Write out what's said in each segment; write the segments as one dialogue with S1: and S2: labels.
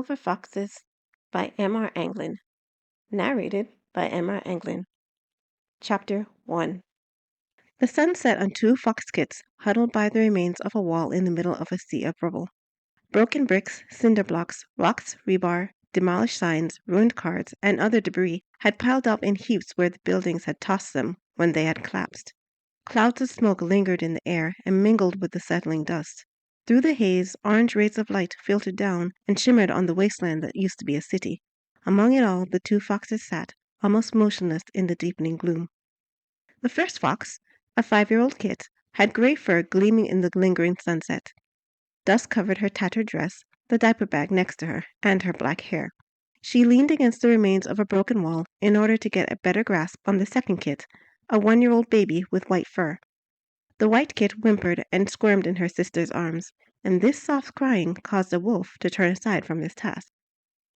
S1: Silver Foxes by M.R. Anglin. Narrated by M.R. Anglin. Chapter 1. The sun set on two fox kits huddled by the remains of a wall in the middle of a sea of rubble. Broken bricks, cinder blocks, rocks, rebar, demolished signs, ruined cards, and other debris had piled up in heaps where the buildings had tossed them when they had collapsed. Clouds of smoke lingered in the air and mingled with the settling dust. Through the haze, orange rays of light filtered down and shimmered on the wasteland that used to be a city. Among it all, the two foxes sat, almost motionless in the deepening gloom. The first fox, a 5-year-old kit, had gray fur gleaming in the lingering sunset. Dust covered her tattered dress, the diaper bag next to her, and her black hair. She leaned against the remains of a broken wall in order to get a better grasp on the second kit, a 1-year-old baby with white fur. The white kit whimpered and squirmed in her sister's arms, and this soft crying caused the wolf to turn aside from his task.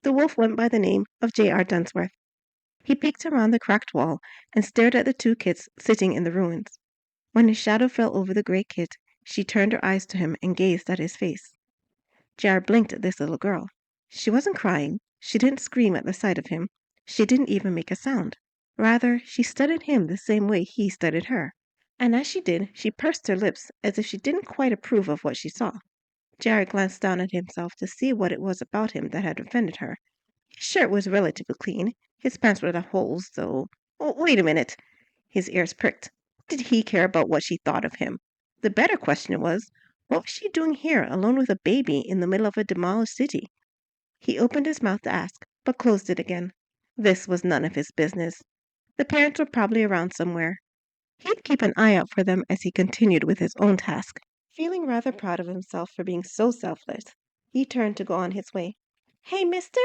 S1: The wolf went by the name of J.R. Dunsworth. He peeked around the cracked wall and stared at the two kits sitting in the ruins. When his shadow fell over the gray kit, she turned her eyes to him and gazed at his face. J.R. blinked at this little girl. She wasn't crying. She didn't scream at the sight of him. She didn't even make a sound. Rather, she studied him the same way he studied her. And as she did, she pursed her lips as if she didn't quite approve of what she saw. Jared glanced down at himself to see what it was about him that had offended her. His shirt was relatively clean. His pants were the holes, though. Oh, wait a minute. His ears pricked. What did he care about what she thought of him? The better question was, what was she doing here alone with a baby in the middle of a demolished city? He opened his mouth to ask, but closed it again. This was none of his business. The parents were probably around somewhere. He'd keep an eye out for them as he continued with his own task. Feeling rather proud of himself for being so selfless, he turned to go on his way. Hey, mister!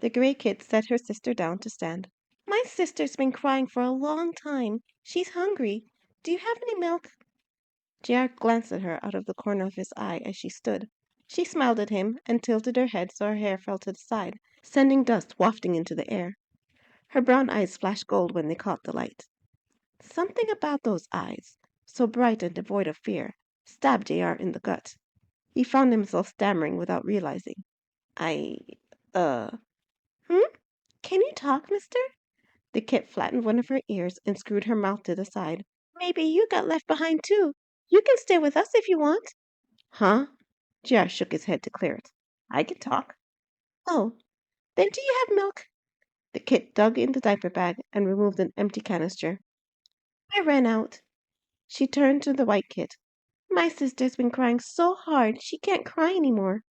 S1: The gray kit set her sister down to stand. My sister's been crying for a long time. She's hungry. Do you have any milk? Jared glanced at her out of the corner of his eye as she stood. She smiled at him and tilted her head so her hair fell to the side, sending dust wafting into the air. Her brown eyes flashed gold when they caught the light. Something about those eyes, so bright and devoid of fear, stabbed J.R. in the gut. He found himself stammering without realizing. Can you talk, mister? The kit flattened one of her ears and screwed her mouth to the side. Maybe you got left behind too. You can stay with us if you want. Huh? J.R. shook his head to clear it. I can talk. Oh, then do you have milk? The kit dug in the diaper bag and removed an empty canister. I ran out. She turned to the white kit. My sister's been crying so hard she can't cry any more.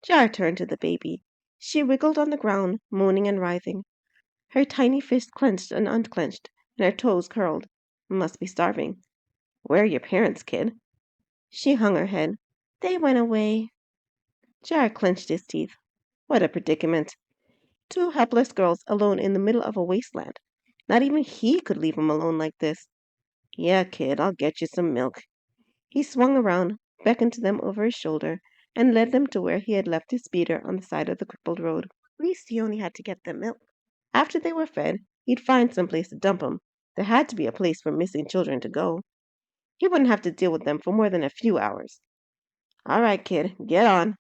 S1: Jar turned to the baby. She wiggled on the ground, moaning and writhing. Her tiny fist clenched and unclenched, and her toes curled. Must be starving. Where are your parents, kid? She hung her head. They went away. Jar clenched his teeth. What a predicament. 2 helpless girls alone in the middle of a wasteland. Not even he could leave them alone like this. Yeah, kid, I'll get you some milk. He swung around, beckoned to them over his shoulder, and led them to where he had left his speeder on the side of the crippled road. At least he only had to get them milk. After they were fed, he'd find some place to dump them. There had to be a place for missing children to go. He wouldn't have to deal with them for more than a few hours. All right, kid, get on.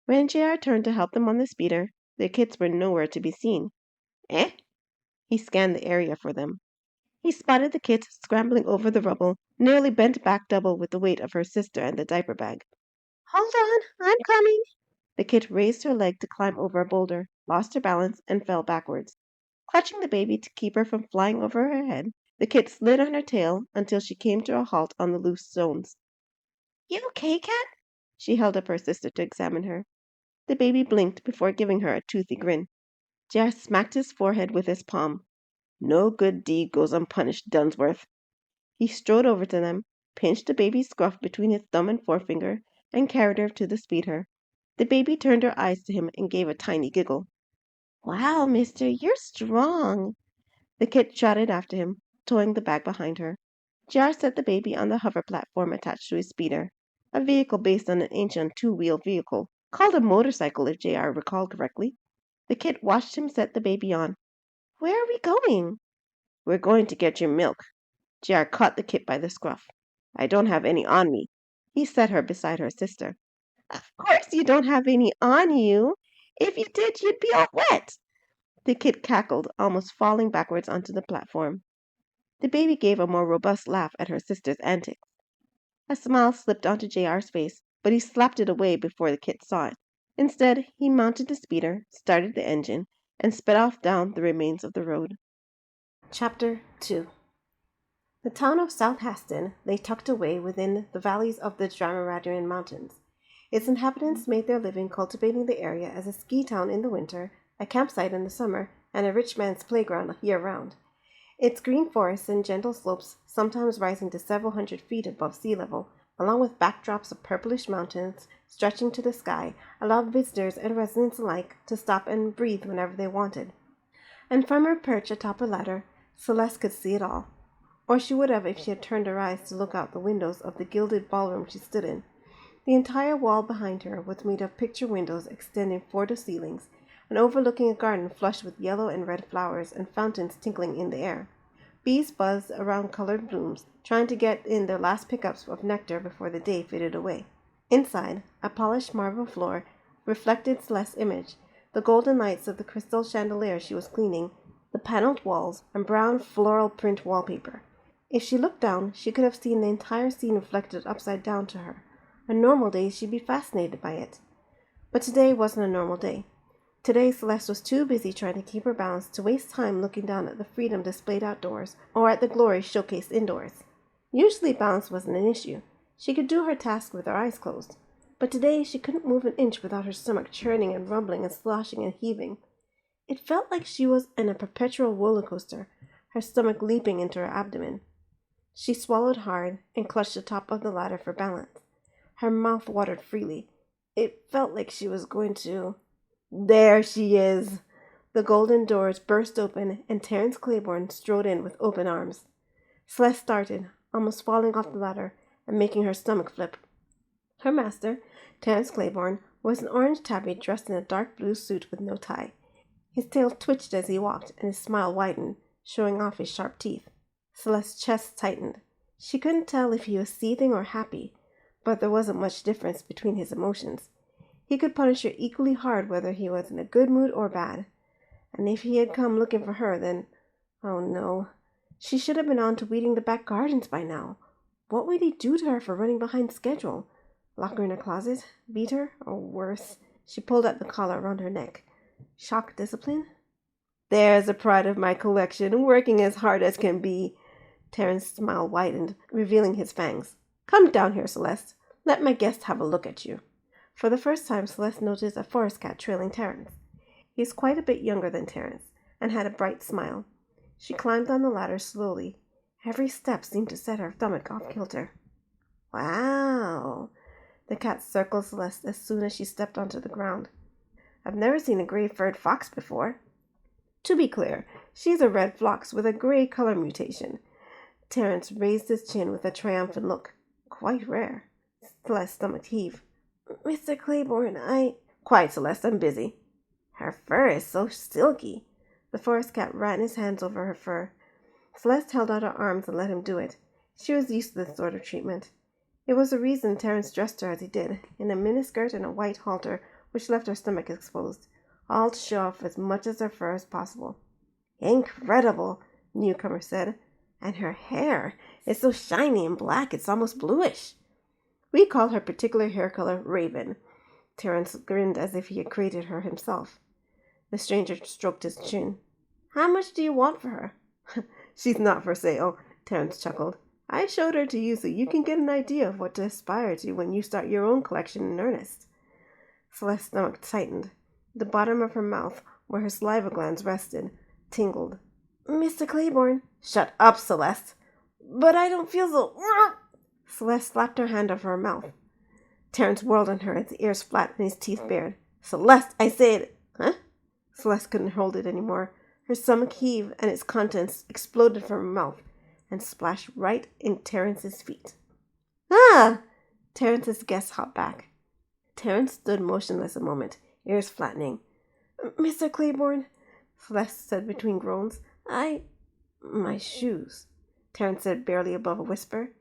S1: When J.R. turned to help them on the speeder, their kits were nowhere to be seen. Eh? He scanned the area for them. He spotted the kit scrambling over the rubble, nearly bent back double with the weight of her sister and the diaper bag. Hold on, I'm coming. The kit raised her leg to climb over a boulder, lost her balance, and fell backwards. Clutching the baby to keep her from flying over her head, the kit slid on her tail until she came to a halt on the loose stones. You okay, cat? She held up her sister to examine her. The baby blinked before giving her a toothy grin. Jar smacked his forehead with his palm. No good deed goes unpunished, Dunsworth. He strode over to them, pinched the baby's scruff between his thumb and forefinger, and carried her to the speeder. The baby turned her eyes to him and gave a tiny giggle. Wow, mister, you're strong. The kit trotted after him, towing the bag behind her. Jar set the baby on the hover platform attached to his speeder, a vehicle based on an ancient 2-wheel vehicle, called a motorcycle if J.R. recalled correctly. The kit watched him set the baby on. Where are we going? We're going to get your milk. J.R. caught the kit by the scruff. I don't have any on me. He set her beside her sister. Of course you don't have any on you. If you did, you'd be all wet. The kid cackled, almost falling backwards onto the platform. The baby gave a more robust laugh at her sister's antics. A smile slipped onto JR's face, but he slapped it away before the kid saw it. Instead, he mounted the speeder, started the engine, and sped off down the remains of the road. Chapter 2. The town of South Haston lay tucked away within the valleys of the Dramaradian Mountains. Its inhabitants made their living cultivating the area as a ski town in the winter, a campsite in the summer, and a rich man's playground year-round. Its green forests and gentle slopes, sometimes rising to several hundred feet above sea level, along with backdrops of purplish mountains stretching to the sky, allowed visitors and residents alike to stop and breathe whenever they wanted. And from her perch atop a ladder, Celeste could see it all. Or she would have if she had turned her eyes to look out the windows of the gilded ballroom she stood in. The entire wall behind her was made of picture windows extending floor to ceilings, and overlooking a garden flushed with yellow and red flowers and fountains tinkling in the air. Bees buzzed around colored blooms, trying to get in their last pickups of nectar before the day faded away. Inside, a polished marble floor reflected Celeste's image, the golden lights of the crystal chandelier she was cleaning, the paneled walls, and brown floral print wallpaper. If she looked down, she could have seen the entire scene reflected upside down to her. On normal days, she'd be fascinated by it. But today wasn't a normal day. Today, Celeste was too busy trying to keep her balance to waste time looking down at the freedom displayed outdoors or at the glory showcased indoors. Usually, balance wasn't an issue. She could do her task with her eyes closed. But today, she couldn't move an inch without her stomach churning and rumbling and sloshing and heaving. It felt like she was in a perpetual roller coaster, her stomach leaping into her abdomen. She swallowed hard and clutched the top of the ladder for balance. Her mouth watered freely. It felt like she was going to... There she is! The golden doors burst open, and Terence Claiborne strode in with open arms. Celeste started, almost falling off the ladder and making her stomach flip. Her master, Terence Claiborne, was an orange tabby dressed in a dark blue suit with no tie. His tail twitched as he walked, and his smile widened, showing off his sharp teeth. Celeste's chest tightened. She couldn't tell if he was seething or happy, but there wasn't much difference between his emotions. He could punish her equally hard whether he was in a good mood or bad. And if he had come looking for her, then... Oh no. She should have been on to weeding the back gardens by now. What would he do to her for running behind schedule? Lock her in a closet? Beat her? Or worse? She pulled at the collar around her neck. Shock discipline? There's the pride of my collection, working as hard as can be. Terrence's smile widened, revealing his fangs. Come down here, Celeste. Let my guest have a look at you. For the first time, Celeste noticed a forest cat trailing Terence. He is quite a bit younger than Terence, and had a bright smile. She climbed on the ladder slowly. Every step seemed to set her stomach off kilter. Wow! The cat circled Celeste as soon as she stepped onto the ground. I've never seen a gray-furred fox before. To be clear, she's a red fox with a gray color mutation. Terence raised his chin with a triumphant look. Quite rare. Celeste's stomach heaved. Mr. Claiborne, Quiet, Celeste, I'm busy. Her fur is so silky. The forest cat ran his hands over her fur. Celeste held out her arms and let him do it. She was used to this sort of treatment. It was the reason Terence dressed her as he did, in a miniskirt and a white halter which left her stomach exposed, all to show off as much of her fur as possible. Incredible, the newcomer said. And her hair is so shiny and black it's almost bluish. We call her particular hair color Raven. Terence grinned as if he had created her himself. The stranger stroked his chin. How much do you want for her? She's not for sale, Terence chuckled. I showed her to you so you can get an idea of what to aspire to when you start your own collection in earnest. Celeste's stomach tightened. The bottom of her mouth, where her saliva glands rested, tingled. Mr. Claiborne. Shut up, Celeste. But I don't feel so... Celeste slapped her hand over her mouth. Terence whirled on her, his ears flat and his teeth bared. Celeste, I said... Huh? Celeste couldn't hold it anymore. Her stomach heaved and its contents exploded from her mouth and splashed right in Terence's feet. Ah! Terence's guest hopped back. Terence stood motionless a moment, ears flattening. Mr. Claiborne, Celeste said between groans. My shoes, Terence said barely above a whisper.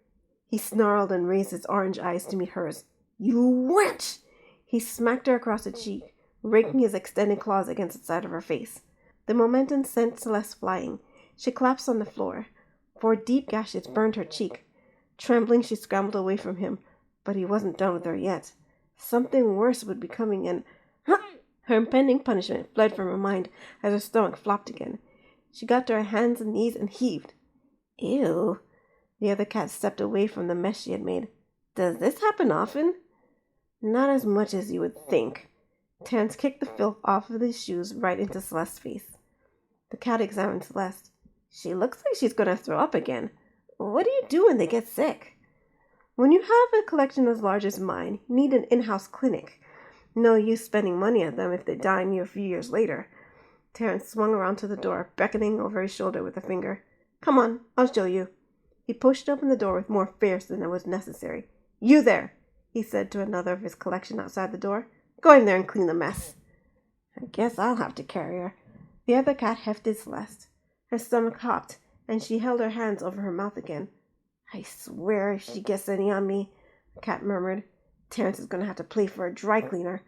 S1: He snarled and raised his orange eyes to meet hers. You wench! He smacked her across the cheek, raking his extended claws against the side of her face. The momentum sent Celeste flying. She collapsed on the floor. 4 deep gashes burned her cheek. Trembling, she scrambled away from him, but he wasn't done with her yet. Something worse would be coming, and her impending punishment fled from her mind as her stomach flopped again. She got to her hands and knees and heaved. Ew. The other cat stepped away from the mess she had made. Does this happen often? Not as much as you would think. Terrence kicked the filth off of his shoes right into Celeste's face. The cat examined Celeste. She looks like she's going to throw up again. What do you do when they get sick? When you have a collection as large as mine, you need an in-house clinic. No use spending money at them if they die on you a few years later. Terrence swung around to the door, beckoning over his shoulder with a finger. Come on, I'll show you. He pushed open the door with more force than was necessary. You there, he said to another of his collection outside the door. Go in there and clean the mess. I guess I'll have to carry her. The other cat hefted Celeste. Her stomach hopped, and she held her hands over her mouth again. I swear if she gets any on me, the cat murmured. Terrence is going to have to play for a dry cleaner.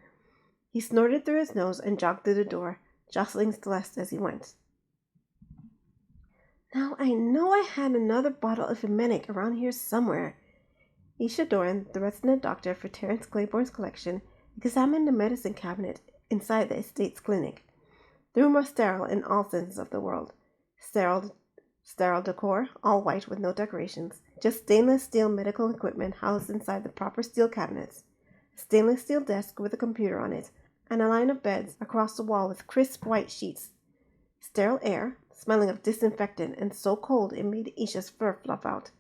S1: He snorted through his nose and jogged through the door, jostling Celeste as he went. Now I know I had another bottle of Emenic around here somewhere. Isha Doran, the resident doctor for Terrence Claiborne's collection, examined the medicine cabinet inside the estate's clinic. The room was sterile in all senses of the world. Sterile decor, all white with no decorations. Just stainless steel medical equipment housed inside the proper steel cabinets. A stainless steel desk with a computer on it, and a line of beds across the wall with crisp white sheets. Sterile air, smelling of disinfectant and so cold it made Isha's fur fluff out.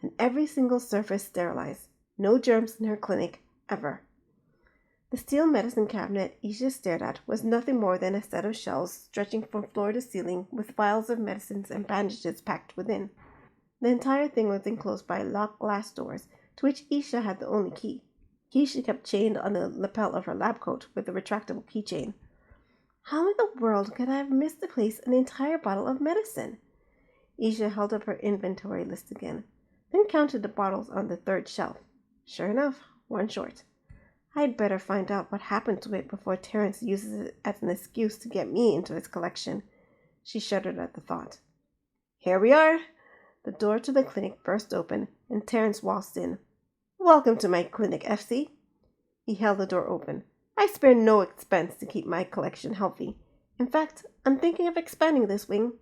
S1: And every single surface sterilized. No germs in her clinic, ever. The steel medicine cabinet Isha stared at was nothing more than a set of shelves stretching from floor to ceiling with vials of medicines and bandages packed within. The entire thing was enclosed by locked glass doors, to which Isha had the only key. Key she kept chained on the lapel of her lab coat with a retractable keychain. How in the world could I have misplaced an entire bottle of medicine? Isha held up her inventory list again, then counted the bottles on the 3rd shelf. Sure enough, 1 short. I'd better find out what happened to it before Terrence uses it as an excuse to get me into his collection. She shuddered at the thought. Here we are. The door to the clinic burst open, and Terrence waltzed in. Welcome to my clinic, FC. He held the door open. I spare no expense to keep my collection healthy. In fact, I'm thinking of expanding this wing.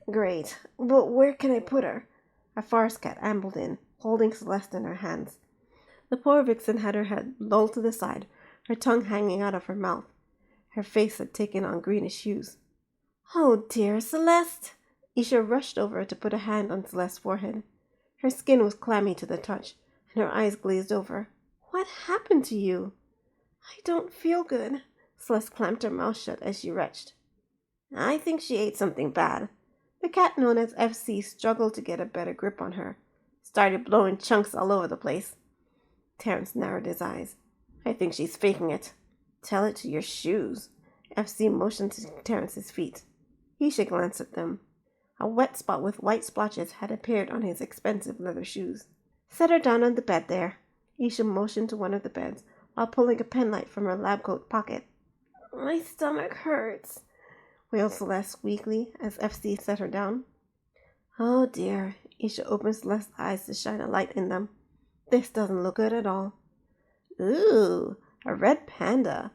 S1: Great, but where can I put her? A forest cat ambled in, holding Celeste in her hands. The poor vixen had her head lolled to the side, her tongue hanging out of her mouth. Her face had taken on greenish hues. Oh dear, Celeste! Isha rushed over to put a hand on Celeste's forehead. Her skin was clammy to the touch, and her eyes glazed over. What happened to you? I don't feel good. Celeste clamped her mouth shut as she retched. I think she ate something bad. The cat known as FC struggled to get a better grip on her. Started blowing chunks all over the place. Terrence narrowed his eyes. I think she's faking it. Tell it to your shoes. FC motioned to Terrence's feet. Isha glanced at them. A wet spot with white splotches had appeared on his expensive leather shoes. Set her down on the bed there. Isha motioned to one of the beds while pulling a penlight from her lab coat pocket. My stomach hurts, wailed Celeste weakly as FC set her down. Oh dear. Isha opened Celeste's eyes to shine a light in them. This doesn't look good at all. Ooh, a red panda.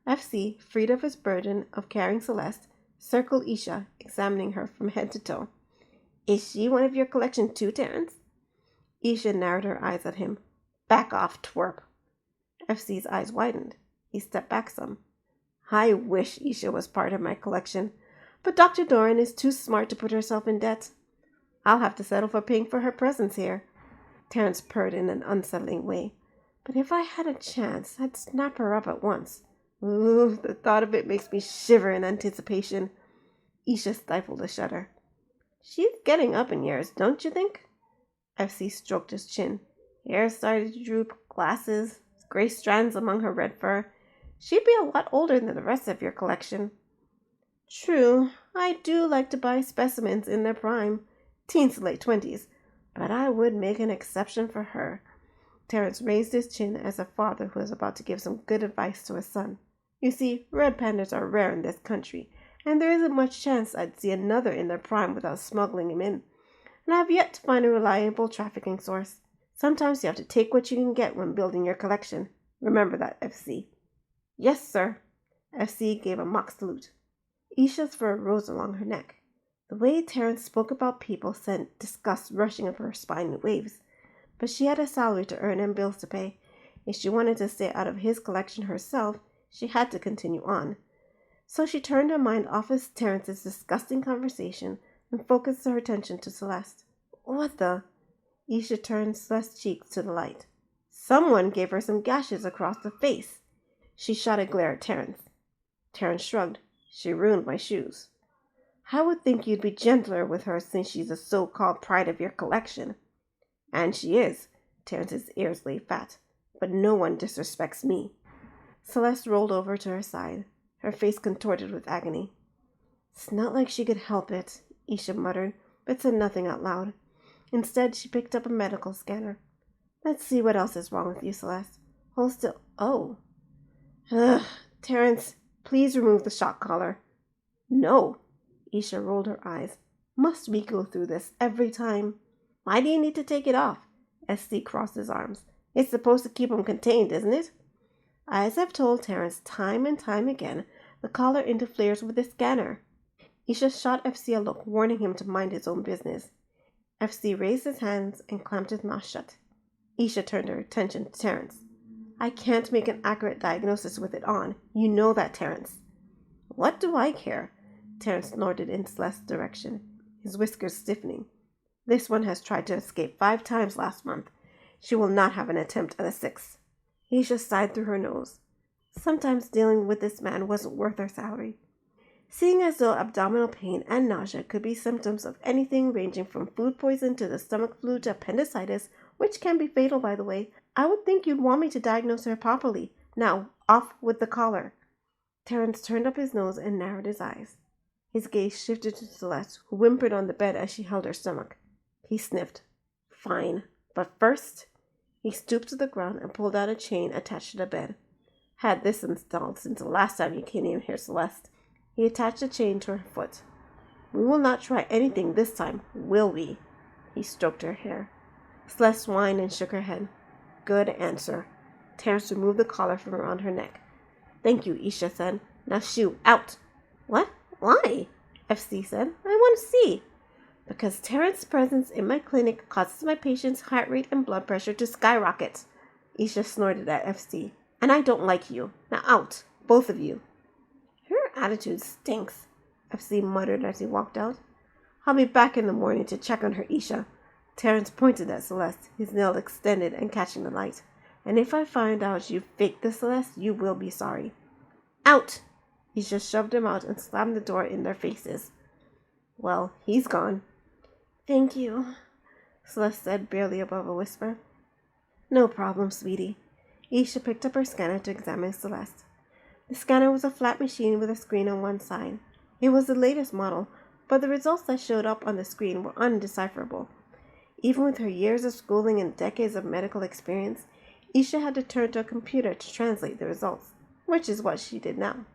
S1: FC, freed of his burden of carrying Celeste, circled Isha, examining her from head to toe. Is she one of your collection too, Terrence? Isha narrowed her eyes at him. Back off, twerp. FC's eyes widened. He stepped back some. I wish Isha was part of my collection, but Dr. Doran is too smart to put herself in debt. I'll have to settle for paying for her presence here. Terrence purred in an unsettling way. But if I had a chance, I'd snap her up at once. Ooh, the thought of it makes me shiver in anticipation. Isha stifled a shudder. She's getting up in years, don't you think? FC stroked his chin. Hair started to droop, glasses, gray strands among her red fur. She'd be a lot older than the rest of your collection. True, I do like to buy specimens in their prime, teens to late 20s, but I would make an exception for her. Terrence raised his chin as a father who is about to give some good advice to his son. You see, red pandas are rare in this country, and there isn't much chance I'd see another in their prime without smuggling him in. And I've yet to find a reliable trafficking source. Sometimes you have to take what you can get when building your collection. Remember that, FC. Yes, sir. FC gave a mock salute. Isha's fur rose along her neck. The way Terence spoke about people sent disgust rushing up her spine in waves. But she had a salary to earn and bills to pay. If she wanted to stay out of his collection herself, she had to continue on. So she turned her mind off of Terence's disgusting conversation and focused her attention to Celeste. What the? Isha turned Celeste's cheeks to the light. Someone gave her some gashes across the face. She shot a glare at Terence. Terence shrugged. She ruined my shoes. I would think you'd be gentler with her since she's a so-called pride of your collection. And she is. Terence's ears lay fat. But no one disrespects me. Celeste rolled over to her side, her face contorted with agony. It's not like she could help it, Isha muttered, but said nothing out loud. Instead, she picked up a medical scanner. Let's see what else is wrong with you, Celeste. Hold still. Oh. Ugh. Terence, please remove the shock collar. No. Isha rolled her eyes. Must we go through this every time? Why do you need to take it off? SC crossed his arms. It's supposed to keep him contained, isn't it? As I've told Terence time and time again, the collar interferes with the scanner. Isha shot FC a look, warning him to mind his own business. FC raised his hands and clamped his mouth shut. Isha turned her attention to Terence. I can't make an accurate diagnosis with it on. You know that, Terence. What do I care? Terence snorted in Celeste's direction, his whiskers stiffening. This one has tried to escape 5 times last month. She will not have an attempt at a 6th. Isha sighed through her nose. Sometimes dealing with this man wasn't worth her salary. Seeing as though abdominal pain and nausea could be symptoms of anything ranging from food poison to the stomach flu to appendicitis, which can be fatal, by the way, I would think you'd want me to diagnose her properly. Now, off with the collar. Terence turned up his nose and narrowed his eyes. His gaze shifted to Celeste, who whimpered on the bed as she held her stomach. He sniffed. Fine, but first... He stooped to the ground and pulled out a chain attached to the bed. Had this installed since the last time you came in here, Celeste. He attached the chain to her foot. We will not try anything this time, will we? He stroked her hair. Celeste whined and shook her head. Good answer. Terence removed the collar from around her neck. Thank you, Isha said. Now shoo, out. What? Why? FC said. I want to see. Because Terence's presence in my clinic causes my patient's heart rate and blood pressure to skyrocket. Isha snorted at FC. And I don't like you. Now out, both of you. Her attitude stinks, FC muttered as he walked out. I'll be back in the morning to check on her, Isha. Terence pointed at Celeste, his nail extended and catching the light. And if I find out you faked the Celeste, you will be sorry. Out! Isha shoved him out and slammed the door in their faces. Well, he's gone. Thank you, Celeste said, barely above a whisper. No problem, sweetie. Isha picked up her scanner to examine Celeste. The scanner was a flat machine with a screen on one side. It was the latest model, but the results that showed up on the screen were undecipherable. Even with her years of schooling and decades of medical experience, Isha had to turn to a computer to translate the results, which is what she did now.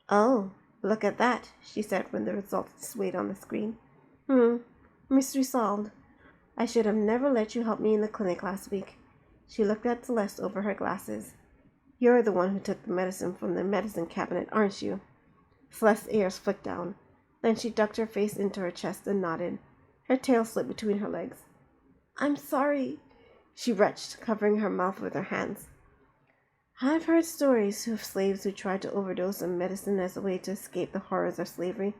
S1: Oh, look at that, she said when the results displayed on the screen. Mystery solved. I should have never let you help me in the clinic last week. She looked at Celeste over her glasses. You're the one who took the medicine from the medicine cabinet, aren't you? Celeste's ears flicked down. Then she ducked her face into her chest and nodded. Her tail slipped between her legs. I'm sorry, she retched, covering her mouth with her hands. I've heard stories of slaves who tried to overdose on medicine as a way to escape the horrors of slavery.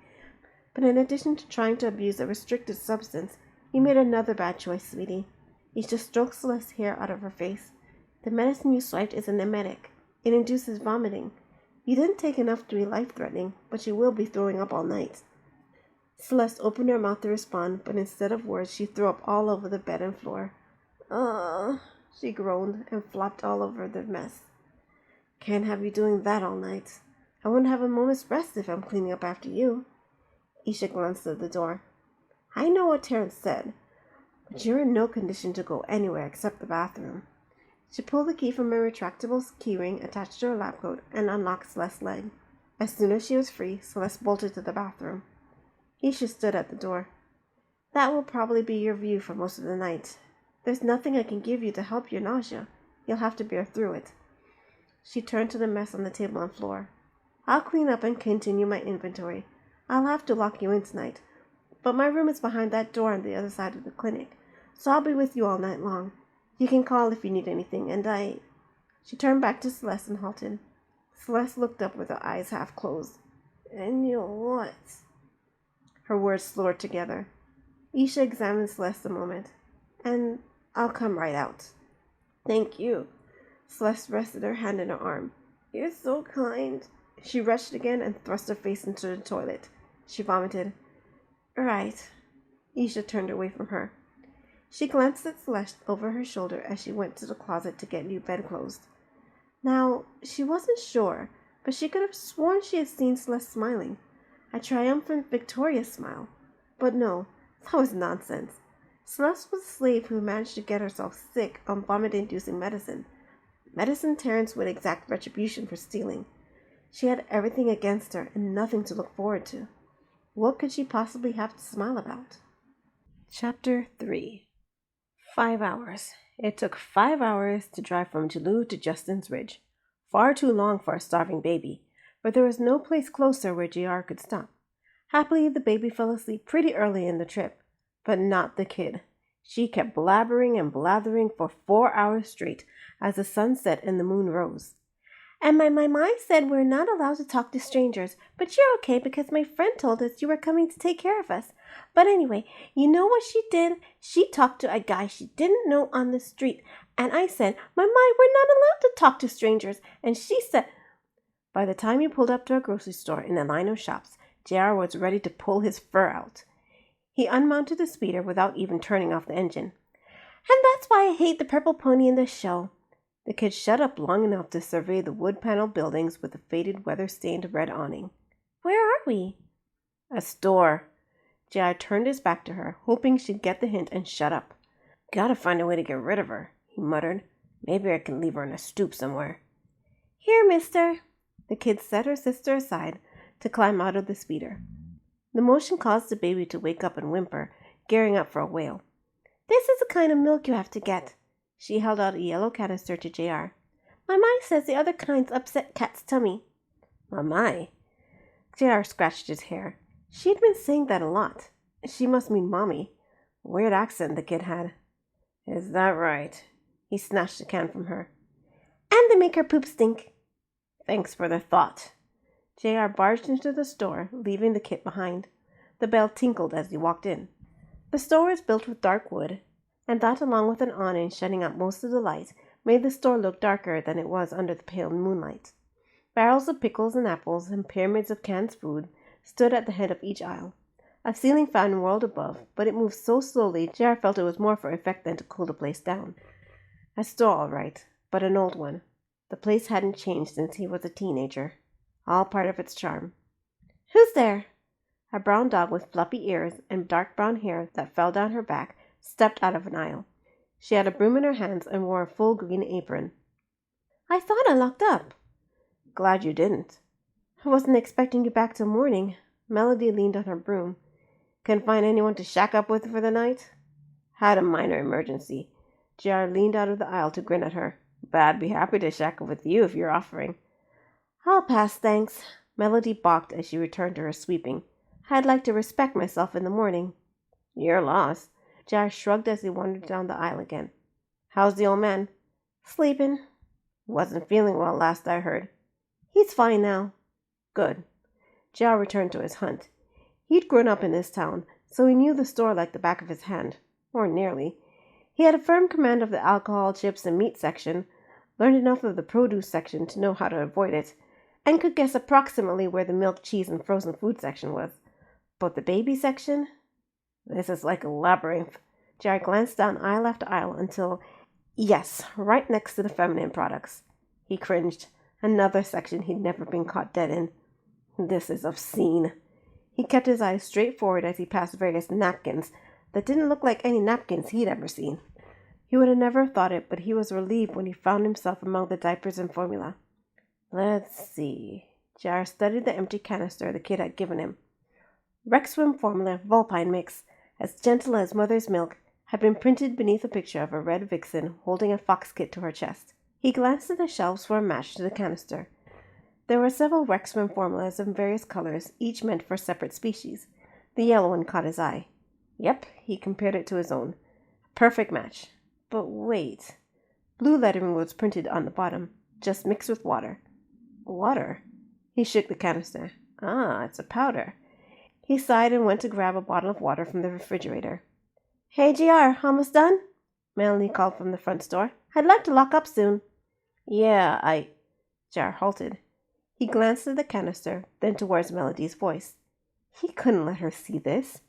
S1: But in addition to trying to abuse a restricted substance, you made another bad choice, sweetie. Isha stroked Celeste's hair out of her face. The medicine you swiped is an emetic. It induces vomiting. You didn't take enough to be life-threatening, but you will be throwing up all night. Celeste opened her mouth to respond, but instead of words, she threw up all over the bed and floor. Ugh, she groaned and flopped all over the mess. Can't have you doing that all night. I wouldn't have a moment's rest if I'm cleaning up after you. Isha glanced at the door. I know what Terence said, but you're in no condition to go anywhere except the bathroom. She pulled the key from a retractable keyring attached to her lab coat and unlocked Celeste's leg. As soon as she was free, Celeste bolted to the bathroom. Isha stood at the door. That will probably be your view for most of the night. There's nothing I can give you to help your nausea. You'll have to bear through it. She turned to the mess on the table and floor. I'll clean up and continue my inventory. I'll have to lock you in tonight, but my room is behind that door on the other side of the clinic, so I'll be with you all night long. You can call if you need anything, and She turned back to Celeste and halted. Celeste looked up with her eyes half closed. And you'll what? Her words slurred together. Isha examined Celeste a moment. And I'll come right out. Thank you. Celeste rested her hand in her arm. You're so kind. She rushed again and thrust her face into the toilet. She vomited. Right. Isha turned away from her. She glanced at Celeste over her shoulder as she went to the closet to get new bedclothes. Now, she wasn't sure, but she could have sworn she had seen Celeste smiling. A triumphant, victorious smile. But no, that was nonsense. Celeste was a slave who managed to get herself sick on vomit-inducing medicine. Medicine Terence would exact retribution for stealing. She had everything against her and nothing to look forward to. What could she possibly have to smile about? Chapter 3. 5 hours. It took 5 hours to drive from Duluth to Justin's Ridge. Far too long for a starving baby, but there was no place closer where JR could stop. Happily, the baby fell asleep pretty early in the trip, but not the kid. She kept blabbering and blathering for 4 hours straight as the sun set and the moon rose. And my mind said we're not allowed to talk to strangers, but you're okay because my friend told us you were coming to take care of us. But anyway, you know what she did? She talked to a guy she didn't know on the street, and I said, my mind, we're not allowed to talk to strangers. And she said... By the time he pulled up to a grocery store in a line of shops, JR was ready to pull his fur out. He unmounted the speeder without even turning off the engine. And that's why I hate the purple pony in the show. The kid shut up long enough to survey the wood-paneled buildings with the faded, weather-stained red awning. Where are we? A store. JR turned his back to her, hoping she'd get the hint and shut up. Gotta find a way to get rid of her, he muttered. Maybe I can leave her in a stoop somewhere. Here, mister. The kid set her sister aside to climb out of the speeder. The motion caused the baby to wake up and whimper, gearing up for a wail. This is the kind of milk you have to get. She held out a yellow canister to JR. My mind says the other kinds upset Cat's tummy. My. JR scratched his hair. She'd been saying that a lot. She must mean Mommy. Weird accent the kid had. Is that right? He snatched the can from her. And they make her poop stink. Thanks for the thought. JR barged into the store, leaving the kit behind. The bell tinkled as he walked in. The store was built with dark wood, and that, along with an awning shutting out most of the light, made the store look darker than it was under the pale moonlight. Barrels of pickles and apples and pyramids of canned food stood at the head of each aisle. A ceiling fan whirled above, but it moved so slowly JR felt it was more for effect than to cool the place down. A store, all right, but an old one. The place hadn't changed since he was a teenager. All part of its charm. Who's there? A brown dog with fluffy ears and dark brown hair that fell down her back stepped out of an aisle. She had a broom in her hands and wore a full green apron. I thought I locked up. Glad you didn't. I wasn't expecting you back till morning. Melody leaned on her broom. Couldn't find anyone to shack up with for the night? Had a minor emergency. JR leaned out of the aisle to grin at her. But I'd be happy to shack up with you if you're offering. I'll pass, thanks. Melody balked as she returned to her sweeping. I'd like to respect myself in the morning. Your loss. JR shrugged as he wandered down the aisle again. How's the old man? Sleeping. Wasn't feeling well last I heard. He's fine now. Good. JR returned to his hunt. He'd grown up in this town, so he knew the store like the back of his hand, or nearly. He had a firm command of the alcohol, chips, and meat section, learned enough of the produce section to know how to avoid it, and could guess approximately where the milk, cheese, and frozen food section was. But the baby section? This is like a labyrinth. JR glanced down aisle after aisle until, yes, right next to the feminine products. He cringed. Another section he'd never been caught dead in. This is obscene. He kept his eyes straight forward as he passed various napkins that didn't look like any napkins he'd ever seen. He would have never thought it, but he was relieved when he found himself among the diapers and formula. Let's see. Jar studied the empty canister the kid had given him. Rexwim formula Vulpine mix, as gentle as mother's milk, had been printed beneath a picture of a red vixen holding a fox kit to her chest. He glanced at the shelves for a match to the canister. There were several Rexwim formulas in various colors, each meant for separate species. The yellow one caught his eye. Yep, he compared it to his own. Perfect match. But wait. Blue lettering was printed on the bottom. Just mixed with water. Water? He shook the canister. Ah, it's a powder. He sighed and went to grab a bottle of water from the refrigerator. Hey, GR, almost done? Melanie called from the front door. I'd like to lock up soon. Yeah, Jar halted. He glanced at the canister, then towards Melody's voice. He couldn't let her see this.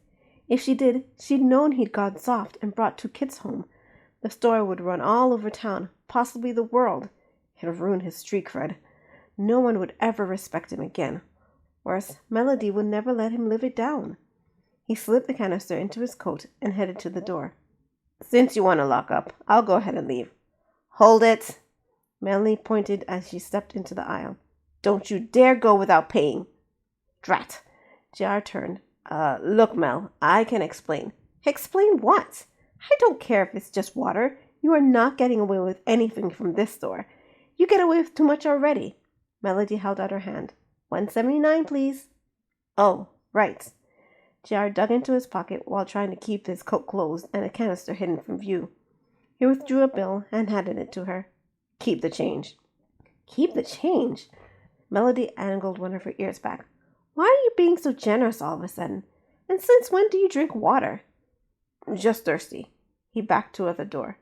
S1: If she did, she'd known he'd gone soft and brought 2 kids home. The story would run all over town, possibly the world. It'd ruin his street cred. No one would ever respect him again. Worse, Melody would never let him live it down. He slipped the canister into his coat and headed to the door. Since you want to lock up, I'll go ahead and leave. Hold it! Melanie pointed as she stepped into the aisle. Don't you dare go without paying. Drat! Jar turned. Look, Mel, I can explain. Explain what? I don't care if it's just water. You are not getting away with anything from this store. You get away with too much already. Melody held out her hand. $1.79, please. Oh, right. Jar dug into his pocket while trying to keep his coat closed and a canister hidden from view. He withdrew a bill and handed it to her. Keep the change. Keep the change? Melody angled one of her ears back. Why are you being so generous all of a sudden? And since when do you drink water? Just thirsty. He backed toward the door.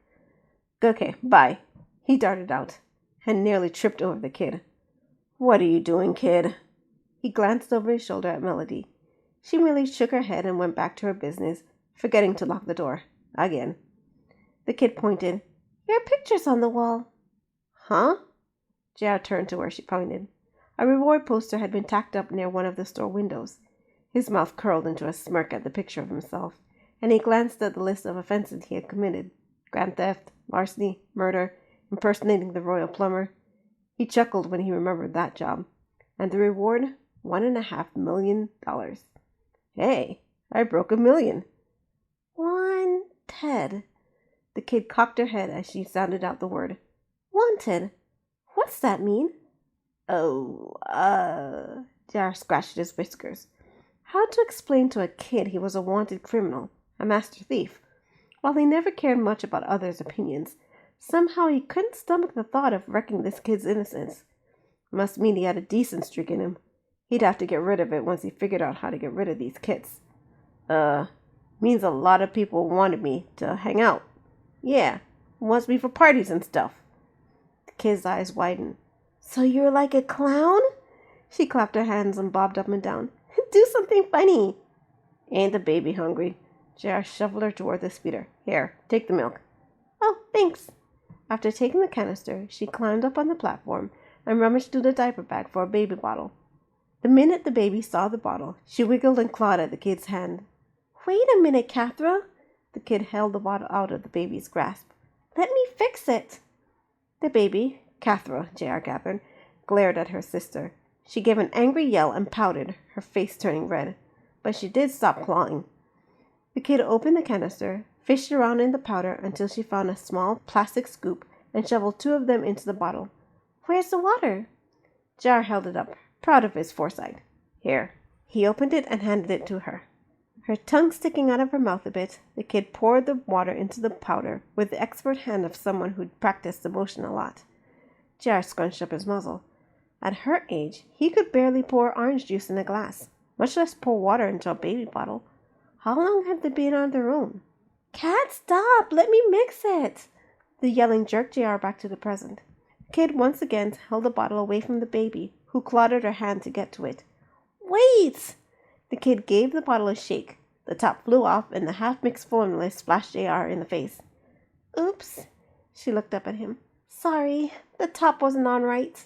S1: Okay, bye. He darted out and nearly tripped over the kid. What are you doing, kid? He glanced over his shoulder at Melody. She merely shook her head and went back to her business, forgetting to lock the door. Again. The kid pointed. Your picture's on the wall. Huh? Jar turned to where she pointed. A reward poster had been tacked up near one of the store windows. His mouth curled into a smirk at the picture of himself, and he glanced at the list of offenses he had committed. Grand theft, larceny, murder, impersonating the royal plumber. He chuckled when he remembered that job. And the reward? $1.5 million. Hey, I broke $1 million. Wanted. The kid cocked her head as she sounded out the word. Wanted? What's that mean? Oh, Jar scratched his whiskers. How to explain to a kid he was a wanted criminal, a master thief? While he never cared much about others' opinions, somehow he couldn't stomach the thought of wrecking this kid's innocence. Must mean he had a decent streak in him. He'd have to get rid of it once he figured out how to get rid of these kids. Means a lot of people wanted me to hang out. Yeah, wants me for parties and stuff. The kid's eyes widened. So you're like a clown? She clapped her hands and bobbed up and down. Do something funny. Ain't the baby hungry? Jar shuffled her toward the speeder. Here, take the milk. Oh, thanks. After taking the canister, she climbed up on the platform and rummaged through the diaper bag for a baby bottle. The minute the baby saw the bottle, she wiggled and clawed at the kid's hand. Wait a minute, Cathra. The kid held the bottle out of the baby's grasp. Let me fix it. The baby, Cathra, J.R. gathered, glared at her sister. She gave an angry yell and pouted, her face turning red. But she did stop clawing. The kid opened the canister, fished around in the powder until she found a small plastic scoop and shoveled 2 of them into the bottle. Where's the water? Jar held it up, proud of his foresight. Here. He opened it and handed it to her. Her tongue sticking out of her mouth a bit, the kid poured the water into the powder with the expert hand of someone who'd practiced the motion a lot. Jar scrunched up his muzzle. At her age, he could barely pour orange juice in a glass, much less pour water into a baby bottle. How long had they been on their own? Cat, stop! Let me mix it! The yelling jerked JR back to the present. The kid once again held the bottle away from the baby, who clawed at her hand to get to it. Wait! The kid gave the bottle a shake. The top flew off and the half-mixed formula splashed JR in the face. Oops. She looked up at him. Sorry, the top wasn't on right.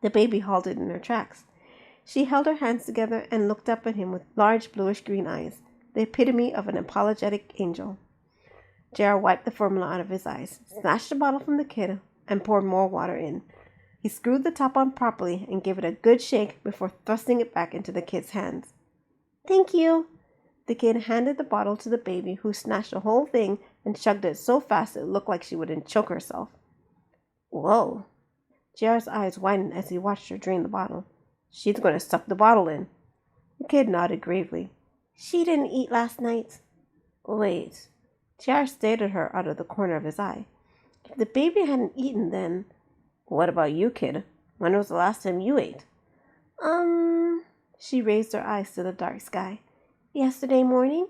S1: The baby halted in her tracks. She held her hands together and looked up at him with large bluish-green eyes, the epitome of an apologetic angel. JR wiped the formula out of his eyes, snatched the bottle from the kid, and poured more water in. He screwed the top on properly and gave it a good shake before thrusting it back into the kid's hands. "Thank you." The kid handed the bottle to the baby, who snatched the whole thing and chugged it so fast it looked like she would choke herself. "Whoa." JR's eyes widened as he watched her drain the bottle. "She's going to suck the bottle in." The kid nodded gravely. "She didn't eat last night." "Wait." JR stared at her out of the corner of his eye. "If the baby hadn't eaten, then—" "What about you, kid? When was the last time you ate?" She raised her eyes to the dark sky. "Yesterday morning."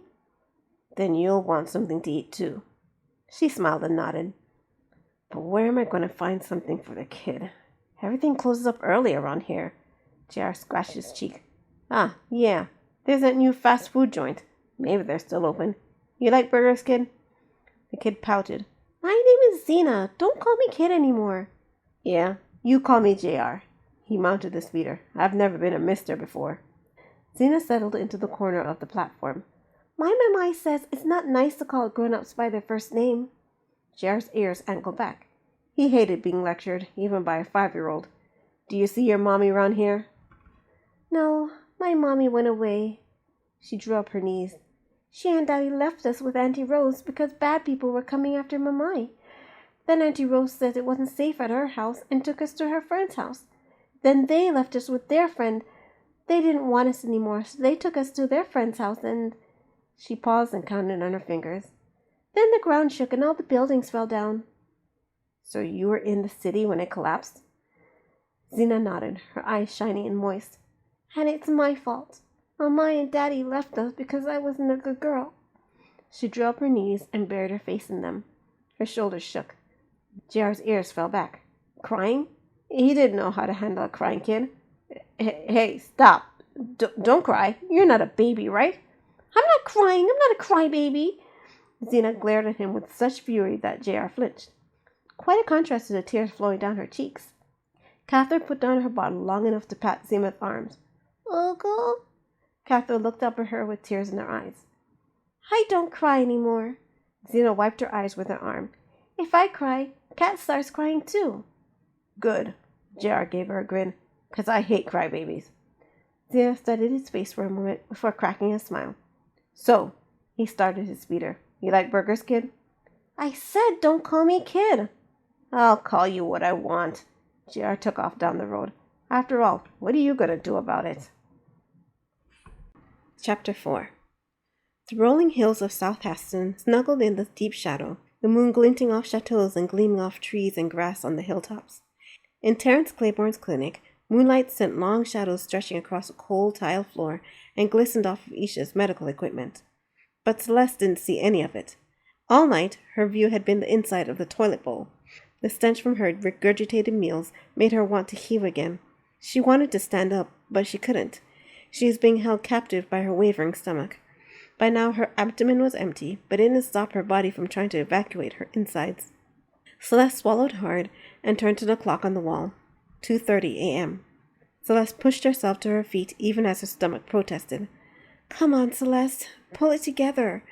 S1: "Then you'll want something to eat too." She smiled and nodded. "But where am I going to find something for the kid? Everything closes up early around here." JR scratched his cheek. "Ah, yeah. There's that new fast food joint. Maybe they're still open. You like burgers, kid?" The kid pouted. "My name is Zena. Don't call me kid anymore." "Yeah, you call me JR." He mounted the speeder. "I've never been a mister before." Zena settled into the corner of the platform. "My mamai says it's not nice to call grown-ups by their first name." JR's ears angled back. He hated being lectured, even by a 5-year-old. "Do you see your mommy around here?" "No, my mommy went away." She drew up her knees. "She and Daddy left us with Auntie Rose because bad people were coming after mamai. Then Auntie Rose said it wasn't safe at her house and took us to her friend's house. Then they left us with their friend. They didn't want us anymore, so they took us to their friend's house and—" She paused and counted on her fingers. "Then the ground shook and all the buildings fell down." "So you were in the city when it collapsed?" Zena nodded, her eyes shiny and moist. "And it's my fault. Mama and Daddy left us because I wasn't a good girl." She drew up her knees and buried her face in them. Her shoulders shook. JR's ears fell back. "Crying?" He didn't know how to handle a crying kid. Hey, stop. Don't cry. You're not a baby, right?" "I'm not crying. I'm not a crybaby." Zena glared at him with such fury that JR flinched. Quite a contrast to the tears flowing down her cheeks. Catherine put down her bottle long enough to pat Zena's arms. "Uncle?" Catherine looked up at her with tears in her eyes. "I don't cry anymore." Zena wiped her eyes with her arm. "If I cry, Cat starts crying too." "Good." JR gave her a grin. "'Cause I hate crybabies." Zena studied his face for a moment before cracking a smile. "So," he started his speeder, "you like burgers, kid?" "I said don't call me kid." "I'll call you what I want." JR took off down the road. "After all, what are you going to do about it?" Chapter 4. The rolling hills of South Haston snuggled in the deep shadow, the moon glinting off chateaux and gleaming off trees and grass on the hilltops. In Terence Claiborne's clinic, moonlight sent long shadows stretching across a cold tile floor and glistened off of Isha's medical equipment. But Celeste didn't see any of it. All night, her view had been the inside of the toilet bowl. The stench from her regurgitated meals made her want to heave again. She wanted to stand up, but she couldn't. She was being held captive by her wavering stomach. By now her abdomen was empty, but it didn't stop her body from trying to evacuate her insides. Celeste swallowed hard and turned to the clock on the wall. 2:30 a.m. Celeste pushed herself to her feet even as her stomach protested. "Come on, Celeste. Pull it together.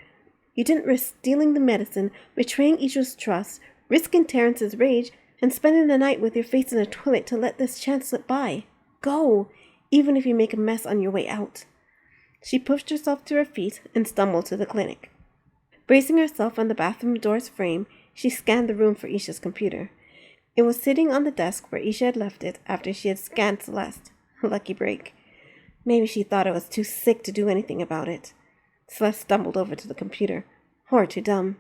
S1: You didn't risk stealing the medicine, betraying Isha's trust, risking Terrence's rage, and spending the night with your face in a toilet to let this chance slip by. Go, even if you make a mess on your way out." She pushed herself to her feet and stumbled to the clinic. Bracing herself on the bathroom door's frame, she scanned the room for Isha's computer. It was sitting on the desk where Isha had left it after she had scanned Celeste. Lucky break. Maybe she thought I was too sick to do anything about it. Celeste stumbled over to the computer. Or too dumb.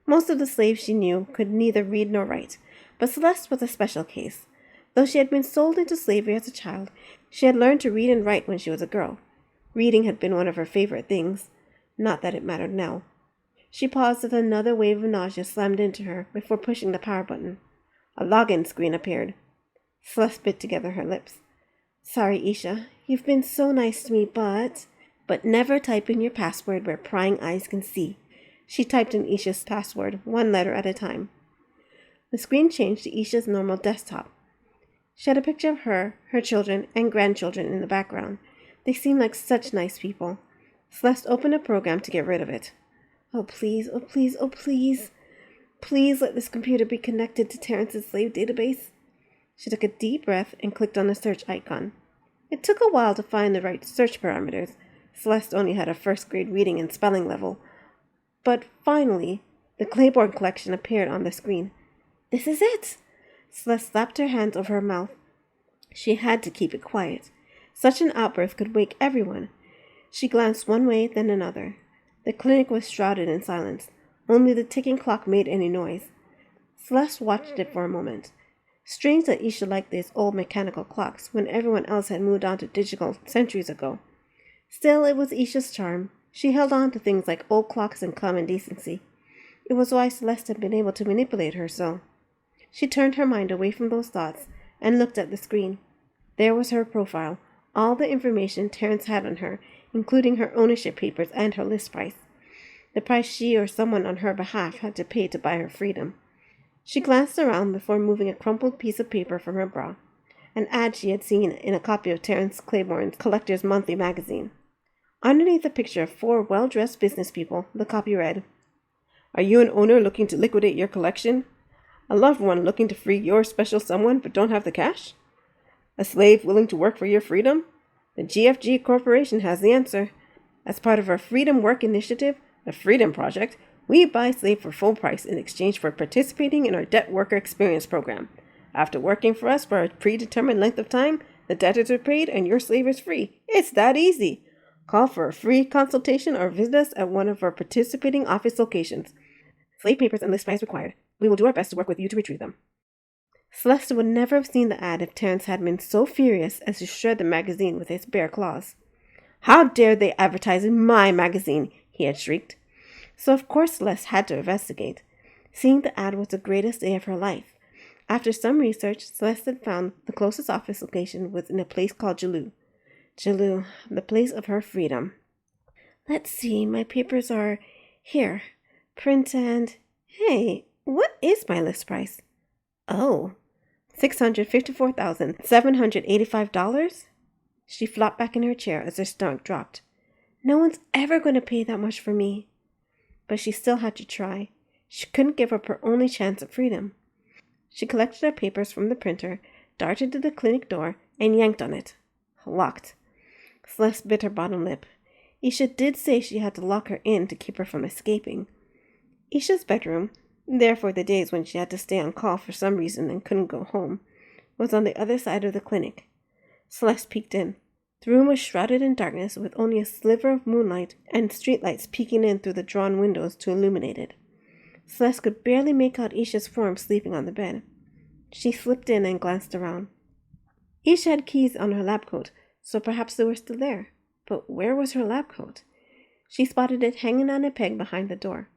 S1: Most of the slaves she knew could neither read nor write, but Celeste was a special case. Though she had been sold into slavery as a child, she had learned to read and write when she was a girl. Reading had been one of her favorite things. Not that it mattered now. She paused as another wave of nausea slammed into her before pushing the power button. A login screen appeared. Celeste bit together her lips. "Sorry, Isha. You've been so nice to me, but never type in your password where prying eyes can see." She typed in Isha's password, one letter at a time. The screen changed to Isha's normal desktop. She had a picture of her children, and grandchildren in the background. They seemed like such nice people. Celeste opened a program to get rid of it. Oh, please, oh, please, oh, please. Please let this computer be connected to Terrence's slave database. She took a deep breath and clicked on the search icon. It took a while to find the right search parameters. Celeste only had a first grade reading and spelling level. But finally, the Claiborne collection appeared on the screen. This is it! Celeste slapped her hands over her mouth. She had to keep it quiet. Such an outburst could wake everyone. She glanced one way, then another. The clinic was shrouded in silence. Only the ticking clock made any noise. Celeste watched it for a moment. Strange that Isha liked these old mechanical clocks when everyone else had moved on to digital centuries ago. Still, it was Isha's charm. She held on to things like old clocks and common decency. It was why Celeste had been able to manipulate her so. She turned her mind away from those thoughts and looked at the screen. There was her profile, all the information Terrence had on her, including her ownership papers and her list price. The price she or someone on her behalf had to pay to buy her freedom. She glanced around before moving a crumpled piece of paper from her bra, an ad she had seen in a copy of Terrence Claiborne's Collector's Monthly magazine. Underneath a picture of 4 well-dressed business people, the copy read, "Are you an owner looking to liquidate your collection? A loved one looking to free your special someone but don't have the cash? A slave willing to work for your freedom? The GFG Corporation has the answer. As part of our Freedom Work Initiative, the Freedom Project, we buy slave for full price in exchange for participating in our Debt Worker Experience program. After working for us for a predetermined length of time, the debtors are paid and your slave is free. It's that easy. Call for a free consultation or visit us at one of our participating office locations. Slave papers and list price required. We will do our best to work with you to retrieve them." Celeste would never have seen the ad if Terrence had been so furious as to shred the magazine with his bare claws. "How dare they advertise in my magazine?" he had shrieked. So of course Celeste had to investigate. Seeing the ad was the greatest day of her life. After some research, Celeste had found the closest office location was in a place called Jalou. Jalou, the place of her freedom. Let's see, my papers are here. Print and... Hey, what is my list price? Oh, $654,785? She flopped back in her chair as her stomach dropped. No one's ever going to pay that much for me. But she still had to try. She couldn't give up her only chance at freedom. She collected her papers from the printer, darted to the clinic door, and yanked on it. Locked. Celeste bit her bottom lip. Isha did say she had to lock her in to keep her from escaping. Isha's bedroom, therefore the days when she had to stay on call for some reason and couldn't go home, was on the other side of the clinic. Celeste peeked in. The room was shrouded in darkness with only a sliver of moonlight and streetlights peeking in through the drawn windows to illuminate it. Celeste could barely make out Isha's form sleeping on the bed. She slipped in and glanced around. Isha had keys on her lab coat, so perhaps they were still there. But where was her lab coat? She spotted it hanging on a peg behind the door.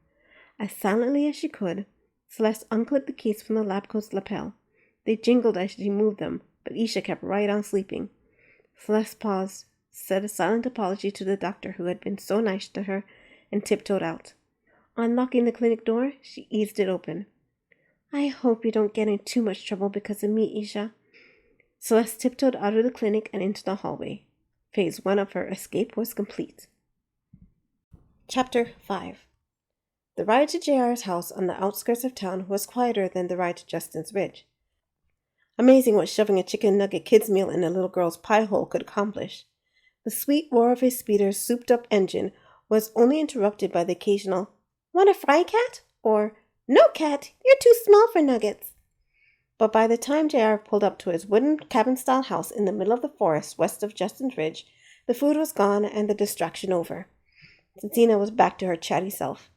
S1: As silently as she could, Celeste unclipped the keys from the lab coat's lapel. They jingled as she moved them, but Isha kept right on sleeping. Celeste paused, said a silent apology to the doctor who had been so nice to her, and tiptoed out. Unlocking the clinic door, she eased it open. "I hope you don't get in too much trouble because of me, Isha." Celeste tiptoed out of the clinic and into the hallway. Phase 1 of her escape was complete. Chapter 5. The ride to JR's house on the outskirts of town was quieter than the ride to Justin's Ridge. Amazing what shoving a chicken nugget kid's meal in a little girl's pie hole could accomplish. The sweet roar of his speeder's souped-up engine was only interrupted by the occasional, "Want a fry, cat?" or, "No, cat, you're too small for nuggets." But by the time JR pulled up to his wooden cabin-style house in the middle of the forest west of Justin's Ridge, the food was gone and the distraction over. Zena was back to her chatty self.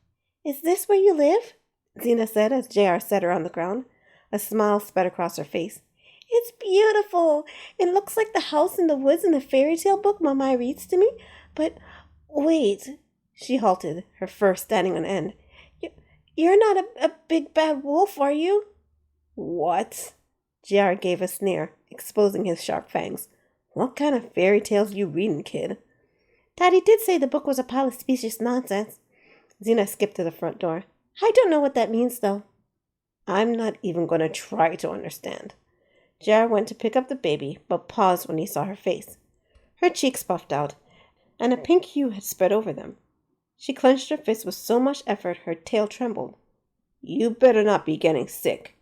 S1: "Is this where you live?" Zena said as JR set her on the ground. A smile spread across her face. "It's beautiful. It looks like the house in the woods in the fairy tale book Mama reads to me. But wait." She halted, her fur standing on end. You're not a big bad wolf, are you?" "What?" JR gave a sneer, exposing his sharp fangs. "What kind of fairy tales you reading, kid?" "Daddy did say the book was a pile of specious nonsense." Zena skipped to the front door. "I don't know what that means, though." "I'm not even going to try to understand." JR went to pick up the baby, but paused when he saw her face. Her cheeks puffed out, and a pink hue had spread over them. She clenched her fist with so much effort her tail trembled. You better not be getting sick.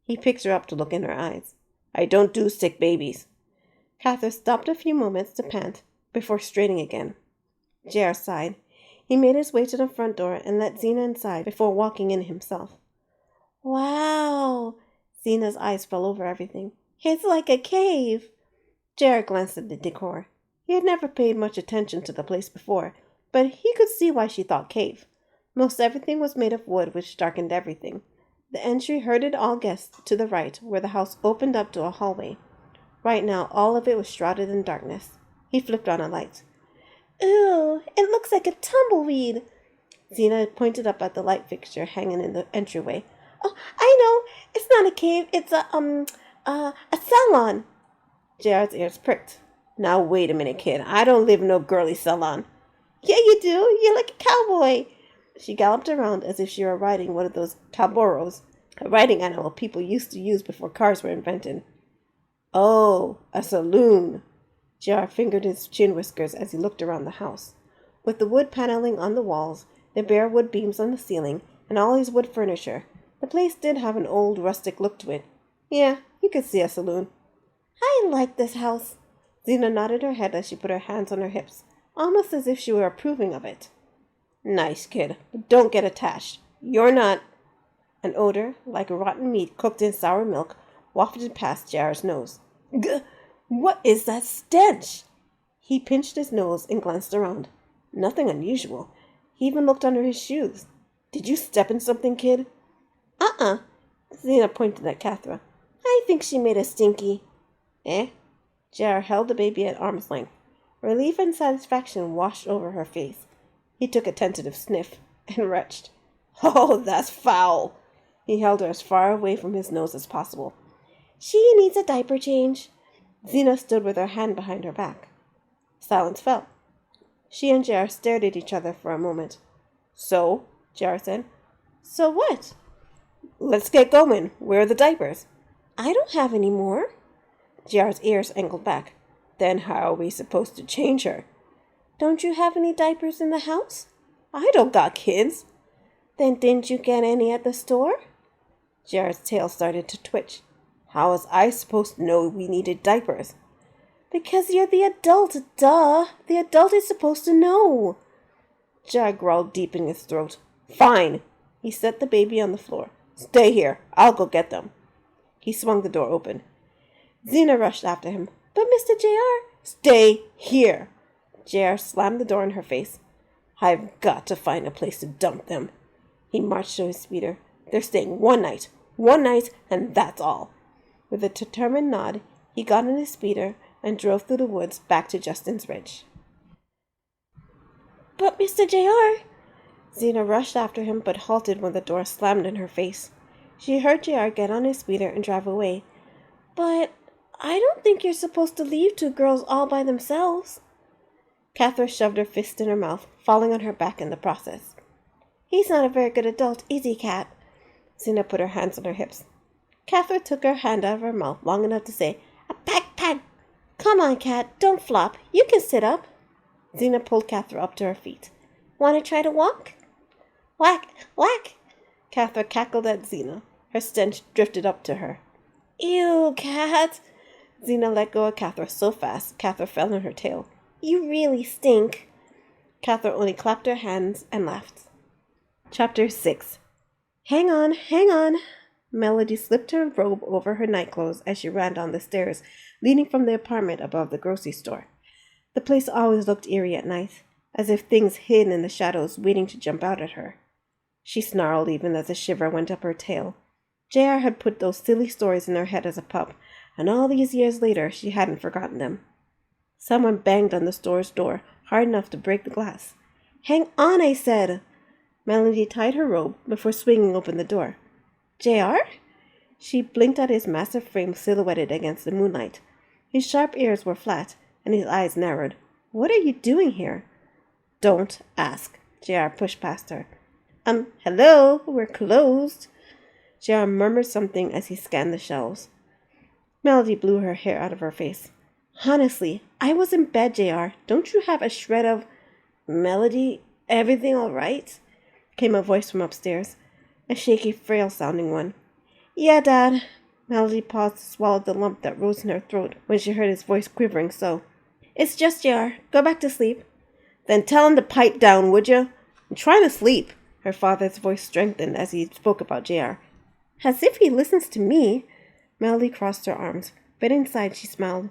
S1: He picked her up to look in her eyes. I don't do sick babies. Catherine stopped a few moments to pant before straining again. J.R. sighed. He made his way to the front door and let Xena inside before walking in himself. Wow! Xena's eyes fell over everything. It's like a cave. J.R. glanced at the decor. He had never paid much attention to the place before, but he could see why she thought cave. Most everything was made of wood, which darkened everything. The entry herded all guests to the right, where the house opened up to a hallway. Right now, all of it was shrouded in darkness. He flipped on a light. Ooh, it looks like a tumbleweed. Xena pointed up at the light fixture hanging in the entryway. Oh, I know. It's not a cave. It's a salon. Jared's ears pricked. Now wait a minute, kid. I don't live in no girly salon. Yeah, you do. You're like a cowboy. She galloped around as if she were riding one of those taboros, a riding animal people used to use before cars were invented. Oh, a saloon. J.R. fingered his chin whiskers as he looked around the house. With the wood paneling on the walls, the bare wood beams on the ceiling, and all his wood furniture, the place did have an old rustic look to it. Yeah, you could see a saloon. I like this house. Xena nodded her head as she put her hands on her hips, almost as if she were approving of it. Nice, kid, but don't get attached. You're not... An odor, like rotten meat cooked in sour milk, wafted past J.R.'s nose. Gah! What is that stench? He pinched his nose and glanced around. Nothing unusual. He even looked under his shoes. Did you step in something, kid? Uh-uh. Xena pointed at Catherine. I think she made a stinky. Eh? J.R. held the baby at arm's length. Relief and satisfaction washed over her face. He took a tentative sniff and retched. Oh, that's foul. He held her as far away from his nose as possible. She needs a diaper change. Xena stood with her hand behind her back. Silence fell. She and J.R. stared at each other for a moment. So? J.R. said. So what? Let's get going. Where are the diapers? I don't have any more. J.R.'s ears angled back. Then how are we supposed to change her? Don't you have any diapers in the house? I don't got kids. Then didn't you get any at the store? J.R.'s tail started to twitch. How was I supposed to know we needed diapers? Because you're the adult, duh. The adult is supposed to know. J.R. growled deep in his throat. Fine. He set the baby on the floor. Stay here. I'll go get them. He swung the door open. Xena rushed after him. But Mr. J.R. Stay here. J.R. slammed the door in her face. I've got to find a place to dump them. He marched to his speeder. They're staying one night, and that's all. With a determined nod, he got in his speeder and drove through the woods back to Justin's Ridge. But Mr. J.R. Xena rushed after him but halted when the door slammed in her face. She heard J.R. get on his speeder and drive away. But I don't think you're supposed to leave two girls all by themselves. Catherine shoved her fist in her mouth, falling on her back in the process. He's not a very good adult, is he, Cat? Xena put her hands on her hips. Catherine took her hand out of her mouth long enough to say, a pack. Come on, Cat, don't flop. You can sit up. Xena pulled Catherine up to her feet. Want to try to walk? Whack, whack. Catherine cackled at Xena. Her stench drifted up to her. Ew, Cat. Xena let go of Catherine so fast, Catherine fell on her tail. You really stink. Catherine only clapped her hands and laughed. Chapter 6. Hang on. Melody slipped her robe over her nightclothes as she ran down the stairs, leading from the apartment above the grocery store. The place always looked eerie at night, as if things hid in the shadows waiting to jump out at her. She snarled even as a shiver went up her tail. J.R. had put those silly stories in her head as a pup, and all these years later she hadn't forgotten them. Someone banged on the store's door, hard enough to break the glass. Hang on, I said. Melody tied her robe before swinging open the door. J.R.? She blinked at his massive frame silhouetted against the moonlight. His sharp ears were flat, and his eyes narrowed. What are you doing here? Don't ask. J.R. pushed past her. Hello, we're closed. J.R. murmured something as he scanned the shelves. Melody blew her hair out of her face. Honestly, I was in bed, J.R. Don't you have a shred of... Melody, Everything all right? Came a voice from upstairs, a shaky, frail-sounding one. Yeah, Dad. Melody paused to swallow the lump that rose in her throat when she heard his voice quivering so. It's just JR. Go back to sleep. Then tell him to pipe down, would you? I'm trying to sleep. Her father's voice strengthened as he spoke about JR. As if he listens to me. Melody crossed her arms, but inside she smiled.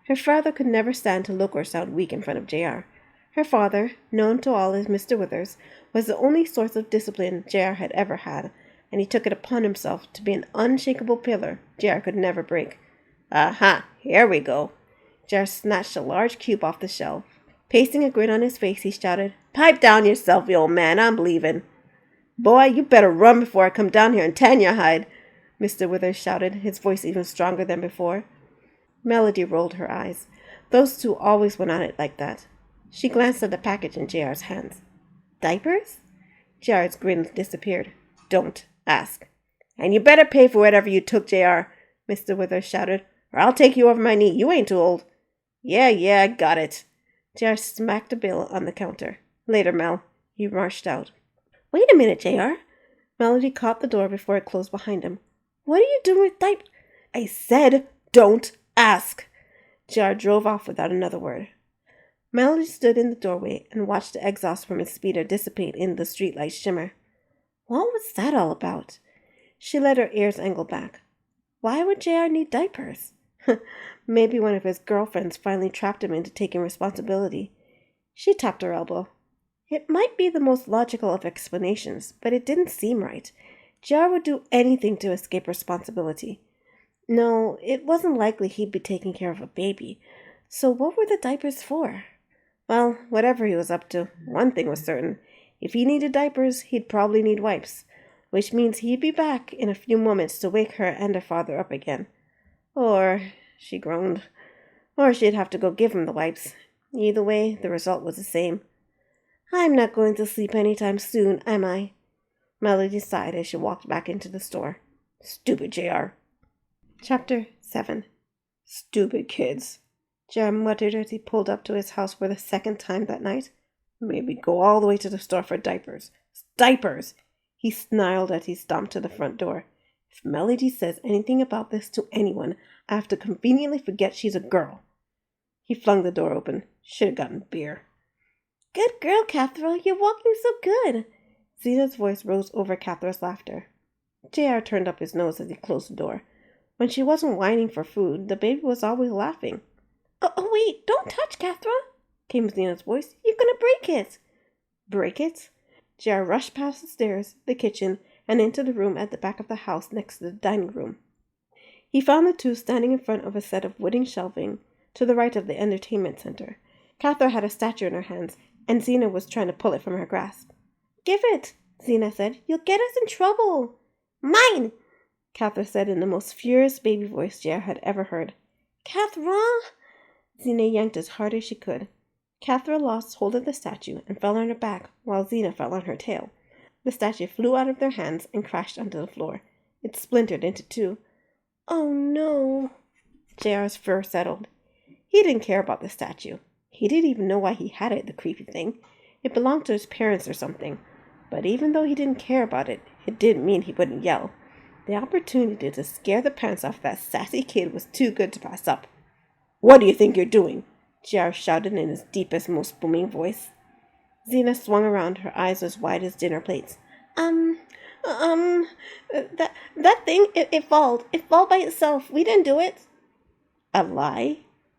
S1: Her father could never stand to look or sound weak in front of JR. Her father, known to all as Mr. Withers, was the only source of discipline JR had ever had, and he took it upon himself to be an unshakable pillar JR could never break. Aha, here we go. JR snatched a large cube off the shelf. Pasting a grin on his face, he shouted, Pipe down yourself, you old man, I'm leaving. Boy, you better run before I come down here and tan your hide, Mr. Withers shouted, his voice even stronger than before. Melody rolled her eyes. Those two always went on it like that. She glanced at the package in JR's hands. Diapers? JR's grin disappeared. Don't ask. And you better pay for whatever you took, JR, Mr. Withers shouted, or I'll take you over my knee. You ain't too old. Yeah, got it. JR smacked a bill on the counter. Later, Mel. He marched out. Wait a minute, JR. Melody caught the door before it closed behind him. What are you doing with diapers? I said don't ask. JR drove off without another word. Melody stood in the doorway and watched the exhaust from his speeder dissipate in the streetlight shimmer. What was that all about? She let her ears angle back. Why would JR need diapers? Maybe one of his girlfriends finally trapped him into taking responsibility. She tapped her elbow. It might be the most logical of explanations, but it didn't seem right. JR would do anything to escape responsibility. No, it wasn't likely he'd be taking care of a baby. So what were the diapers for? Well, whatever he was up to, one thing was certain. If he needed diapers, he'd probably need wipes, which means he'd be back in a few moments to wake her and her father up again. Or, she groaned, or she'd have to go give him the wipes. Either way, the result was the same. I'm not going to sleep any time soon, am I? Melody sighed as she walked back into the store. Stupid JR. Chapter 7. Stupid kids. JR muttered as he pulled up to his house for the second time that night. Maybe go all the way to the store for diapers. Diapers! He snarled as he stomped to the front door. If Melody says anything about this to anyone, I have to conveniently forget she's a girl. He flung the door open. Should have gotten beer. Good girl, Catherine. You're walking so good. Zena's voice rose over Catherine's laughter. JR turned up his nose as he closed the door. When she wasn't whining for food, the baby was always laughing. Oh, wait, don't touch, Catherine, came Zena's voice. You're going to break it. Break it? JR rushed past the stairs, the kitchen, and into the room at the back of the house next to the dining room. He found the two standing in front of a set of wooden shelving to the right of the entertainment center. Catherine had a statue in her hands, and Zena was trying to pull it from her grasp. Give it, Zena said. You'll get us in trouble. Mine, Catherine said in the most furious baby voice JR had ever heard. Catherine! Zena yanked as hard as she could. Catherine lost hold of the statue and fell on her back, while Zena fell on her tail. The statue flew out of their hands and crashed onto the floor. It splintered into two. Oh no! JR's fur settled. He didn't care about the statue. He didn't even know why he had it, the creepy thing. It belonged to his parents or something. But even though he didn't care about it, it didn't mean he wouldn't yell. The opportunity to scare the pants off that sassy kid was too good to pass up. What do you think you're doing? JR shouted in his deepest, most booming voice. Zena swung around, her eyes as wide as dinner plates. That thing, it falled. It fell by itself. We didn't do it. A lie?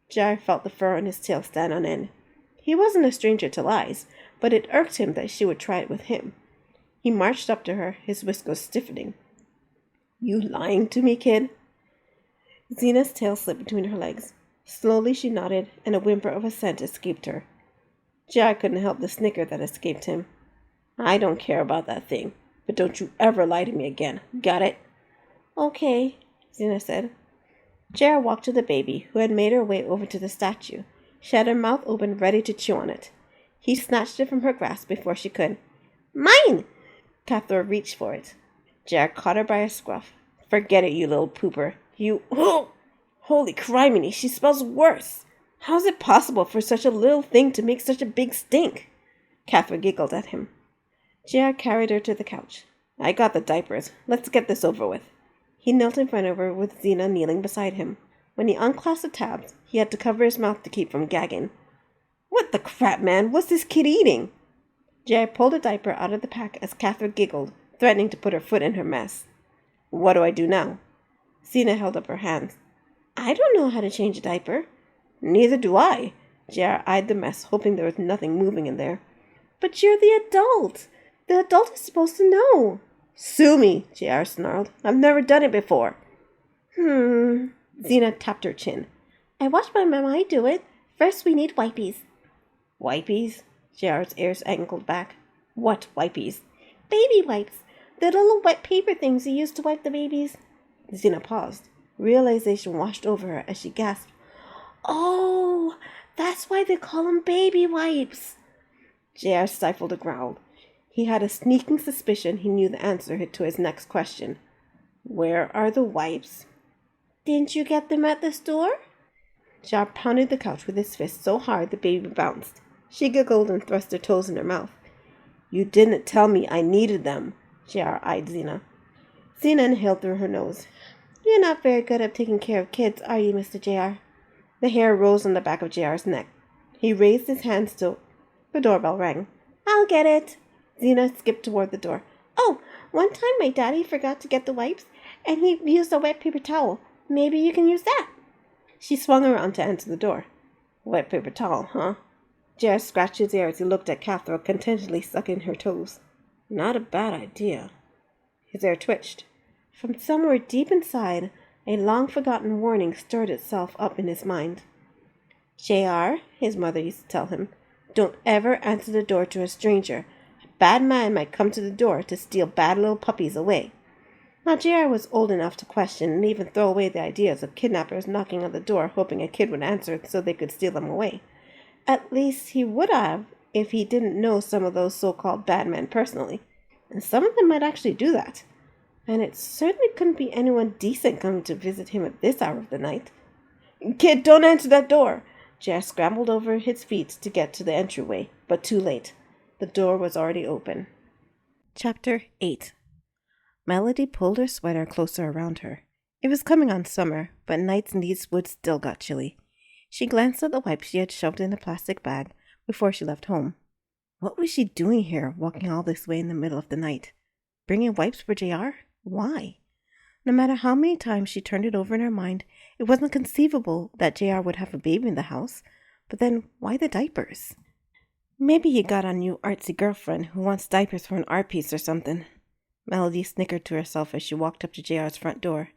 S1: JR felt the fur on his tail stand on end. He wasn't a stranger to lies, but it irked him that she would try it with him. He marched up to her, his whiskers stiffening. You lying to me, kid? Zena's tail slipped between her legs. Slowly she nodded, and a whimper of assent escaped her. JR couldn't help the snicker that escaped him. I don't care about that thing, but don't you ever lie to me again. Got it? Okay, Zena said. JR walked to the baby, who had made her way over to the statue. She had her mouth open, ready to chew on it. He snatched it from her grasp before she could. Mine! Catherine reached for it. JR caught her by a scruff. Forget it, you little pooper. You... Oh! Holy criminy, she smells worse. How is it possible for such a little thing to make such a big stink? Catherine giggled at him. JR carried her to the couch. I got the diapers. Let's get this over with. He knelt in front of her with Xena kneeling beside him. When he unclasped the tabs, he had to cover his mouth to keep from gagging. What the crap, man? What's this kid eating? JR pulled a diaper out of the pack as Catherine giggled, threatening to put her foot in her mess. What do I do now? Xena held up her hands. I don't know how to change a diaper. Neither do I. JR eyed the mess, hoping there was nothing moving in there. But you're the adult. The adult is supposed to know. Sue me, JR snarled. I've never done it before. Xena tapped her chin. I watched my mama do it. First we need wipies. Wipies? JR's ears angled back. What wipies? Baby wipes. The little wet paper things you use to wipe the babies. Xena paused. Realization washed over her as she gasped. Oh, that's why they call them baby wipes. JR stifled a growl. He had a sneaking suspicion he knew the answer to his next question. Where are the wipes? Didn't you get them at the store? JR pounded the couch with his fist so hard the baby bounced. She giggled and thrust her toes in her mouth. You didn't tell me I needed them. JR eyed Xena. Xena inhaled through her nose. You're not very good at taking care of kids, are you, Mr. JR? The hair rose on the back of JR's neck. He raised his hands to... The doorbell rang. I'll get it. Xena skipped toward the door. Oh, one time my daddy forgot to get the wipes, and he used a wet paper towel. Maybe you can use that. She swung around to answer the door. Wet paper towel, huh? JR scratched his ear as he looked at Catherine contentedly sucking her toes. Not a bad idea. His ear twitched. From somewhere deep inside, a long-forgotten warning stirred itself up in his mind. JR, his mother used to tell him, don't ever answer the door to a stranger. A bad man might come to the door to steal bad little puppies away. Now JR was old enough to question and even throw away the ideas of kidnappers knocking on the door hoping a kid would answer so they could steal them away. At least he would have if he didn't know some of those so-called bad men personally. And some of them might actually do that. And it certainly couldn't be anyone decent coming to visit him at this hour of the night. Kid, don't answer that door! JR scrambled over his feet to get to the entryway, but too late. The door was already open. Chapter 8. Melody pulled her sweater closer around her. It was coming on summer, but nights in these woods still got chilly. She glanced at the wipes she had shoved in a plastic bag before she left home. What was she doing here, walking all this way in the middle of the night? Bringing wipes for JR? Why? No matter how many times she turned it over in her mind, it wasn't conceivable that JR would have a baby in the house. But then, why the diapers? Maybe he got a new artsy girlfriend who wants diapers for an art piece or something. Melody snickered to herself as she walked up to JR's front door.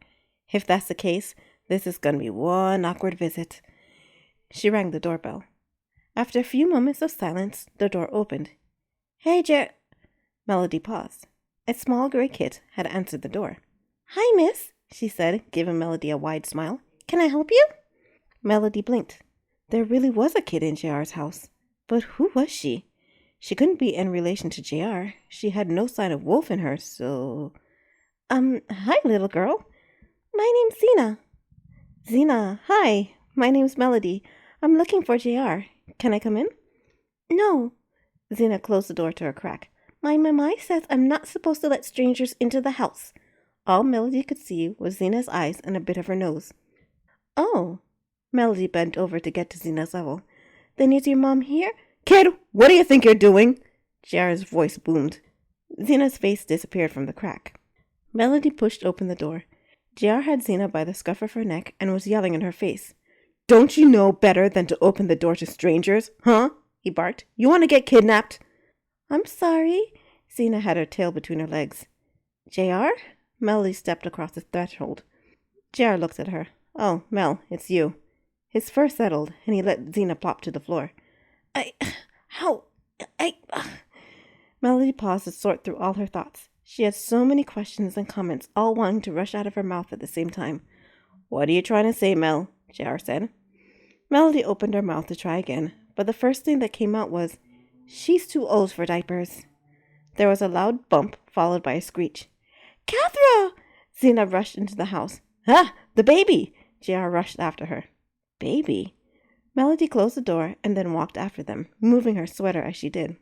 S1: If that's the case, this is going to be one awkward visit. She rang the doorbell. After a few moments of silence, the door opened. Hey, Melody paused. A small gray kid had answered the door. Hi, miss, she said, giving Melody a wide smile. Can I help you? Melody blinked. There really was a kid in JR's house. But who was she? She couldn't be in relation to JR. She had no sign of wolf in her, so... Hi, little girl. My name's Xena. Xena, hi. My name's Melody. I'm looking for JR. Can I come in? No. Xena closed the door to a crack. My mamai says I'm not supposed to let strangers into the house. All Melody could see was Xena's eyes and a bit of her nose. Oh. Melody bent over to get to Xena's level. Then is your mom here? Kid, what do you think you're doing? JR's voice boomed. Xena's face disappeared from the crack. Melody pushed open the door. JR had Xena by the scruff of her neck and was yelling in her face. Don't you know better than to open the door to strangers, huh? He barked. You want to get kidnapped? I'm sorry. Xena had her tail between her legs. JR? Melody stepped across the threshold. JR looked at her. Oh, Mel, it's you. His fur settled, and he let Xena plop to the floor. Melody paused to sort through all her thoughts. She had so many questions and comments, all wanting to rush out of her mouth at the same time. What are you trying to say, Mel? JR said. Melody opened her mouth to try again, but the first thing that came out was, She's too old for diapers. There was a loud bump, followed by a screech. Catherine! Xena rushed into the house. Ah, the baby! JR rushed after her. Baby? Melody closed the door and then walked after them, moving her sweater as she did.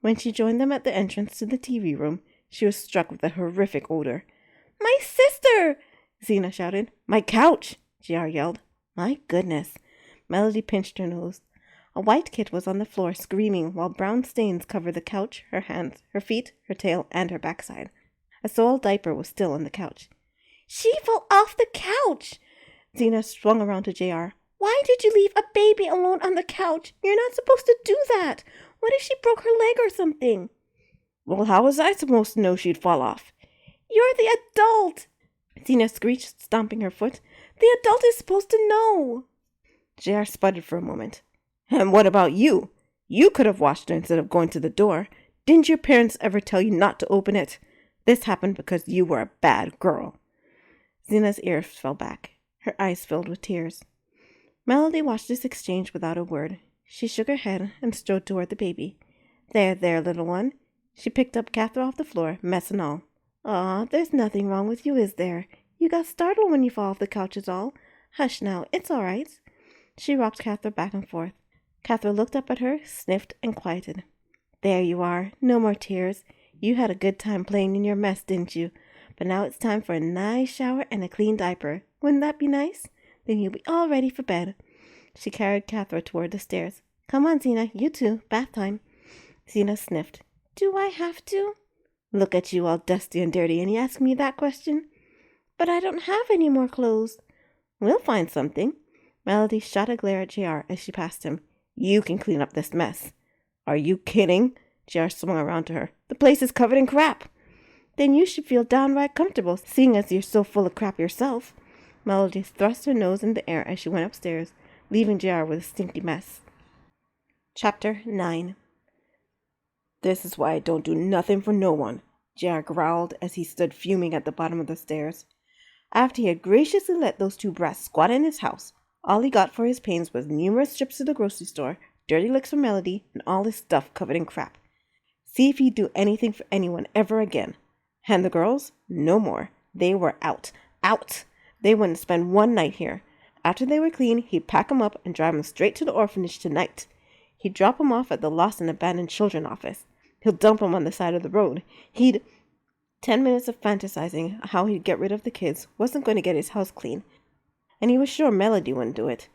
S1: When she joined them at the entrance to the TV room, she was struck with a horrific odor. "My sister!" Xena shouted. "My couch!" JR yelled. "My goodness." Melody pinched her nose. A white kit was on the floor screaming while brown stains covered the couch, her hands, her feet, her tail, and her backside. A soiled diaper was still on the couch. "She fell off the couch!" Xena swung around to JR. "Why did you leave a baby alone on the couch? You're not supposed to do that. What if she broke her leg or something?" "Well, how was I supposed to know she'd fall off?" "You're the adult!" Xena screeched, stomping her foot. "The adult is supposed to know." JR sputtered for a moment. "And what about you? You could have watched her instead of going to the door. Didn't your parents ever tell you not to open it? This happened because you were a bad girl." Xena's ears fell back. Her eyes filled with tears. Melody watched this exchange without a word. She shook her head and strode toward the baby. There, little one." She picked up Catherine off the floor, mess and all. "Aw, there's nothing wrong with you, is there? You got startled when you fell off the couch is all. Hush now, it's all right." She rocked Catherine back and forth. Catherine looked up at her, sniffed, and quieted. "There you are. No more tears. You had a good time playing in your mess, didn't you? But now it's time for a nice shower and a clean diaper. Wouldn't that be nice? Then you'll be all ready for bed." She carried Catherine toward the stairs. "Come on, Xena, you too. Bath time." Xena sniffed. "Do I have to?" "Look at you all dusty and dirty, and you ask me that question?" "But I don't have any more clothes." "We'll find something." Melody shot a glare at JR as she passed him. "You can clean up this mess." "Are you kidding?" JR swung around to her. "The place is covered in crap." "Then you should feel downright comfortable, seeing as you're so full of crap yourself." Melody thrust her nose in the air as she went upstairs, leaving JR with a stinky mess. Chapter 9. "This is why I don't do nothing for no one," JR growled as he stood fuming at the bottom of the stairs. After he had graciously let those two brats squat in his house, all he got for his pains was numerous trips to the grocery store, dirty looks from Melody, and all his stuff covered in crap. See if he'd do anything for anyone ever again. And the girls? No more. They were out. Out! They wouldn't spend one night here. After they were clean, he'd pack 'em up and drive 'em straight to the orphanage tonight. He'd drop 'em off at the Lost and Abandoned Children office. He'll dump 'em on the side of the road. 10 minutes of fantasizing how he'd get rid of the kids wasn't going to get his house clean, and he was sure Melody wouldn't do it.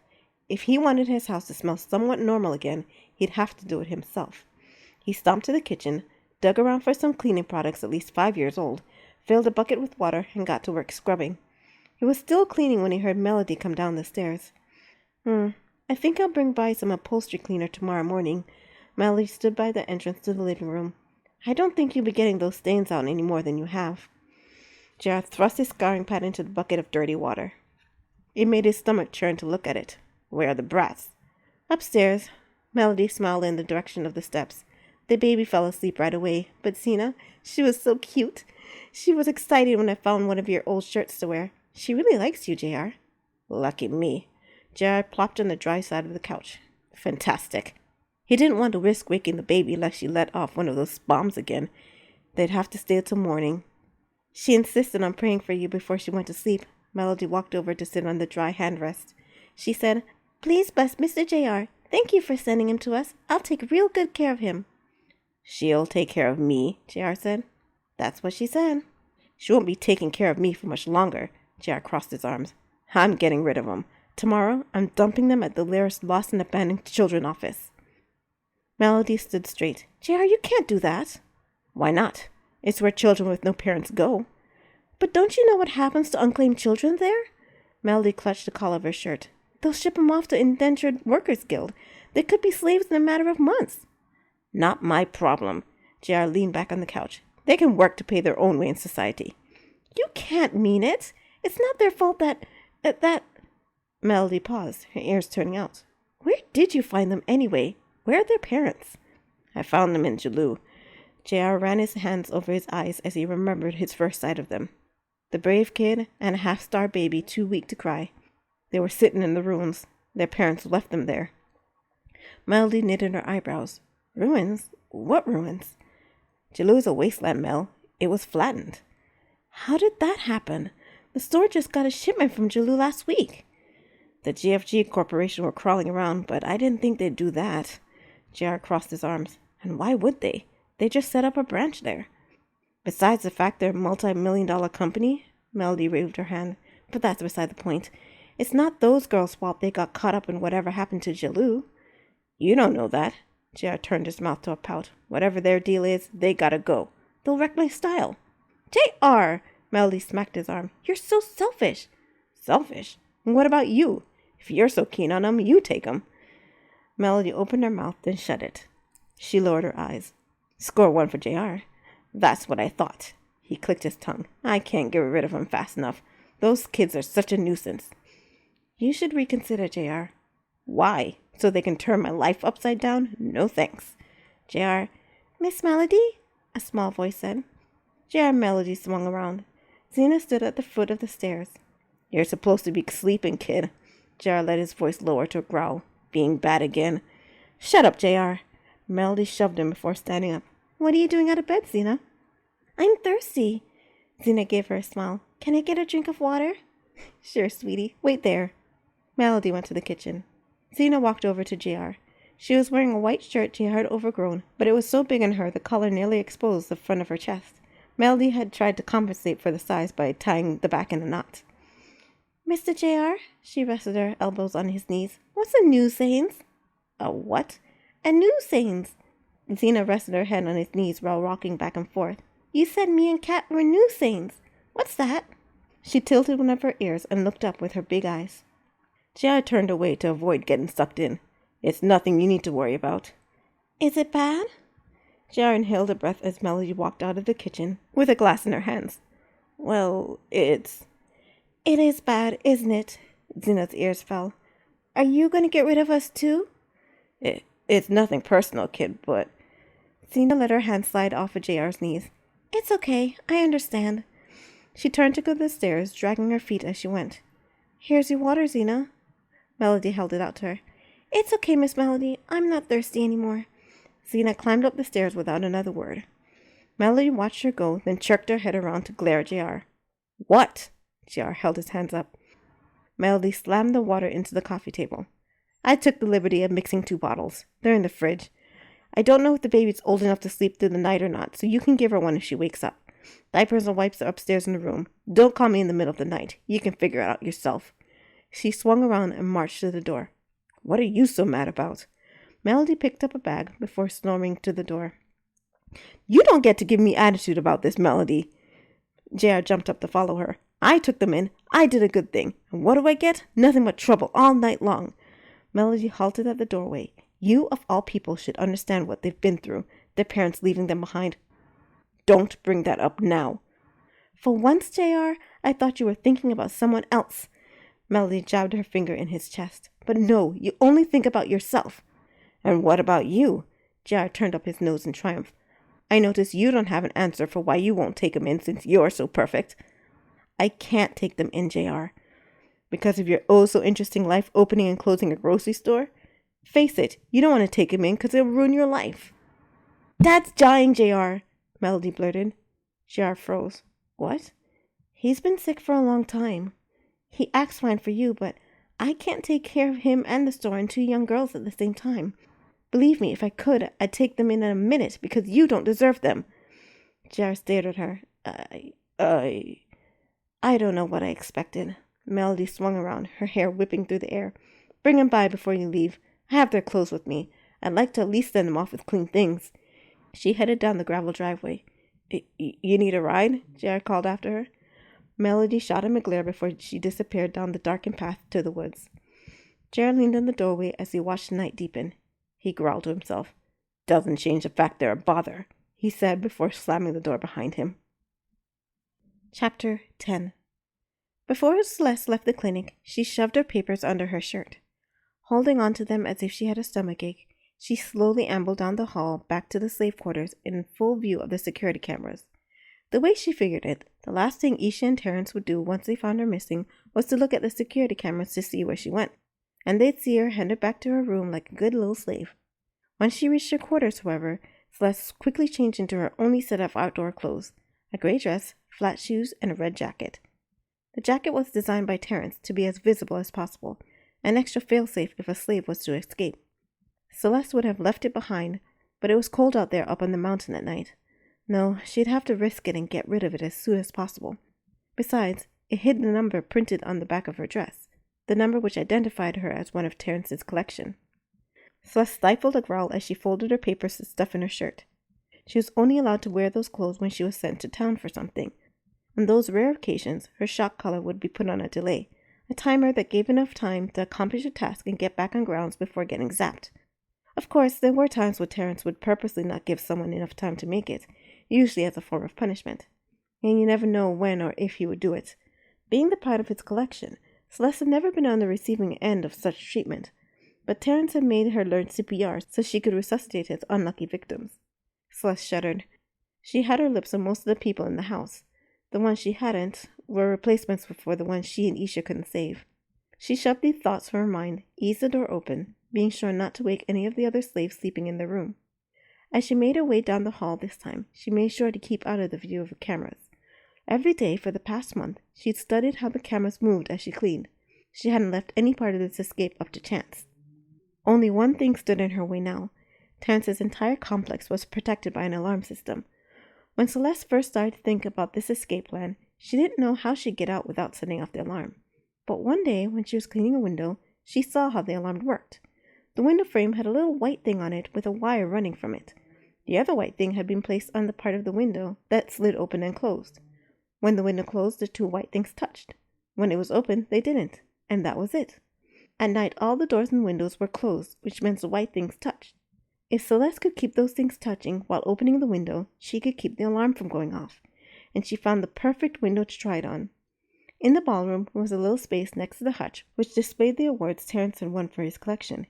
S1: If he wanted his house to smell somewhat normal again, he'd have to do it himself. He stomped to the kitchen, dug around for some cleaning products at least 5 years old, filled a bucket with water, and got to work scrubbing. He was still cleaning when he heard Melody come down the stairs. I think I'll bring by some upholstery cleaner tomorrow morning." Melody stood by the entrance to the living room. "I don't think you'll be getting those stains out any more than you have." JR thrust his scouring pad into the bucket of dirty water. It made his stomach churn to look at it. "Where are the brats?" "Upstairs." Melody smiled in the direction of the steps. The baby fell asleep right away, but Xena, she was so cute. She was excited when I found one of your old shirts to wear. She really likes you, JR. "Lucky me." JR plopped on the dry side of the couch. "Fantastic." He didn't want to risk waking the baby lest she let off one of those bombs again. They'd have to stay till morning. "She insisted on praying for you before she went to sleep." Melody walked over to sit on the dry hand rest. She said, "Please bless Mr. JR. Thank you for sending him to us. I'll take real good care of him." "She'll take care of me," JR said. "That's what she said." "She won't be taking care of me for much longer." JR crossed his arms. "I'm getting rid of them. Tomorrow, I'm dumping them at the Lost and Abandoned Children office." Melody stood straight. "JR, you can't do that." "Why not? It's where children with no parents go." "But don't you know what happens to unclaimed children there?" Melody clutched the collar of her shirt. "They'll ship them off to Indentured Workers Guild. They could be slaves in a matter of months." "Not my problem." JR leaned back on the couch. "They can work to pay their own way in society." "You can't mean it. It's not their fault that... Melody paused, her ears turning out. "Where did you find them anyway? Where are their parents?" "I found them in Jalou." JR ran his hands over his eyes as he remembered his first sight of them. The brave kid and a half-starved baby too weak to cry. They were sitting in the ruins. Their parents left them there. Melody knitted her eyebrows. "Ruins? What ruins?" "Jalou's a wasteland, Mel. It was flattened." "How did that happen? The store just got a shipment from Jalou last week." "The GFG Corporation were crawling around, but I didn't think they'd do that." JR crossed his arms. "And why would they? They just set up a branch there. Besides the fact they're a multi-million-dollar company, Melody waved her hand. But that's beside the point. It's not those girls' fault they got caught up in whatever happened to Jalou. You don't know that. JR turned his mouth to a pout. Whatever their deal is, they gotta go. They'll wreck my style. JR! Melody smacked his arm. You're so selfish. Selfish? What about you? If you're so keen on 'em, you take 'em. Melody opened her mouth, then shut it. She lowered her eyes. Score one for JR. That's what I thought. He clicked his tongue. I can't get rid of 'em fast enough. Those kids are such a nuisance. You should reconsider, JR. Why? So they can turn my life upside down? No thanks. JR. Miss Melody? A small voice said. JR and Melody swung around. Xena stood at the foot of the stairs. You're supposed to be sleeping, kid. JR let his voice lower to a growl. Being bad again. Shut up, JR. Melody shoved him before standing up. What are you doing out of bed, Xena? I'm thirsty. Xena gave her a smile. Can I get a drink of water? Sure, sweetie. Wait there. Melody went to the kitchen. Xena walked over to JR. She was wearing a white shirt JR had overgrown, but it was so big on her the collar nearly exposed the front of her chest. Melody had tried to compensate for the size by tying the back in a knot. Mr. JR, she rested her elbows on his knees. What's a nuisance? A what? A nuisance. Xena rested her head on his knees while rocking back and forth. You said me and Kat were nuisance. What's that? She tilted one of her ears and looked up with her big eyes. JR turned away to avoid getting sucked in. It's nothing you need to worry about. Is it bad? JR inhaled a breath as Melody walked out of the kitchen with a glass in her hands. Well, It is bad, isn't it? Xena's ears fell. Are you going to get rid of us too? It's nothing personal, kid, but... Xena let her hand slide off of JR's knees. It's okay, I understand. She turned to go to the stairs, dragging her feet as she went. Here's your water, Xena. Melody held it out to her. It's okay, Miss Melody. I'm not thirsty anymore. Xena climbed up the stairs without another word. Melody watched her go, then jerked her head around to glare at JR. What? JR held his hands up. Melody slammed the water into the coffee table. I took the liberty of mixing 2 bottles. They're in the fridge. I don't know if the baby's old enough to sleep through the night or not, so you can give her one if she wakes up. Diapers and wipes are upstairs in the room. Don't call me in the middle of the night. You can figure it out yourself. She swung around and marched to the door. What are you so mad about? Melody picked up a bag before storming to the door. You don't get to give me attitude about this, Melody. JR jumped up to follow her. I took them in. I did a good thing. And what do I get? Nothing but trouble all night long. Melody halted at the doorway. You, of all people, should understand what they've been through, their parents leaving them behind. Don't bring that up now. For once, JR, I thought you were thinking about someone else. Melody jabbed her finger in his chest. But no, you only think about yourself. And what about you? JR turned up his nose in triumph. I notice you don't have an answer for why you won't take him in since you're so perfect. I can't take them in, JR. Because of your oh-so-interesting life opening and closing a grocery store? Face it, you don't want to take him in because it'll ruin your life. Dad's dying, JR, Melody blurted. JR froze. What? He's been sick for a long time. He acts fine for you, but I can't take care of him and the store and 2 young girls at the same time. Believe me, if I could, I'd take them in a minute because you don't deserve them. JR stared at her. I don't know what I expected. Melody swung around, her hair whipping through the air. Bring them by before you leave. I have their clothes with me. I'd like to at least send them off with clean things. She headed down the gravel driveway. You need a ride? JR called after her. Melody shot him a glare before she disappeared down the darkened path to the woods. JR leaned in the doorway as he watched the night deepen. He growled to himself. Doesn't change the fact they're a bother, he said before slamming the door behind him. Chapter 10. Before Celeste left the clinic, she shoved her papers under her shirt. Holding on to them as if she had a stomachache, she slowly ambled down the hall back to the slave quarters in full view of the security cameras. The way she figured it, the last thing Isha and Terrence would do once they found her missing was to look at the security cameras to see where she went, and they'd see her handed back to her room like a good little slave. When she reached her quarters, however, Celeste quickly changed into her only set of outdoor clothes, a gray dress, flat shoes, and a red jacket. The jacket was designed by Terrence to be as visible as possible, an extra failsafe if a slave was to escape. Celeste would have left it behind, but it was cold out there up on the mountain at night. No, she'd have to risk it and get rid of it as soon as possible. Besides, it hid the number printed on the back of her dress, the number which identified her as one of Terrence's collection. Celeste stifled a growl as she folded her papers to stuff in her shirt. She was only allowed to wear those clothes when she was sent to town for something. On those rare occasions, her shock collar would be put on a delay, a timer that gave enough time to accomplish a task and get back on grounds before getting zapped. Of course, there were times when Terrence would purposely not give someone enough time to make it, usually as a form of punishment. And you never know when or if he would do it. Being the pride of his collection, Celeste had never been on the receiving end of such treatment, but Terrence had made her learn CPR so she could resuscitate his unlucky victims. Celeste shuddered. She had her lips on most of the people in the house. The ones she hadn't were replacements for the ones she and Isha couldn't save. She shoved these thoughts from her mind, eased the door open, being sure not to wake any of the other slaves sleeping in the room. As she made her way down the hall this time, she made sure to keep out of the view of the cameras. Every day for the past month, she'd studied how the cameras moved as she cleaned. She hadn't left any part of this escape up to chance. Only one thing stood in her way now. Terrence's entire complex was protected by an alarm system. When Celeste first started to think about this escape plan, she didn't know how she'd get out without setting off the alarm. But one day, when she was cleaning a window, she saw how the alarm worked. The window frame had a little white thing on it with a wire running from it. The other white thing had been placed on the part of the window that slid open and closed. When the window closed, the two white things touched. When it was open, they didn't, and that was it. At night, all the doors and windows were closed, which meant the white things touched. If Celeste could keep those things touching while opening the window, she could keep the alarm from going off, and she found the perfect window to try it on. In the ballroom was a little space next to the hutch, which displayed the awards Terrence had won for his collection.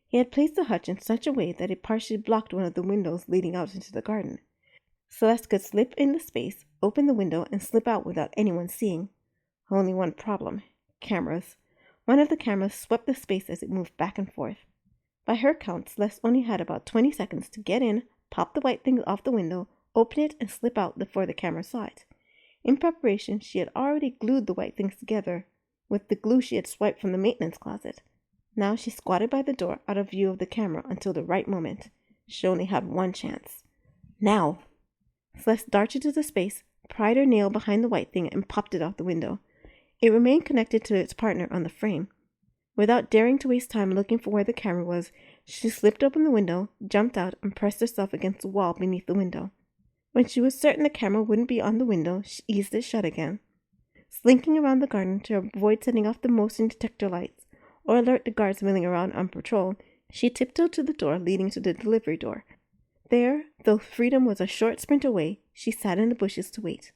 S1: He had placed the hutch in such a way that it partially blocked one of the windows leading out into the garden. Celeste could slip in the space, open the window, and slip out without anyone seeing. Only one problem: cameras. One of the cameras swept the space as it moved back and forth. By her count, Celeste only had about 20 seconds to get in, pop the white thing off the window, open it, and slip out before the camera saw it. In preparation, she had already glued the white things together with the glue she had swiped from the maintenance closet. Now she squatted by the door out of view of the camera until the right moment. She only had one chance. Now! Celeste darted to the space, pried her nail behind the white thing, and popped it off the window. It remained connected to its partner on the frame. Without daring to waste time looking for where the camera was, she slipped open the window, jumped out, and pressed herself against the wall beneath the window. When she was certain the camera wouldn't be on the window, she eased it shut again. Slinking around the garden to avoid setting off the motion detector lights or alert the guards milling around on patrol, she tiptoed to the door leading to the delivery door. There, though freedom was a short sprint away, she sat in the bushes to wait.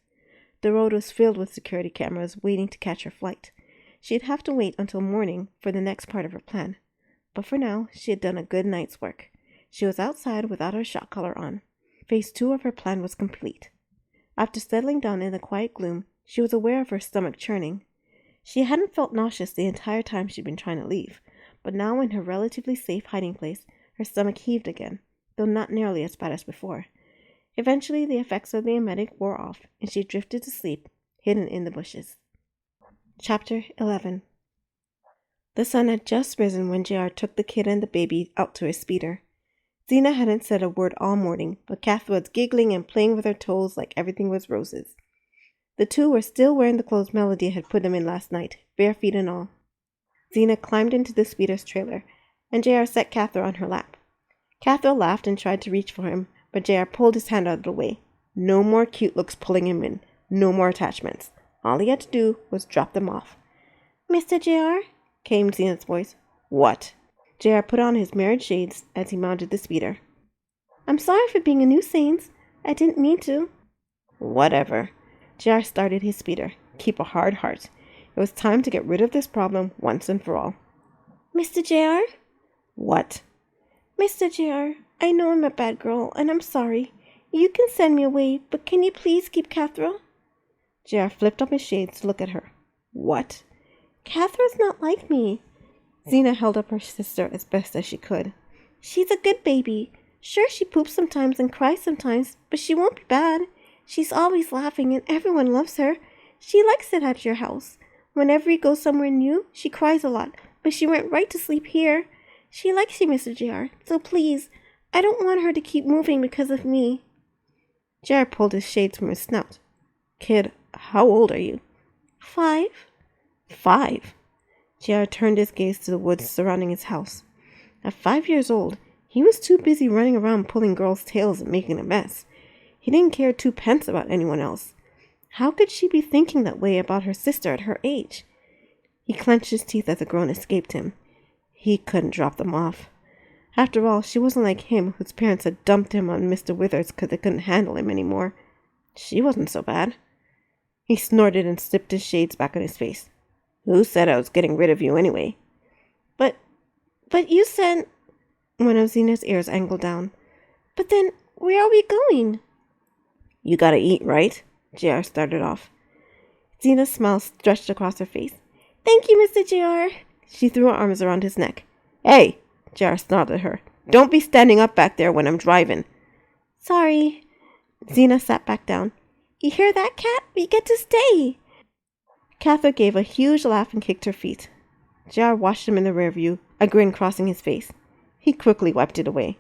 S1: The road was filled with security cameras waiting to catch her flight. She'd have to wait until morning for the next part of her plan. But for now, she had done a good night's work. She was outside without her shock collar on. Phase 2 of her plan was complete. After settling down in the quiet gloom, she was aware of her stomach churning. She hadn't felt nauseous the entire time she'd been trying to leave, but now in her relatively safe hiding place, her stomach heaved again, though not nearly as bad as before. Eventually, the effects of the emetic wore off, and she drifted to sleep, hidden in the bushes. Chapter 11. The sun had just risen when JR took the kid and the baby out to his speeder. Zena hadn't said a word all morning, but Kath was giggling and playing with her toes like everything was roses. The two were still wearing the clothes Melody had put them in last night, bare feet and all. Zena climbed into the speeder's trailer, and JR set Cathro on her lap. Cathro laughed and tried to reach for him, but JR pulled his hand out of the way. No more cute looks pulling him in. No more attachments. All he had to do was drop them off. "Mr. JR?" came Zena's voice. "What?" JR put on his mirrored shades as he mounted the speeder. "I'm sorry for being a nuisance. I didn't mean to." "Whatever." JR started his speeder. Keep a hard heart. It was time to get rid of this problem once and for all. "Mr. JR?" "What?" "Mr. JR, I know I'm a bad girl, and I'm sorry. You can send me away, but can you please keep Cathro?" JR flipped up his shades to look at her. "What?" "Cathro's not like me." Zena held up her sister as best as she could. "She's a good baby. Sure, she poops sometimes and cries sometimes, but she won't be bad. She's always laughing and everyone loves her. She likes it at your house. Whenever you go somewhere new, she cries a lot, but she went right to sleep here. She likes you, Mr. JR, so please, I don't want her to keep moving because of me. Jared pulled his shades from his snout. Kid, how old are you? 5. 5? Jared turned his gaze to the woods surrounding his house. At 5 years old, he was too busy running around pulling girls' tails and making a mess. He didn't care 2 pence about anyone else. How could she be thinking that way about her sister at her age? He clenched his teeth as a groan escaped him. He couldn't drop them off. After all, she wasn't like him, whose parents had dumped him on Mr. Withers because they couldn't handle him anymore. She wasn't so bad. He snorted and slipped his shades back on his face. Who said I was getting rid of you anyway? But you said... One of Zena's ears angled down. But then, where are we going? You gotta eat, right? JR started off. Zena's smile stretched across her face. Thank you, Mr. JR. She threw her arms around his neck. Hey, JR snarled at her. Don't be standing up back there when I'm driving. Sorry. Zena sat back down. You hear that, Cat? We get to stay. Cather gave a huge laugh and kicked her feet. JR watched him in the rear view, a grin crossing his face. He quickly wiped it away.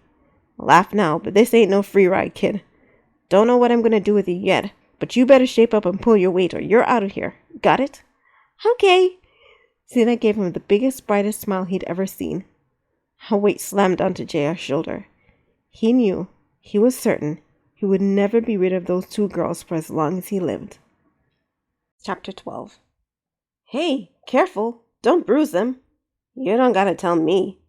S1: Laugh now, but this ain't no free ride, kid. Don't know what I'm gonna do with you yet, but you better shape up and pull your weight or you're out of here. Got it? Okay. Zena gave him the biggest, brightest smile he'd ever seen. Her weight slammed onto JR's shoulder. He knew, he was certain, he would never be rid of those 2 girls for as long as he lived. Chapter 12. Hey, careful. Don't bruise them. You don't gotta tell me.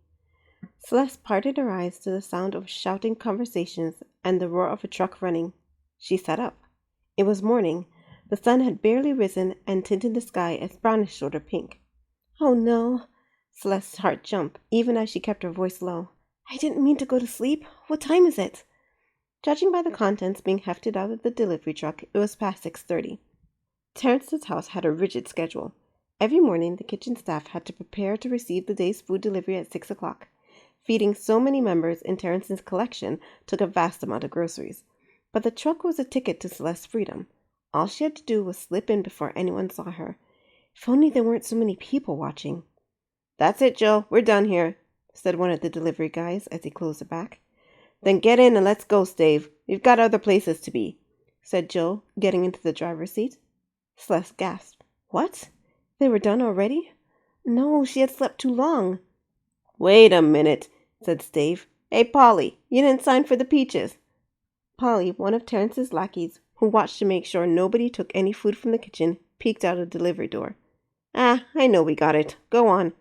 S1: Celeste parted her eyes to the sound of shouting conversations and the roar of a truck running. She sat up. It was morning. The sun had barely risen and tinted the sky as brownish shoulder pink. Oh no. Celeste's heart jumped, even as she kept her voice low. I didn't mean to go to sleep. What time is it? Judging by the contents being hefted out of the delivery truck, it was past 6:30. Terrence's house had a rigid schedule. Every morning, the kitchen staff had to prepare to receive the day's food delivery at 6 o'clock. Feeding so many members in Terrence's collection took a vast amount of groceries. But the truck was a ticket to Celeste's freedom. All she had to do was slip in before anyone saw her. If only there weren't so many people watching. That's it, Joe. We're done here, said one of the delivery guys as he closed the back. Then get in and let's go, Stave. We've got other places to be, said Joe, getting into the driver's seat. Celeste gasped. What? They were done already? No, she had slept too long. Wait a minute, said Stave. Hey, Polly, you didn't sign for the peaches. Polly, one of Terrence's lackeys, who watched to make sure nobody took any food from the kitchen, peeked out of the delivery door. Ah, I know we got it. Go on.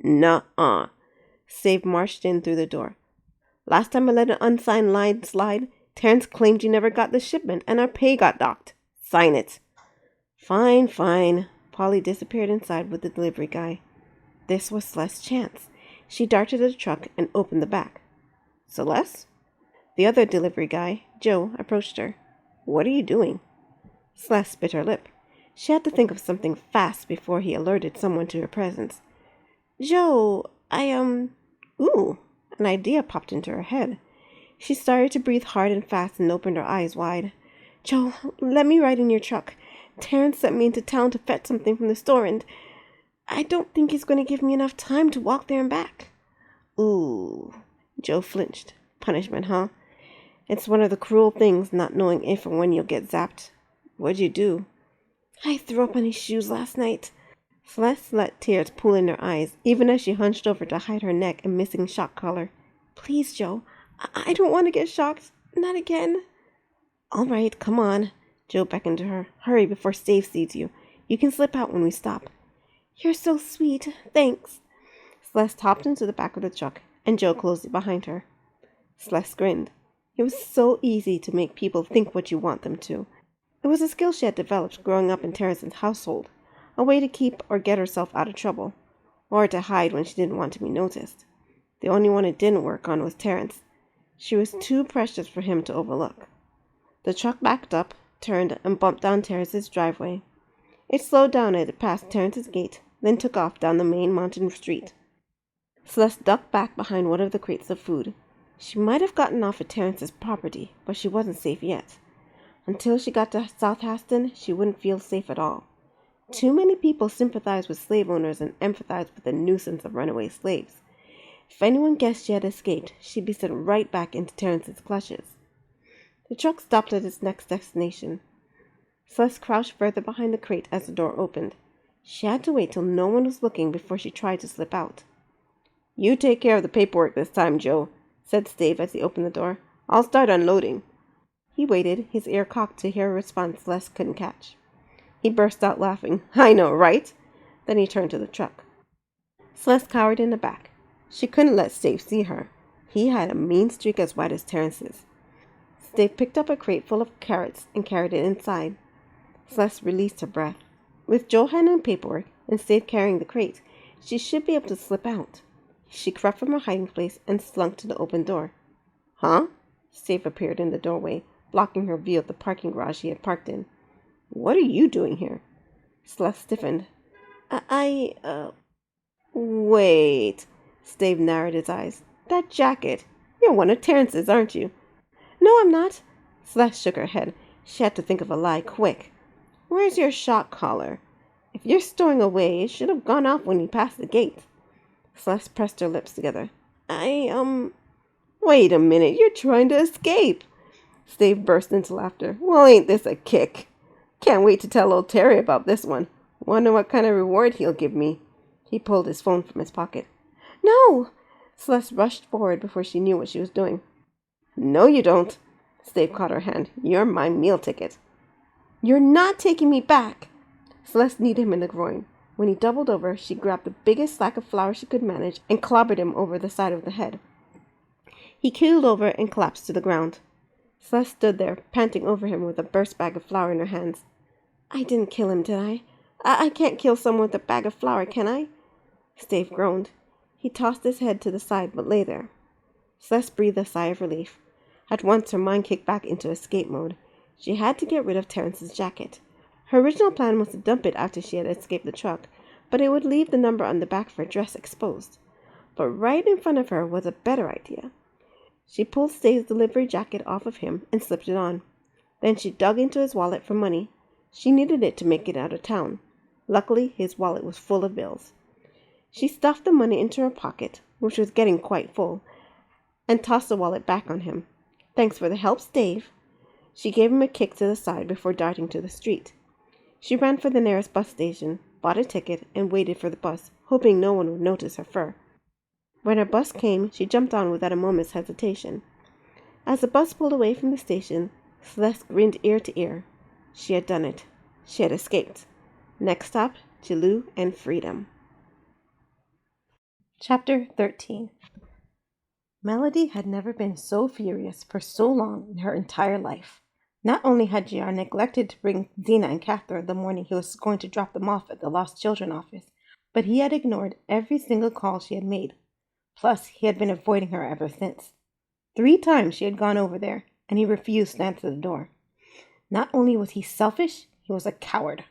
S1: Nuh-uh. Stave marched in through the door. Last time I let an unsigned line slide, Terrence claimed you never got the shipment and our pay got docked. Sign it. Fine, fine. Polly disappeared inside with the delivery guy. This was Celeste's chance. She darted to the truck and opened the back. Celeste? The other delivery guy, Joe, approached her. What are you doing? Celeste bit her lip. She had to think of something fast before he alerted someone to her presence. Joe, Ooh, an idea popped into her head. She started to breathe hard and fast and opened her eyes wide. Joe, let me ride in your truck. Terrence sent me into town to fetch something from the store, and I don't think he's going to give me enough time to walk there and back. Ooh. Joe flinched. Punishment, huh? It's one of the cruel things not knowing if and when you'll get zapped. What'd you do? I threw up on his shoes last night. Celeste let tears pool in her eyes, even as she hunched over to hide her neck and missing shock collar. Please, Joe. I don't want to get shocked. Not again. All right, come on. Joe beckoned to her. Hurry before Stave sees you. You can slip out when we stop. You're so sweet. Thanks. Celeste hopped into the back of the truck, and Joe closed it behind her. Celeste grinned. It was so easy to make people think what you want them to. It was a skill she had developed growing up in Terrence's household, a way to keep or get herself out of trouble, or to hide when she didn't want to be noticed. The only one it didn't work on was Terrence. She was too precious for him to overlook. The truck backed up, turned, and bumped down Terrence's driveway. It slowed down as it passed Terrence's gate, then took off down the main mountain street. Celeste ducked back behind one of the crates of food. She might have gotten off at Terrence's property, but she wasn't safe yet. Until she got to South Haston, she wouldn't feel safe at all. Too many people sympathized with slave owners and empathized with the nuisance of runaway slaves. If anyone guessed she had escaped, she'd be sent right back into Terrence's clutches. The truck stopped at its next destination. Celeste crouched further behind the crate as the door opened. She had to wait till no one was looking before she tried to slip out. "You take care of the paperwork this time, Joe," said Stave as he opened the door. "I'll start unloading." He waited, his ear cocked to hear a response Celeste couldn't catch. He burst out laughing. "I know, right?" Then he turned to the truck. Celeste cowered in the back. She couldn't let Stave see her. He had a mean streak as white as Terrence's. Stave picked up a crate full of carrots and carried it inside. Celeste released her breath. With Joe handling paperwork and Stave carrying the crate, she should be able to slip out. She crept from her hiding place and slunk to the open door. "Huh?" Stave appeared in the doorway, blocking her view of the parking garage he had parked in. "What are you doing here?" Celeste stiffened. Wait. Stave narrowed his eyes. "That jacket. You're one of Terrence's, aren't you?" "No, I'm not." Celeste shook her head. She had to think of a lie quick. "Where's your shock collar? If you're stowing away, it should have gone off when you passed the gate." Celeste pressed her lips together. Wait a minute, you're trying to escape." Stave burst into laughter. "Well, ain't this a kick? Can't wait to tell old Terry about this one. Wonder what kind of reward he'll give me." He pulled his phone from his pocket. "No!" Celeste rushed forward before she knew what she was doing. "No, you don't." Stave caught her hand. "You're my meal ticket." "You're not taking me back." Celeste kneed him in the groin. When he doubled over, she grabbed the biggest sack of flour she could manage and clobbered him over the side of the head. He keeled over and collapsed to the ground. Celeste stood there, panting over him with a burst bag of flour in her hands. "I didn't kill him, did I? I can't kill someone with a bag of flour, can I?" Stave groaned. He tossed his head to the side, but lay there. Celeste breathed a sigh of relief. At once her mind kicked back into escape mode. She had to get rid of Terrence's jacket. Her original plan was to dump it after she had escaped the truck, but it would leave the number on the back of her dress exposed. But right in front of her was a better idea. She pulled Stave's delivery jacket off of him and slipped it on. Then she dug into his wallet for money. She needed it to make it out of town. Luckily, his wallet was full of bills. She stuffed the money into her pocket, which was getting quite full, and tossed the wallet back on him. "Thanks for the help, Stave." She gave him a kick to the side before darting to the street. She ran for the nearest bus station, bought a ticket, and waited for the bus, hoping no one would notice her fur. When her bus came, she jumped on without a moment's hesitation. As the bus pulled away from the station, Celeste grinned ear to ear. She had done it. She had escaped. Next stop, Toulouse and freedom. Chapter 13. Melody had never been so furious for so long in her entire life. Not only had JR neglected to bring Zena and Catherine the morning he was going to drop them off at the Lost Children office, but he had ignored every single call she had made. Plus, he had been avoiding her ever since. 3 times she had gone over there, and he refused to answer the door. Not only was he selfish, he was a coward.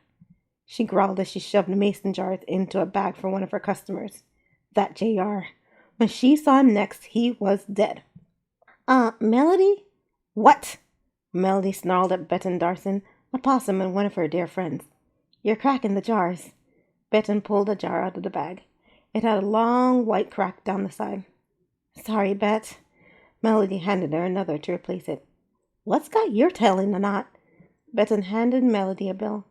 S1: She growled as she shoved mason jars into a bag for one of her customers. That JR. When she saw him next, he was dead. Melody?" "What?" Melody snarled at Betton Darson, a possum and one of her dear friends. "You're cracking the jars." Betton pulled a jar out of the bag. It had a long white crack down the side. "Sorry, Bet." Melody handed her another to replace it. "What's got your tail in the knot?" Betton handed Melody a bill.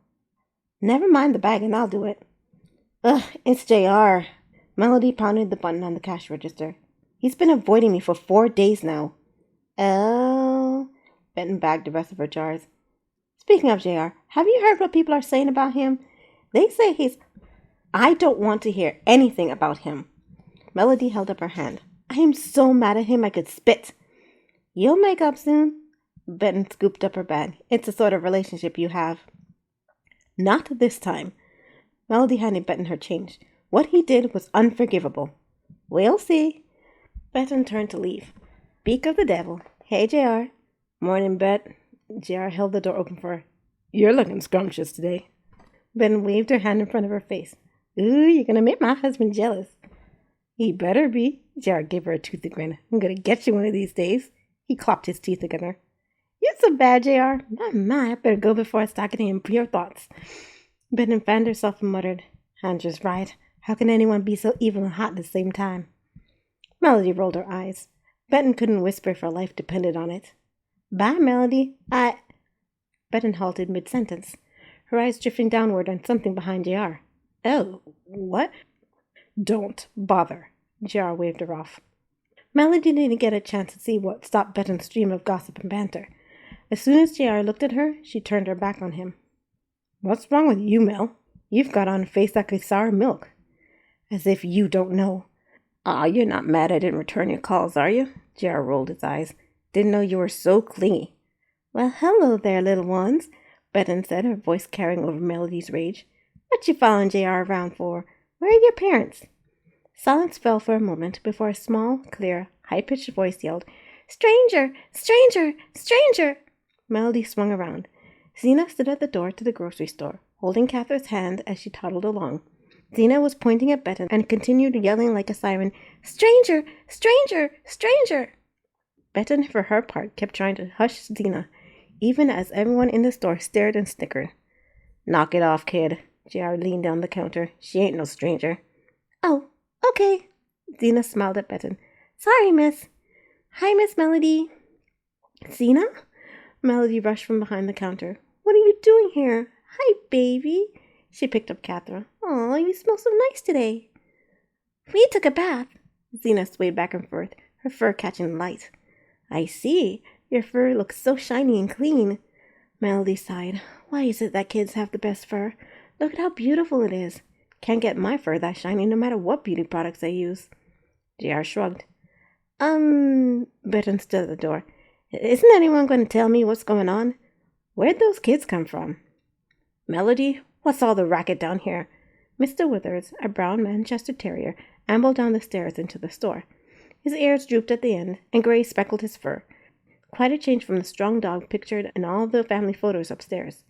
S1: "Never mind the bag and I'll do it." "Ugh, it's JR." Melody pounded the button on the cash register. "He's been avoiding me for 4 days now." "Oh." Benton bagged the rest of her jars. "Speaking of JR, have you heard what people are saying about him? They say he's... I don't want to hear anything about him." Melody held up her hand. "I am so mad at him I could spit." "You'll make up soon." Benton scooped up her bag. "It's the sort of relationship you have." "Not this time." Melody handed Benton her change. What he did was unforgivable. "We'll see." Benton turned to leave. Beak of the devil. "Hey, JR." "Morning, Bet." JR held the door open for her. "You're looking scrumptious today." Ben waved her hand in front of her face. "Ooh, you're gonna make my husband jealous." "He better be." JR gave her a toothy grin. "I'm gonna get you one of these days." He clapped his teeth together. "You're so bad, JR. My, I better go before I start getting impure thoughts." Ben fanned herself and muttered, "Andrew's right. How can anyone be so evil and hot at the same time?" Melody rolled her eyes. Benton couldn't whisper if her life depended on it. Bye, Melody. Benton halted mid-sentence, her eyes drifting downward on something behind JR. Oh, what? Don't bother. JR waved her off. Melody didn't get a chance to see what stopped Benton's stream of gossip and banter. As soon as JR looked at her, she turned her back on him. What's wrong with you, Mel? You've got on a face like a sour milk. As if you don't know. Aw, you're not mad I didn't return your calls, are you? JR rolled his eyes. Didn't know you were so clingy. Well, hello there, little ones, Benton said, her voice carrying over Melody's rage. What you following JR around for? Where are your parents? Silence fell for a moment before a small, clear, high-pitched voice yelled, Stranger! Stranger! Stranger! Melody swung around. Zena stood at the door to the grocery store, holding Catherine's hand as she toddled along. Zena was pointing at Benton and continued yelling like a siren, Stranger! Stranger! Stranger! Benton, for her part, kept trying to hush Zena, even as everyone in the store stared and snickered. Knock it off, kid. JR leaned down the counter. She ain't no stranger. Oh, okay. Zena smiled at Benton. Sorry, miss. Hi, Miss Melody. Zena? Melody rushed from behind the counter. What are you doing here? Hi, baby. She picked up Catherine. Aw, you smell so nice today. We took a bath. Zena swayed back and forth, her fur catching the light. I see. Your fur looks so shiny and clean. Melody sighed. Why is it that kids have the best fur? Look at how beautiful it is. Can't get my fur that shiny no matter what beauty products I use. JR shrugged. Benton stood at the door. Isn't anyone going to tell me what's going on? Where'd those kids come from? Melody, what's all the racket down here? Mr. Withers, a brown Manchester terrier, ambled down the stairs into the store. His ears drooped at the end, and gray speckled his fur. Quite a change from the strong dog pictured in all the family photos upstairs.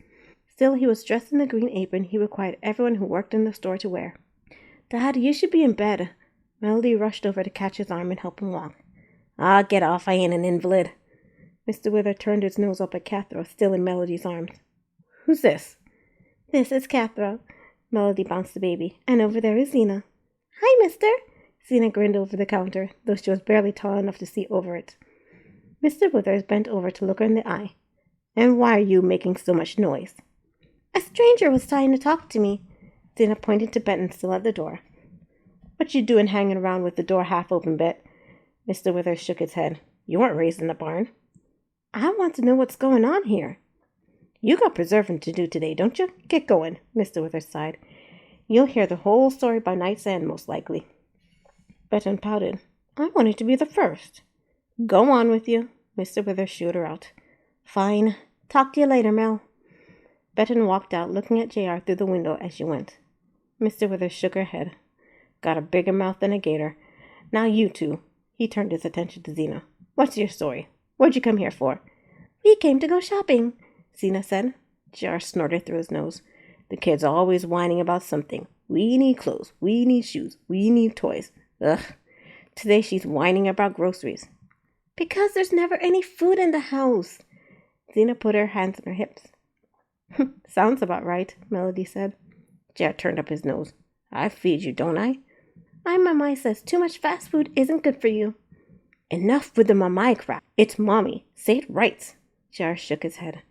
S1: Still, he was dressed in the green apron he required everyone who worked in the store to wear. Dad, you should be in bed. Melody rushed over to catch his arm and help him walk. Ah, get off, I ain't an invalid. Mr. Wither turned his nose up at Cathro, still in Melody's arms. Who's this? This is Cathro. Melody bounced the baby. And over there is Zena. Hi, mister. Zena grinned over the counter, though she was barely tall enough to see over it. Mr. Withers bent over to look her in the eye. And why are you making so much noise? A stranger was trying to talk to me. Zena pointed to Benton still at the door. What you doing hanging around with the door half open, Bet? Mr. Withers shook his head. You weren't raised in the barn. I want to know what's going on here. You got preserving to do today, don't you? Get going, Mr. Withers sighed. You'll hear the whole story by night's end, most likely. Benton pouted. I wanted to be the first. Go on with you, Mr. Withers shooed her out. Fine. Talk to you later, Mel. Benton walked out, looking at JR through the window as she went. Mr. Withers shook her head. Got a bigger mouth than a gator. Now you two. He turned his attention to Zena. What's your story? What'd you come here for? We came to go shopping, Zena said. JR snorted through his nose. The kid's always whining about something. We need clothes. We need shoes. We need toys. Ugh. Today she's whining about groceries. Because there's never any food in the house. Zena put her hands on her hips. Sounds about right, Melody said. JR turned up his nose. I feed you, don't I? My mamai says too much fast food isn't good for you. Enough with the mamai crap. It's mommy. Say it right. JR shook his head.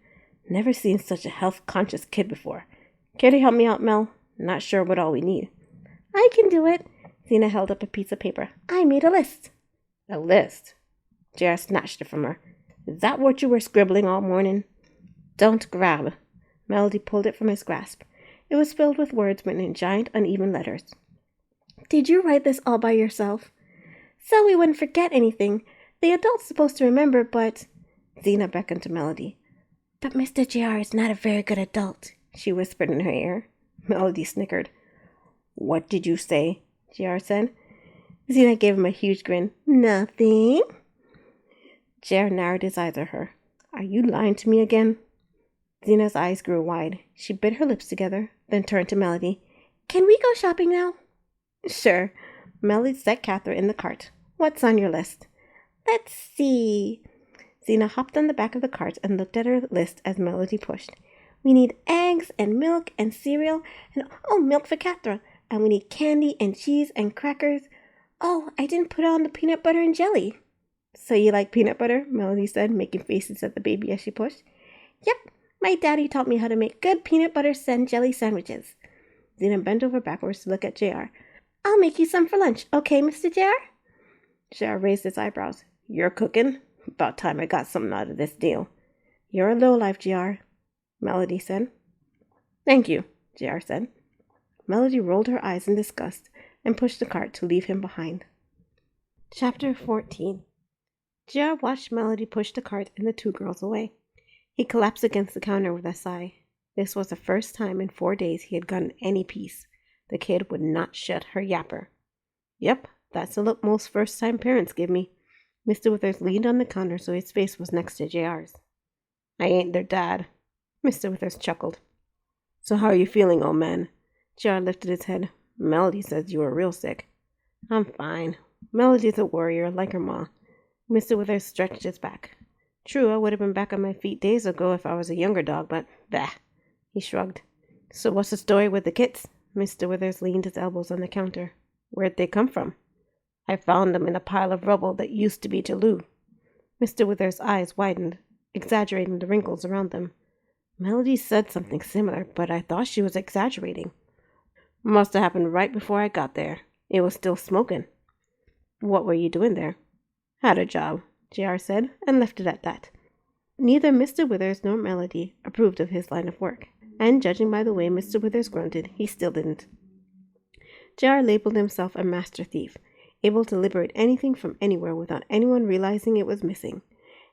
S1: Never seen such a health-conscious kid before. Care to help me out, Mel? Not sure what all we need. I can do it. Zena held up a piece of paper. I made a list. A list? JR snatched it from her. Is that what you were scribbling all morning? Don't grab. Melody pulled it from his grasp. It was filled with words written in giant, uneven letters. Did you write this all by yourself? So we wouldn't forget anything. The adult's supposed to remember, but... Zena beckoned to Melody. But Mr. JR is not a very good adult, she whispered in her ear. Melody snickered. What did you say? JR said. Zena gave him a huge grin. Nothing. JR narrowed his eyes at her. Are you lying to me again? Zena's eyes grew wide. She bit her lips together, then turned to Melody. Can we go shopping now? Sure. Melody set Catherine in the cart. What's on your list? Let's see. Zena hopped on the back of the cart and looked at her list as Melody pushed. We need eggs and milk and cereal and, milk for Catherine. And we need candy and cheese and crackers. Oh, I didn't put on the peanut butter and jelly. So you like peanut butter? Melody said, making faces at the baby as she pushed. Yep, my daddy taught me how to make good peanut butter and jelly sandwiches. Zena bent over backwards to look at JR. I'll make you some for lunch, okay, Mr. JR? JR raised his eyebrows. You're cooking? About time I got something out of this deal. You're a lowlife, JR, Melody said. Thank you, JR said. Melody rolled her eyes in disgust and pushed the cart to leave him behind. Chapter 14. JR watched Melody push the cart and the two girls away. He collapsed against the counter with a sigh. This was the first time in 4 days he had gotten any peace. The kid would not shut her yapper. Yep, that's the look most first-time parents give me. Mr. Withers leaned on the counter so his face was next to JR's. I ain't their dad. Mr. Withers chuckled. So how are you feeling, old man? JR lifted his head. Melody says you were real sick. I'm fine. Melody's a warrior, like her ma. Mr. Withers stretched his back. True, I would have been back on my feet days ago if I was a younger dog, but bah. He shrugged. So what's the story with the kits? Mr. Withers leaned his elbows on the counter. Where'd they come from? I found them in a pile of rubble that used to be Jalou. Mr. Withers' eyes widened, exaggerating the wrinkles around them. Melody said something similar, but I thought she was exaggerating. Must have happened right before I got there. It was still smoking. What were you doing there? Had a job, JR said, and left it at that. Neither Mr. Withers nor Melody approved of his line of work, and judging by the way Mr. Withers grunted, he still didn't. JR labeled himself a master thief, able to liberate anything from anywhere without anyone realizing it was missing.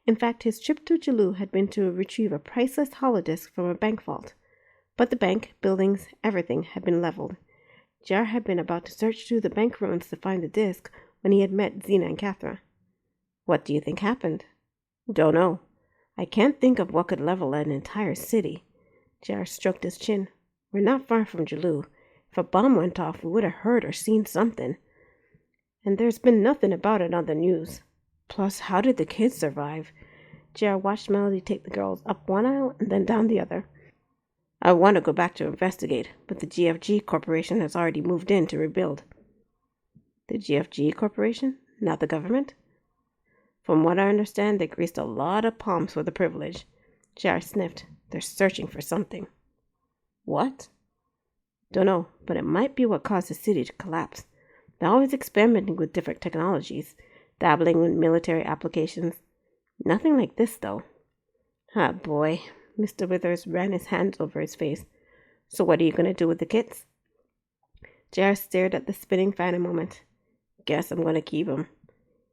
S1: In fact, his trip to Jalou had been to retrieve a priceless holodisk from a bank vault. But the bank, buildings, everything had been leveled. JR had been about to search through the bank ruins to find the disk when he had met Zena and Cathra. What do you think happened? Don't know. I can't think of what could level an entire city. JR stroked his chin. We're not far from Jalou. If a bomb went off, we would have heard or seen something. And there's been nothing about it on the news. Plus, how did the kids survive? JR watched Melody take the girls up one aisle and then down the other. I want to go back to investigate, but the GFG Corporation has already moved in to rebuild. The GFG Corporation? Not the government? From what I understand, they greased a lot of palms for the privilege. JR sniffed. They're searching for something. What? Don't know, but it might be what caused the city to collapse. They're always experimenting with different technologies, dabbling with military applications. Nothing like this, though. Ah, boy. Mr. Withers ran his hands over his face. So what are you going to do with the kits? JR stared at the spinning fan a moment. Guess I'm going to keep 'em.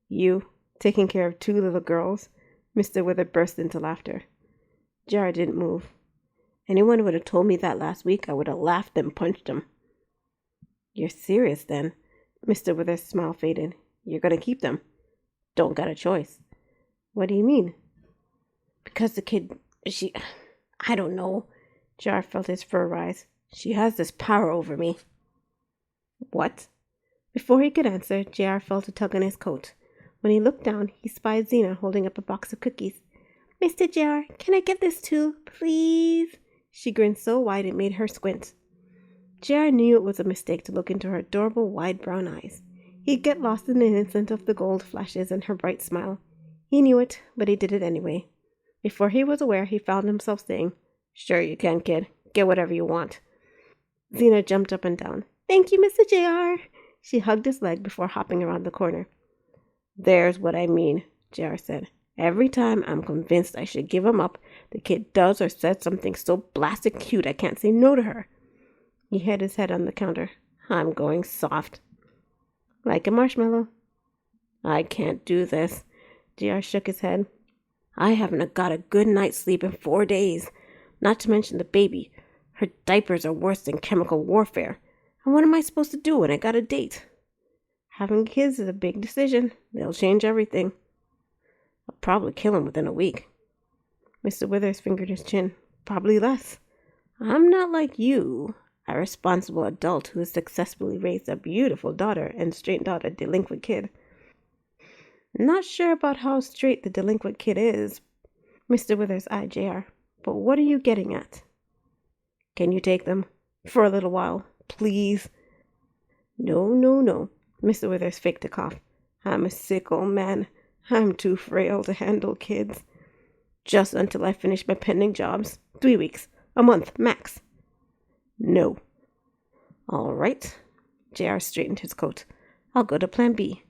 S1: You, taking care of 2 little girls? Mr. Withers burst into laughter. JR didn't move. Anyone would have told me that last week, I would have laughed and punched him. You're serious, then? Mr. Withers' smile faded. You're going to keep them? Don't got a choice. What do you mean? Because the kid, I don't know. JR felt his fur rise. She has this power over me. What? Before he could answer, JR felt a tug on his coat. When he looked down, he spied Zena holding up a box of cookies. Mr. JR, can I get this too, please? She grinned so wide it made her squint. JR knew it was a mistake to look into her adorable wide brown eyes. He'd get lost in the innocence of the gold flashes and her bright smile. He knew it, but he did it anyway. Before he was aware, he found himself saying, Sure you can, kid. Get whatever you want. Zena jumped up and down. Thank you, Mr. JR. She hugged his leg before hopping around the corner. There's what I mean, JR said. Every time I'm convinced I should give him up, the kid does or says something so blasted cute I can't say no to her. He hit his head on the counter. I'm going soft. Like a marshmallow. I can't do this. JR shook his head. I haven't got a good night's sleep in 4 days. Not to mention the baby. Her diapers are worse than chemical warfare. And what am I supposed to do when I got a date? Having kids is a big decision. They'll change everything. I'll probably kill him within a week. Mr. Withers fingered his chin. Probably less. I'm not like you, a responsible adult who has successfully raised a beautiful daughter and straightened out a delinquent kid. Not sure about how straight the delinquent kid is. Mr. Withers eyed JR. But what are you getting at? Can you take them? For a little while, please. No. Mr. Withers faked a cough. I'm a sick old man. I'm too frail to handle kids. Just until I finish my pending jobs. 3 weeks. A month, max. No. All right. JR straightened his coat. I'll go to plan B.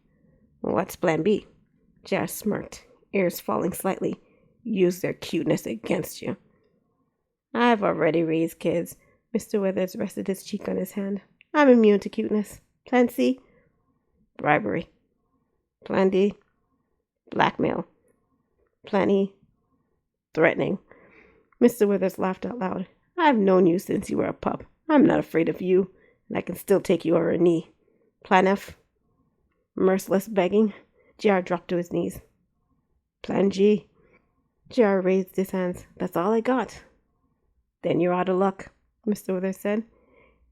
S1: What's plan B? JR smirked, ears falling slightly. Use their cuteness against you. I've already raised kids. Mr. Withers rested his cheek on his hand. I'm immune to cuteness. Plan C? Bribery. Plan D? Blackmail. Plan E? Threatening. Mr. Withers laughed out loud. I've known you since you were a pup. I'm not afraid of you, and I can still take you over a knee. Plan F? Merciless begging. JR dropped to his knees. Plan G? JR raised his hands. That's all I got. Then you're out of luck, Mr. Withers said.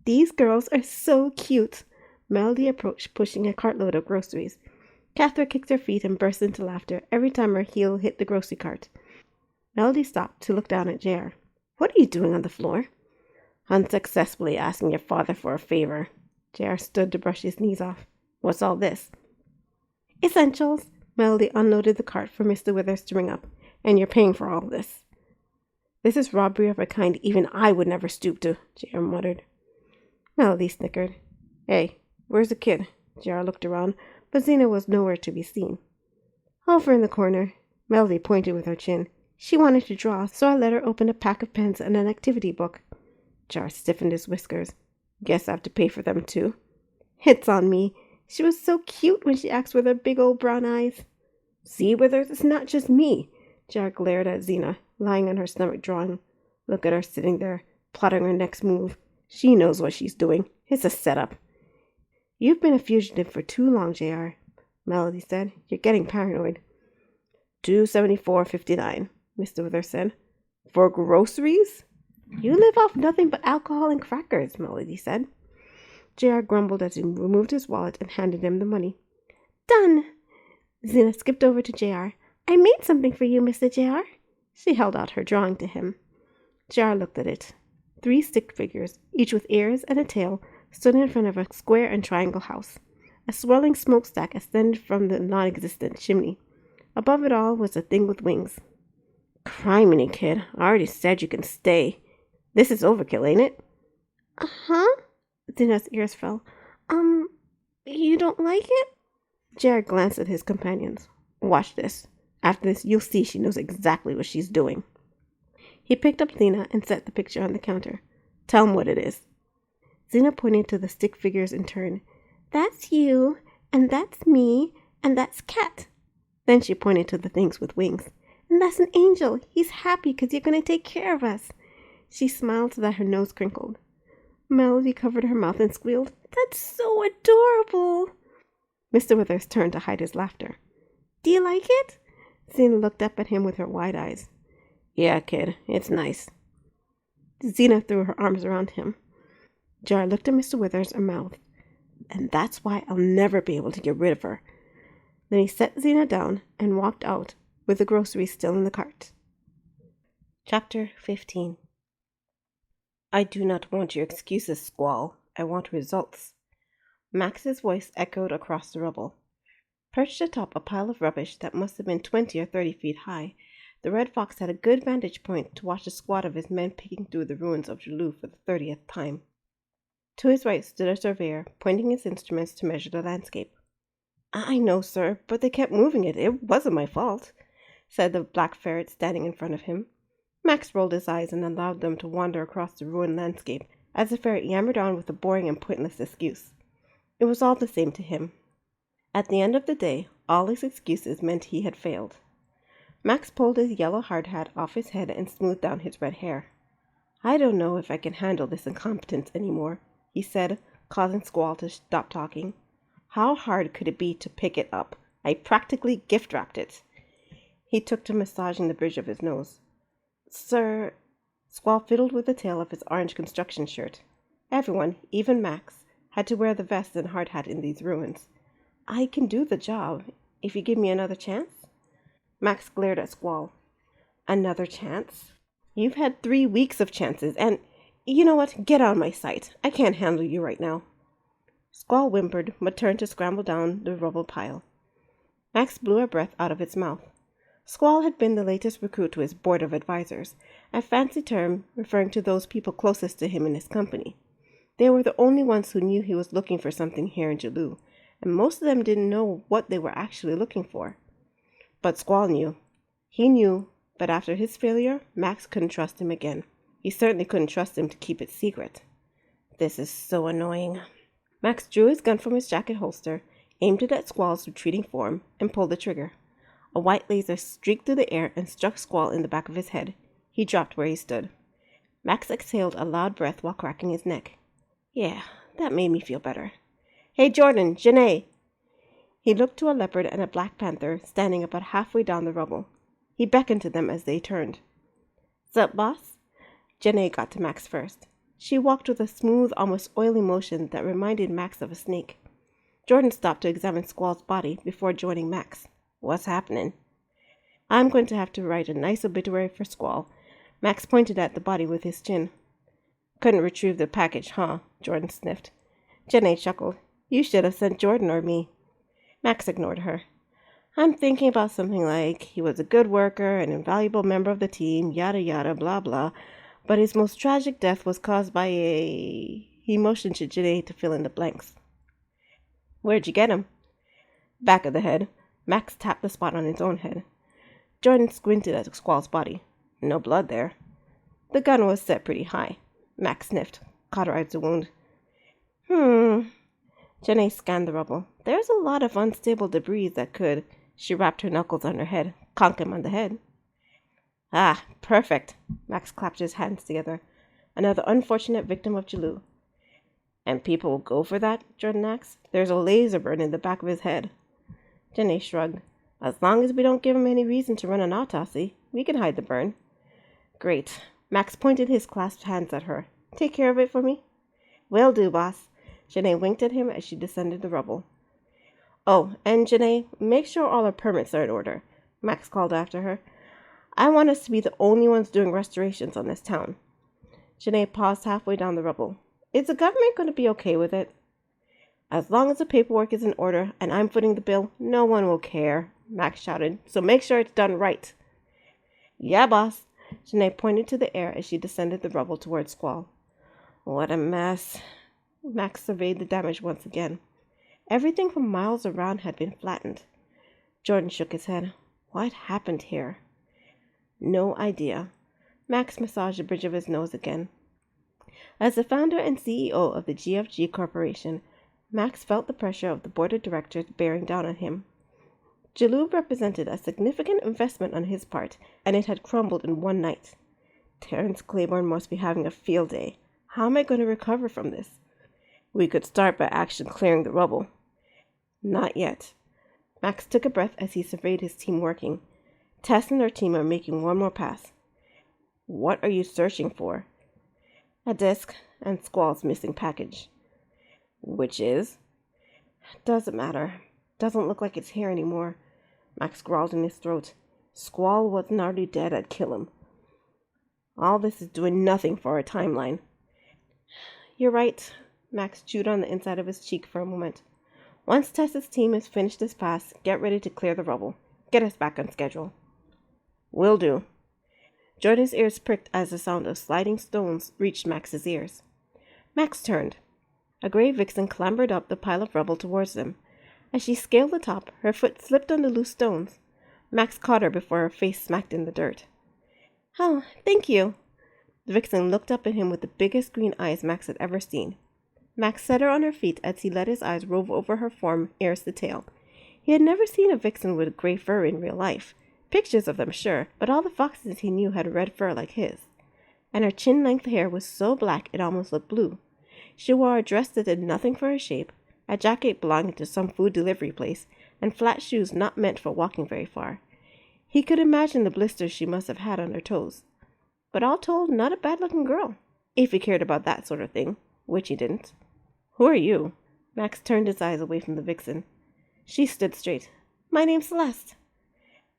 S1: These girls are so cute. Melody approached, pushing a cartload of groceries. Catherine kicked her feet and burst into laughter every time her heel hit the grocery cart. Melody stopped to look down at JR. What are you doing on the floor? Unsuccessfully asking your father for a favor. JR stood to brush his knees off. What's all this? Essentials. Melody unloaded the cart for Mr. Withers to ring up. And you're paying for all this. This is robbery of a kind even I would never stoop to, JR muttered. Melody snickered. Hey, where's the kid? JR looked around, but Zena was nowhere to be seen. Over in the corner. Melody pointed with her chin. She wanted to draw, so I let her open a pack of pens and an activity book. JR stiffened his whiskers. Guess I have to pay for them too. It's on me. She was so cute when she asked with her big old brown eyes. See, Withers, it's not just me. JR glared at Zena, lying on her stomach drawing. Look at her sitting there, plotting her next move. She knows what she's doing. It's a setup. You've been a fugitive for too long, JR, Melody said. You're getting paranoid. $274.59, Mr. Withers said. For groceries? You live off nothing but alcohol and crackers, Melody said. JR grumbled as he removed his wallet and handed him the money. Done! Zena skipped over to JR. I made something for you, Mr. JR. She held out her drawing to him. JR looked at it. 3 stick figures, each with ears and a tail, stood in front of a square and triangle house. A swirling smokestack ascended from the non-existent chimney. Above it all was a thing with wings. Criminy, kid. I already said you can stay. This is overkill, ain't it? Uh-huh. Zena's ears fell. You don't like it? Jared glanced at his companions. Watch this. After this, you'll see she knows exactly what she's doing. He picked up Zena and set the picture on the counter. Tell him what it is. Zena pointed to the stick figures in turn. That's you, and that's me, and that's Cat. Then she pointed to the things with wings. And that's an angel. He's happy because you're going to take care of us. She smiled so that her nose crinkled. Melody covered her mouth and squealed, That's so adorable. Mr. Withers turned to hide his laughter. Do you like it? Zena looked up at him with her wide eyes. Yeah, kid, it's nice. Zena threw her arms around him. Jar looked at Mr. Withers and mouthed, And that's why I'll never be able to get rid of her. Then he set Zena down and walked out with the groceries still in the cart. Chapter 15. I do not want your excuses, Squall. I want results. Max's voice echoed across the rubble. Perched atop a pile of rubbish that must have been 20 or 30 feet high, the Red Fox had a good vantage point to watch a squad of his men picking through the ruins of Jalou for the 30th time. To his right stood a surveyor, pointing his instruments to measure the landscape. I know, sir, but they kept moving it. It wasn't my fault, said the black ferret standing in front of him. Max rolled his eyes and allowed them to wander across the ruined landscape as the ferret yammered on with a boring and pointless excuse. It was all the same to him. At the end of the day, all his excuses meant he had failed. Max pulled his yellow hard hat off his head and smoothed down his red hair. I don't know if I can handle this incompetence anymore, he said, causing Squall to stop talking. How hard could it be to pick it up? I practically gift-wrapped it. He took to massaging the bridge of his nose. Sir, Squall fiddled with the tail of his orange construction shirt. Everyone, even Max, had to wear the vest and hard hat in these ruins. I can do the job, if you give me another chance. Max glared at Squall. Another chance? You've had 3 weeks of chances, and you know what? Get out of my sight. I can't handle you right now. Squall whimpered, but turned to scramble down the rubble pile. Max blew her breath out of its mouth. Squall had been the latest recruit to his board of advisors, a fancy term referring to those people closest to him in his company. They were the only ones who knew he was looking for something here in Jaloo, and most of them didn't know what they were actually looking for. But Squall knew. He knew, but after his failure, Max couldn't trust him again. He certainly couldn't trust him to keep it secret. This is so annoying. Max drew his gun from his jacket holster, aimed it at Squall's retreating form, and pulled the trigger. A white laser streaked through the air and struck Squall in the back of his head. He dropped where he stood. Max exhaled a loud breath while cracking his neck. Yeah, that made me feel better. Hey, Jordan, Janae! He looked to a leopard and a black panther standing about halfway down the rubble. He beckoned to them as they turned. "Sup, boss?" Janae got to Max first. She walked with a smooth, almost oily motion that reminded Max of a snake. Jordan stopped to examine Squall's body before joining Max. "What's happening?" "I'm going to have to write a nice obituary for Squall." Max pointed at the body with his chin. "Couldn't retrieve the package, huh?" Jordan sniffed. Janae chuckled. "You should have sent Jordan or me." Max ignored her. "I'm thinking about something like, he was a good worker, an invaluable member of the team, yada yada, blah blah, but his most tragic death was caused by a..." He motioned to Janae to fill in the blanks. "Where'd you get him?" "Back of the head." Max tapped the spot on his own head. Jordan squinted at Squall's body. "No blood there." "The gun was set pretty high." Max sniffed, cauterized the wound. Janae scanned the rubble. "There's a lot of unstable debris that could..." She rapped her knuckles on her head. "Conk him on the head." "Ah, perfect." Max clapped his hands together. "Another unfortunate victim of Jaloo." "And people will go for that?" Jordan asked. "There's a laser burn in the back of his head." Janae shrugged. "As long as we don't give him any reason to run an autopsy, we can hide the burn." "Great." Max pointed his clasped hands at her. "Take care of it for me?" "Will do, boss." Janae winked at him as she descended the rubble. "Oh, and Janae, make sure all our permits are in order," Max called after her. "I want us to be the only ones doing restorations on this town." Janae paused halfway down the rubble. "Is the government going to be okay with it?" "As long as the paperwork is in order and I'm footing the bill, no one will care," Max shouted. "So make sure it's done right." "Yeah, boss." Janae pointed to the air as she descended the rubble towards Squall. "What a mess." Max surveyed the damage once again. Everything for miles around had been flattened. Jordan shook his head. What happened here? No idea. Max massaged the bridge of his nose again. As the founder and CEO of the GFG Corporation, Max felt the pressure of the board of directors bearing down on him. Jaloo represented a significant investment on his part, and it had crumbled in one night. Terrence Claiborne must be having a field day. How am I going to recover from this? "We could start by actually clearing the rubble." "Not yet." Max took a breath as he surveyed his team working. Tess and her team are making one more pass. "What are you searching for?" "A disc and Squall's missing package." "Which is?" "Doesn't matter. Doesn't look like it's here anymore." Max growled in his throat. "Squall wasn't already dead, I'd kill him." "All this is doing nothing for our timeline." "You're right." Max chewed on the inside of his cheek for a moment. "Once Tess's team has finished this pass, get ready to clear the rubble. Get us back on schedule." "Will do." Jordan's ears pricked as the sound of sliding stones reached Max's ears. Max turned. A gray vixen clambered up the pile of rubble towards them. As she scaled the top, her foot slipped on the loose stones. Max caught her before her face smacked in the dirt. "Oh, thank you." The vixen looked up at him with the biggest green eyes Max had ever seen. Max set her on her feet as he let his eyes rove over her form, ears to tail. He had never seen a vixen with gray fur in real life. Pictures of them, sure, but all the foxes he knew had red fur like his. And her chin-length hair was so black it almost looked blue. She wore a dress that did nothing for her shape, a jacket belonging to some food delivery place, and flat shoes not meant for walking very far. He could imagine the blisters she must have had on her toes. But all told, not a bad-looking girl, if he cared about that sort of thing, which he didn't. "Who are you?" Max turned his eyes away from the vixen. She stood straight. "My name's Celeste."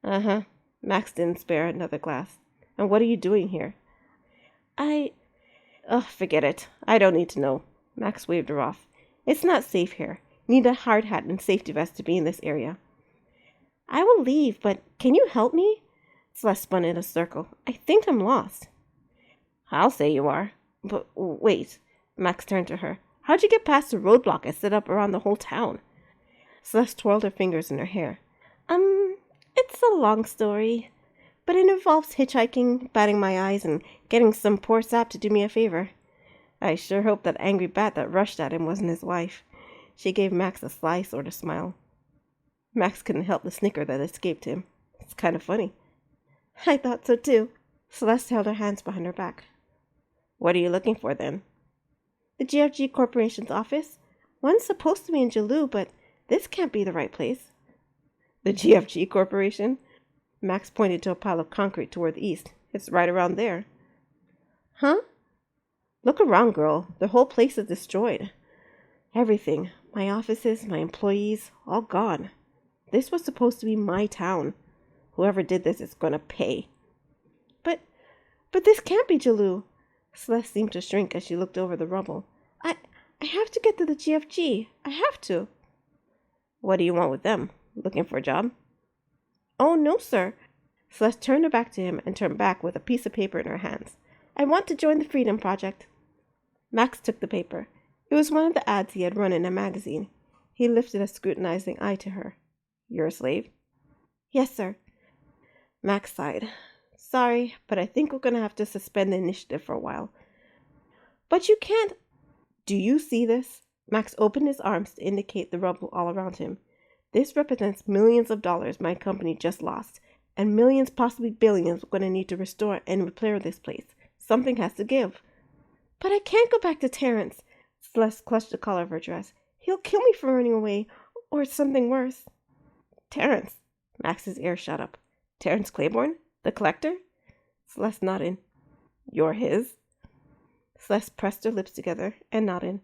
S1: "Uh-huh." Max didn't spare another glass. "And what are you doing here?" "I..." "Ugh, forget it. I don't need to know." Max waved her off. It's not safe here. Need a hard hat and safety vest to be in this area. I will leave, but can you help me? Celeste spun in a circle. I think I'm lost. I'll say you are. But wait. Max turned to her. How'd you get past the roadblock I set up around the whole town? Celeste twirled her fingers in her hair. It's a long story, but it involves hitchhiking, batting my eyes, and getting some poor sap to do me a favor. I sure hope that angry bat that rushed at him wasn't his wife. She gave Max a sly sort of smile. Max couldn't help the snicker that escaped him. It's kind of funny. I thought so too. Celeste held her hands behind her back. What are you looking for then? The GFG Corporation's office. One's supposed to be in Jalou, but this can't be the right place. The GFG Corporation? Max pointed to a pile of concrete toward the east. It's right around there. Huh? Look around, girl. The whole place is destroyed. Everything. My offices, my employees, all gone. This was supposed to be my town. Whoever did this is going to pay. But this can't be Jalou. Celeste seemed to shrink as she looked over the rubble. I have to get to the GFG. I have to. What do you want with them? Looking for a job? Oh, no, sir. Celeste turned her back to him and turned back with a piece of paper in her hands. I want to join the Freedom Project. Max took the paper. It was one of the ads he had run in a magazine. He lifted a scrutinizing eye to her. You're a slave? Yes, sir. Max sighed. Sorry, but I think we're going to have to suspend the initiative for a while. But you can't. Do you see this? Max opened his arms to indicate the rubble all around him. This represents millions of dollars my company just lost, and millions, possibly billions, we're going to need to restore and repair this place. Something has to give. But I can't go back to Terrence. Celeste clutched the collar of her dress. He'll kill me for running away, or something worse. Terrence. Max's ear shot up. Terrence Claiborne? The collector? Celeste nodded. You're his? Celeste pressed her lips together and nodded.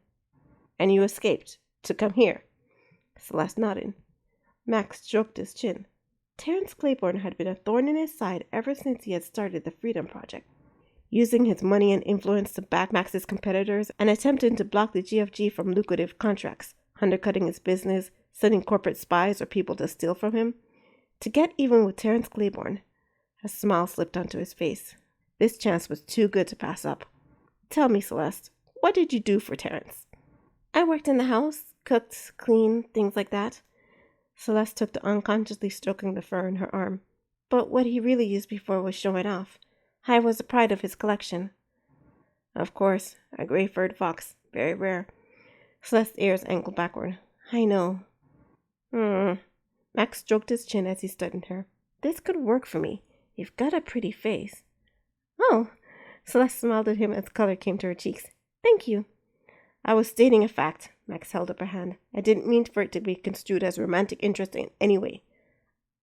S1: And you escaped to come here? Celeste nodded. Max stroked his chin. Terrence Claiborne had been a thorn in his side ever since he had started the Freedom Project, using his money and influence to back Max's competitors and attempting to block the GFG from lucrative contracts, undercutting his business, sending corporate spies or people to steal from him. To get even with Terrence Claiborne. A smile slipped onto his face. This chance was too good to pass up. Tell me, Celeste, what did you do for Terrence? I worked in the house, cooked, cleaned, things like that. Celeste took to unconsciously stroking the fur in her arm. But what he really used before was showing off. I was the pride of his collection. Of course, a gray-furred fox, very rare. Celeste's ears angled backward. I know. Max stroked his chin as he studied her. This could work for me. You've got a pretty face. Oh, Celeste smiled at him as color came to her cheeks. Thank you. I was stating a fact. Max held up her hand. I didn't mean for it to be construed as romantic interest in any way.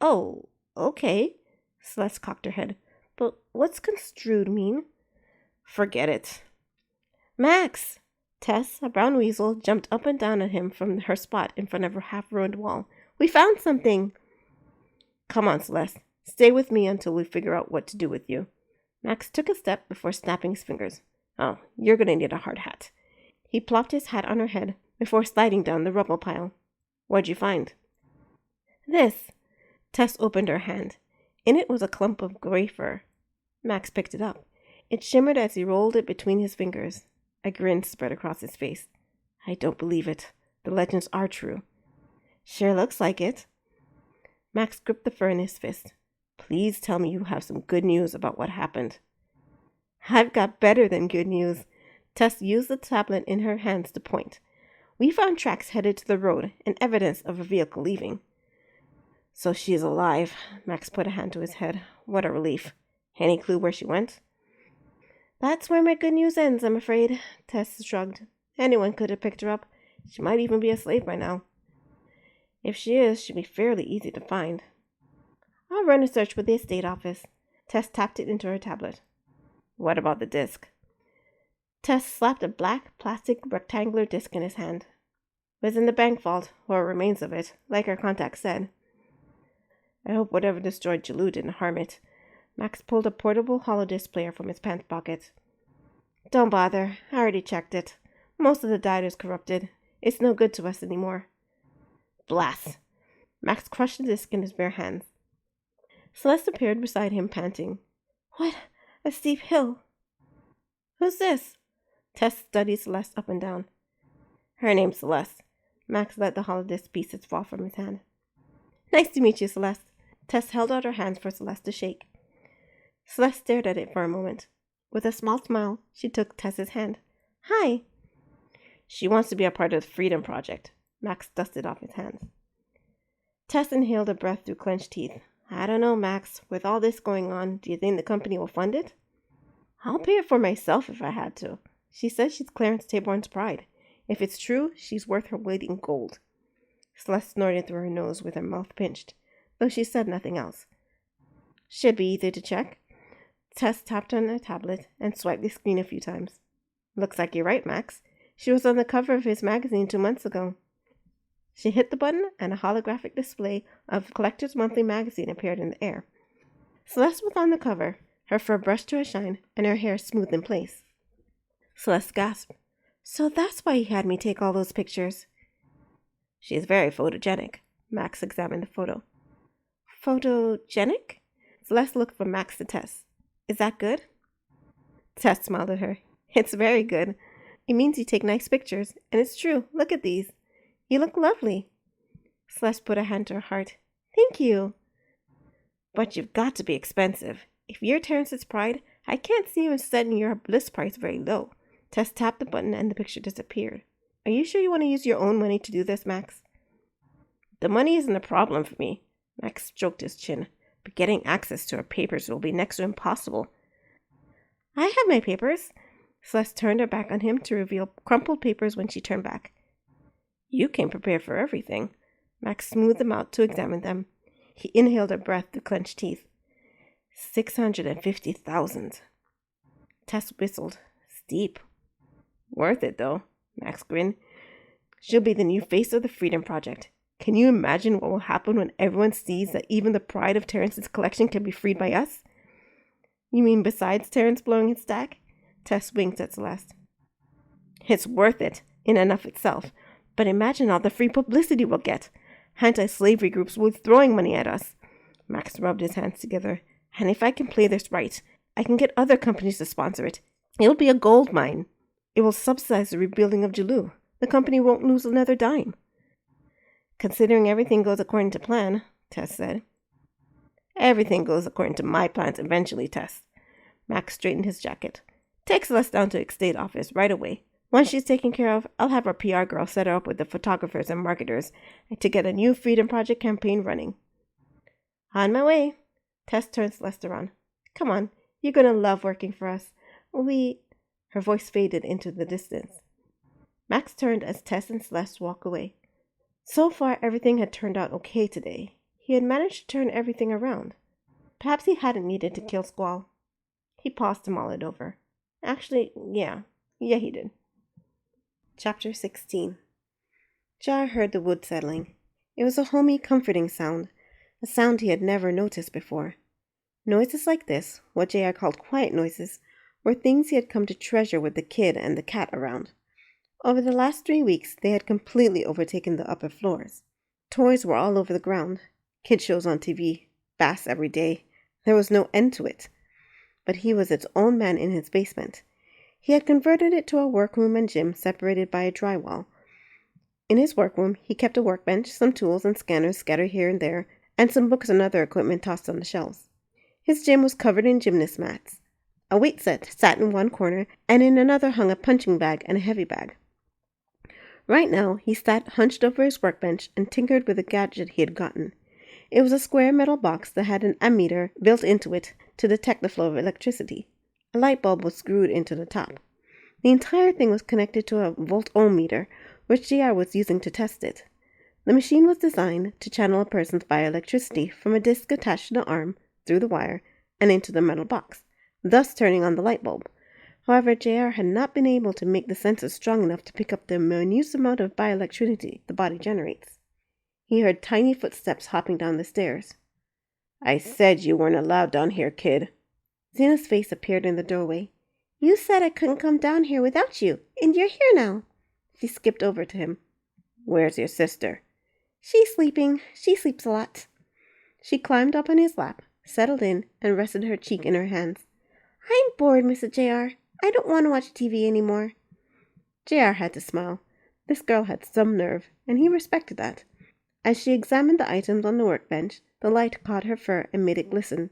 S1: Oh, okay. Celeste cocked her head. But what's construed mean? Forget it. Max! Tess, a brown weasel, jumped up and down at him from her spot in front of her half-ruined wall. We found something! Come on, Celeste. Stay with me until we figure out what to do with you. Max took a step before snapping his fingers. Oh, you're going to need a hard hat. He plopped his hat on her head before sliding down the rubble pile. What'd you find? This. Tess opened her hand. In it was a clump of gray fur. Max picked it up. It shimmered as he rolled it between his fingers. A grin spread across his face. I don't believe it. The legends are true. Sure looks like it. Max gripped the fur in his fist. Please tell me you have some good news about what happened. I've got better than good news. Tess used the tablet in her hands to point. We found tracks headed to the road and evidence of a vehicle leaving. So she is alive. Max put a hand to his head. What a relief. Any clue where she went? That's where my good news ends, I'm afraid. Tess shrugged. Anyone could have picked her up. She might even be a slave by now. If she is, she'll be fairly easy to find. I'll run a search with the estate office. Tess tapped it into her tablet. What about the disc? Tess slapped a black, plastic, rectangular disc in his hand. It was in the bank vault, or remains of it, like our contact said. I hope whatever destroyed Jalou didn't harm it. Max pulled a portable holodisc player from his pants pocket. Don't bother. I already checked it. Most of the data is corrupted. It's no good to us anymore. Blast! Max crushed the disc in his bare hands. Celeste appeared beside him, panting. What? A steep hill. Who's this? Tess studied Celeste up and down. Her name's Celeste. Max let the holodisc pieces fall from his hand. Nice to meet you, Celeste. Tess held out her hands for Celeste to shake. Celeste stared at it for a moment. With a small smile, she took Tess's hand. Hi. She wants to be a part of the Freedom Project. Max dusted off his hands. Tess inhaled a breath through clenched teeth. I don't know, Max. With all this going on, do you think the company will fund it? I'll pay it for myself if I had to. She says she's Clarence Taborn's pride. If it's true, she's worth her weight in gold. Celeste snorted through her nose with her mouth pinched, though she said nothing else. Should be easy to check. Tess tapped on her tablet and swiped the screen a few times. Looks like you're right, Max. She was on the cover of his magazine 2 months ago. She hit the button, and a holographic display of Collector's Monthly magazine appeared in the air. Celeste was on the cover, her fur brushed to a shine, and her hair smooth in place. Celeste gasped. So that's why he had me take all those pictures. She is very photogenic. Max examined the photo. Photogenic? Celeste looked from Max to Tess. Is that good? Tess smiled at her. It's very good. It means you take nice pictures, and it's true. Look at these. You look lovely. Celeste put a hand to her heart. Thank you. But you've got to be expensive. If you're Terrence's pride, I can't see you setting your list price very low. Tess tapped the button and the picture disappeared. Are you sure you want to use your own money to do this, Max? The money isn't a problem for me. Max stroked his chin. But getting access to her papers will be next to impossible. I have my papers. Celeste turned her back on him to reveal crumpled papers when she turned back. You came prepared for everything. Max smoothed them out to examine them. He inhaled a breath through clenched teeth. 650,000. Tess whistled. Steep. Worth it, though. Max grinned. She'll be the new face of the Freedom Project. Can you imagine what will happen when everyone sees that even the pride of Terrence's collection can be freed by us? You mean besides Terrence blowing his stack? Tess winked at Celeste. It's worth it, in and of itself. But imagine all the free publicity we'll get. Anti-slavery groups will be throwing money at us. Max rubbed his hands together. And if I can play this right, I can get other companies to sponsor it. It'll be a gold mine. It will subsidize the rebuilding of Jalou. The company won't lose another dime. Considering everything goes according to plan, Tess said. Everything goes according to my plans eventually, Tess. Max straightened his jacket. Take Celeste down to the estate office right away. Once she's taken care of, I'll have our PR girl set her up with the photographers and marketers to get a new Freedom Project campaign running. On my way. Tess turned Celeste around. Come on, you're going to love working for us. Her voice faded into the distance. Max turned as Tess and Celeste walked away. So far, everything had turned out okay today. He had managed to turn everything around. Perhaps he hadn't needed to kill Squall. He paused to mull it over. Actually, yeah, he did. Chapter 16. Jar heard the wood settling. It was a homey, comforting sound, a sound he had never noticed before. Noises like this, what J.R. called quiet noises, were things he had come to treasure with the kid and the cat around. Over the last 3 weeks, they had completely overtaken the upper floors. Toys were all over the ground, kid shows on TV, baths every day. There was no end to it. But he was its own man in his basement. He had converted it to a workroom and gym separated by a drywall. In his workroom, he kept a workbench, some tools and scanners scattered here and there, and some books and other equipment tossed on the shelves. His gym was covered in gymnast mats. A weight set sat in one corner, and in another hung a punching bag and a heavy bag. Right now, he sat hunched over his workbench and tinkered with a gadget he had gotten. It was a square metal box that had an ammeter built into it to detect the flow of electricity. A light bulb was screwed into the top. The entire thing was connected to a volt-ohm-meter, which JR was using to test it. The machine was designed to channel a person's bioelectricity from a disc attached to the arm, through the wire, and into the metal box, thus turning on the light bulb. However, JR had not been able to make the sensor strong enough to pick up the minute amount of bioelectricity the body generates. He heard tiny footsteps hopping down the stairs. I said you weren't allowed down here, kid. Zena's face appeared in the doorway. You said I couldn't come down here without you, and you're here now. She skipped over to him. Where's your sister? She's sleeping. She sleeps a lot. She climbed up on his lap, settled in, and rested her cheek in her hands. I'm bored, Mr. JR. I don't want to watch TV anymore. JR had to smile. This girl had some nerve, and he respected that. As she examined the items on the workbench, the light caught her fur and made it glisten.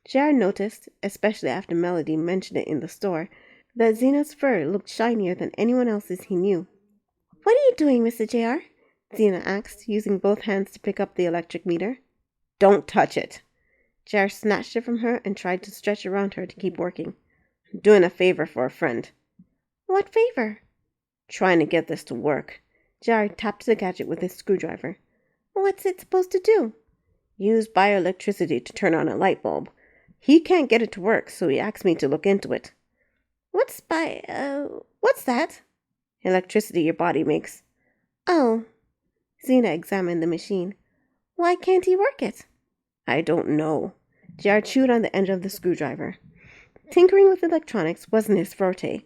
S1: JR noticed, especially after Melody mentioned it in the store, that Zena's fur looked shinier than anyone else's he knew. What are you doing, Mr. JR? Zena asked, using both hands to pick up the electric meter. Don't touch it. JR snatched it from her and tried to stretch around her to keep working. I'm doing a favor for a friend. What favor? Trying to get this to work. JR tapped the gadget with his screwdriver. What's it supposed to do? Use bioelectricity to turn on a light bulb. He can't get it to work, so he asked me to look into it. What's that? Electricity your body makes. Oh. Zena examined the machine. Why can't he work it? I don't know. JR chewed on the end of the screwdriver. Tinkering with electronics wasn't his forte,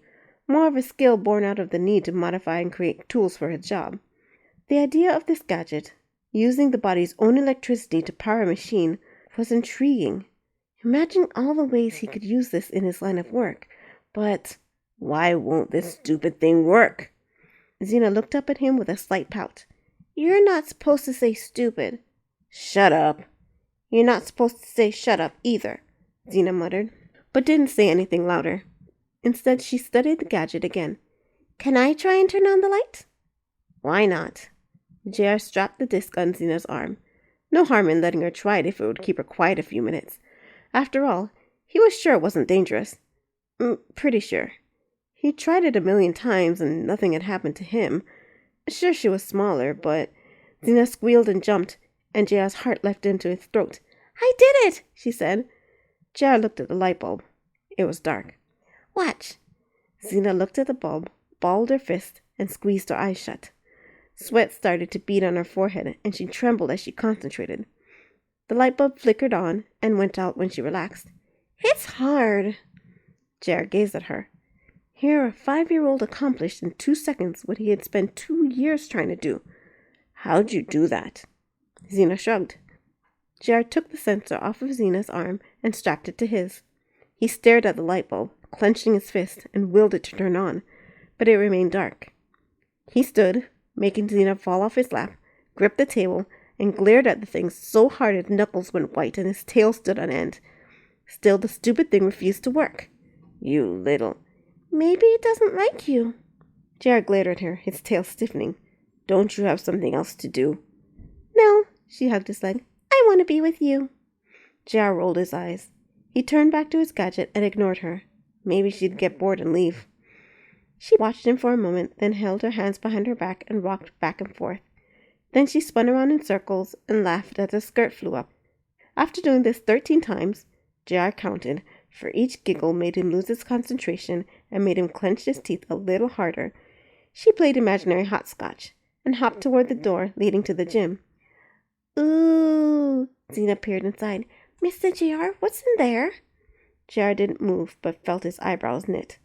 S1: more of a skill born out of the need to modify and create tools for his job. The idea of this gadget, using the body's own electricity to power a machine, was intriguing. Imagine all the ways he could use this in his line of work. But why won't this stupid thing work? Zena looked up at him with a slight pout. You're not supposed to say stupid. Shut up. You're not supposed to say shut up either, Zena muttered, but didn't say anything louder. Instead, she studied the gadget again. Can I try and turn on the light? Why not? JR strapped the disc on Zena's arm. No harm in letting her try it if it would keep her quiet a few minutes. After all, he was sure it wasn't dangerous. Pretty sure. He'd tried it 1,000,000 times and nothing had happened to him. Sure, she was smaller, but Zena squealed and jumped, and JR's heart leapt into his throat. I did it, she said. JR looked at the light bulb. It was dark. Watch. Zena looked at the bulb, balled her fist, and squeezed her eyes shut. Sweat started to bead on her forehead, and she trembled as she concentrated. The light bulb flickered on and went out when she relaxed. It's hard. JR gazed at her. Here a 5-year-old accomplished in 2 seconds what he had spent 2 years trying to do. How'd you do that? Zena shrugged. JR took the sensor off of Zena's arm and strapped it to his. He stared at the light bulb, clenching his fist, and willed it to turn on, but it remained dark. He stood, making Zena fall off his lap, gripped the table, and glared at the thing so hard his knuckles went white and his tail stood on end. Still, the stupid thing refused to work. You little... Maybe it doesn't like you. JR glared at her, his tail stiffening. Don't you have something else to do? No, she hugged his leg. I want to be with you. JR rolled his eyes. He turned back to his gadget and ignored her. Maybe she'd get bored and leave. She watched him for a moment, then held her hands behind her back and rocked back and forth. Then she spun around in circles and laughed as her skirt flew up. After doing this 13 times, JR counted, for each giggle made him lose his concentration and made him clench his teeth a little harder. She played imaginary hopscotch and hopped toward the door leading to the gym. Ooh, Zena peered inside. Mr. JR, what's in there? JR didn't move, but felt his eyebrows knit.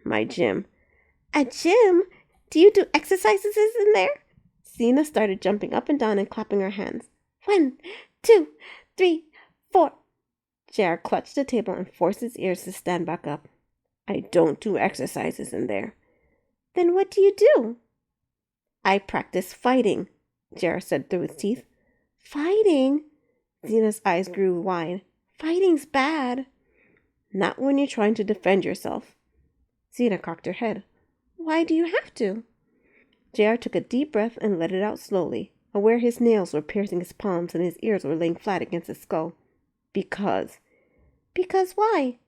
S1: My gym. A gym? Do you do exercises in there? Zena started jumping up and down and clapping her hands. 1, 2, 3, 4. JR clutched the table and forced his ears to stand back up. I don't do exercises in there. Then what do you do? I practice fighting, JR said through his teeth. Fighting? Zena's eyes grew wide. Fighting's bad. Not when you're trying to defend yourself. Zena cocked her head. Why do you have to? JR took a deep breath and let it out slowly, aware his nails were piercing his palms and his ears were laying flat against his skull. Because. Because why?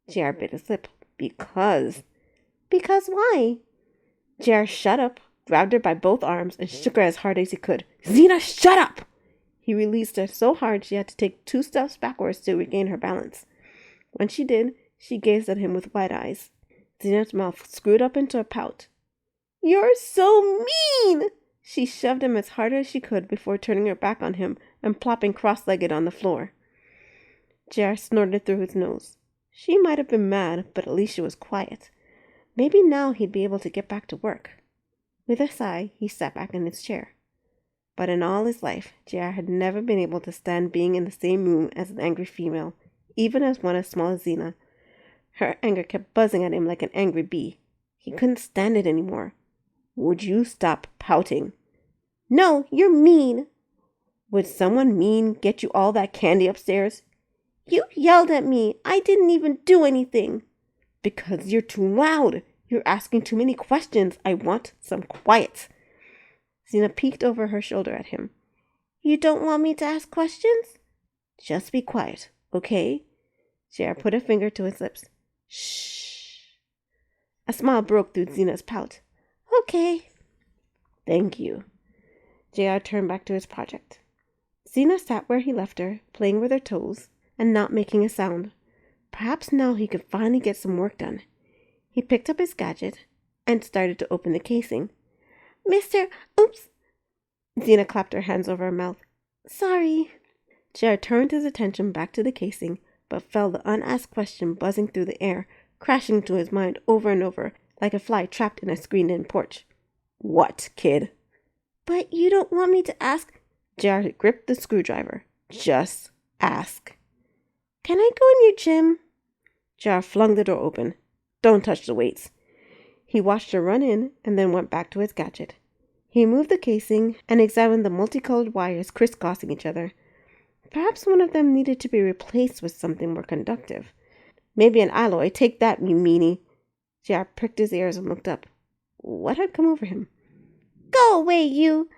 S1: JR bit his lip. Because. Because why? JR shut up, grabbed her by both arms, and shook her as hard as he could. Zena, shut up! He released her so hard she had to take 2 steps backwards to regain her balance. When she did, she gazed at him with wide eyes. Zena's mouth screwed up into a pout. You're so mean! She shoved him as hard as she could before turning her back on him and plopping cross-legged on the floor. JR snorted through his nose. She might have been mad, but at least she was quiet. Maybe now he'd be able to get back to work. With a sigh, he sat back in his chair. But in all his life, JR had never been able to stand being in the same room as an angry female, even as one as small as Xena. Her anger kept buzzing at him like an angry bee. He couldn't stand it anymore. Would you stop pouting? No, you're mean. Would someone mean get you all that candy upstairs? You yelled at me. I didn't even do anything. Because you're too loud. You're asking too many questions. I want some quiet. Xena peeked over her shoulder at him. You don't want me to ask questions? Just be quiet, okay? JR put a finger to his lips. Shh. A smile broke through Xena's pout. Okay. Thank you. JR turned back to his project. Xena sat where he left her, playing with her toes and not making a sound. Perhaps now he could finally get some work done. He picked up his gadget and started to open the casing. Oops! Xena clapped her hands over her mouth. Sorry. JR turned his attention back to the casing, but felt the unasked question buzzing through the air, crashing to his mind over and over, like a fly trapped in a screened-in porch. What, kid? But you don't want me to ask? JR gripped the screwdriver. Just ask. Can I go in your gym? JR flung the door open. Don't touch the weights. He watched her run in and then went back to his gadget. He moved the casing and examined the multicolored wires crisscrossing each other. Perhaps one of them needed to be replaced with something more conductive. Maybe an alloy. Take that, you meanie. JR pricked his ears and looked up. What had come over him? Go away, you!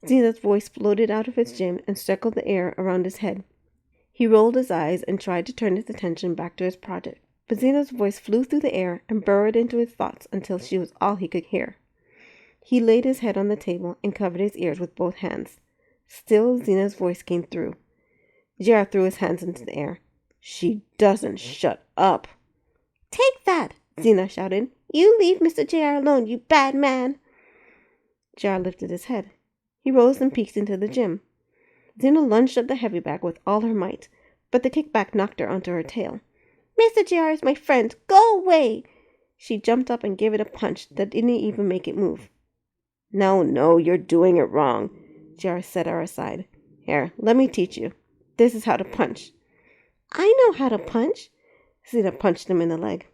S1: Xena's voice floated out of his gym and circled the air around his head. He rolled his eyes and tried to turn his attention back to his project, but Xena's voice flew through the air and burrowed into his thoughts until she was all he could hear. He laid his head on the table and covered his ears with both hands. Still, Xena's voice came through. JR threw his hands into the air. She doesn't shut up. Take that, Xena shouted. You leave Mr. JR alone, you bad man. JR lifted his head. He rose and peeked into the gym. Xena lunged at the heavy bag with all her might, but the kickback knocked her onto her tail. Mr. JR is my friend. Go away. She jumped up and gave it a punch that didn't even make it move. No, you're doing it wrong, JR set her aside. Here, let me teach you. This is how to punch. I know how to punch. Xena punched him in the leg.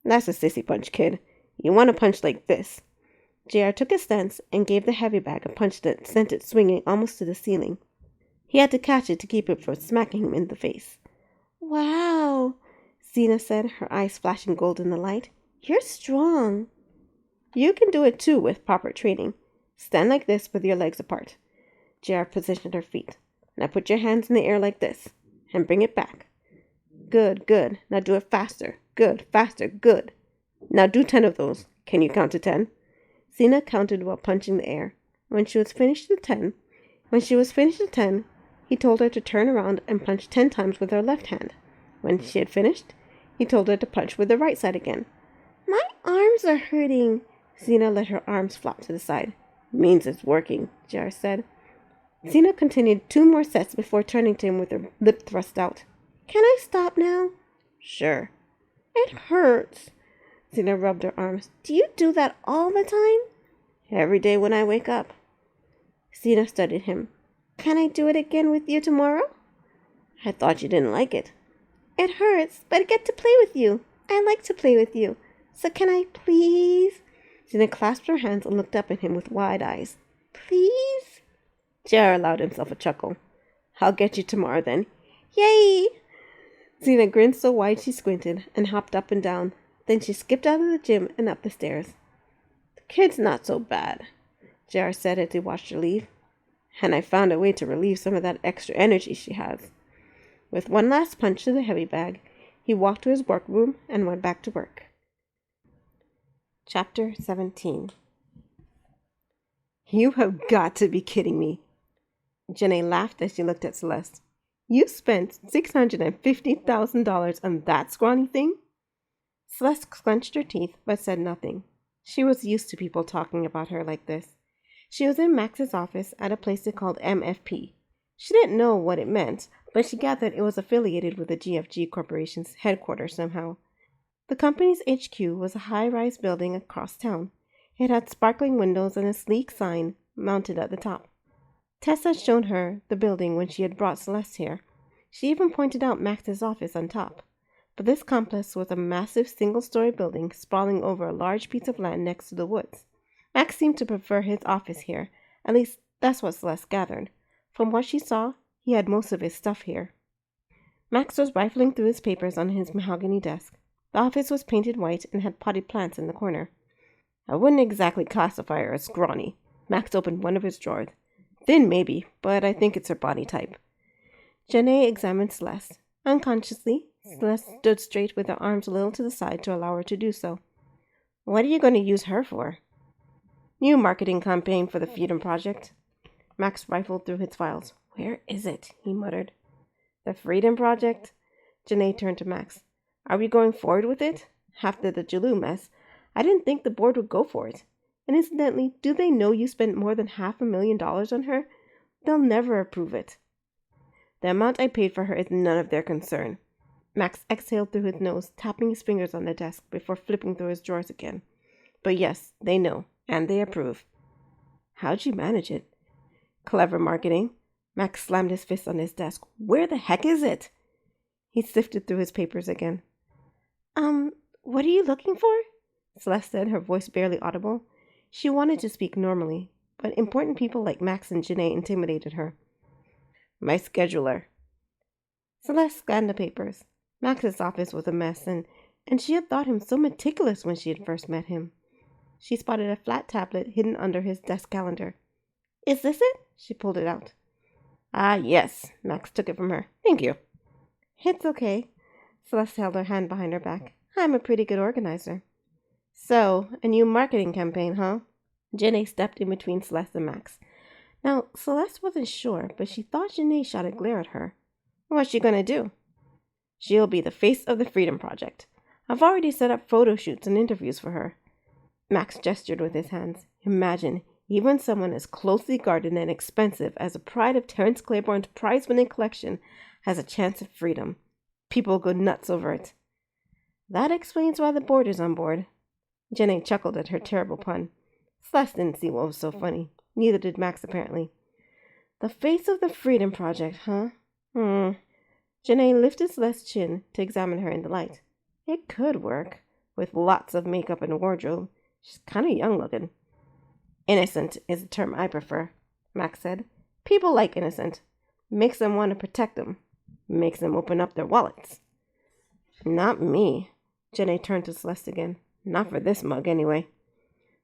S1: That's a sissy punch, kid. You want to punch like this. JR took a stance and gave the heavy bag a punch that sent it swinging almost to the ceiling. He had to catch it to keep it from smacking him in the face. Wow, Xena said, her eyes flashing gold in the light. You're strong. You can do it too with proper training. Stand like this with your legs apart. JR positioned her feet. Now put your hands in the air like this and bring it back. Good. Now do it faster. Good, faster, good. Now do 10 of those. Can you count to 10? Xena counted while punching the air. When she was finished at 10, he told her to turn around and punch 10 times with her left hand. When she had finished, he told her to punch with the right side again. My arms are hurting. Xena let her arms flop to the side. Means it's working, JR said. Xena continued 2 more sets before turning to him with her lip thrust out. Can I stop now? Sure. It hurts. Xena rubbed her arms. Do you do that all the time? Every day when I wake up. Xena studied him. Can I do it again with you tomorrow? I thought you didn't like it. It hurts, but I get to play with you. I like to play with you. So can I please? Xena clasped her hands and looked up at him with wide eyes. Please? JR allowed himself a chuckle. I'll get you tomorrow then. Yay! Xena grinned so wide she squinted and hopped up and down. Then she skipped out of the gym and up the stairs. The kid's not so bad, JR said as he watched her leave. And I found a way to relieve some of that extra energy she has. With one last punch to the heavy bag, he walked to his workroom and went back to work. Chapter 17. You have got to be kidding me. Jenny laughed as she looked at Celeste. You spent $650,000 on that scrawny thing? Celeste clenched her teeth but said nothing. She was used to people talking about her like this. She was in Max's office at a place they called MFP. She didn't know what it meant, but she gathered it was affiliated with the GFG Corporation's headquarters somehow. The company's HQ was a high-rise building across town. It had sparkling windows and a sleek sign mounted at the top. Tess had shown her the building when she had brought Celeste here. She even pointed out Max's office on top. But this complex was a massive single-story building sprawling over a large piece of land next to the woods. Max seemed to prefer his office here. At least, that's what Celeste gathered. From what she saw, he had most of his stuff here. Max was rifling through his papers on his mahogany desk. The office was painted white and had potted plants in the corner. I wouldn't exactly classify her as scrawny. Max opened one of his drawers. Thin, maybe, but I think it's her body type. Janae examined Celeste. Unconsciously, Celeste stood straight with her arms a little to the side to allow her to do so. What are you going to use her for? New marketing campaign for the Freedom Project. Max rifled through his files. Where is it? He muttered. The Freedom Project? Janae turned to Max. Are we going forward with it? After the Jalou mess, I didn't think the board would go for it. And incidentally, do they know you spent more than $500,000 on her? They'll never approve it. The amount I paid for her is none of their concern. Max exhaled through his nose, tapping his fingers on the desk before flipping through his drawers again. But yes, they know, and they approve. How'd you manage it? Clever marketing. Max slammed his fist on his desk. Where the heck is it? He sifted through his papers again. What are you looking for? Celeste said, her voice barely audible. She wanted to speak normally, but important people like Max and Janae intimidated her. My scheduler. Celeste scanned the papers. Max's office was a mess, and she had thought him so meticulous when she had first met him. She spotted a flat tablet hidden under his desk calendar. Is this it? She pulled it out. Ah, yes. Max took it from her. Thank you. It's okay. Celeste held her hand behind her back. I'm a pretty good organizer. So, a new marketing campaign, huh? Janae stepped in between Celeste and Max. Now, Celeste wasn't sure, but she thought Janae shot a glare at her. What's she gonna do? She'll be the face of the Freedom Project. I've already set up photo shoots and interviews for her. Max gestured with his hands. Imagine, even someone as closely guarded and expensive as the pride of Terence Claiborne's prize-winning collection has a chance at freedom. People go nuts over it. That explains why the board is on board. Janae chuckled at her terrible pun. Celeste didn't see what was so funny. Neither did Max, apparently. The face of the Freedom Project, huh? Janae lifted Celeste's chin to examine her in the light. It could work, with lots of makeup and wardrobe. She's kind of young-looking. Innocent is the term I prefer, Max said. People like innocent. Makes them want to protect them. Makes them open up their wallets. Not me. Janae turned to Celeste again. Not for this mug, anyway.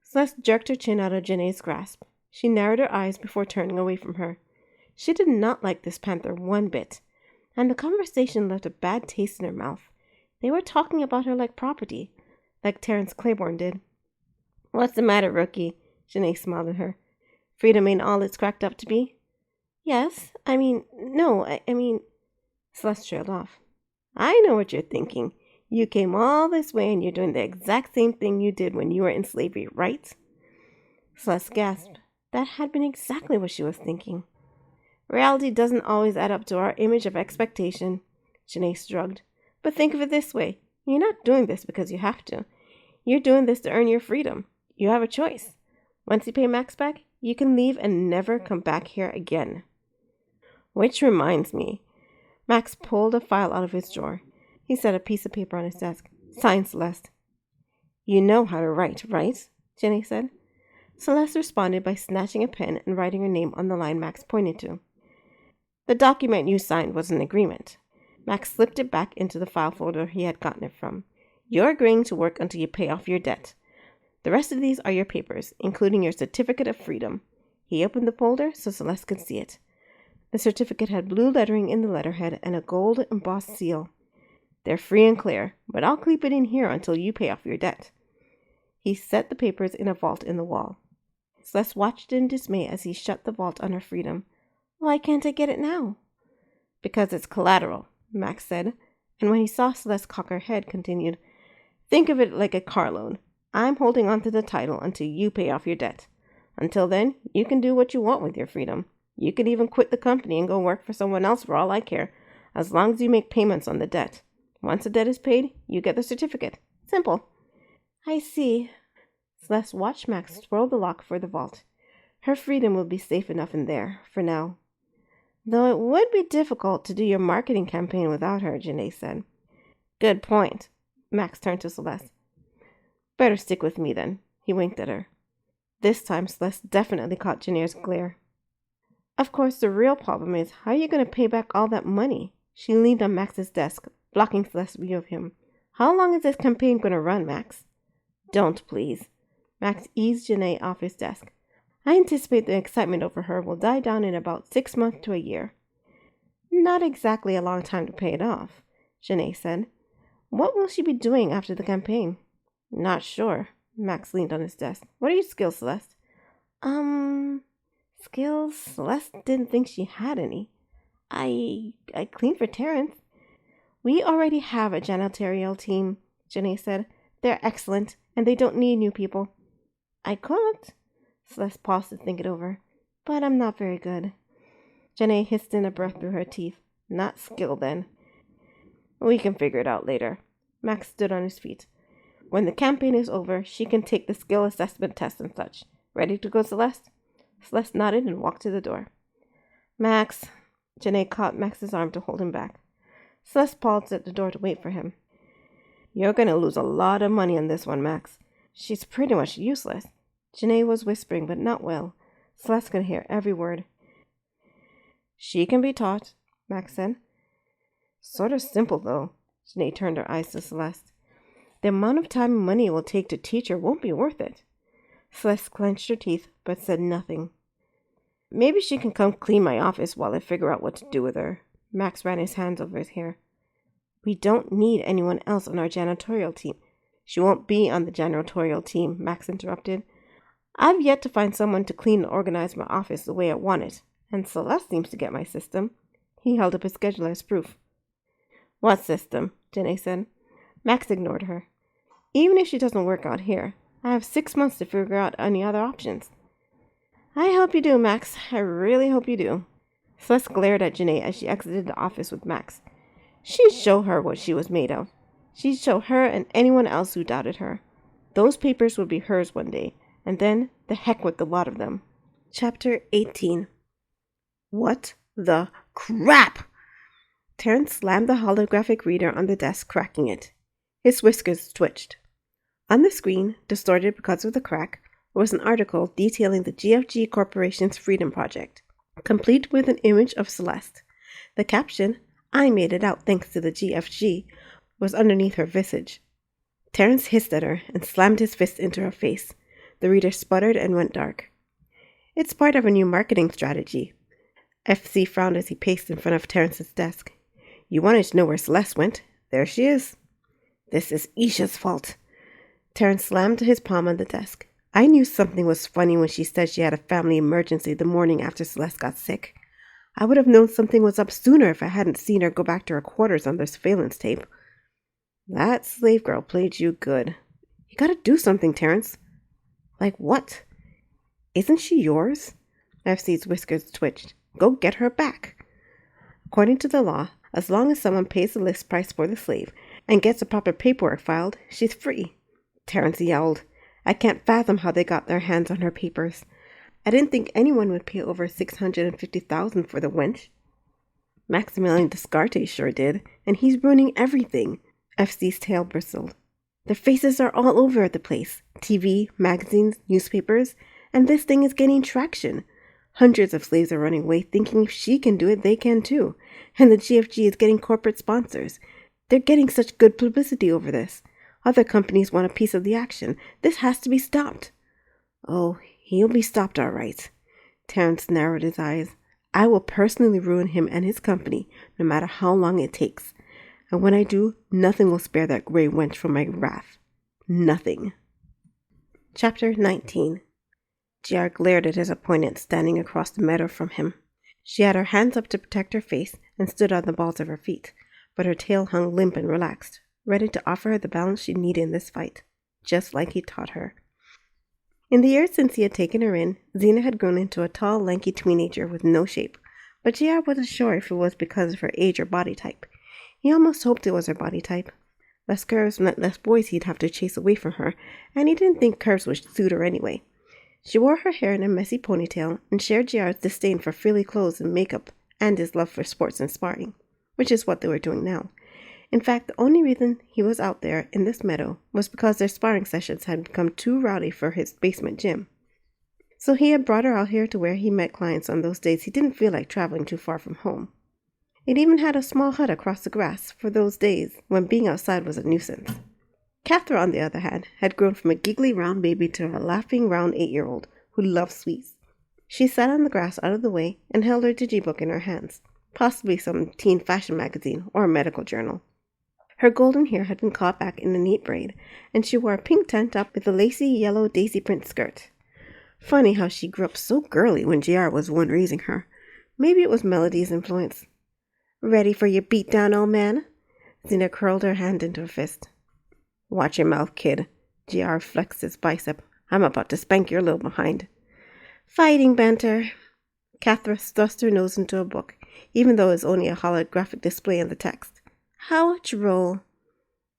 S1: Celeste jerked her chin out of Janae's grasp. She narrowed her eyes before turning away from her. She did not like this panther one bit, and the conversation left a bad taste in her mouth. They were talking about her like property, like Terence Claiborne did. What's the matter, rookie? Janae smiled at her. Freedom ain't all it's cracked up to be? Yes, I mean, Celeste trailed off. I know what you're thinking. You came all this way and you're doing the exact same thing you did when you were in slavery, right? Celeste gasped. That had been exactly what she was thinking. Reality doesn't always add up to our image of expectation, Janae shrugged. But think of it this way. You're not doing this because you have to. You're doing this to earn your freedom. You have a choice. Once you pay Max back, you can leave and never come back here again. Which reminds me. Max pulled a file out of his drawer. He set a piece of paper on his desk. Signed, Celeste. You know how to write, right? Janae said. Celeste responded by snatching a pen and writing her name on the line Max pointed to. The document you signed was an agreement. Max slipped it back into the file folder he had gotten it from. You're agreeing to work until you pay off your debt. The rest of these are your papers, including your certificate of freedom. He opened the folder so Celeste could see it. The certificate had blue lettering in the letterhead and a gold embossed seal. They're free and clear, but I'll keep it in here until you pay off your debt. He set the papers in a vault in the wall. Celeste watched in dismay as he shut the vault on her freedom. Why can't I get it now? Because it's collateral, Max said, and when he saw Celeste cock her head, continued, Think of it like a car loan. I'm holding on to the title until you pay off your debt. Until then, you can do what you want with your freedom. You could even quit the company and go work for someone else for all I care, as long as you make payments on the debt. Once the debt is paid, you get the certificate. Simple. I see. Celeste watched Max twirl the lock for the vault. Her freedom would be safe enough in there, for now. Though it would be difficult to do your marketing campaign without her, Janae said. Good point. Max turned to Celeste. Better stick with me then. He winked at her. This time Celeste definitely caught Janae's glare. Of course, the real problem is, how are you going to pay back all that money? She leaned on Max's desk, blocking Celeste's view of him. How long is this campaign going to run, Max? Don't, please. Max eased Janae off his desk. I anticipate the excitement over her will die down in about 6 months to a year. Not exactly a long time to pay it off, Janae said. What will she be doing after the campaign? Not sure. Max leaned on his desk. What are your skills, Celeste? Skills? Celeste didn't think she had any. I clean for Terrence. We already have a janitorial team, Janae said. They're excellent, and they don't need new people. I could. Celeste paused to think it over. But I'm not very good. Janae hissed in a breath through her teeth. Not skilled, then. We can figure it out later. Max stood on his feet. When the campaign is over, she can take the skill assessment test and such. Ready to go, Celeste? Celeste nodded and walked to the door. Max. Janae caught Max's arm to hold him back. Celeste paused at the door to wait for him. You're going to lose a lot of money on this one, Max. She's pretty much useless. Janae was whispering, but not well. Celeste could hear every word. She can be taught, Max said. Sort of simple, though. Janae turned her eyes to Celeste. The amount of time and money it will take to teach her won't be worth it. Celeste clenched her teeth, but said nothing. Maybe she can come clean my office while I figure out what to do with her. Max ran his hands over his hair. We don't need anyone else on our janitorial team. She won't be on the janitorial team, Max interrupted. I've yet to find someone to clean and organize my office the way I want it, and Celeste seems to get my system. He held up his schedule as proof. What system? Janae said. Max ignored her. Even if she doesn't work out here, I have 6 months to figure out any other options. I hope you do, Max. I really hope you do. Celeste glared at Janae as she exited the office with Max. She'd show her what she was made of. She'd show her and anyone else who doubted her. Those papers would be hers one day, and then the heck with the lot of them. Chapter 18. What the crap? Terrence slammed the holographic reader on the desk, cracking it. His whiskers twitched. On the screen, distorted because of the crack, was an article detailing the GFG Corporation's Freedom Project, complete with an image of Celeste. The caption, I made it out thanks to the GFG, was underneath her visage. Terrence hissed at her and slammed his fist into her face. The reader sputtered and went dark. It's part of a new marketing strategy. FC frowned as he paced in front of Terrence's desk. You wanted to know where Celeste went. There she is. This is Isha's fault. Terrence slammed his palm on the desk. I knew something was funny when she said she had a family emergency the morning after Celeste got sick. I would have known something was up sooner if I hadn't seen her go back to her quarters on the surveillance tape. That slave girl played you good. You gotta do something, Terrence. Like what? Isn't she yours? FC's whiskers twitched. Go get her back. According to the law, as long as someone pays the list price for the slave and gets the proper paperwork filed, she's free. Terrence yelled. I can't fathom how they got their hands on her papers. I didn't think anyone would pay over $650,000 for the wench. Maximilian Descartes sure did, and he's ruining everything. FC's tail bristled. Their faces are all over the place. TV, magazines, newspapers, and this thing is gaining traction. Hundreds of slaves are running away thinking if she can do it, they can too. And the GFG is getting corporate sponsors. They're getting such good publicity over this. Other companies want a piece of the action. This has to be stopped. Oh, he'll be stopped all right. Terrence narrowed his eyes. I will personally ruin him and his company, no matter how long it takes. And when I do, nothing will spare that gray wench from my wrath. Nothing. Chapter 19. GR glared at his opponent standing across the meadow from him. She had her hands up to protect her face and stood on the balls of her feet, but her tail hung limp and relaxed, ready to offer her the balance she needed in this fight, just like he taught her. In the years since he had taken her in, Xena had grown into a tall, lanky teenager with no shape, but GR wasn't sure if it was because of her age or body type. He almost hoped it was her body type. Less curves meant less boys he'd have to chase away from her, and he didn't think curves would suit her anyway. She wore her hair in a messy ponytail and shared JR's disdain for frilly clothes and makeup and his love for sports and sparring, which is what they were doing now. In fact, the only reason he was out there in this meadow was because their sparring sessions had become too rowdy for his basement gym. So he had brought her out here to where he met clients on those days he didn't feel like traveling too far from home. It even had a small hut across the grass for those days when being outside was a nuisance. Catherine, on the other hand, had grown from a giggly round baby to a laughing round 8-year-old who loved sweets. She sat on the grass out of the way and held her digibook in her hands, possibly some teen fashion magazine or a medical journal. Her golden hair had been caught back in a neat braid, and she wore a pink tank top with a lacy yellow daisy print skirt. Funny how she grew up so girly when JR was the one raising her. Maybe it was Melody's influence. "Ready for your beat-down, old man?" Xena curled her hand into a fist. "Watch your mouth, kid." JR flexed his bicep. "I'm about to spank your little behind." "Fighting banter." Catherine thrust her nose into a book, even though it was only a holographic display of the text. "How droll."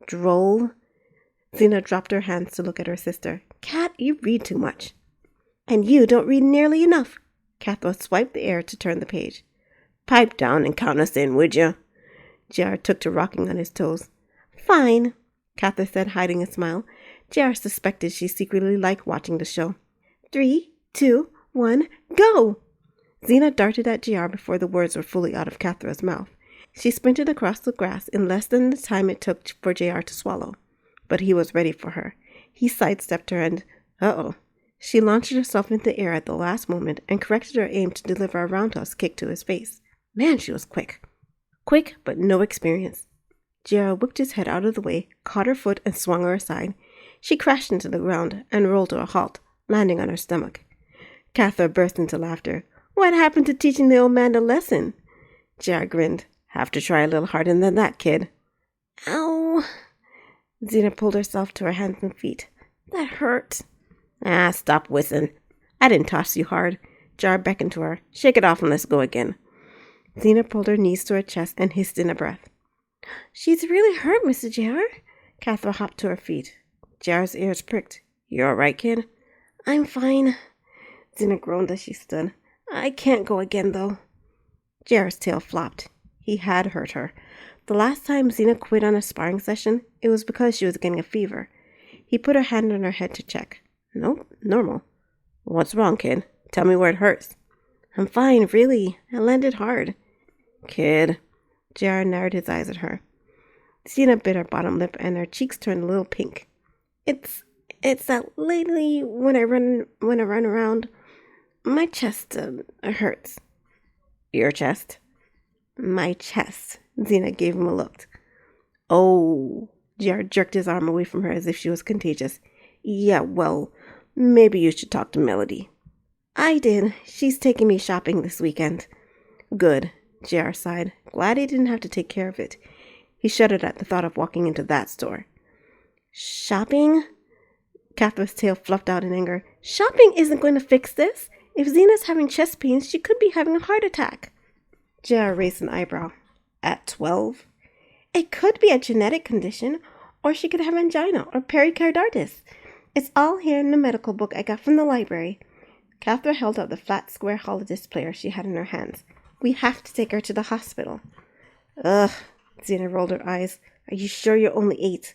S1: "Droll?" Xena dropped her hands to look at her sister. "Cat, you read too much." "And you don't read nearly enough." Catherine swiped the air to turn the page. "Pipe down and count us in, would you?" JR took to rocking on his toes. "Fine," Catherine said, hiding a smile. JR suspected she secretly liked watching the show. 3, 2, 1, go! Xena darted at JR before the words were fully out of Catherine's mouth. She sprinted across the grass in less than the time it took for JR to swallow. But he was ready for her. He sidestepped her and... Uh-oh. She launched herself into the air at the last moment and corrected her aim to deliver a roundhouse kick to his face. Man, she was quick. Quick, but no experience. JR whipped his head out of the way, caught her foot, and swung her aside. She crashed into the ground and rolled to a halt, landing on her stomach. Catherine burst into laughter. "What happened to teaching the old man a lesson?" JR grinned. "Have to try a little harder than that, kid." "Ow!" Xena pulled herself to her hands and feet. "That hurt." "Ah, stop whistling. I didn't toss you hard." JR beckoned to her. "Shake it off and let's go again." Xena pulled her knees to her chest and hissed in a breath. "She's really hurt, Mr. JR." Catherine hopped to her feet. JR's ears pricked. "You all right, kid?" "I'm fine." Xena groaned as she stood. "I can't go again, though." JR's tail flopped. He had hurt her. The last time Xena quit on a sparring session, it was because she was getting a fever. He put her hand on her head to check. Nope, normal. "What's wrong, kid? Tell me where it hurts." "I'm fine, really. I landed hard." "Kid." JR narrowed his eyes at her. Xena bit her bottom lip and her cheeks turned a little pink. It's that lately when I run around, my chest hurts." "Your chest?" "My chest." Xena gave him a look. "Oh." JR jerked his arm away from her as if she was contagious. "Yeah, well, maybe you should talk to Melody." "I did. She's taking me shopping this weekend." "Good." JR sighed. Glad he didn't have to take care of it. He shuddered at the thought of walking into that store. "Shopping?" Catherine's tail fluffed out in anger. "Shopping isn't going to fix this. If Xena's having chest pains, she could be having a heart attack." JR raised an eyebrow. "At 12? "It could be a genetic condition, or she could have angina or pericarditis. It's all here in the medical book I got from the library." Catherine held out the flat, square holodisc player she had in her hands. "We have to take her to the hospital." "Ugh." Xena rolled her eyes. "Are you sure you're only 8?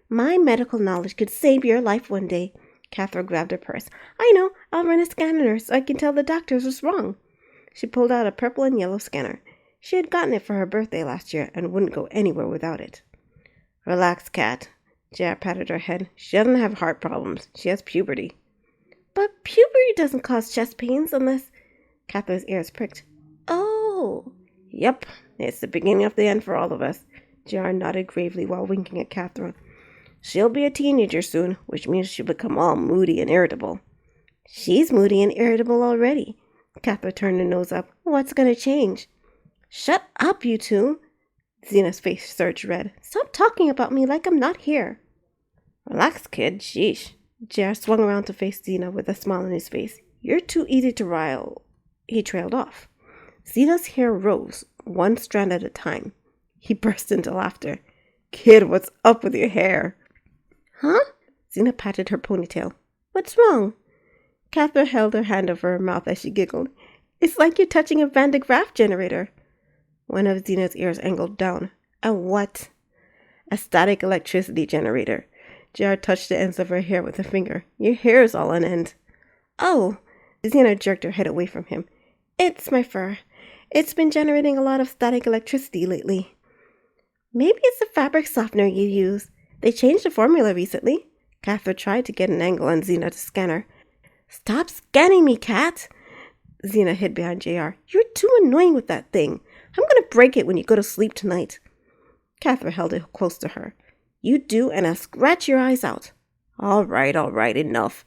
S1: "My medical knowledge could save your life one day." Catherine grabbed her purse. "I know. I'll run a scan on her so I can tell the doctors what's wrong." She pulled out a purple and yellow scanner. She had gotten it for her birthday last year and wouldn't go anywhere without it. "Relax, Cat." JR patted her head. "She doesn't have heart problems. She has puberty." "But puberty doesn't cause chest pains unless..." Catherine's ears pricked. "Oh." "Yep. It's the beginning of the end for all of us." JR nodded gravely while winking at Catherine. "She'll be a teenager soon, which means she'll become all moody and irritable." "She's moody and irritable already." Catherine turned her nose up. "What's going to change?" "Shut up, you two." Xena's face surged red. "Stop talking about me like I'm not here." "Relax, kid. Sheesh." JR swung around to face Xena with a smile on his face. "You're too easy to rile." He trailed off. Xena's hair rose, one strand at a time. He burst into laughter. Kid, what's up with your hair? Huh? Xena patted her ponytail. What's wrong? Catherine held her hand over her mouth as she giggled. It's like you're touching a Van de Graaff generator. One of Xena's ears angled down. A what? A static electricity generator. JR touched the ends of her hair with a finger. Your hair is all on end. Oh! Xena jerked her head away from him. It's my fur. It's been generating a lot of static electricity lately. Maybe it's the fabric softener you use. They changed the formula recently. Catherine tried to get an angle on Xena to scan her. Stop scanning me, Cat! Xena hid behind JR. You're too annoying with that thing. I'm going to break it when you go to sleep tonight. Catherine held it close to her. You do, and I'll scratch your eyes out. All right, enough.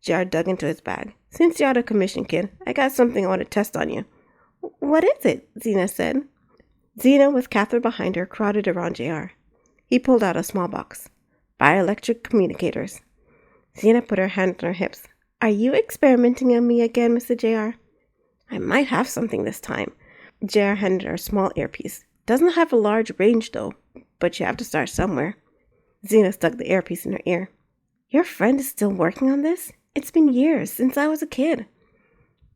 S1: JR dug into his bag. Since you're out of commission, kid, I got something I want to test on you. What is it? Xena said. Xena, with Catherine behind her, crowded around JR. He pulled out a small box. Bioelectric communicators. Xena put her hand on her hips. Are you experimenting on me again, Mr. JR? I might have something this time. JR handed her a small earpiece. Doesn't have a large range, though, but you have to start somewhere. Xena stuck the earpiece in her ear. Your friend is still working on this? It's been years, since I was a kid.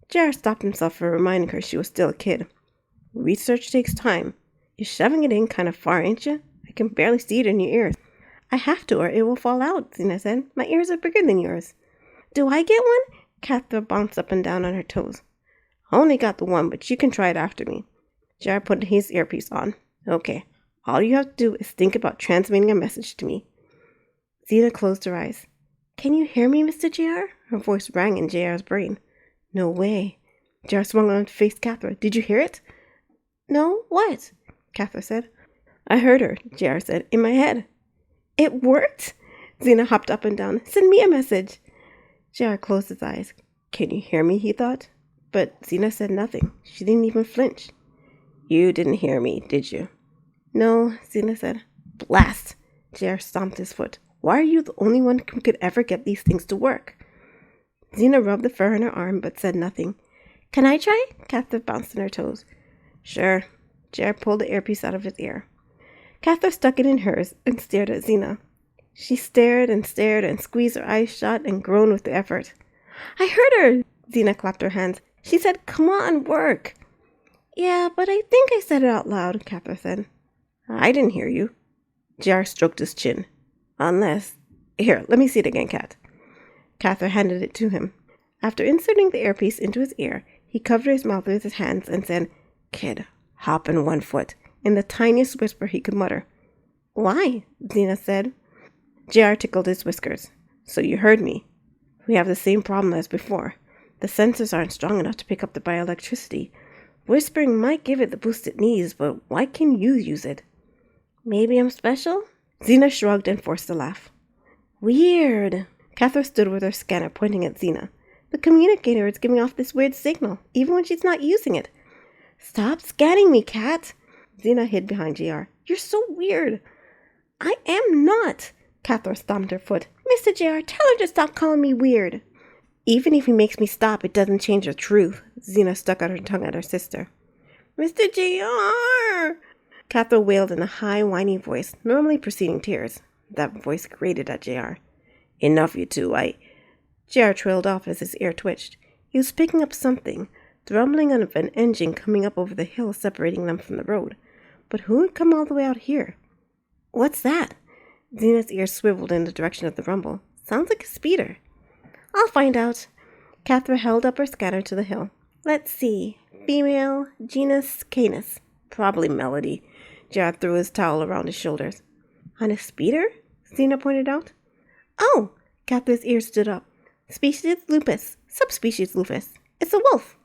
S1: JR stopped himself from reminding her she was still a kid. Research takes time. You're shoving it in kind of far, ain't you? I can barely see it in your ears. I have to, or it will fall out, Xena said. My ears are bigger than yours. Do I get one? Catherine bounced up and down on her toes. I only got the one, but you can try it after me. JR put his earpiece on. Okay, all you have to do is think about transmitting a message to me. Xena closed her eyes. Can you hear me, Mr. JR? Her voice rang in JR's brain. No way. JR swung on to face Catherine. Did you hear it? No, what? Catherine said. I heard her, JR said, in my head. It worked? Xena hopped up and down. Send me a message. JR closed his eyes. Can you hear me, he thought. But Xena said nothing. She didn't even flinch. You didn't hear me, did you? No, Xena said. Blast! JR stomped his foot. Why are you the only one who could ever get these things to work? Xena rubbed the fur on her arm, but said nothing. Can I try? Catherine bounced on her toes. Sure. JR pulled the earpiece out of his ear. Catherine stuck it in hers and stared at Xena. She stared and squeezed her eyes shut and groaned with the effort. I heard her! Xena clapped her hands. She said, come on, work. Yeah, but I think I said it out loud, Catherine said. I didn't hear you. JR stroked his chin. Unless... Here, let me see it again, Cat. Catherine handed it to him. After inserting the earpiece into his ear, he covered his mouth with his hands and said, Kid, hop in 1 foot, in the tiniest whisper he could mutter. Why? Xena said. JR tickled his whiskers. So you heard me. We have the same problem as before. The sensors aren't strong enough to pick up the bioelectricity. Whispering might give it the boost it needs, but why can you use it? Maybe I'm special? Xena shrugged and forced a laugh. Weird. Catherine stood with her scanner pointing at Xena. The communicator is giving off this weird signal, even when she's not using it. Stop scanning me, Cat. Xena hid behind JR. You're so weird. I am not. Catherine stomped her foot. Mr. JR, tell her to stop calling me weird. Even if he makes me stop, it doesn't change the truth. Xena stuck out her tongue at her sister. Mr. JR! Catherine wailed in a high, whiny voice, normally preceding tears. That voice grated at JR. Enough, you two, JR trailed off as his ear twitched. He was picking up something, the rumbling of an engine coming up over the hill separating them from the road. But who had come all the way out here? What's that? Xena's ear swiveled in the direction of the rumble. Sounds like a speeder. I'll find out. Catherine held up her scanner to the hill. Let's see. Female, genus, canis. Probably Melody. JR threw his towel around his shoulders. On a speeder? Xena pointed out. Oh! Catherine's ears stood up. Species lupus. Subspecies lupus. It's a wolf.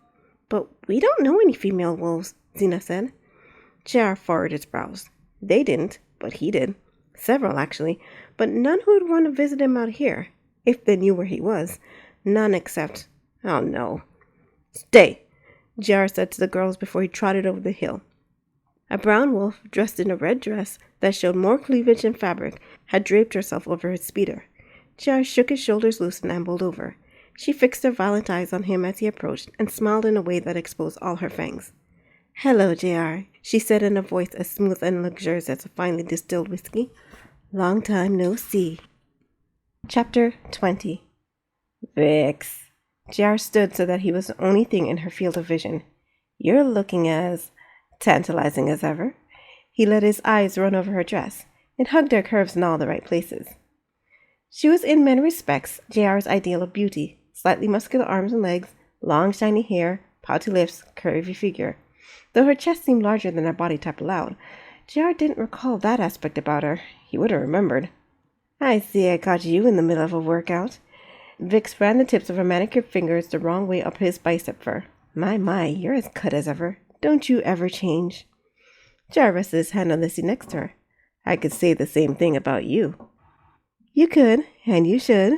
S1: But we don't know any female wolves, Xena said. JR furrowed his brows. They didn't, but he did. Several, actually, but none who would want to visit him out here, if they knew where he was. None except... Oh, no. Stay, JR said to the girls before he trotted over the hill. A brown wolf, dressed in a red dress that showed more cleavage than fabric, had draped herself over his speeder. JR shook his shoulders loose and ambled over. She fixed her violent eyes on him as he approached and smiled in a way that exposed all her fangs. Hello, JR, she said in a voice as smooth and luxurious as a finely distilled whiskey. Long time no see. Chapter 20. Vix. JR stood so that he was the only thing in her field of vision. You're looking as tantalizing as ever. He let his eyes run over her dress. It hugged her curves in all the right places. She was in many respects JR's ideal of beauty. Slightly muscular arms and legs, long shiny hair, pouty lips, curvy figure. Though her chest seemed larger than her body type allowed, JR didn't recall that aspect about her. He would have remembered. I see I caught you in the middle of a workout. Vix ran the tips of her manicured fingers the wrong way up his bicep fur. My, you're as cut as ever. Don't you ever change. JR rested his hand on the seat next to her. I could say the same thing about you. You could, and you should.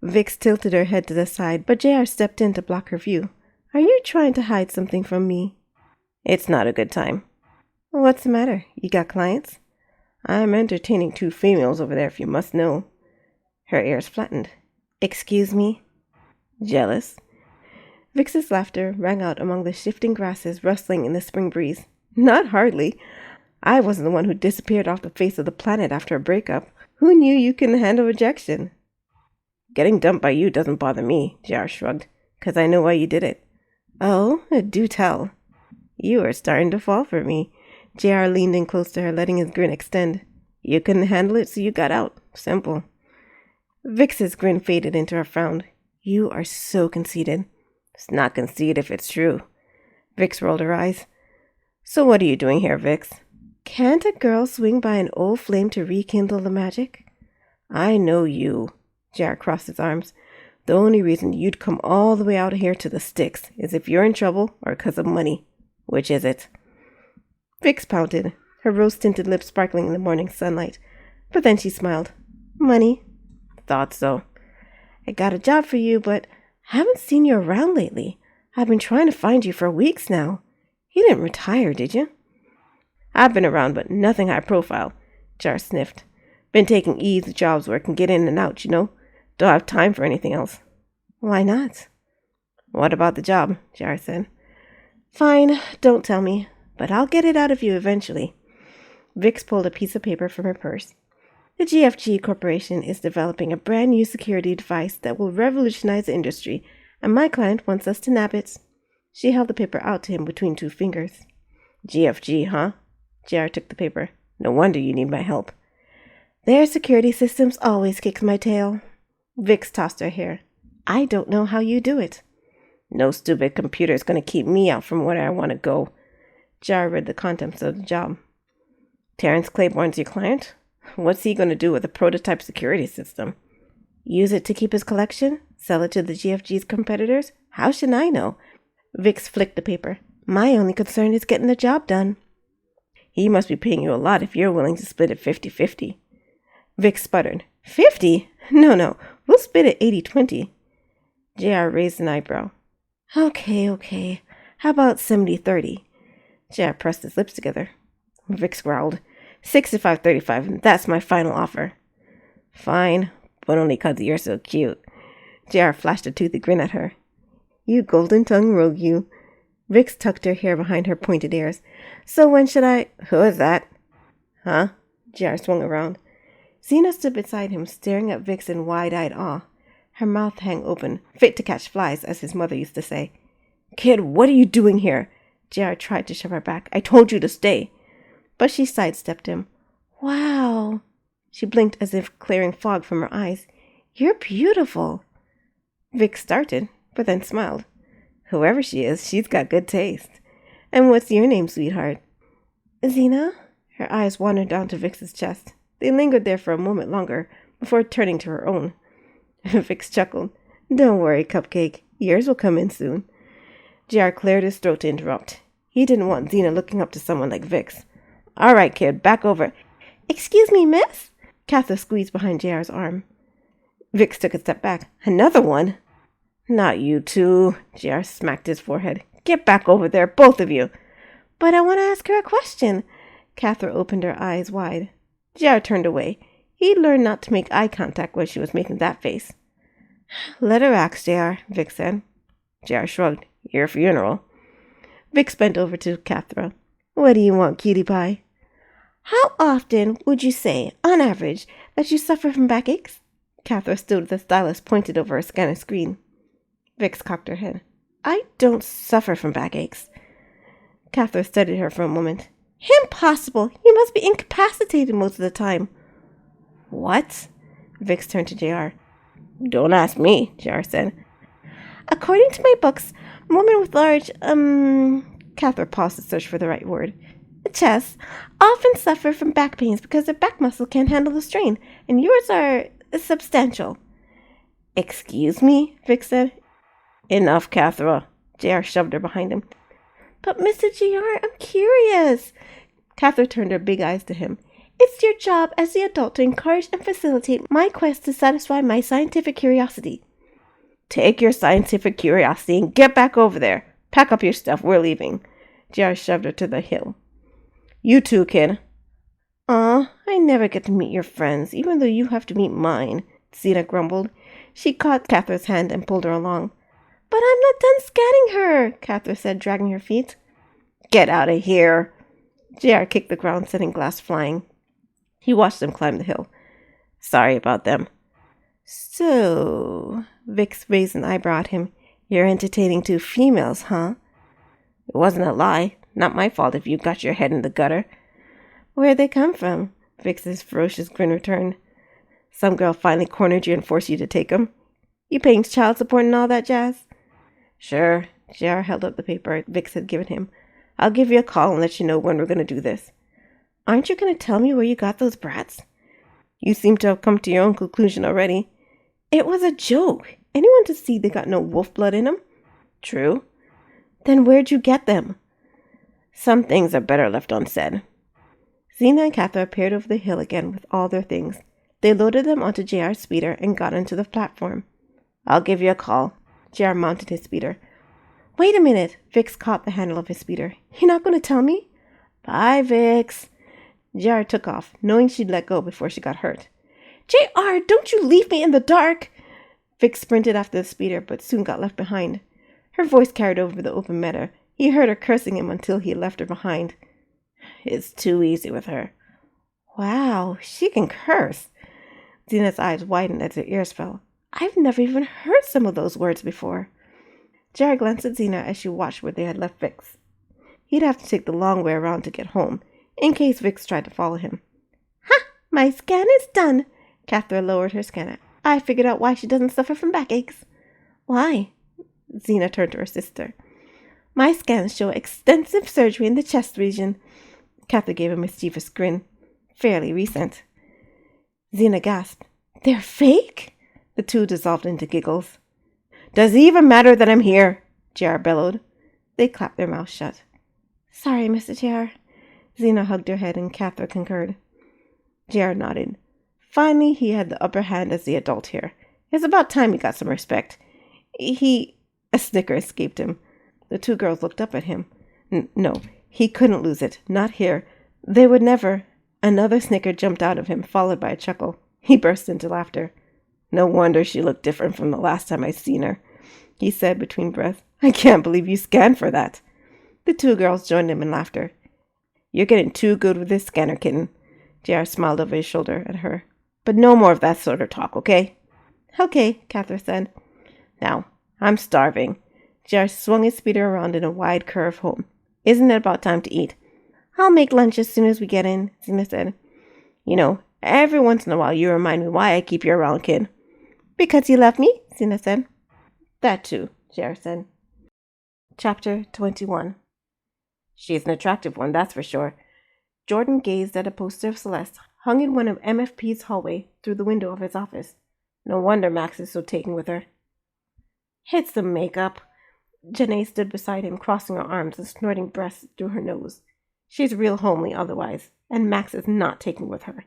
S1: Vix tilted her head to the side, but JR stepped in to block her view. Are you trying to hide something from me? It's not a good time. What's the matter? You got clients? I'm entertaining 2 females over there, if you must know. Her ears flattened. Excuse me? Jealous? Vix's laughter rang out among the shifting grasses rustling in the spring breeze. Not hardly. I wasn't the one who disappeared off the face of the planet after a breakup. Who knew you couldn't handle rejection? Getting dumped by you doesn't bother me, JR shrugged, 'cause I know why you did it. Oh, do tell. You are starting to fall for me. JR leaned in close to her, letting his grin extend. You couldn't handle it, so you got out. Simple. Vix's grin faded into a frown. You are so conceited. It's not conceit if it's true. Vix rolled her eyes. So what are you doing here, Vix? Can't a girl swing by an old flame to rekindle the magic? I know you. JR crossed his arms. The only reason you'd come all the way out here to the sticks is if you're in trouble or because of money. Which is it? Vix pouted, her rose-tinted lips sparkling in the morning sunlight. But then she smiled. Money. Thought so. I got a job for you, but I haven't seen you around lately. I've been trying to find you for weeks now. You didn't retire, did you? I've been around, but nothing high profile. JR sniffed. Been taking easy jobs where I can get in and out, you know. Don't have time for anything else. Why not? What about the job? JR said. Fine, don't tell me, but I'll get it out of you eventually. Vix pulled a piece of paper from her purse. The GFG Corporation is developing a brand new security device that will revolutionize the industry, and my client wants us to nab it. She held the paper out to him between 2 fingers. GFG, huh? JR took the paper. No wonder you need my help. Their security systems always kicks my tail. Vix tossed her hair. I don't know how you do it. No stupid computer is going to keep me out from where I want to go. JR read the contents of the job. Terrence Claiborne's your client? What's he going to do with a prototype security system? Use it to keep his collection? Sell it to the GFG's competitors? How should I know? Vix flicked the paper. My only concern is getting the job done. He must be paying you a lot if you're willing to split it 50-50. Vix sputtered. 50? No. We'll split it 80-20. JR raised an eyebrow. Okay. How about 70-30? JR pressed his lips together. Vix growled. 65-35, and that's my final offer. Fine, but only 'cause you're so cute. JR flashed a toothy grin at her. You golden-tongued rogue, you. Vix tucked her hair behind her pointed ears. So when should I... Who is that? Huh? JR swung around. Xena stood beside him, staring at Vix in wide-eyed awe. Her mouth hung open, fit to catch flies, as his mother used to say. Kid, what are you doing here? JR tried to shove her back. I told you to stay. But she sidestepped him. Wow. She blinked as if clearing fog from her eyes. You're beautiful. Vix started, but then smiled. Whoever she is, she's got good taste. And what's your name, sweetheart? Xena? Her eyes wandered down to Vix's chest. They lingered there for a moment longer, before turning to her own. Vix chuckled. Don't worry, Cupcake. Yours will come in soon. JR cleared his throat to interrupt. He didn't want Xena looking up to someone like Vix. All right, kid, back over. Excuse me, miss? Cather squeezed behind JR's arm. Vix took a step back. Another one? Not you two. JR smacked his forehead. Get back over there, both of you. But I want to ask her a question. Cather opened her eyes wide. JR turned away. He'd learned not to make eye contact when she was making that face. Let her ask, JR, Vix said. JR shrugged. Your funeral. Vix bent over to Cathra. What do you want, cutie pie? How often would you say, on average, that you suffer from backaches? Cathra stood with the stylus pointed over her scanner screen. Vix cocked her head. I don't suffer from backaches. Cathra studied her for a moment. Impossible! You must be incapacitated most of the time. What? Vix turned to JR. Don't ask me, JR said. According to my books, women with large, Cathra paused to search for the right word. Chests often suffer from back pains because their back muscle can't handle the strain, and yours are substantial. Excuse me, Vix said. Enough, Cathra. JR shoved her behind him. But Mr. JR, I'm curious. Cathra turned her big eyes to him. It's your job as the adult to encourage and facilitate my quest to satisfy my scientific curiosity. Take your scientific curiosity and get back over there. Pack up your stuff. We're leaving. JR shoved her to the hill. You too, kid. Aw, I never get to meet your friends, even though you have to meet mine, Zena grumbled. She caught Cathra's hand and pulled her along. But I'm not done scanning her, Cathra said, dragging her feet. Get out of here. JR kicked the ground, sending glass flying. He watched them climb the hill. Sorry about them. So, Vix raised an eyebrow at him. You're entertaining two females, huh? It wasn't a lie. Not my fault if you got your head in the gutter. Where'd they come from? Vix's ferocious grin returned. Some girl finally cornered you and forced you to take 'em. You paying child support and all that jazz? Sure. JR held up the paper Vix had given him. I'll give you a call and let you know when we're going to do this. Aren't you going to tell me where you got those brats? You seem to have come to your own conclusion already. It was a joke. Anyone to see they got no wolf blood in 'em? True. Then where'd you get them? Some things are better left unsaid. Zena and Cathra appeared over the hill again with all their things. They loaded them onto JR's speeder and got onto the platform. I'll give you a call. JR mounted his speeder. Wait a minute. Vix caught the handle of his speeder. You're not going to tell me? Bye, Vix. JR took off, knowing she'd let go before she got hurt. JR, don't you leave me in the dark! Vix sprinted after the speeder, but soon got left behind. Her voice carried over the open meadow. He heard her cursing him until he left her behind. It's too easy with her. Wow, she can curse. Zena's eyes widened as her ears fell. I've never even heard some of those words before. JR glanced at Zena as she watched where they had left Vix. He'd have to take the long way around to get home, in case Vix tried to follow him. Ha! My scan is done. Cathra lowered her scanner. I figured out why she doesn't suffer from backaches. Why? Zena turned to her sister. My scans show extensive surgery in the chest region. Cathra gave a mischievous grin. Fairly recent. Zena gasped. They're fake? The two dissolved into giggles. Does it even matter that I'm here? JR bellowed. They clapped their mouths shut. Sorry, Mr. JR. Zena hugged her head and Cathra concurred. JR nodded. Finally, he had the upper hand as the adult here. It's about time he got some respect. A snicker escaped him. The two girls looked up at him. No, he couldn't lose it. Not here. They would never. Another snicker jumped out of him, followed by a chuckle. He burst into laughter. No wonder she looked different from the last time I seen her, he said between breaths. I can't believe you scanned for that. The two girls joined him in laughter. You're getting too good with this scanner, kitten. JR smiled over his shoulder at her. But no more of that sort of talk, okay? Okay, Cathra said. Now, I'm starving. JR swung his speeder around in a wide curve home. Isn't it about time to eat? I'll make lunch as soon as we get in, Zena said. You know, every once in a while you remind me why I keep you around, kid. Because you love me, Zena said. That too, JR said. Chapter 21. She's an attractive one, that's for sure. Jordan gazed at a poster of Celeste hung in one of MFP's hallway through the window of his office. No wonder Max is so taken with her. It's the makeup. Janae stood beside him, crossing her arms and snorting breaths through her nose. She's real homely otherwise, and Max is not taken with her.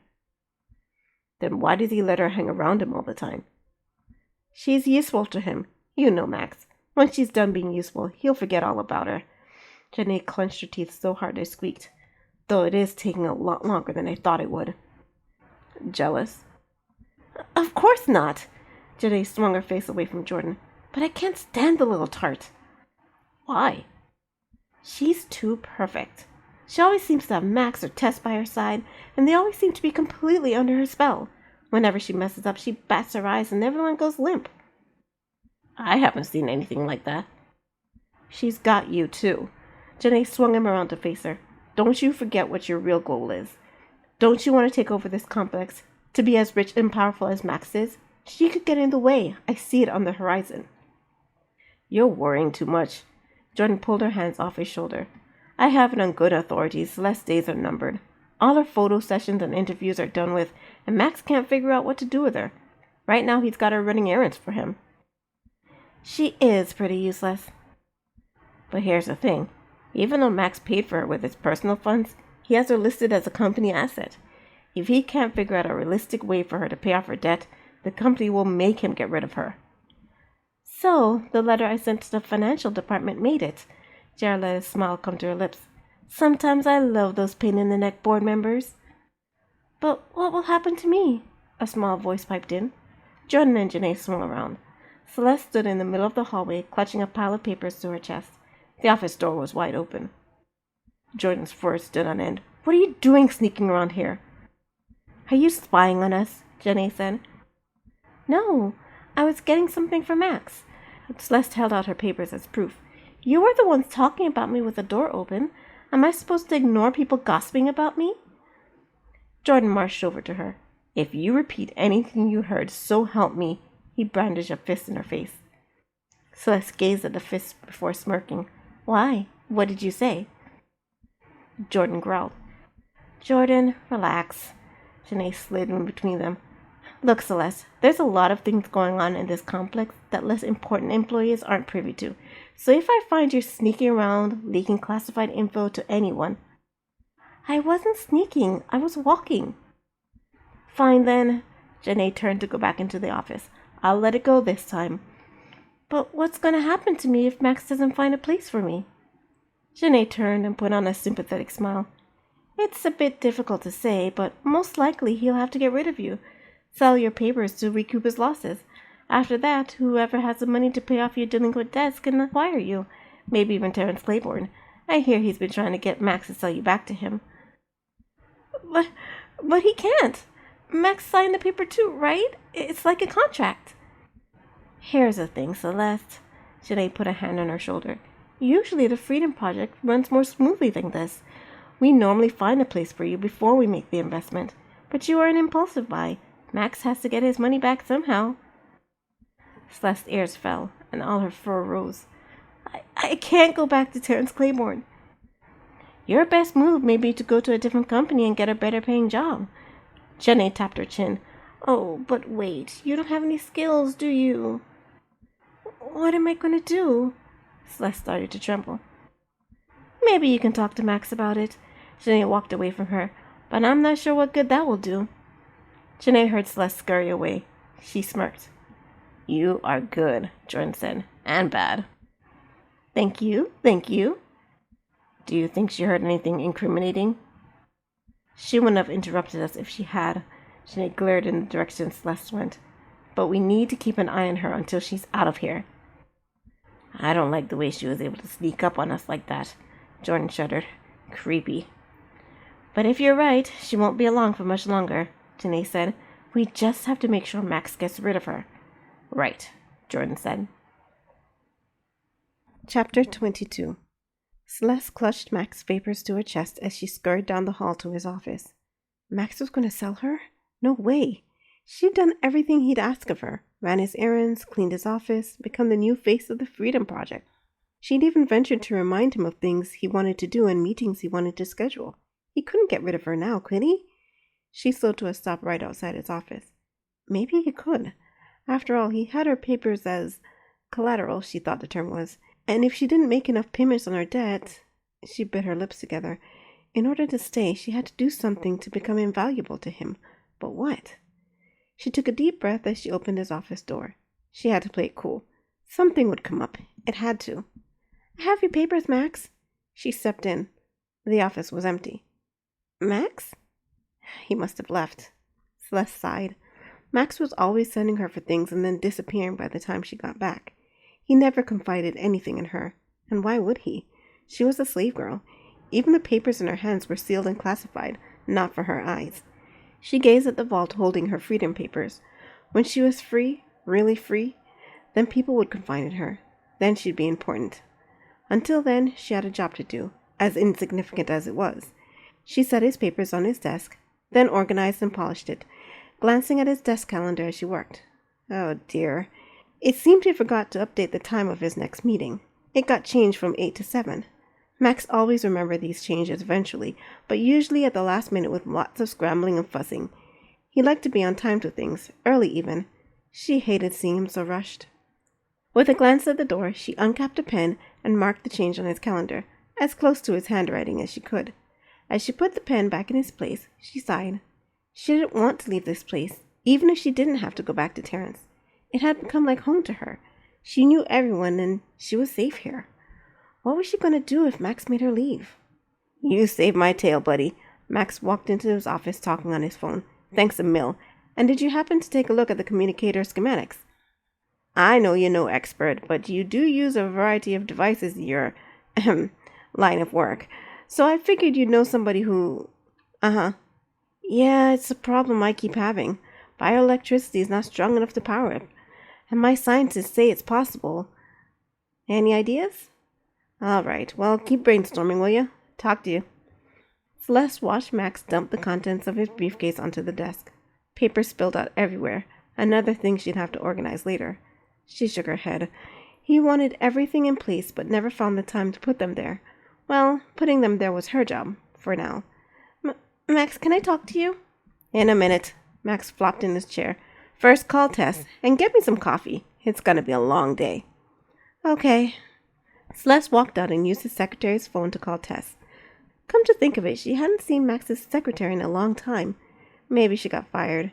S1: Then why does he let her hang around him all the time? She's useful to him. You know Max. Once she's done being useful, he'll forget all about her. Janae clenched her teeth so hard they squeaked, though it is taking a lot longer than I thought it would. Jealous? Of course not. Janae swung her face away from Jordan. But I can't stand the little tart. Why? She's too perfect. She always seems to have Max or Tess by her side, and they always seem to be completely under her spell. Whenever she messes up, she bats her eyes and everyone goes limp. I haven't seen anything like that. She's got you, too. Janae swung him around to face her. Don't you forget what your real goal is. Don't you want to take over this complex? To be as rich and powerful as Max is? She could get in the way. I see it on the horizon. You're worrying too much. Jordan pulled her hands off his shoulder. I have it on good authority. Celeste's days are numbered. All her photo sessions and interviews are done with, and Max can't figure out what to do with her. Right now he's got her running errands for him. She is pretty useless. But here's the thing. Even though Max paid for her with his personal funds, he has her listed as a company asset. If he can't figure out a realistic way for her to pay off her debt, the company will make him get rid of her. So, the letter I sent to the financial department made it. Jared let a smile come to her lips. Sometimes I love those pain-in-the-neck board members. But what will happen to me? A small voice piped in. Jordan and Janae swung around. Celeste stood in the middle of the hallway, clutching a pile of papers to her chest. The office door was wide open. Jordan's fur stood on end. What are you doing sneaking around here? Are you spying on us? Janae said. No, I was getting something for Max. Celeste held out her papers as proof. You were the ones talking about me with the door open. Am I supposed to ignore people gossiping about me? Jordan marched over to her. If you repeat anything you heard, so help me. He brandished a fist in her face. Celeste gazed at the fist before smirking. Why? What did you say? Jordan growled. Jordan, relax. Janae slid in between them. Look, Celeste, there's a lot of things going on in this complex that less important employees aren't privy to. So if I find you sneaking around, leaking classified info to anyone... I wasn't sneaking. I was walking. Fine then. Janae turned to go back into the office. I'll let it go this time. But what's going to happen to me if Max doesn't find a place for me? Janae turned and put on a sympathetic smile. It's a bit difficult to say, but most likely he'll have to get rid of you. Sell your papers to recoup his losses. After that, whoever has the money to pay off your delinquent debts can acquire you. Maybe even Terrence Claiborne. I hear he's been trying to get Max to sell you back to him. But he can't. Max signed the paper too, right? It's like a contract. Here's the thing, Celeste. Janae put a hand on her shoulder. Usually the Freedom Project runs more smoothly than this. We normally find a place for you before we make the investment. But you are an impulsive buy. Max has to get his money back somehow. Celeste's ears fell, and all her fur rose. I can't go back to Terrence Claiborne. Your best move may be to go to a different company and get a better paying job. Janae tapped her chin. Oh, but wait, you don't have any skills, do you? What am I going to do? Celeste started to tremble. Maybe you can talk to Max about it. Janae walked away from her, but I'm not sure what good that will do. Janae heard Celeste scurry away. She smirked. You are good, Jordan said, and bad. Thank you, thank you. Do you think she heard anything incriminating? She wouldn't have interrupted us if she had. Janae glared in the direction Celeste went. But we need to keep an eye on her until she's out of here. I don't like the way she was able to sneak up on us like that. Jordan shuddered. Creepy. But if you're right, she won't be along for much longer, Janae said. We just have to make sure Max gets rid of her. Right, Jordan said. Chapter 22. Celeste clutched Max's papers to her chest as she scurried down the hall to his office. Max was going to sell her? No way. She'd done everything he'd asked of her. Ran his errands, cleaned his office, become the new face of the Freedom Project. She'd even ventured to remind him of things he wanted to do and meetings he wanted to schedule. He couldn't get rid of her now, could he? She slowed to a stop right outside his office. Maybe he could. After all, he had her papers as collateral, she thought the term was. And if she didn't make enough payments on her debt, she bit her lips together. In order to stay, she had to do something to become invaluable to him. But what? She took a deep breath as she opened his office door. She had to play it cool. Something would come up. It had to. I have your papers, Max. She stepped in. The office was empty. Max? He must have left. Celeste sighed. Max was always sending her for things and then disappearing by the time she got back. He never confided anything in her. And why would he? She was a slave girl. Even the papers in her hands were sealed and classified, not for her eyes. She gazed at the vault holding her freedom papers. When she was free, really free, then people would confide in her. Then she'd be important. Until then, she had a job to do, as insignificant as it was. She set his papers on his desk, then organized and polished it, glancing at his desk calendar as she worked. Oh dear. It seemed he forgot to update the time of his next meeting. It got changed from 8 to 7. Max always remembered these changes eventually, but usually at the last minute with lots of scrambling and fussing. He liked to be on time to things, early even. She hated seeing him so rushed. With a glance at the door, she uncapped a pen and marked the change on his calendar, as close to his handwriting as she could. As she put the pen back in its place, she sighed. She didn't want to leave this place, even if she didn't have to go back to Terrence. It had become like home to her. She knew everyone, and she was safe here. What was she going to do if Max made her leave? You saved my tail, buddy. Max walked into his office talking on his phone. Thanks a mil. And did you happen to take a look at the communicator schematics? I know you're no expert, but you do use a variety of devices in your line of work. So I figured you'd know somebody who... Yeah, it's a problem I keep having. Bioelectricity is not strong enough to power it. And my scientists say it's possible. Any ideas? All right, well, keep brainstorming, will you? Talk to you. Celeste watched Max dump the contents of his briefcase onto the desk. Papers spilled out everywhere. Another thing she'd have to organize later. She shook her head. He wanted everything in place, but never found the time to put them there. Well, putting them there was her job, for now. Max, can I talk to you? In a minute. Max flopped in his chair. First, call Tess, and get me some coffee. It's gonna be a long day. Okay. Celeste walked out and used his secretary's phone to call Tess. Come to think of it, she hadn't seen Max's secretary in a long time. Maybe she got fired.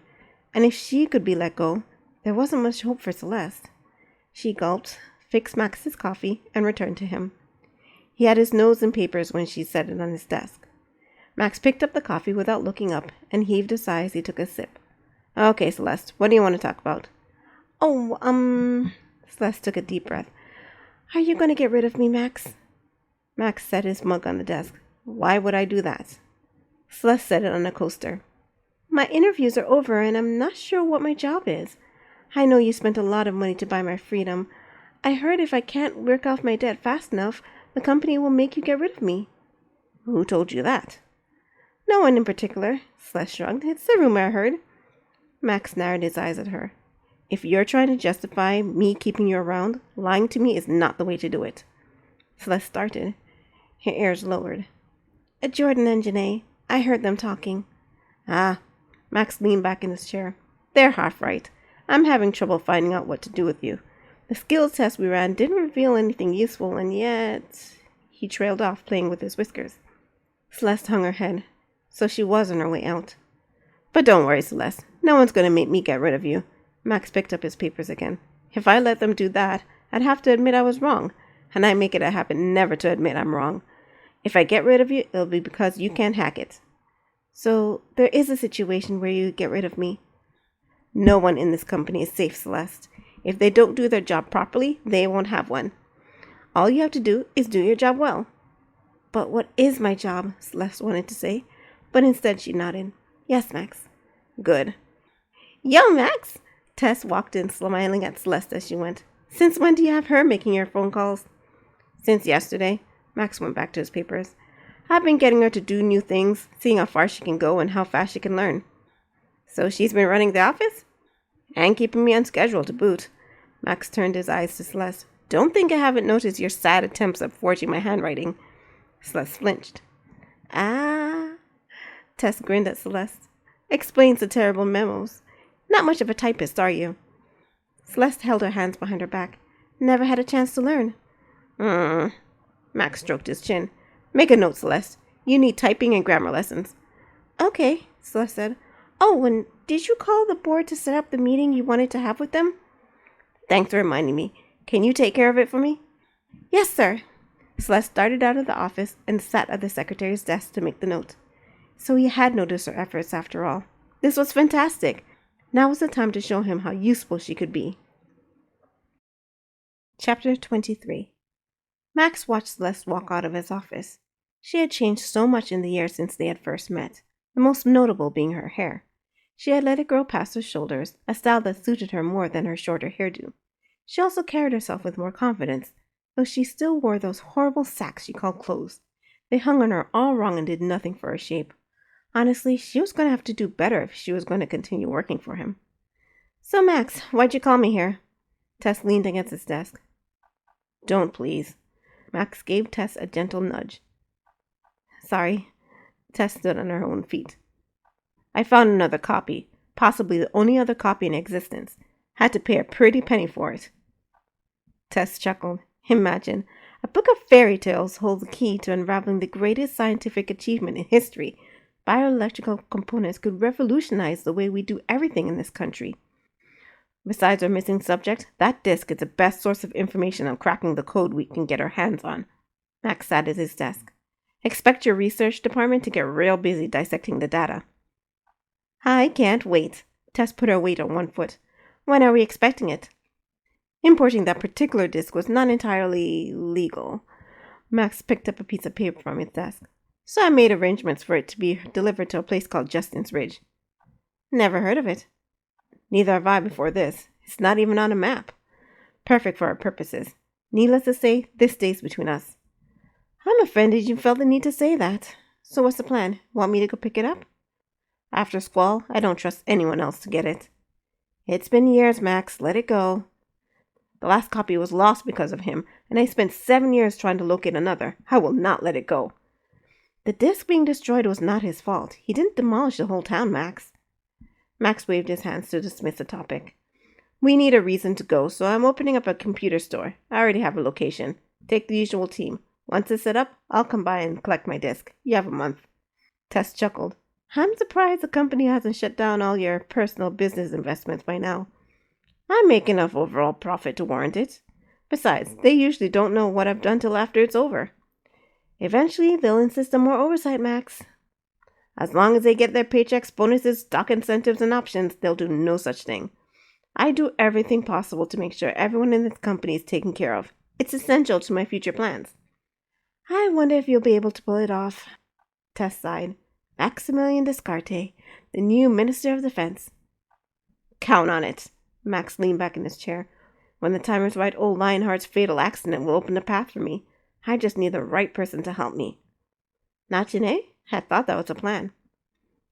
S1: And if she could be let go, there wasn't much hope for Celeste. She gulped, fixed Max's coffee, and returned to him. He had his nose in papers when she set it on his desk. Max picked up the coffee without looking up and heaved a sigh as he took a sip. Okay, Celeste, what do you want to talk about? Celeste took a deep breath. Are you going to get rid of me, Max? Max set his mug on the desk. Why would I do that? Celeste set it on a coaster. My interviews are over and I'm not sure what my job is. I know you spent a lot of money to buy my freedom. I heard if I can't work off my debt fast enough, the company will make you get rid of me. Who told you that? No one in particular, Celeste shrugged. It's a rumor I heard. Max narrowed his eyes at her. If you're trying to justify me keeping you around, lying to me is not the way to do it. Celeste started. Her ears lowered. Jordan and Janae, I heard them talking. Ah, Max leaned back in his chair. They're half right. I'm having trouble finding out what to do with you. The skills test we ran didn't reveal anything useful, and yet... He trailed off, playing with his whiskers. Celeste hung her head. So she was on her way out. But don't worry, Celeste. No one's going to make me get rid of you. Max picked up his papers again. If I let them do that, I'd have to admit I was wrong. And I make it a habit never to admit I'm wrong. If I get rid of you, it'll be because you can't hack it. So there is a situation where you get rid of me. No one in this company is safe, Celeste. If they don't do their job properly, they won't have one. All you have to do is do your job well. But what is my job? Celeste wanted to say, but instead she nodded. Yes, Max. Good. Yo, Max! Tess walked in, smiling at Celeste as she went. Since when do you have her making your phone calls? Since yesterday. Max went back to his papers. I've been getting her to do new things, seeing how far she can go and how fast she can learn. So she's been running the office? And keeping me on schedule to boot. Max turned his eyes to Celeste. Don't think I haven't noticed your sad attempts at forging my handwriting. Celeste flinched. Ah. Tess grinned at Celeste. Explains the terrible memos. Not much of a typist, are you? Celeste held her hands behind her back. Never had a chance to learn. Max stroked his chin. Make a note, Celeste. You need typing and grammar lessons. Okay, Celeste said. Oh, and did you call the board to set up the meeting you wanted to have with them? Thanks for reminding me. Can you take care of it for me? Yes, sir. Celeste darted out of the office and sat at the secretary's desk to make the note. So he had noticed her efforts after all. This was fantastic. Now was the time to show him how useful she could be. Chapter 23. Max watched Celeste walk out of his office. She had changed so much in the years since they had first met, the most notable being her hair. She had let it grow past her shoulders, a style that suited her more than her shorter hairdo. She also carried herself with more confidence, though she still wore those horrible sacks she called clothes. They hung on her all wrong and did nothing for her shape. Honestly, she was going to have to do better if she was going to continue working for him. "So, Max, why'd you call me here?" Tess leaned against his desk. "Don't, please." Max gave Tess a gentle nudge. "Sorry." Tess stood on her own feet. "I found another copy, possibly the only other copy in existence. Had to pay a pretty penny for it." Tess chuckled. Imagine, a book of fairy tales holds the key to unraveling the greatest scientific achievement in history. Bioelectrical components could revolutionize the way we do everything in this country. Besides our missing subject, that disk is the best source of information on cracking the code we can get our hands on. Max sat at his desk. "Expect your research department to get real busy dissecting the data." "I can't wait." Tess put her weight on one foot. "When are we expecting it?" Importing that particular disk was not entirely legal. Max picked up a piece of paper from his desk. "So I made arrangements for it to be delivered to a place called Justin's Ridge." "Never heard of it." "Neither have I before this. It's not even on a map." "Perfect for our purposes. Needless to say, this stays between us." "I'm offended you felt the need to say that. So what's the plan? Want me to go pick it up?" "After Squall, I don't trust anyone else to get it." "It's been years, Max. Let it go." "The last copy was lost because of him, and I spent 7 years trying to locate another. I will not let it go." "The disk being destroyed was not his fault. He didn't demolish the whole town, Max." Max waved his hands to dismiss the topic. "We need a reason to go, so I'm opening up a computer store. I already have a location. Take the usual team. Once it's set up, I'll come by and collect my disk. You have a month." Tess chuckled. "I'm surprised the company hasn't shut down all your personal business investments by now." "I make enough overall profit to warrant it. Besides, they usually don't know what I've done till after it's over." "Eventually, they'll insist on more oversight, Max." "As long as they get their paychecks, bonuses, stock incentives, and options, they'll do no such thing. I do everything possible to make sure everyone in this company is taken care of. It's essential to my future plans." "I wonder if you'll be able to pull it off." Tess sighed. "Maximilian Descartes, the new Minister of Defense." "Count on it." Max leaned back in his chair. "When the time is right, old Lionheart's fatal accident will open a path for me. I just need the right person to help me." "Not Janae? I thought that was a plan."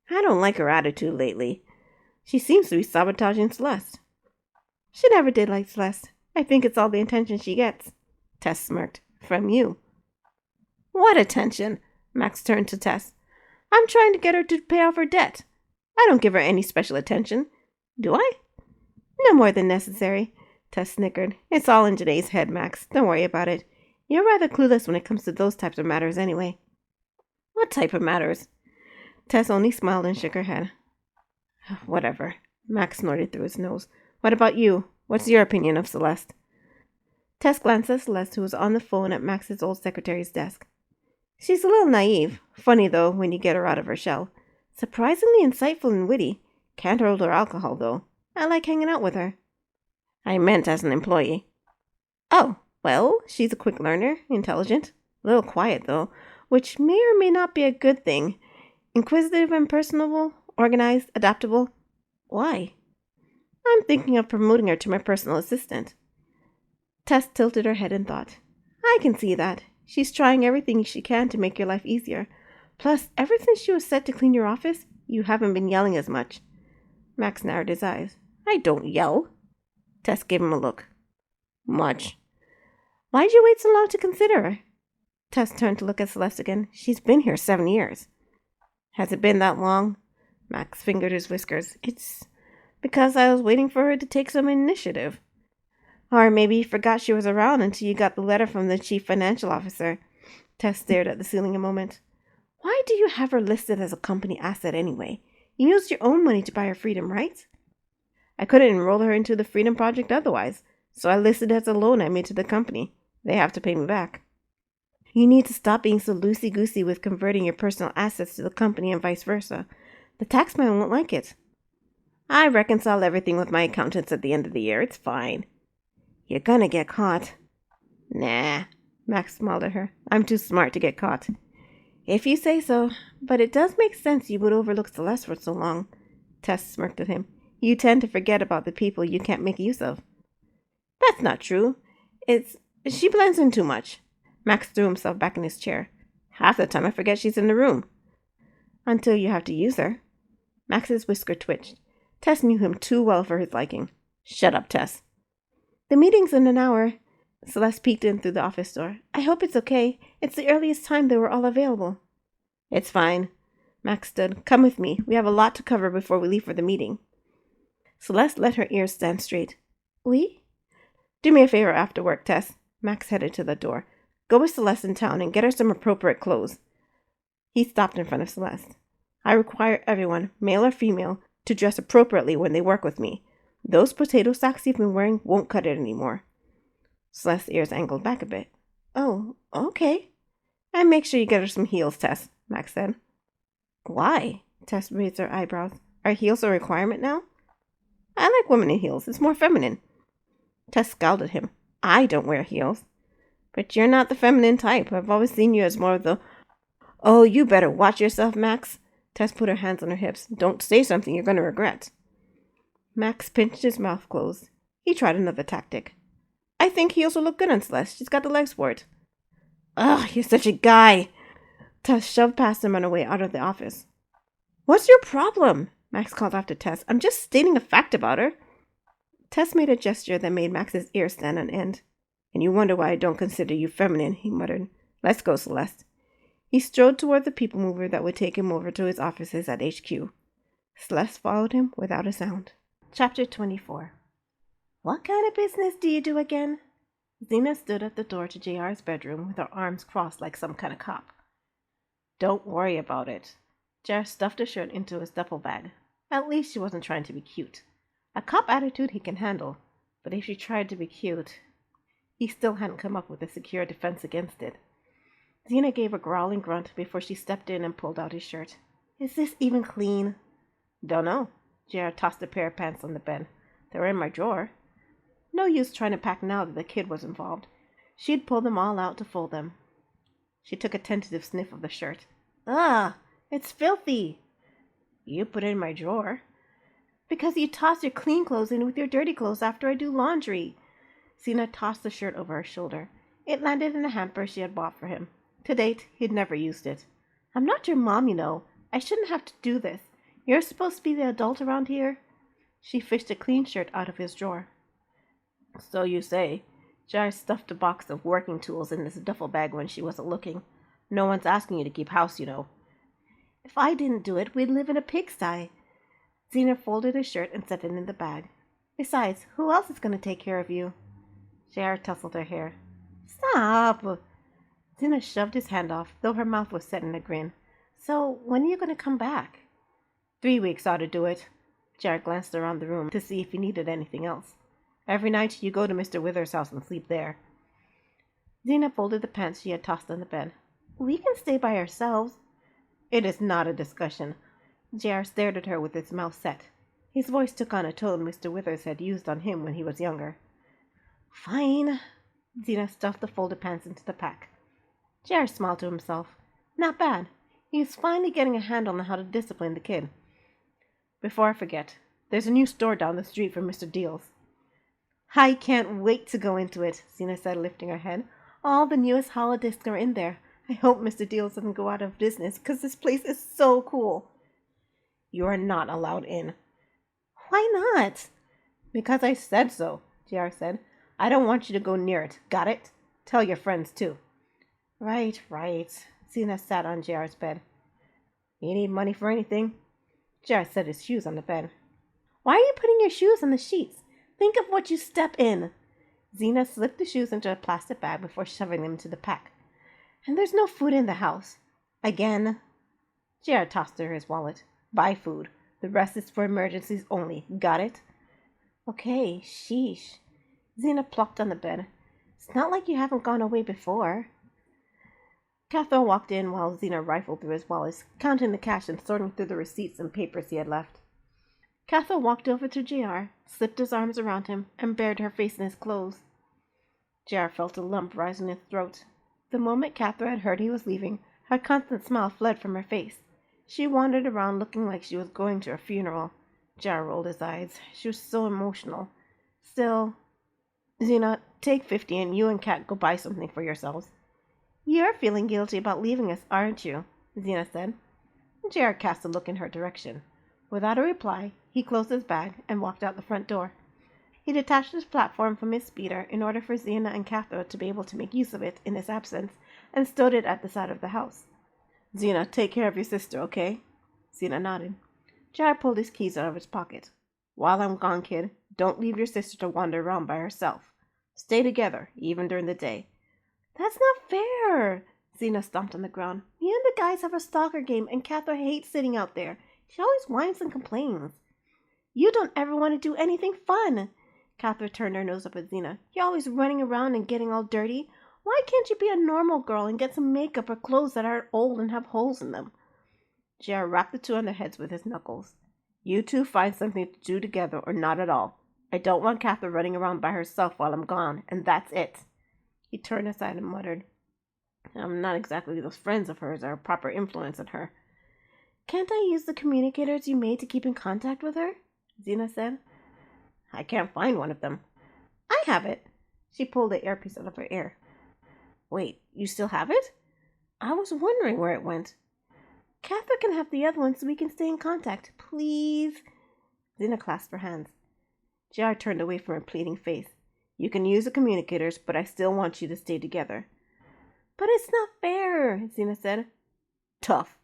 S1: "I don't like her attitude lately. She seems to be sabotaging Celeste." "She never did like Celeste. I think it's all the attention she gets." Tess smirked. "From you." "What attention?" Max turned to Tess. "I'm trying to get her to pay off her debt. I don't give her any special attention. Do I?" "No more than necessary." Tess snickered. "It's all in Janae's head, Max. Don't worry about it. You're rather clueless when it comes to those types of matters anyway." "What type of matters?" Tess only smiled and shook her head. "Whatever." Max snorted through his nose. "What about you? What's your opinion of Celeste?" Tess glanced at Celeste, who was on the phone at Max's old secretary's desk. "She's a little naive. Funny, though, when you get her out of her shell. Surprisingly insightful and witty. Can't hold her alcohol, though. I like hanging out with her." "I meant as an employee." "Oh, well, she's a quick learner, intelligent. A little quiet, though, which may or may not be a good thing. Inquisitive and personable, organized, adaptable." "Why?" "I'm thinking of promoting her to my personal assistant." Tess tilted her head and thought. "I can see that. She's trying everything she can to make your life easier. Plus, ever since she was set to clean your office, you haven't been yelling as much." Max narrowed his eyes. "I don't yell." Tess gave him a look. "Much." "Why'd you wait so long to consider her?" Tess turned to look at Celeste again. "She's been here 7 years." "Has it been that long?" Max fingered his whiskers. "It's because I was waiting for her to take some initiative." "Or maybe you forgot she was around until you got the letter from the chief financial officer." Tess stared at the ceiling a moment. "Why do you have her listed as a company asset anyway? You used your own money to buy her freedom, right?" "I couldn't enroll her into the Freedom Project otherwise, so I listed it as a loan I made to the company. They have to pay me back." "You need to stop being so loosey-goosey with converting your personal assets to the company and vice versa. The taxman won't like it." "I reconcile everything with my accountants at the end of the year. It's fine." "You're gonna get caught." "Nah." Max smiled at her. I'm too smart to get caught. If you say so. But it does make sense you would overlook Celeste for so long. Tess smirked at him. You tend to forget about the people you can't make use of. That's not true. She blends in too much. Max threw himself back in his chair. Half the time I forget she's in the room. Until you have to use her. Max's whisker twitched. Tess knew him too well for his liking. Shut up, Tess. The meeting's in an hour. Celeste peeked in through the office door. I hope it's okay. It's the earliest time they were all available. It's fine. Max stood. Come with me. We have a lot to cover before we leave for the meeting. Celeste let her ears stand straight. Oui? Do me a favor after work, Tess. Max headed to the door. Go with Celeste in town and get her some appropriate clothes. He stopped in front of Celeste. I require everyone, male or female, to dress appropriately when they work with me. Those potato sacks you've been wearing won't cut it anymore. Celeste's ears angled back a bit. Oh, okay. And make sure you get her some heels, Tess, Max said. Why? Tess raised her eyebrows. Are heels a requirement now? I like women in heels. It's more feminine. Tess scowled at him. I don't wear heels. But you're not the feminine type. I've always seen you as more of the... Oh, you better watch yourself, Max. Tess put her hands on her hips. Don't say something you're going to regret. Max pinched his mouth closed. He tried another tactic. I think heels will look good on Celeste. She's got the legs for it. Ugh, you're such a guy. Tess shoved past him on her way out of the office. What's your problem? Max called after Tess. I'm just stating a fact about her. Tess made a gesture that made Max's ears stand on end. And you wonder why I don't consider you feminine, he muttered. Let's go, Celeste. He strode toward the people mover that would take him over to his offices at HQ. Celeste followed him without a sound. Chapter 24. What kind of business do you do again? Xena stood at the door to JR's bedroom with her arms crossed like some kind of cop. Don't worry about it. JR stuffed a shirt into his duffel bag. At least she wasn't trying to be cute. A cop attitude he can handle, but if she tried to be cute, he still hadn't come up with a secure defense against it. Xena gave a growling grunt before she stepped in and pulled out his shirt. Is this even clean? Dunno. JR tossed a pair of pants on the bed. They're in my drawer. No use trying to pack now that the kid was involved. She'd pulled them all out to fold them. She took a tentative sniff of the shirt. Ugh, it's filthy. You put it in my drawer. Because you toss your clean clothes in with your dirty clothes after I do laundry. Xena tossed the shirt over her shoulder. It landed in a hamper she had bought for him. To date, he'd never used it. I'm not your mom, you know. I shouldn't have to do this. You're supposed to be the adult around here. She fished a clean shirt out of his drawer. So you say. Jar stuffed a box of working tools in this duffel bag when she wasn't looking. No one's asking you to keep house, you know. If I didn't do it, we'd live in a pigsty. Xena folded his shirt and set it in the bag. Besides, who else is going to take care of you? Jar tousled her hair. Stop! Xena shoved his hand off, though her mouth was set in a grin. So, when are you going to come back? 3 weeks ought to do it. Jar glanced around the room to see if he needed anything else. Every night you go to Mr. Wither's house and sleep there. Xena folded the pants she had tossed on the bed. We can stay by ourselves. It is not a discussion. J.R. stared at her with his mouth set. His voice took on a tone Mr. Withers had used on him when he was younger. Fine. Xena stuffed the folded pants into the pack. J.R. smiled to himself. Not bad. He was finally getting a handle on how to discipline the kid. Before I forget, there's a new store down the street from Mr. Deal's. I can't wait to go into it, Xena said, lifting her head. All the newest holodiscs are in there. I hope Mr. Deal's doesn't go out of business, because this place is so cool. You are not allowed in. Why not? Because I said so, JR said. I don't want you to go near it. Got it? Tell your friends, too. Right. Xena sat on JR's bed. You need money for anything? JR set his shoes on the bed. Why are you putting your shoes on the sheets? Think of what you step in. Xena slipped the shoes into a plastic bag before shoving them into the pack. And there's no food in the house. Again. JR tossed her his wallet. Buy food. The rest is for emergencies only. Got it? Okay, sheesh. Xena plopped on the bed. It's not like you haven't gone away before. Cathro walked in while Xena rifled through his wallets, counting the cash and sorting through the receipts and papers he had left. Cathro walked over to JR, slipped his arms around him, and buried her face in his clothes. JR felt a lump rise in his throat. The moment Catherine had heard he was leaving, her constant smile fled from her face. She wandered around looking like she was going to a funeral. Jar rolled his eyes. She was so emotional. Still, Zena, take 50 and you and Kat go buy something for yourselves. You're feeling guilty about leaving us, aren't you? Zena said. Jar cast a look in her direction. Without a reply, he closed his bag and walked out the front door. He detached his platform from his speeder in order for Zena and Catherine to be able to make use of it in his absence, and stowed it at the side of the house. Zena, take care of your sister, okay? Zena nodded. Jar pulled his keys out of his pocket. While I'm gone, kid, don't leave your sister to wander around by herself. Stay together, even during the day. That's not fair! Zena stomped on the ground. Me and the guys have a soccer game, and Catherine hates sitting out there. She always whines and complains. You don't ever want to do anything fun. Catherine turned her nose up at Zena. You're always running around and getting all dirty. Why can't you be a normal girl and get some makeup or clothes that aren't old and have holes in them? J.R. rapped the two on their heads with his knuckles. You two find something to do together or not at all. I don't want Catherine running around by herself while I'm gone, and that's it. He turned aside and muttered, I'm not exactly those friends of hers that are a proper influence on her. Can't I use the communicators you made to keep in contact with her? Zena said. I can't find one of them. I have it. She pulled the earpiece out of her ear. Wait, you still have it? I was wondering where it went. Catherine can have the other one so we can stay in contact, please. Zena clasped her hands. J.R. turned away from her pleading face. You can use the communicators, but I still want you to stay together. But it's not fair, Zena said. Tough.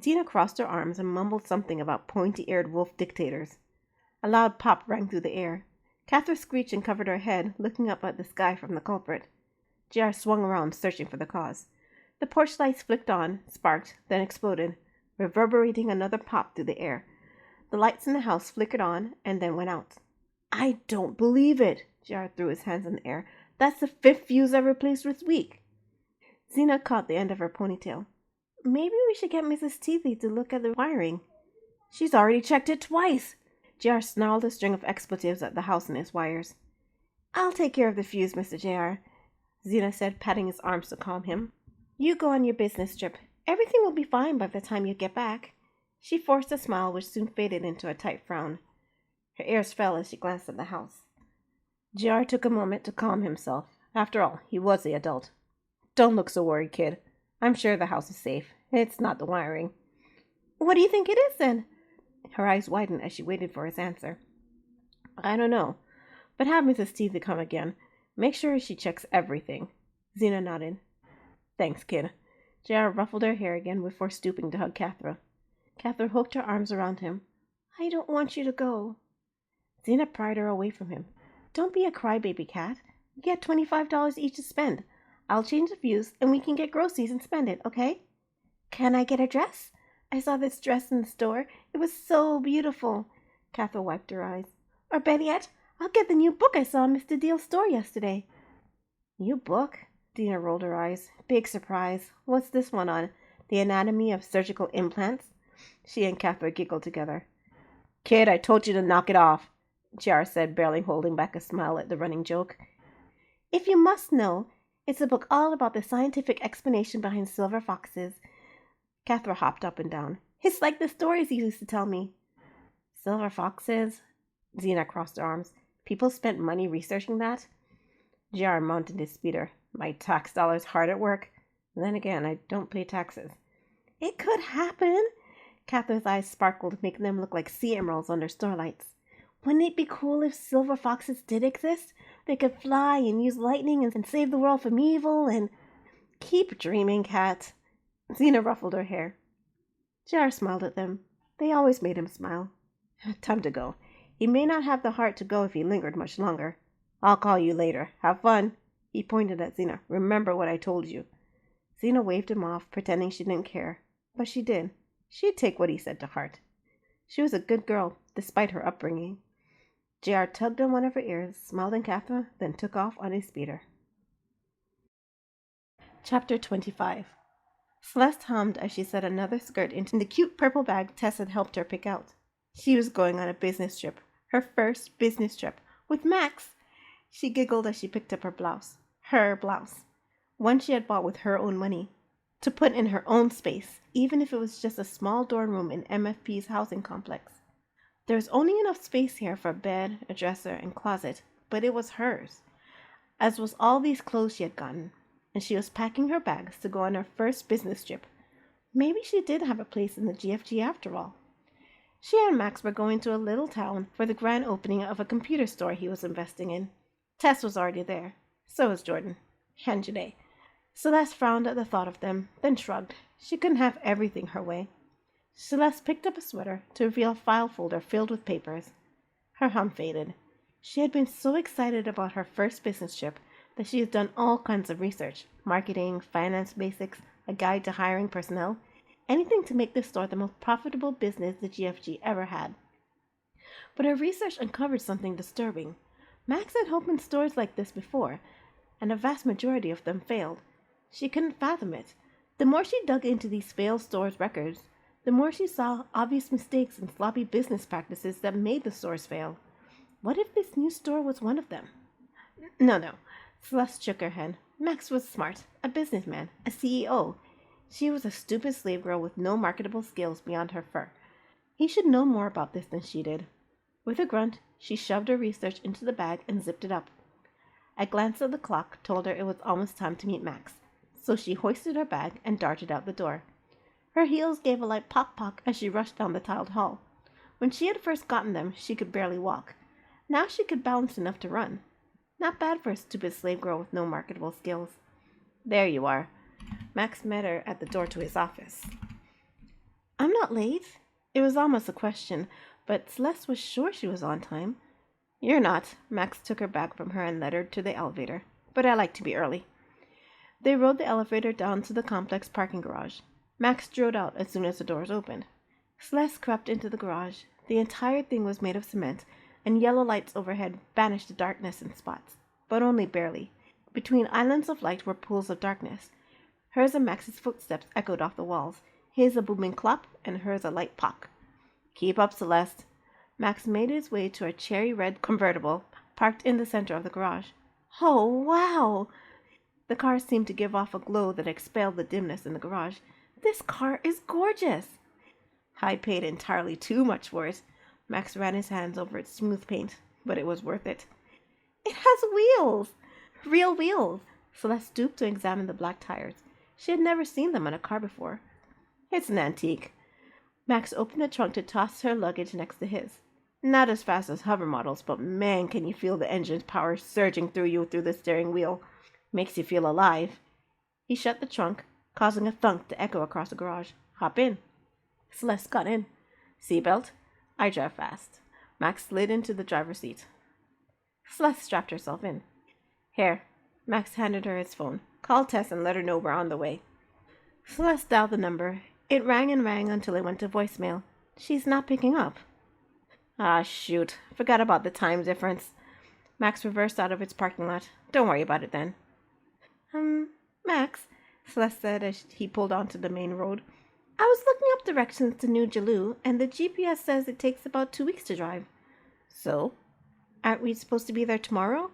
S1: Zena crossed her arms and mumbled something about pointy-eared wolf dictators. A loud pop rang through the air. Catherine screeched and covered her head, looking up at the sky from the culprit. J.R. swung around, searching for the cause. The porch lights flicked on, sparked, then exploded, reverberating another pop through the air. The lights in the house flickered on and then went out. I don't believe it, J.R. threw his hands in the air. That's the 5th fuse I've replaced this week. Zena caught the end of her ponytail. Maybe we should get Mrs. Teethy to look at the wiring. She's already checked it twice. J.R. snarled a string of expletives at the house and its wires. I'll take care of the fuse, Mr. J.R., Zena said, patting his arms to calm him. You go on your business trip. Everything will be fine by the time you get back. She forced a smile which soon faded into a tight frown. Her ears fell as she glanced at the house. J.R. took a moment to calm himself. After all, he was the adult. Don't look so worried, kid. I'm sure the house is safe. It's not the wiring. What do you think it is, then? Her eyes widened as she waited for his answer. I don't know, but have Mrs. Teethy come again. Make sure she checks everything. Zena nodded. Thanks, kid. J.R. ruffled her hair again before stooping to hug Catherine. Catherine hooked her arms around him. I don't want you to go. Zena pried her away from him. Don't be a crybaby, Cat. You get $25 each to spend. I'll change the fuse, and we can get groceries and spend it, okay? Can I get a dress? I saw this dress in the store. It was so beautiful. Catherine wiped her eyes. Or better yet, I'll get the new book I saw in Mr. Deal's store yesterday. New book? Zena rolled her eyes. Big surprise. What's this one on? The Anatomy of Surgical Implants? She and Catherine giggled together. Kid, I told you to knock it off, J.R. said, barely holding back a smile at the running joke. If you must know, it's a book all about the scientific explanation behind silver foxes. Catherine hopped up and down. It's like the stories you used to tell me. Silver foxes? Zena crossed her arms. People spent money researching that? J.R. mounted his speeder. My tax dollars hard at work. Then again, I don't pay taxes. It could happen. Catherine's eyes sparkled, making them look like sea emeralds under starlights. Wouldn't it be cool if silver foxes did exist? They could fly and use lightning and save the world from evil and... Keep dreaming, Cat. Zena ruffled her hair. J.R. smiled at them. They always made him smile. Time to go. He may not have the heart to go if he lingered much longer. I'll call you later. Have fun. He pointed at Zena. Remember what I told you. Zena waved him off, pretending she didn't care. But she did. She'd take what he said to heart. She was a good girl, despite her upbringing. J.R. tugged on one of her ears, smiled at Catherine, then took off on his speeder. Chapter 25. Celeste hummed as she set another skirt into the cute purple bag Tess had helped her pick out. She was going on a business trip, her first business trip, with Max. She giggled as she picked up her blouse. Her blouse. one she had bought with her own money, to put in her own space, even if it was just a small dorm room in MFP's housing complex. There was only enough space here for a bed, a dresser, and closet, but it was hers, as was all these clothes she had gotten, and she was packing her bags to go on her first business trip. Maybe she did have a place in the GFG after all. She and Max were going to a little town for the grand opening of a computer store he was investing in. Tess was already there. So was Jordan. And Janae. Celeste frowned at the thought of them, then shrugged. She couldn't have everything her way. Celeste picked up a sweater to reveal a file folder filled with papers. Her hum faded. She had been so excited about her first business trip that she had done all kinds of research: marketing, finance basics, a guide to hiring personnel, anything to make this store the most profitable business the GFG ever had. But her research uncovered something disturbing. Max had opened stores like this before, and a vast majority of them failed. She couldn't fathom it. The more she dug into these failed stores' records, the more she saw obvious mistakes and sloppy business practices that made the stores fail. What if this new store was one of them? No. Celeste shook her head. Max was smart, a businessman, a CEO. She was a stupid slave girl with no marketable skills beyond her fur. He should know more about this than she did. With a grunt, she shoved her research into the bag and zipped it up. A glance at the clock told her it was almost time to meet Max, so she hoisted her bag and darted out the door. Her heels gave a light pock-pock as she rushed down the tiled hall. When she had first gotten them, she could barely walk. Now she could balance enough to run. Not bad for a stupid slave girl with no marketable skills. There you are. Max met her at the door to his office. I'm not late. It was almost a question, but Celeste was sure she was on time. You're not. Max took her bag from her and led her to the elevator. But I like to be early. They rode the elevator down to the complex parking garage. Max strode out as soon as the doors opened. Celeste crept into the garage. The entire thing was made of cement, and yellow lights overhead banished the darkness in spots, but only barely. Between islands of light were pools of darkness. Hers and Max's footsteps echoed off the walls, his a booming clop, and hers a light pock. Keep up, Celeste. Max made his way to a cherry-red convertible parked in the center of the garage. Oh, wow! The car seemed to give off a glow that expelled the dimness in the garage. This car is gorgeous! I paid entirely too much for it. Max ran his hands over its smooth paint, but it was worth it. It has wheels! Real wheels! Celeste stooped to examine the black tires. She had never seen them on a car before. It's an antique. Max opened the trunk to toss her luggage next to his. Not as fast as hover models, but man, can you feel the engine's power surging through you through the steering wheel. Makes you feel alive. He shut the trunk, causing a thunk to echo across the garage. Hop in. Celeste got in. Seatbelt? I drive fast. Max slid into the driver's seat. Celeste strapped herself in. Here. Max handed her his phone. Call Tess and let her know we're on the way. Celeste dialed the number. It rang and rang until it went to voicemail. She's not picking up. Ah, shoot. Forgot about the time difference. Max reversed out of its parking lot. Don't worry about it then. Max, Celeste said as he pulled onto the main road. I was looking up directions to New Jalou, and the GPS says it takes about 2 weeks to drive. So? Aren't we supposed to be there tomorrow?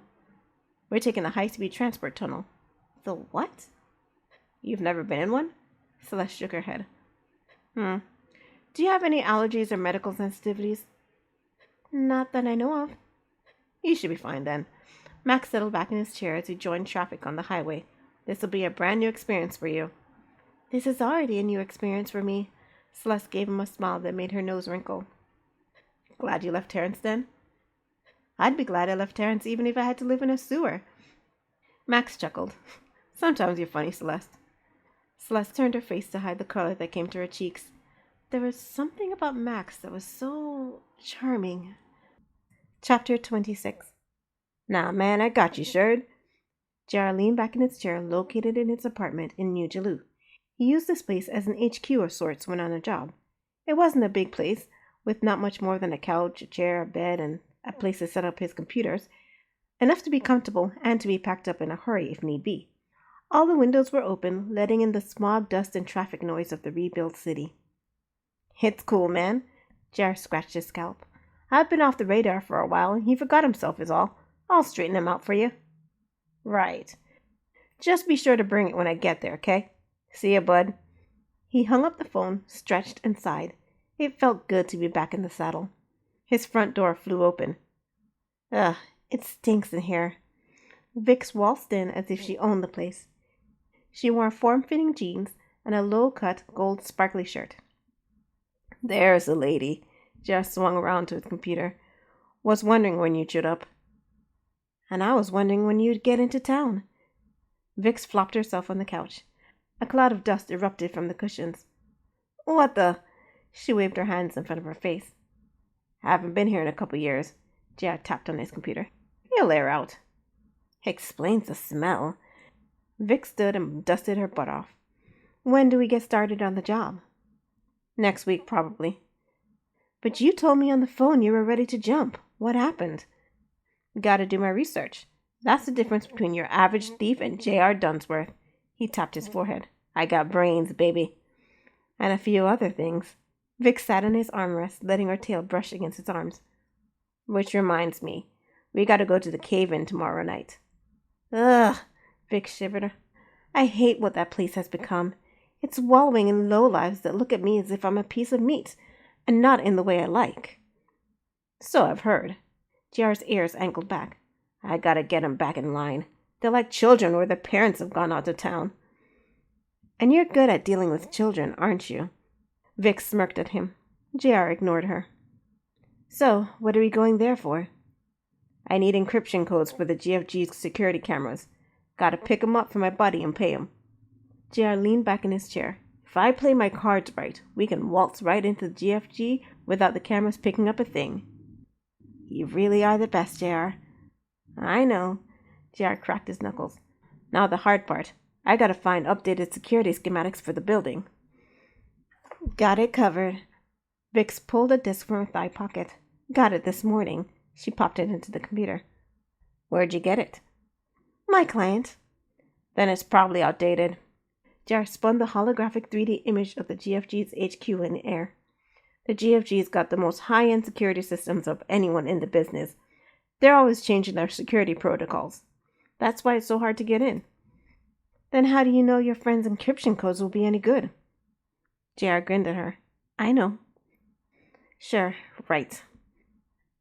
S1: We're taking the high-speed transport tunnel. The what? You've never been in one? Celeste shook her head. Do you have any allergies or medical sensitivities? Not that I know of. You should be fine then. Max settled back in his chair as he joined traffic on the highway. This will be a brand new experience for you. This is already a new experience for me. Celeste gave him a smile that made her nose wrinkle. Glad you left Terrence then? I'd be glad I left Terrence even if I had to live in a sewer. Max chuckled. Sometimes you're funny, Celeste. Celeste turned her face to hide the color that came to her cheeks. There was something about Max that was so charming. Chapter 26. Nah, man, I got you, Sherd. J.R. leaned back in his chair located in his apartment in New Jalou. He used this place as an HQ of sorts when on a job. It wasn't a big place, with not much more than a couch, a chair, a bed, and a place to set up his computers. Enough to be comfortable and to be packed up in a hurry if need be. All the windows were open, letting in the smog, dust, and traffic noise of the rebuilt city. It's cool, man. J.R. scratched his scalp. I've been off the radar for a while, and he forgot himself is all. I'll straighten him out for you. Right. Just be sure to bring it when I get there, okay? See ya, bud. He hung up the phone, stretched, and sighed. It felt good to be back in the saddle. His front door flew open. Ugh, it stinks in here. Vix waltzed in as if she owned the place. She wore form-fitting jeans and a low-cut, gold sparkly shirt. There's a lady. Jeff swung around to his computer. Was wondering when you'd showed up. And I was wondering when you'd get into town. Vix flopped herself on the couch. A cloud of dust erupted from the cushions. What the? She waved her hands in front of her face. Haven't been here in a couple years. Jared tapped on his computer. He'll air out. Explains the smell. Vic stood and dusted her butt off. When do we get started on the job? Next week, probably. But you told me on the phone you were ready to jump. What happened? Gotta do my research. That's the difference between your average thief and J.R. Dunsworth. He tapped his forehead. I got brains, baby. And a few other things. Vic sat on his armrest, letting her tail brush against his arms. Which reminds me, we gotta go to the cave-in tomorrow night. Ugh, Vic shivered. I hate what that place has become. It's wallowing in lowlives that look at me as if I'm a piece of meat, and not in the way I like. So I've heard. JR's ears angled back. I gotta get 'em back in line. They're like children where their parents have gone out of town. And you're good at dealing with children, aren't you? Vic smirked at him. JR ignored her. So, what are we going there for? I need encryption codes for the GFG's security cameras. Gotta pick 'em up for my buddy and pay 'em. JR leaned back in his chair. If I play my cards right, we can waltz right into the GFG without the cameras picking up a thing. You really are the best, JR. I know. JR cracked his knuckles. Now the hard part. I gotta find updated security schematics for the building. Got it covered. Vix pulled a disk from her thigh pocket. Got it this morning. She popped it into the computer. Where'd you get it? My client. Then it's probably outdated. JR spun the holographic 3D image of the GFG's HQ in the air. The GFG's got the most high-end security systems of anyone in the business. They're always changing their security protocols. That's why it's so hard to get in. Then how do you know your friend's encryption codes will be any good? JR grinned at her. I know. Sure, right.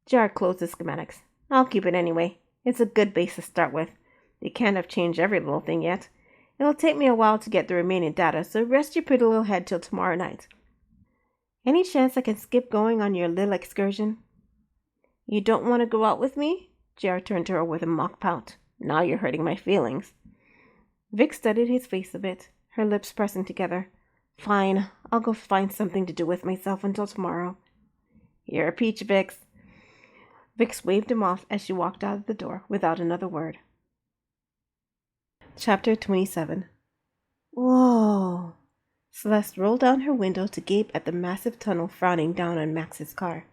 S1: JR closed the schematics. I'll keep it anyway. It's a good base to start with. They can't have changed every little thing yet. It'll take me a while to get the remaining data, so rest your pretty little head till tomorrow night. Any chance I can skip going on your little excursion? You don't want to go out with me? JR turned to her with a mock pout. Now you're hurting my feelings. Vic studied his face a bit, her lips pressing together. Fine, I'll go find something to do with myself until tomorrow. You're a peach, Vix. Vix waved him off as she walked out of the door without another word. Chapter 27. Whoa! Celeste rolled down her window to gape at the massive tunnel frowning down on Max's car.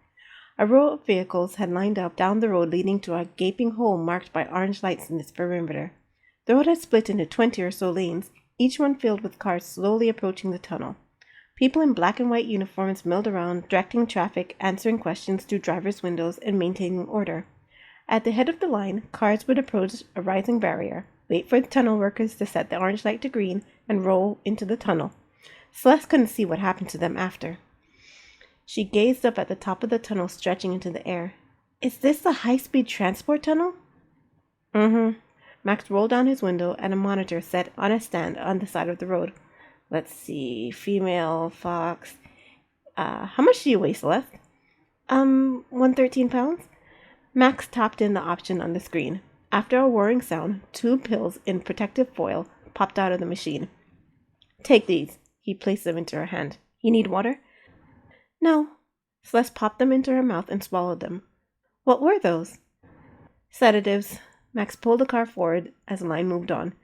S1: A row of vehicles had lined up down the road leading to a gaping hole marked by orange lights in its perimeter. The road had split into 20 or so lanes, each one filled with cars slowly approaching the tunnel. People in black and white uniforms milled around, directing traffic, answering questions through drivers' windows, and maintaining order. At the head of the line, cars would approach a rising barrier, wait for the tunnel workers to set the orange light to green, and roll into the tunnel. Celeste couldn't see what happened to them after. She gazed up at the top of the tunnel stretching into the air. Is this the high-speed transport tunnel? Mm-hmm. Max rolled down his window and a monitor set on a stand on the side of the road. Let's see, female, Fox. How much do you weigh, Celeste? 113 pounds? Max tapped in the option on the screen. After a whirring sound, 2 pills in protective foil popped out of the machine. Take these. He placed them into her hand. You need water? No. Celeste popped them into her mouth and swallowed them. What were those? Sedatives. Max pulled the car forward as the line moved on.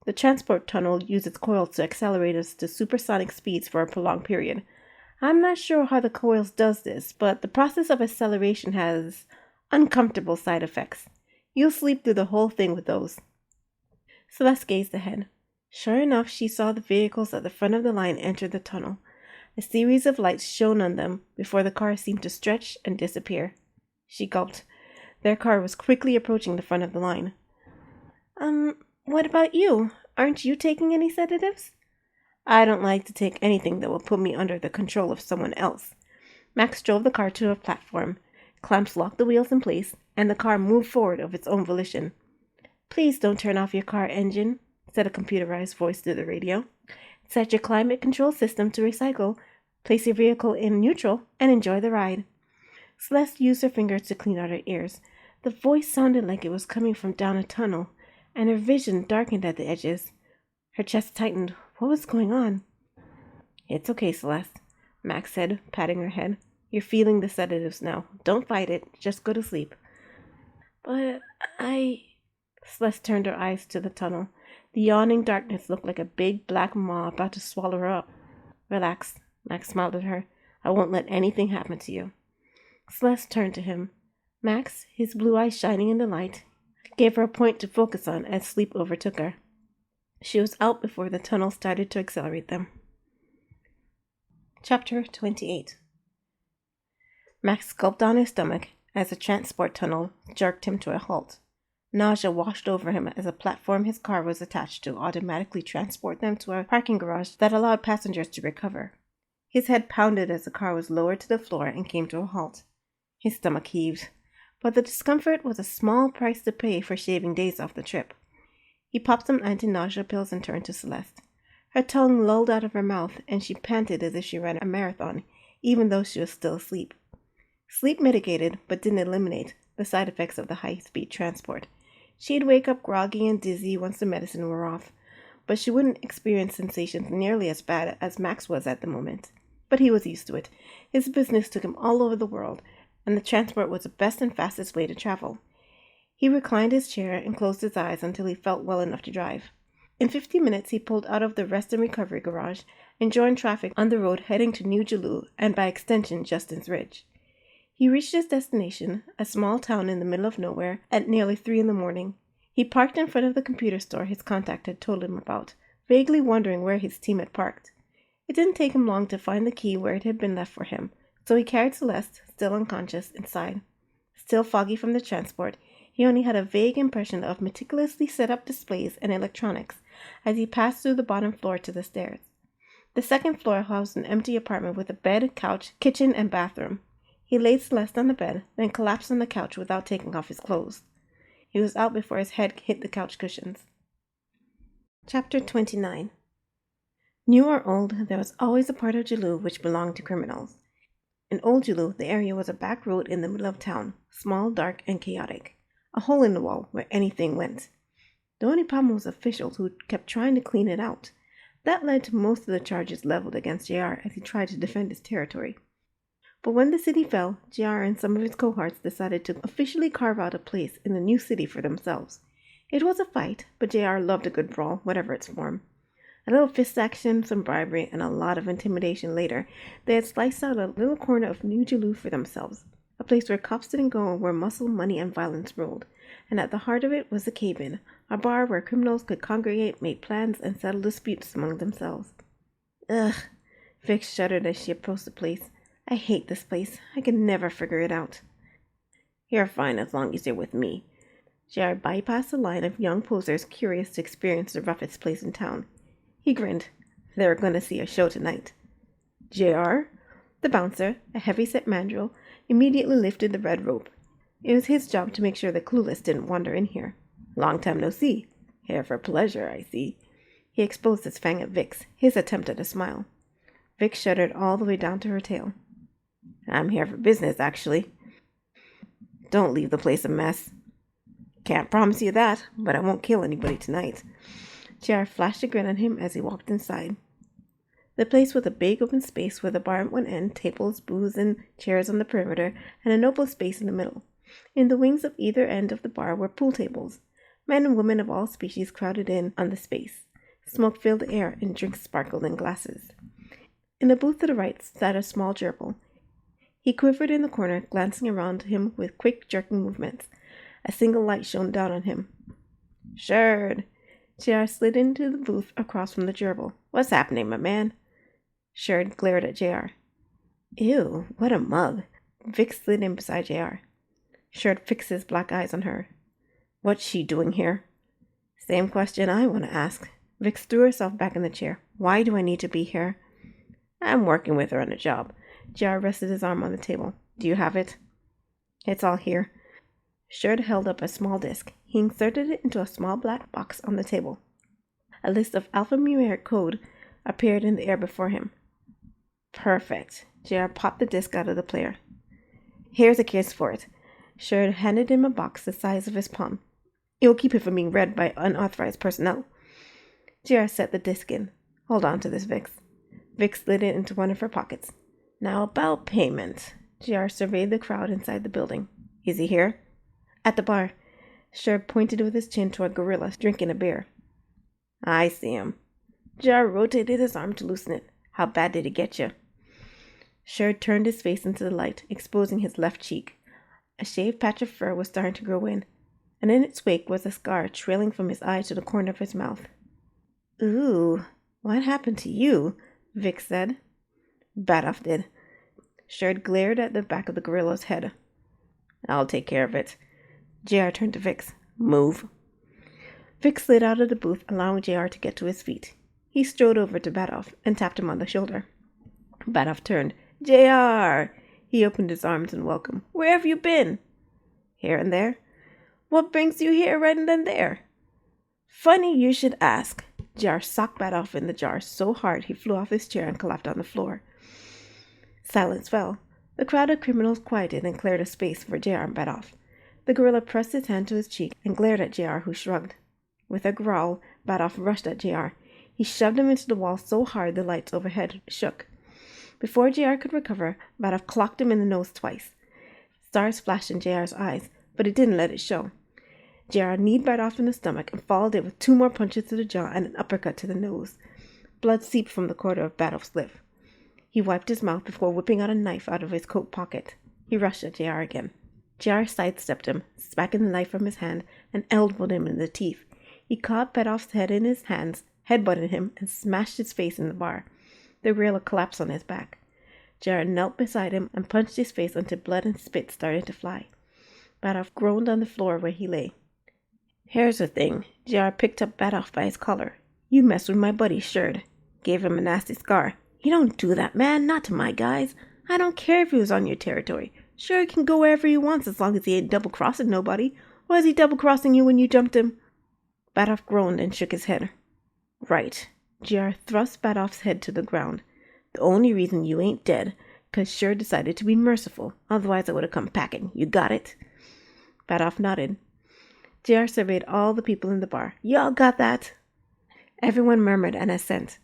S1: The transport tunnel used its coils to accelerate us to supersonic speeds for a prolonged period. I'm not sure how the coils does this, but the process of acceleration has uncomfortable side effects. You'll sleep through the whole thing with those. Celeste gazed ahead. Sure enough, she saw the vehicles at the front of the line enter the tunnel. A series of lights shone on them before the car seemed to stretch and disappear. She gulped. Their car was quickly approaching the front of the line. What about you? Aren't you taking any sedatives? I don't like to take anything that will put me under the control of someone else. Max drove the car to a platform. Clamps locked the wheels in place, and the car moved forward of its own volition. Please don't turn off your car engine, said a computerized voice through the radio. Set your climate control system to recycle, place your vehicle in neutral, and enjoy the ride. Celeste used her fingers to clean out her ears. The voice sounded like it was coming from down a tunnel, and her vision darkened at the edges. Her chest tightened. What was going on? It's okay, Celeste, Max said, patting her head. You're feeling the sedatives now. Don't fight it. Just go to sleep. But Celeste turned her eyes to the tunnel. The yawning darkness looked like a big black maw about to swallow her up. Relax, Max smiled at her. I won't let anything happen to you. Celeste turned to him. Max, his blue eyes shining in the light, gave her a point to focus on as sleep overtook her. She was out before the tunnel started to accelerate them. Chapter 28. Max gulped down his stomach as the transport tunnel jerked him to a halt. Nausea washed over him as a platform his car was attached to automatically transport them to a parking garage that allowed passengers to recover. His head pounded as the car was lowered to the floor and came to a halt. His stomach heaved, but the discomfort was a small price to pay for shaving days off the trip. He popped some anti-nausea pills and turned to Celeste. Her tongue lolled out of her mouth, and she panted as if she ran a marathon, even though she was still asleep. Sleep mitigated, but didn't eliminate, the side effects of the high-speed transport. She'd wake up groggy and dizzy once the medicine wore off, but she wouldn't experience sensations nearly as bad as Max was at the moment. But he was used to it. His business took him all over the world, and the transport was the best and fastest way to travel. He reclined his chair and closed his eyes until he felt well enough to drive. In 15 minutes, he pulled out of the rest and recovery garage and joined traffic on the road heading to New Jalou and by extension Justin's Ridge. He reached his destination, a small town in the middle of nowhere, at nearly 3 a.m. He parked in front of the computer store his contact had told him about, vaguely wondering where his team had parked. It didn't take him long to find the key where it had been left for him, so he carried Celeste, still unconscious, inside. Still foggy from the transport, he only had a vague impression of meticulously set up displays and electronics as he passed through the bottom floor to the stairs. The second floor housed an empty apartment with a bed, couch, kitchen, and bathroom. He laid Celeste on the bed, then collapsed on the couch without taking off his clothes. He was out before his head hit the couch cushions. Chapter 29. New or old, there was always a part of Jalou which belonged to criminals. In Old Jalou, the area was a back road in the middle of town, small, dark, and chaotic. A hole in the wall where anything went. The only problem was officials who kept trying to clean it out. That led to most of the charges leveled against JR as he tried to defend his territory. But when the city fell, JR and some of his cohorts decided to officially carve out a place in the new city for themselves. It was a fight, but JR loved a good brawl, whatever its form. A little fist action, some bribery, and a lot of intimidation later, they had sliced out a little corner of New Jalou for themselves, a place where cops didn't go and where muscle, money, and violence ruled. And at the heart of it was the cave-in, a bar where criminals could congregate, make plans, and settle disputes among themselves. Ugh, Vic shuddered as she approached the place. I hate this place. I can never figure it out. You're fine as long as you're with me. JR bypassed the line of young posers curious to experience the roughest place in town. He grinned. They're going to see a show tonight. JR? The bouncer, a heavy-set mandrill, immediately lifted the red rope. It was his job to make sure the clueless didn't wander in here. Long time no see. Here for pleasure, I see. He exposed his fang at Vic's, his attempt at a smile. Vic shuddered all the way down to her tail. I'm here for business, actually. Don't leave the place a mess. Can't promise you that, but I won't kill anybody tonight. JR flashed a grin at him as he walked inside. The place was a big open space with a bar at one end, tables, booths, and chairs on the perimeter, and an open space in the middle. In the wings of either end of the bar were pool tables. Men and women of all species crowded in on the space. Smoke filled the air and drinks sparkled in glasses. In the booth to the right sat a small gerbil. He quivered in the corner, glancing around him with quick, jerking movements. A single light shone down on him. Sherd. JR slid into the booth across from the gerbil. What's happening, my man? Sherd glared at JR. Ew, what a mug. Vic slid in beside JR. Sherd fixed his black eyes on her. What's she doing here? Same question I want to ask. Vix threw herself back in the chair. Why do I need to be here? I'm working with her on a job. JR rested his arm on the table. Do you have it? It's all here. Sherd held up a small disk. He inserted it into a small black box on the table. A list of alphanumeric code appeared in the air before him. Perfect. JR popped the disk out of the player. Here's a case for it. Sherd handed him a box the size of his palm. It will keep it from being read by unauthorized personnel. JR set the disk in. Hold on to this, Vix. Vix slid it into one of her pockets. Now about payment. JR surveyed the crowd inside the building. Is he here? At the bar. Sherd pointed with his chin to a gorilla drinking a beer. I see him. JR rotated his arm to loosen it. How bad did it get you? Sherd turned his face into the light, exposing his left cheek. A shaved patch of fur was starting to grow in, and in its wake was a scar trailing from his eye to the corner of his mouth. Ooh, what happened to you? Vix said. Badoff did. Sherd glared at the back of the gorilla's head. I'll take care of it. JR turned to Vix. Move. Vix slid out of the booth, allowing JR to get to his feet. He strode over to Badoff and tapped him on the shoulder. Badoff turned. JR! He opened his arms in welcome. Where have you been? Here and there. What brings you here right then there? Funny you should ask. JR socked Badoff in the jar so hard he flew off his chair and collapsed on the floor. Silence fell. The crowd of criminals quieted and cleared a space for JR and Badoff. The gorilla pressed his hand to his cheek and glared at JR, who shrugged. With a growl, Badoff rushed at JR. He shoved him into the wall so hard the lights overhead shook. Before JR could recover, Badoff clocked him in the nose twice. Stars flashed in JR's eyes, but it didn't let it show. JR kneed Badoff in the stomach and followed it with 2 more punches to the jaw and an uppercut to the nose. Blood seeped from the corner of Badoff's lip. He wiped his mouth before whipping out a knife out of his coat pocket. He rushed at JR again. JR sidestepped him, smacking the knife from his hand, and elbowed him in the teeth. He caught Badoff's head in his hands, headbutted him, and smashed his face in the bar. The gorilla collapsed on his back. JR knelt beside him and punched his face until blood and spit started to fly. Badoff groaned on the floor where he lay. Here's the thing. JR picked up Badoff by his collar. You messed with my buddy, Sherd. Gave him a nasty scar. You don't do that, man. Not to my guys. I don't care if he was on your territory. Sherd can go wherever he wants as long as he ain't double-crossing nobody. Was he double-crossing you when you jumped him? Badoff groaned and shook his head. Right. JR thrust Badoff's head to the ground. The only reason you ain't dead, 'cause Sherd decided to be merciful. Otherwise I would have come packing. You got it? Badoff nodded. JR surveyed all the people in the bar. Y'all got that? Everyone murmured an assent.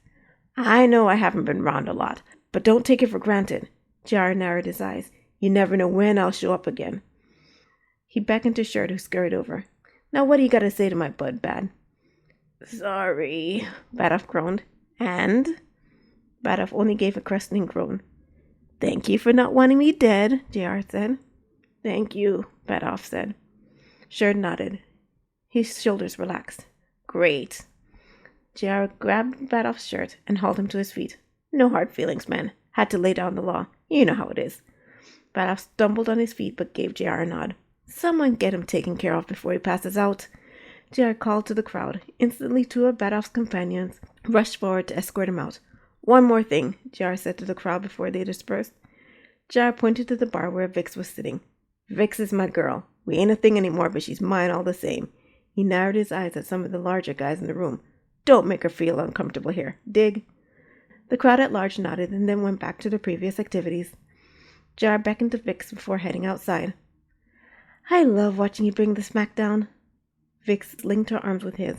S1: I know I haven't been round a lot, but don't take it for granted. JR narrowed his eyes. You never know when I'll show up again. He beckoned to Sherd, who scurried over. Now what do you got to say to my bud, Bad? Sorry, Badoff groaned. And? Badoff only gave a questioning groan. Thank you for not wanting me dead, JR said. Thank you, Badoff said. Sherd nodded. His shoulders relaxed. Great. JR grabbed Badoff's shirt and hauled him to his feet. No hard feelings, man. Had to lay down the law. You know how it is. Badoff stumbled on his feet but gave JR a nod. Someone get him taken care of before he passes out. JR called to the crowd. Instantly 2 of Badoff's companions rushed forward to escort him out. One more thing, JR said to the crowd before they dispersed. JR pointed to the bar where Vix was sitting. Vix is my girl. We ain't a thing anymore, but she's mine all the same. He narrowed his eyes at some of the larger guys in the room. Don't make her feel uncomfortable here. Dig? The crowd at large nodded and then went back to their previous activities. JR beckoned to Vix before heading outside. I love watching you bring the smack down. Vix linked her arms with his.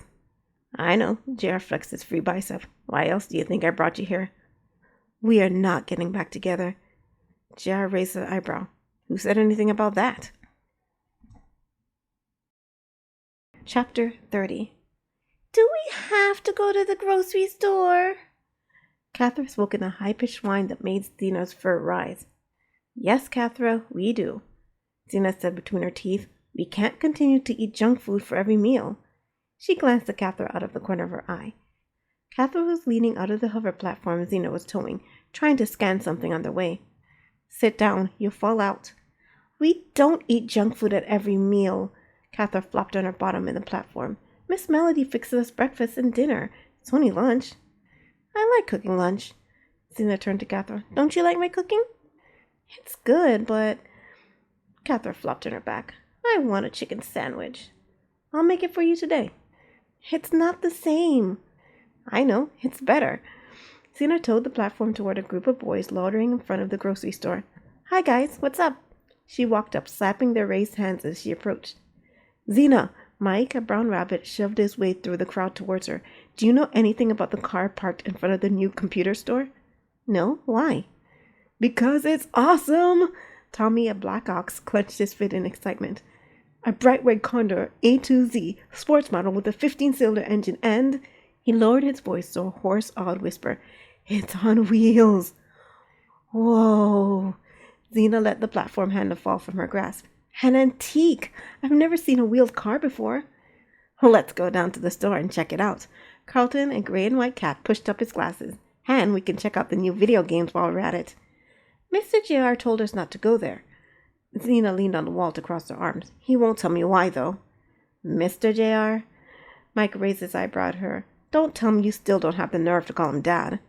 S1: I know, JR flexed his free bicep. Why else do you think I brought you here? We are not getting back together. JR raised an eyebrow. Who said anything about that? Chapter 30. Do we have to go to the grocery store? Cathra spoke in a high-pitched whine that made Zena's fur rise. Yes, Cathra, we do. Zena said between her teeth. We can't continue to eat junk food for every meal. She glanced at Cathra out of the corner of her eye. Cathra was leaning out of the hover platform Zena was towing, trying to scan something on their way. Sit down, you'll fall out. We don't eat junk food at every meal. Cathra flopped on her bottom in the platform. Miss Melody fixes us breakfast and dinner. It's only lunch. I like cooking lunch. Xena turned to Catherine. Don't you like my cooking? It's good, but... Catherine flopped on her back. I want a chicken sandwich. I'll make it for you today. It's not the same. I know, it's better. Xena towed the platform toward a group of boys loitering in front of the grocery store. Hi guys, what's up? She walked up, slapping their raised hands as she approached. Xena! Mike, a brown rabbit, shoved his way through the crowd towards her. Do you know anything about the car parked in front of the new computer store? No? Why? Because it's awesome! Tommy, a black ox, clenched his fist in excitement. A bright red Condor A2Z sports model with a 15-cylinder engine and... He lowered his voice to a hoarse, awed whisper. It's on wheels. Whoa. Xena let the platform handle fall from her grasp. An antique. I've never seen a wheeled car before. Let's go down to the store and check it out. Carlton, a gray and white cat, pushed up his glasses. And we can check out the new video games while we're at it. Mr. JR told us not to go there. Xena leaned on the wall to cross her arms. He won't tell me why, though. Mr. JR? Mike raised his eyebrow at her. Don't tell me you still don't have the nerve to call him Dad.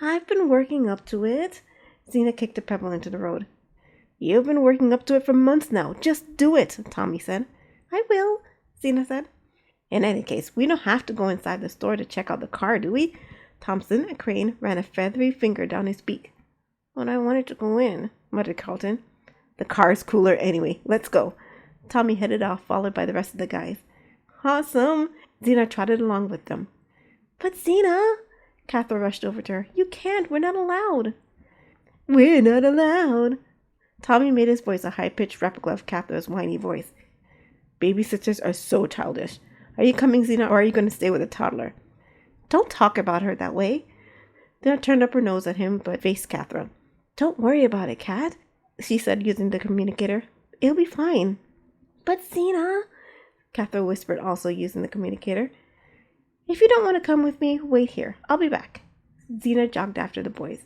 S1: I've been working up to it. Xena kicked a pebble into the road. You've been working up to it for months now. Just do it, Tommy said. I will, Xena said. In any case, we don't have to go inside the store to check out the car, do we? Thompson, a crane, ran a feathery finger down his beak. But I wanted to go in, muttered Carlton. The car's cooler anyway. Let's go. Tommy headed off, followed by the rest of the guys. Awesome! Xena trotted along with them. But Xena! Catherine rushed over to her. You can't. We're not allowed. We're not allowed. Tommy made his voice a high-pitched replica of Catherine's whiny voice. Babysitters are so childish. Are you coming, Xena, or are you going to stay with a toddler? Don't talk about her that way. Xena turned up her nose at him, but faced Catherine. Don't worry about it, Cat, she said, using the communicator. It'll be fine. But Xena, Catherine whispered, also using the communicator. If you don't want to come with me, wait here. I'll be back. Xena jogged after the boys.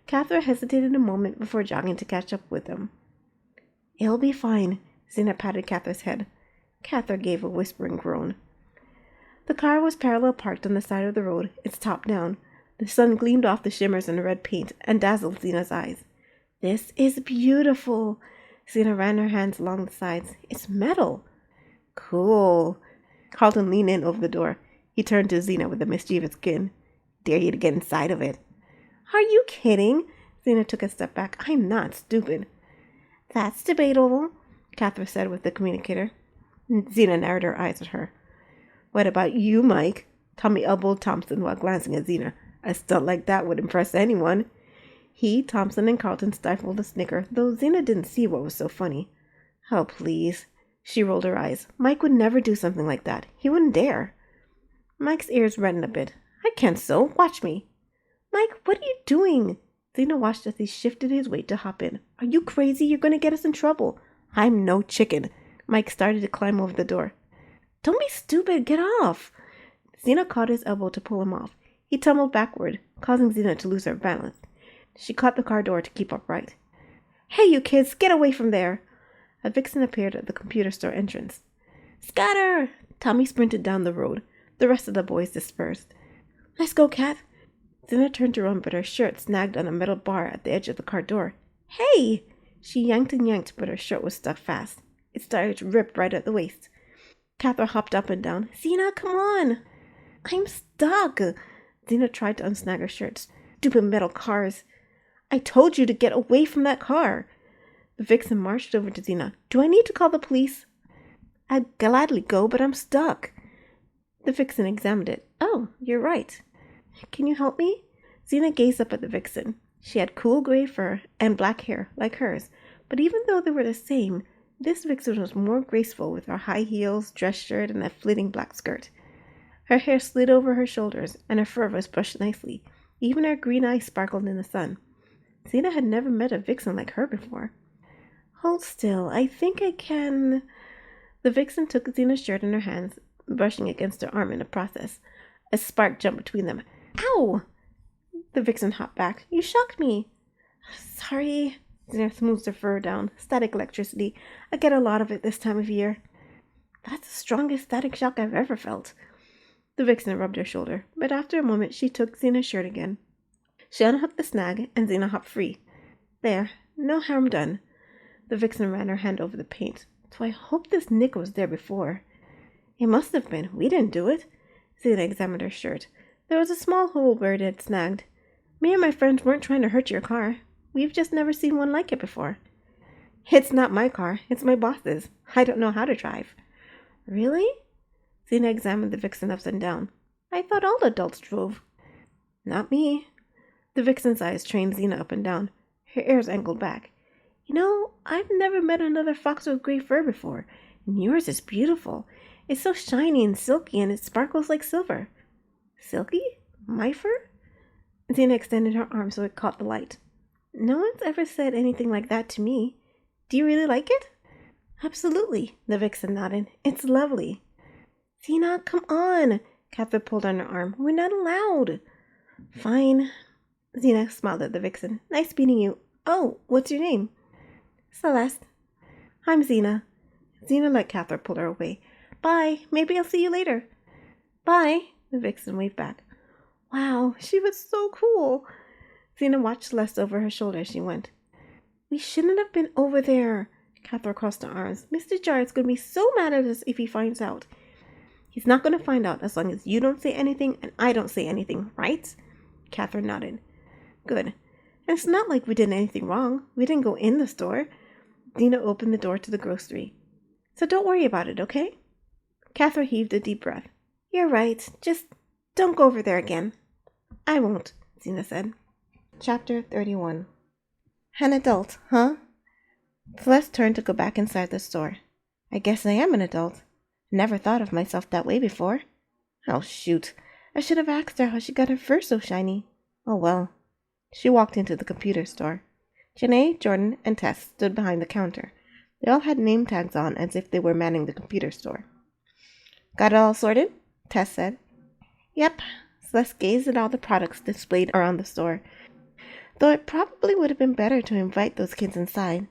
S1: Catherine hesitated a moment before jogging to catch up with them. It'll be fine. Xena patted Catherine's head. Catherine gave a whispering groan. The car was parallel parked on the side of the road, its top down. The sun gleamed off the shimmers in the red paint and dazzled Xena's eyes. This is beautiful. Xena ran her hands along the sides. It's metal. Cool. Carlton leaned in over the door. He turned to Xena with a mischievous grin. Dare you to get inside of it. Are you kidding? Xena took a step back. I'm not stupid. That's debatable, Catherine said with the communicator. Xena narrowed her eyes at her. What about you, Mike? Tommy elbowed Thompson while glancing at Xena. A stunt like that would impress anyone. He, Thompson, and Carlton stifled a snicker, though Xena didn't see what was so funny. Oh, please. She rolled her eyes. Mike would never do something like that. He wouldn't dare. Mike's ears reddened a bit. I can't sew. Watch me. Mike, what are you doing? Xena watched as he shifted his weight to hop in. Are you crazy? You're going to get us in trouble. I'm no chicken. Mike started to climb over the door. Don't be stupid. Get off. Xena caught his elbow to pull him off. He tumbled backward, causing Xena to lose her balance. She caught the car door to keep upright. Hey, you kids, get away from there. A vixen appeared at the computer store entrance. Scatter! Tommy sprinted down the road. The rest of the boys dispersed. Let's go, Cat. Xena turned to run, but her shirt snagged on a metal bar at the edge of the car door. Hey! She yanked and yanked, but her shirt was stuck fast. It started to rip right at the waist. Catherine hopped up and down. Xena, come on! I'm stuck! Xena tried to unsnag her shirt. Stupid metal cars. I told you to get away from that car. The vixen marched over to Xena. Do I need to call the police? I'd gladly go, but I'm stuck. The vixen examined it. Oh, you're right. Can you help me? Xena gazed up at the vixen. She had cool gray fur and black hair, like hers, but even though they were the same, this vixen was more graceful with her high heels, dress shirt, and a flitting black skirt. Her hair slid over her shoulders, and her fur was brushed nicely. Even her green eyes sparkled in the sun. Xena had never met a vixen like her before. Hold still, I think I can... The vixen took Xena's shirt in her hands, brushing against her arm in the process. A spark jumped between them. Ow! The vixen hopped back. You shocked me. Sorry. Xena smoothed her fur down. Static electricity. I get a lot of it this time of year. That's the strongest static shock I've ever felt. The vixen rubbed her shoulder, but after a moment she took Xena's shirt again. She unhooked the snag, and Xena hopped free. There, no harm done. The vixen ran her hand over the paint. So I hope this nick was there before. It must have been. We didn't do it. Xena examined her shirt. There was a small hole where it had snagged. Me and my friends weren't trying to hurt your car. We've just never seen one like it before. It's not my car. It's my boss's. I don't know how to drive. Really? Xena examined the vixen upside down. I thought all adults drove. Not me. The vixen's eyes trained Xena up and down. Her ears angled back. You know, I've never met another fox with gray fur before, and yours is beautiful. It's so shiny and silky, and it sparkles like silver. Silky? My fur? Xena extended her arm so it caught the light. No one's ever said anything like that to me. Do you really like it? Absolutely, the vixen nodded. It's lovely. Xena, come on. Catherine pulled on her arm. We're not allowed. Fine. Xena smiled at the vixen. Nice meeting you. Oh, what's your name? Celeste. I'm Xena. Xena let Catherine pull her away. Bye. Maybe I'll see you later. Bye. The vixen waved back. Wow, she was so cool. Xena watched Celeste over her shoulder as she went. We shouldn't have been over there. Catherine crossed her arms. Mr. Jarrett's going to be so mad at us if he finds out. He's not going to find out as long as you don't say anything and I don't say anything, right? Catherine nodded. Good. And it's not like we did anything wrong. We didn't go in the store. Xena opened the door to the grocery. So don't worry about it, okay? Catherine heaved a deep breath. You're right. Just don't go over there again. I won't, Xena said. Chapter 31. An adult, huh? Celeste turned to go back inside the store. I guess I am an adult. Never thought of myself that way before. Oh, shoot. I should have asked her how she got her fur so shiny. Oh, well. She walked into the computer store. Janae, Jordan, and Tess stood behind the counter. They all had name tags on as if they were manning the computer store. Got it all sorted? Tess said. Yep. Celeste gazed at all the products displayed around the store. Though it probably would have been better to invite those kids inside.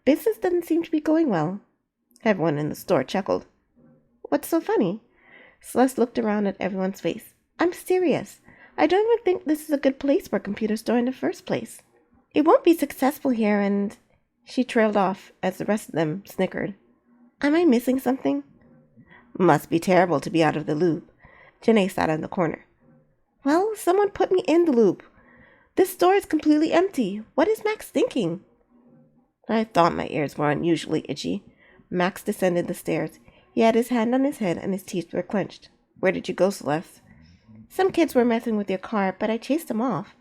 S1: Business doesn't seem to be going well. Everyone in the store chuckled. What's so funny? Celeste looked around at everyone's face. I'm serious. I don't even think this is a good place for a computer store in the first place. It won't be successful here and... She trailed off as the rest of them snickered. Am I missing something? Must be terrible to be out of the loop. Janae sat in the corner. Well, someone put me in the loop. This store is completely empty. What is Max thinking? I thought my ears were unusually itchy. Max descended the stairs. He had his hand on his head and his teeth were clenched. Where did you go, Celeste? Some kids were messing with your car, but I chased them off.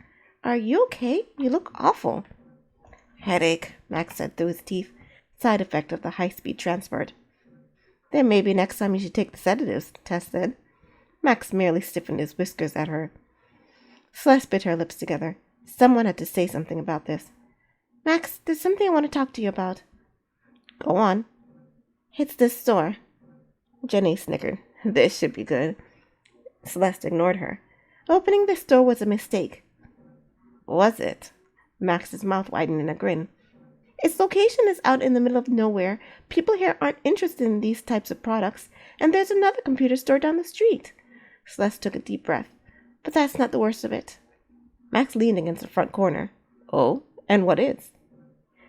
S1: Are you okay? You look awful. Headache, Max said through his teeth. Side effect of the high-speed transport. Then maybe next time you should take the sedatives, Tess said. Max merely stiffened his whiskers at her. Celeste bit her lips together. Someone had to say something about this. Max, there's something I want to talk to you about. Go on. It's this store. Jenny snickered. This should be good. Celeste ignored her. Opening this door was a mistake. Was it? Max's mouth widened in a grin. Its location is out in the middle of nowhere. People here aren't interested in these types of products, and there's another computer store down the street. Celeste took a deep breath. But that's not the worst of it. Max leaned against the front corner. Oh, and what is?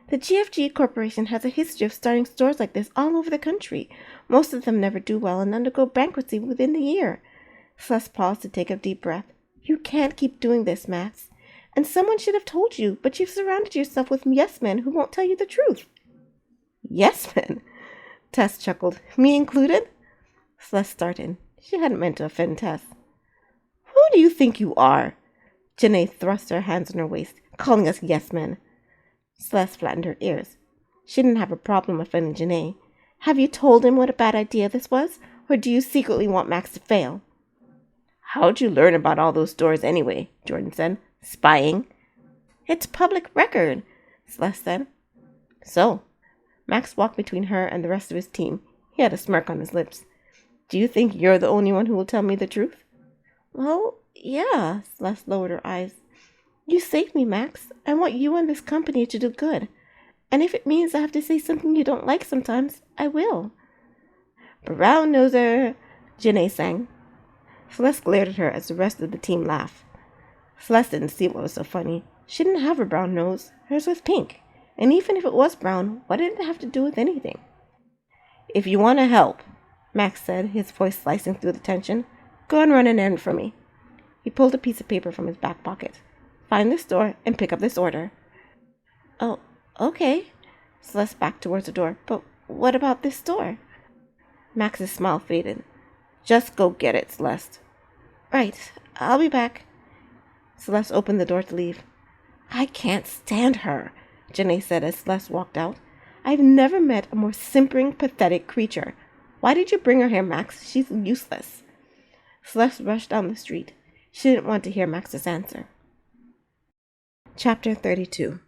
S1: The GFG Corporation has a history of starting stores like this all over the country. Most of them never do well and undergo bankruptcy within the year. Celeste paused to take a deep breath. You can't keep doing this, Max. And someone should have told you, but you've surrounded yourself with yes men who won't tell you the truth. Yes men? Tess chuckled. Me included? Celeste started. She hadn't meant to offend Tess. Who do you think you are? Janae thrust her hands in her waist, calling us yes men. Celeste flattened her ears. She didn't have a problem offending Janae. Have you told him what a bad idea this was, or do you secretly want Max to fail? How'd you learn about all those stores anyway? Jordan said. Spying? It's public record, Celeste said. So, Max walked between her and the rest of his team. He had a smirk on his lips. Do you think you're the only one who will tell me the truth? Well, yeah, Celeste lowered her eyes. You saved me, Max. I want you and this company to do good. And if it means I have to say something you don't like sometimes, I will. Brown noser, Janae sang. Celeste glared at her as the rest of the team laughed. Celeste didn't see what was so funny. She didn't have a brown nose. Hers was pink. And even if it was brown, what did it have to do with anything? "If you want to help," Max said, his voice slicing through the tension, "go and run an errand for me." He pulled a piece of paper from his back pocket. "Find this store and pick up this order." "Oh, okay." Celeste backed towards the door. "But what about this store?" Max's smile faded. "Just go get it, Celeste." "Right. I'll be back." Celeste opened the door to leave. "I can't stand her," Janae said as Celeste walked out. "I've never met a more simpering, pathetic creature. Why did you bring her here, Max? She's useless." Celeste rushed down the street. She didn't want to hear Max's answer. Chapter 32.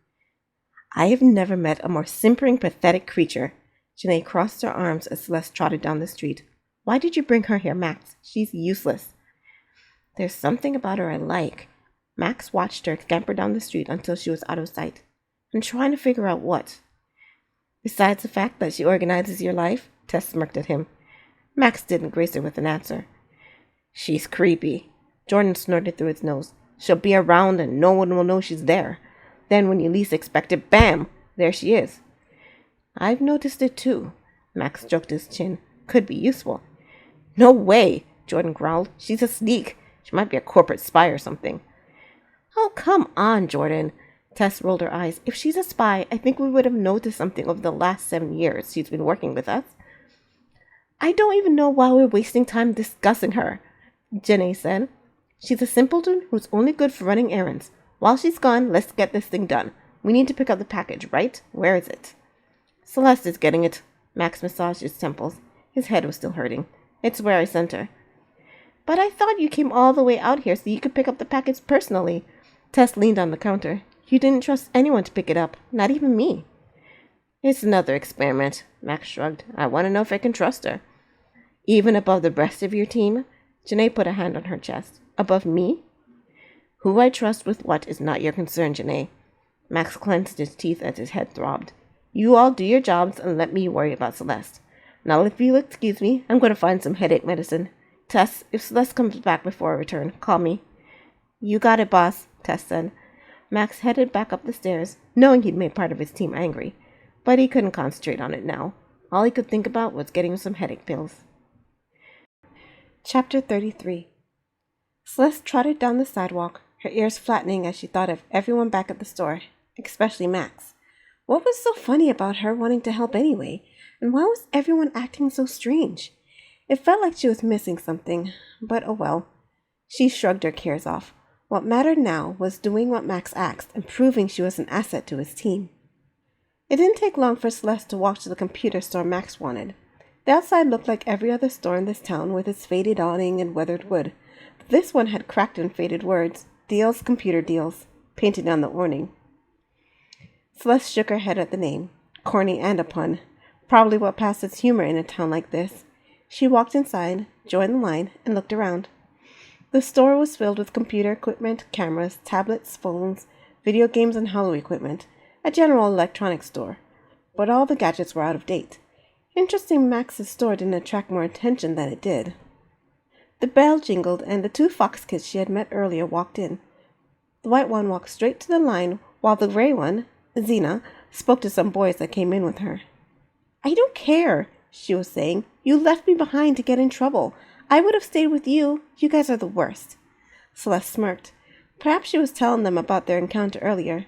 S1: "I have never met a more simpering, pathetic creature." Janae crossed her arms as Celeste trotted down the street. "Why did you bring her here, Max? She's useless." "There's something about her I like." Max watched her scamper down the street until she was out of sight. "I'm trying to figure out what." "Besides the fact that she organizes your life?" Tess smirked at him. Max didn't grace her with an answer. "She's creepy." Jordan snorted through his nose. "She'll be around and no one will know she's there. Then when you least expect it, bam! There she is." "I've noticed it too." Max stroked his chin. "Could be useful." "No way!" Jordan growled. "She's a sneak. She might be a corporate spy or something." "Oh, come on, Jordan." Tess rolled her eyes. "If she's a spy, I think we would have noticed something over the last 7 years she's been working with us." "I don't even know why we're wasting time discussing her," Janae said. "She's a simpleton who's only good for running errands. While she's gone, let's get this thing done. We need to pick up the package, right? Where is it?" "Celeste is getting it." Max massaged his temples. His head was still hurting. "It's where I sent her." "But I thought you came all the way out here so you could pick up the package personally." Tess leaned on the counter. "You didn't trust anyone to pick it up, not even me." "It's another experiment," Max shrugged. "I want to know if I can trust her." "Even above the rest of your team?" Janae put a hand on her chest. "Above me?" "Who I trust with what is not your concern, Janae." Max clenched his teeth as his head throbbed. "You all do your jobs and let me worry about Celeste. Now, if you'll excuse me, I'm going to find some headache medicine. Tess, if Celeste comes back before I return, call me." "You got it, boss," Tess said. Max headed back up the stairs, knowing he'd made part of his team angry. But he couldn't concentrate on it now. All he could think about was getting some headache pills. Chapter 33. Celeste trotted down the sidewalk, her ears flattening as she thought of everyone back at the store, especially Max. What was so funny about her wanting to help anyway? And why was everyone acting so strange? It felt like she was missing something, but oh well. She shrugged her cares off. What mattered now was doing what Max asked and proving she was an asset to his team. It didn't take long for Celeste to walk to the computer store Max wanted. The outside looked like every other store in this town with its faded awning and weathered wood. But this one had cracked and faded words, "Deals, Computer Deals," painted on the awning. Celeste shook her head at the name. Corny and a pun. Probably what passed as humor in a town like this. She walked inside, joined the line, and looked around. The store was filled with computer equipment, cameras, tablets, phones, video games, and hollow equipment. A general electronics store. But all the gadgets were out of date. Interesting Max's store didn't attract more attention than it did. The bell jingled, and the 2 fox kids she had met earlier walked in. The white one walked straight to the line, while the gray one, Xena, spoke to some boys that came in with her. "I don't care," she was saying. "You left me behind to get in trouble. I would have stayed with you. You guys are the worst." Celeste smirked. Perhaps she was telling them about their encounter earlier.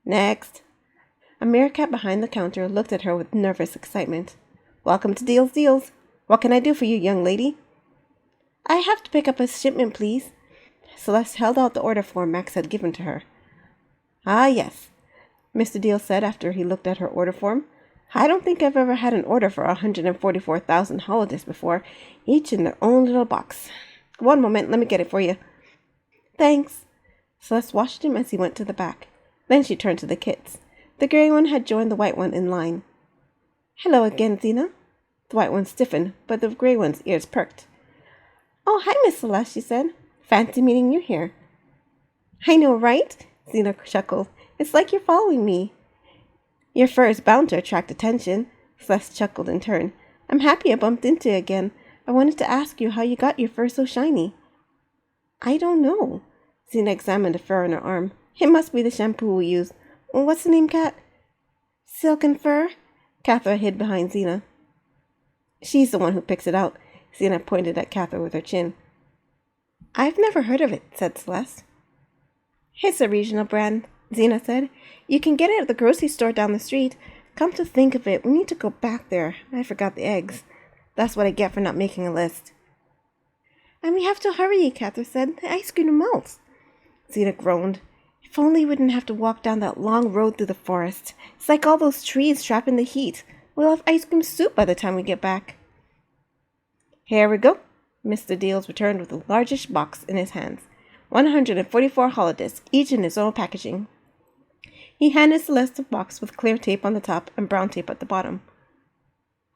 S1: "Next." A meerkat behind the counter looked at her with nervous excitement. "Welcome to Deals Deals. What can I do for you, young lady?" "I have to pick up a shipment, please." Celeste held out the order form Max had given to her. "Ah, yes," Mr. Deal said after he looked at her order form. "I don't think I've ever had an order for 144,000 holidays before, each in their own little box. One moment, let me get it for you." "Thanks." Celeste watched him as he went to the back. Then she turned to the kids. The gray one had joined the white one in line. "Hello again, Xena." The white one stiffened, but the gray one's ears perked. "Oh, hi, Miss Celeste," she said. "Fancy meeting you here." "I know, right?" Xena chuckled. "It's like you're following me." "Your fur is bound to attract attention." Celeste chuckled in turn. "I'm happy I bumped into you again. I wanted to ask you how you got your fur so shiny. I don't know. Xena examined the fur on her arm. It must be the shampoo we use. What's the name, Cat? Silk and Fur? Cathra hid behind Xena. She's the one who picks it out. Xena pointed at Cathra with her chin. I've never heard of it, said Celeste. It's a regional brand, Xena said. You can get it at the grocery store down the street. Come to think of it, we need to go back there. I forgot the eggs. That's what I get for not making a list. And we have to hurry, Cathra said. The ice cream melts. Xena groaned. If only we didn't have to walk down that long road through the forest. It's like all those trees trapping the heat. We'll have ice cream soup by the time we get back. Here we go. Mr. Deals returned with the largest box in his hands. 144 holidays, each in its own packaging. He handed Celeste a box with clear tape on the top and brown tape at the bottom.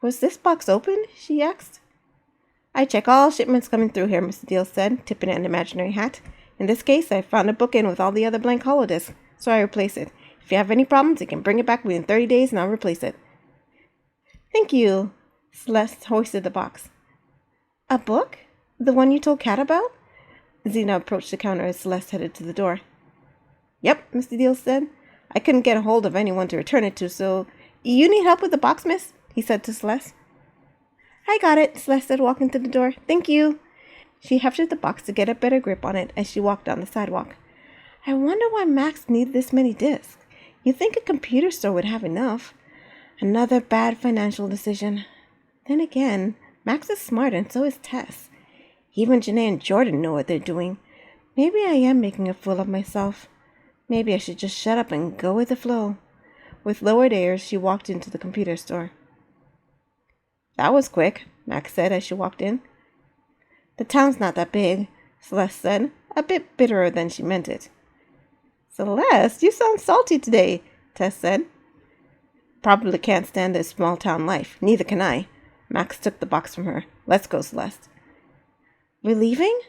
S1: Was this box open? She asked. I check all shipments coming through here, Mr. Deals said, tipping an imaginary hat. In this case, I found a book in with all the other blank holidays, so I replace it. If you have any problems, you can bring it back within 30 days and I'll replace it. Thank you. Celeste hoisted the box. A book? The one you told Cat about? Xena approached the counter as Celeste headed to the door. Yep, Mr. Deals said. I couldn't get a hold of anyone to return it to, so... You need help with the box, miss? He said to Celeste. I got it, Celeste said, walking to the door. Thank you. She hefted the box to get a better grip on it as she walked down the sidewalk. I wonder why Max needed this many discs. You'd think a computer store would have enough. Another bad financial decision. Then again, Max is smart and so is Tess. Even Janae and Jordan know what they're doing. Maybe I am making a fool of myself. Maybe I should just shut up and go with the flow. With lowered airs, she walked into the computer store. That was quick, Max said as she walked in. The town's not that big, Celeste said, a bit bitterer than she meant it. Celeste, you sound salty today, Tess said. Probably can't stand this small town life. Neither can I. Max took the box from her. Let's go, Celeste. We're leaving?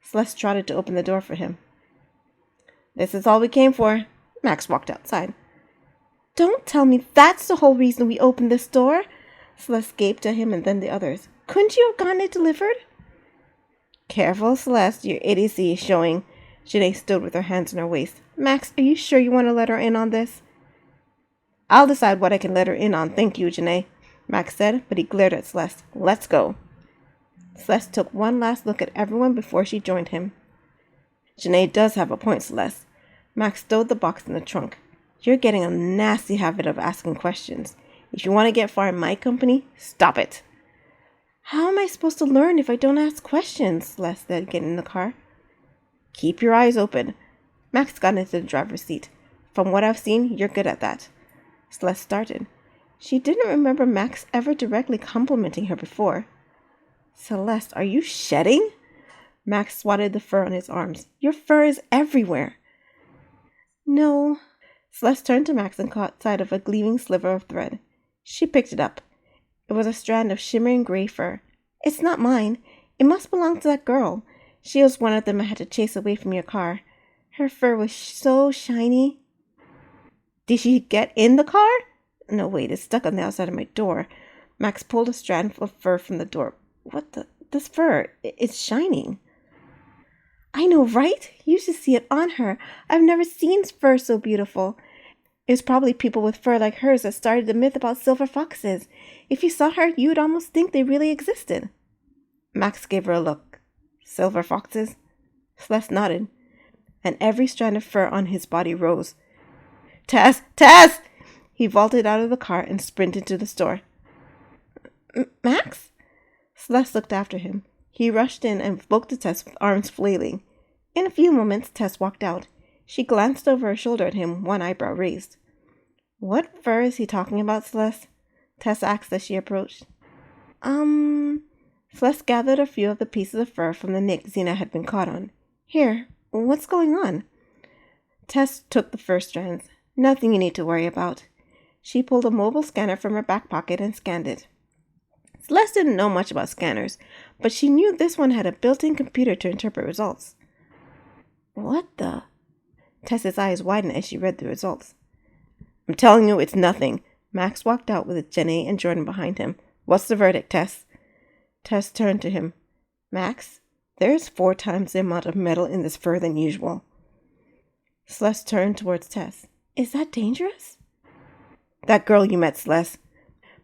S1: Celeste trotted to open the door for him. This is all we came for. Max walked outside. Don't tell me that's the whole reason we opened this door. Celeste gaped at him and then the others. Couldn't you have gotten it delivered? Careful, Celeste, your idiocy is showing. Janae stood with her hands in her waist. Max, are you sure you want to let her in on this? I'll decide what I can let her in on, thank you, Janae, Max said, but he glared at Celeste. Let's go. Celeste took one last look at everyone before she joined him. Janae does have a point, Celeste. Max stowed the box in the trunk. You're getting a nasty habit of asking questions. If you want to get far in my company, stop it. How am I supposed to learn if I don't ask questions? Celeste said, getting in the car. Keep your eyes open. Max got into the driver's seat. From what I've seen, you're good at that. Celeste started. She didn't remember Max ever directly complimenting her before. Celeste, are you shedding? Max swatted the fur on his arms. Your fur is everywhere. No. Celeste turned to Max and caught sight of a gleaming sliver of thread. She picked it up. It was a strand of shimmering gray fur. It's not mine. It must belong to that girl. She was one of them I had to chase away from your car. Her fur was so shiny. Did she get in the car? No, wait, it's stuck on the outside of my door. Max pulled a strand of fur from the door. What the? This fur, it's shining. I know, right? You should see it on her. I've never seen fur so beautiful. It's probably people with fur like hers that started the myth about silver foxes. If you saw her, you'd almost think they really existed. Max gave her a look. Silver foxes? Celeste nodded, and every strand of fur on his body rose. Tess! Tess! He vaulted out of the car and sprinted to the store. Max? Celeste looked after him. He rushed in and spoke to Tess with arms flailing. In a few moments, Tess walked out. She glanced over her shoulder at him, one eyebrow raised. What fur is he talking about, Celeste? Tess asked as she approached. Celeste gathered a few of the pieces of fur from the nick Xena had been caught on. Here, what's going on? Tess took the fur strands. Nothing you need to worry about. She pulled a mobile scanner from her back pocket and scanned it. Celeste didn't know much about scanners, but she knew this one had a built-in computer to interpret results. What the? Tess's eyes widened as she read the results. I'm telling you, it's nothing. Max walked out with Janae and Jordan behind him. What's the verdict, Tess? Tess turned to him. Max, there's 4 times the amount of metal in this fur than usual. Celeste turned towards Tess. Is that dangerous? That girl you met, Celeste.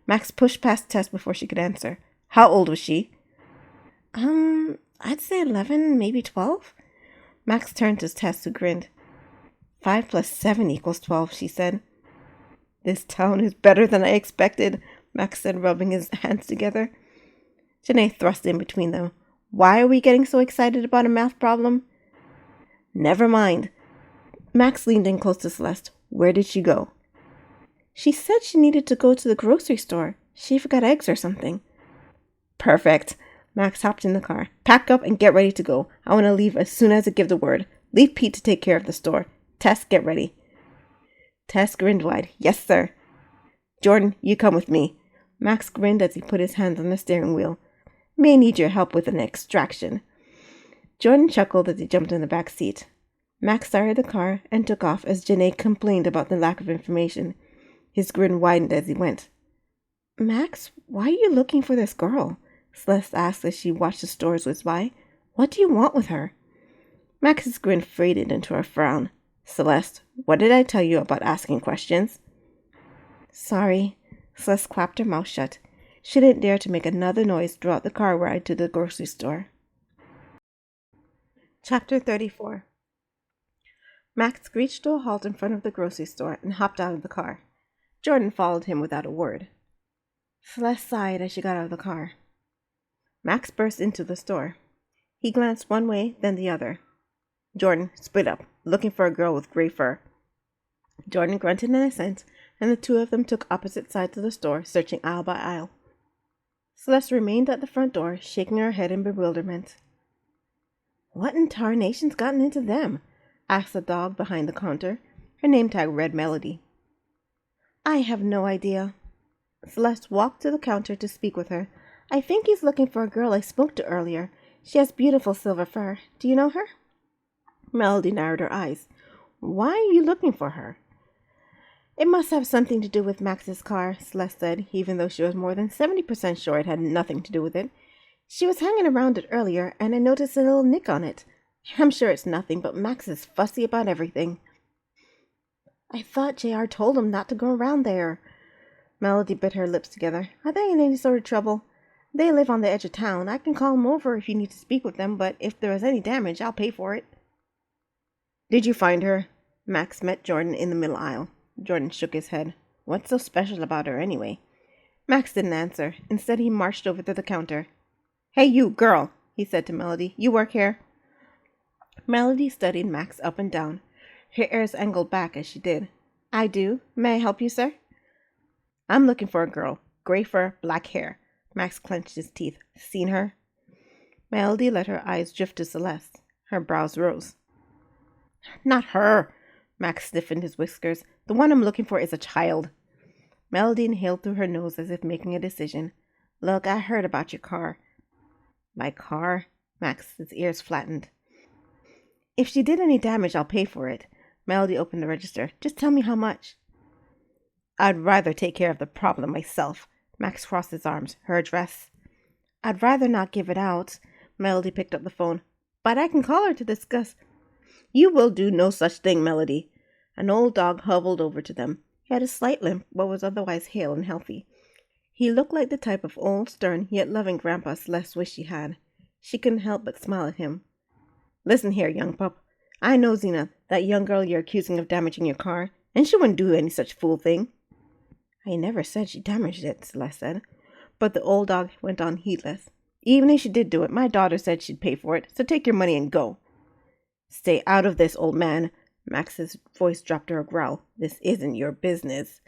S1: Max pushed past Tess before she could answer. How old was she? I'd say 11, maybe 12. Max turned to Tess, who grinned. 5 plus 7 equals 12, she said. This town is better than I expected, Max said, rubbing his hands together. Janae thrust in between them. Why are we getting so excited about a math problem? Never mind. Max leaned in close to Celeste. Where did she go? She said she needed to go to the grocery store. She forgot eggs or something. Perfect. Max hopped in the car. Pack up and get ready to go. I want to leave as soon as I give the word. Leave Pete to take care of the store. Tess, get ready. Tess grinned wide. Yes, sir. Jordan, you come with me. Max grinned as he put his hands on the steering wheel. May need your help with an extraction. Jordan chuckled as he jumped in the back seat. Max started the car and took off as Janae complained about the lack of information. His grin widened as he went. Max, why are you looking for this girl? Celeste asked as she watched the stores whiz by. What do you want with her? Max's grin faded into a frown. Celeste, what did I tell you about asking questions? Sorry. Celeste clapped her mouth shut. She didn't dare to make another noise throughout the car ride to the grocery store. Chapter 34. Max screeched to a halt in front of the grocery store and hopped out of the car. Jordan followed him without a word. Celeste sighed as she got out of the car. Max burst into the store. He glanced one way, then the other. Jordan, split up, looking for a girl with gray fur. Jordan grunted in assent, and the two of them took opposite sides of the store, searching aisle by aisle. Celeste remained at the front door, shaking her head in bewilderment. What in tarnation's gotten into them? Asked the dog behind the counter. Her name tag read Melody. I have no idea. Celeste walked to the counter to speak with her. I think he's looking for a girl I spoke to earlier. She has beautiful silver fur. Do you know her? Melody narrowed her eyes. Why are you looking for her? It must have something to do with Max's car, Celeste said, even though she was more than 70% sure it had nothing to do with it. She was hanging around it earlier, and I noticed a little nick on it. I'm sure it's nothing, but Max is fussy about everything. I thought JR told him not to go around there. Melody bit her lips together. Are they in any sort of trouble? They live on the edge of town. I can call them over if you need to speak with them, but if there is any damage, I'll pay for it. Did you find her? Max met Jordan in the middle aisle. Jordan shook his head. What's so special about her anyway? Max didn't answer. Instead, he marched over to the counter. Hey, you, girl, he said to Melody. You work here? Melody studied Max up and down. Her ears angled back as she did. I do. May I help you, sir? I'm looking for a girl. Gray fur, black hair. Max clenched his teeth. Seen her? Melody let her eyes drift to Celeste. Her brows rose. Not her. Max stiffened his whiskers. The one I'm looking for is a child. Melody inhaled through her nose as if making a decision. Look, I heard about your car. My car? Max's ears flattened. If she did any damage, I'll pay for it. Melody opened the register. Just tell me how much. I'd rather take care of the problem myself. Max crossed his arms. Her address. I'd rather not give it out. Melody picked up the phone. But I can call her to discuss. You will do no such thing, Melody. An old dog hobbled over to them. He had a slight limp, but was otherwise hale and healthy. He looked like the type of old, stern, yet loving grandpa Celeste wished she had. She couldn't help but smile at him. Listen here, young pup. I know Zena, that young girl you're accusing of damaging your car, and she wouldn't do any such fool thing. I never said she damaged it, Celeste said. But the old dog went on heedless. Even if she did do it, my daughter said she'd pay for it, so take your money and go. Stay out of this, old man. Max's voice dropped to a growl. This isn't your business.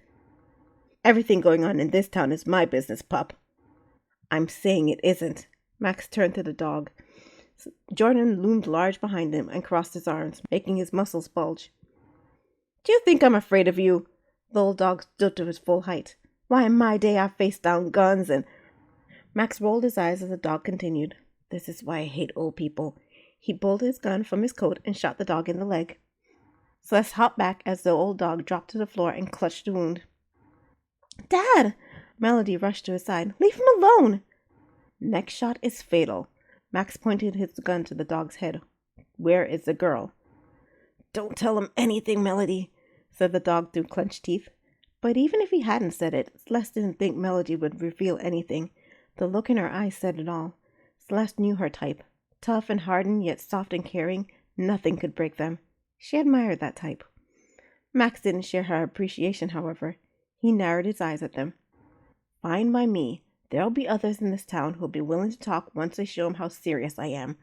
S1: Everything going on in this town is my business, pup. I'm saying it isn't. Max turned to the dog. Jordan loomed large behind him and crossed his arms, making his muscles bulge. Do you think I'm afraid of you? The old dog stood to his full height. Why, in my day, I faced down guns and... Max rolled his eyes as the dog continued. This is why I hate old people. He pulled his gun from his coat and shot the dog in the leg. Celeste hopped back as the old dog dropped to the floor and clutched the wound. Dad! Melody rushed to his side. Leave him alone! Next shot is fatal. Max pointed his gun to the dog's head. Where is the girl? Don't tell him anything, Melody, said the dog through clenched teeth. But even if he hadn't said it, Celeste didn't think Melody would reveal anything. The look in her eyes said it all. Celeste knew her type. Tough and hardened, yet soft and caring. Nothing could break them. She admired that type. Max didn't share her appreciation, however. He narrowed his eyes at them. Fine by me. There'll be others in this town who'll be willing to talk once I show 'em how serious I am.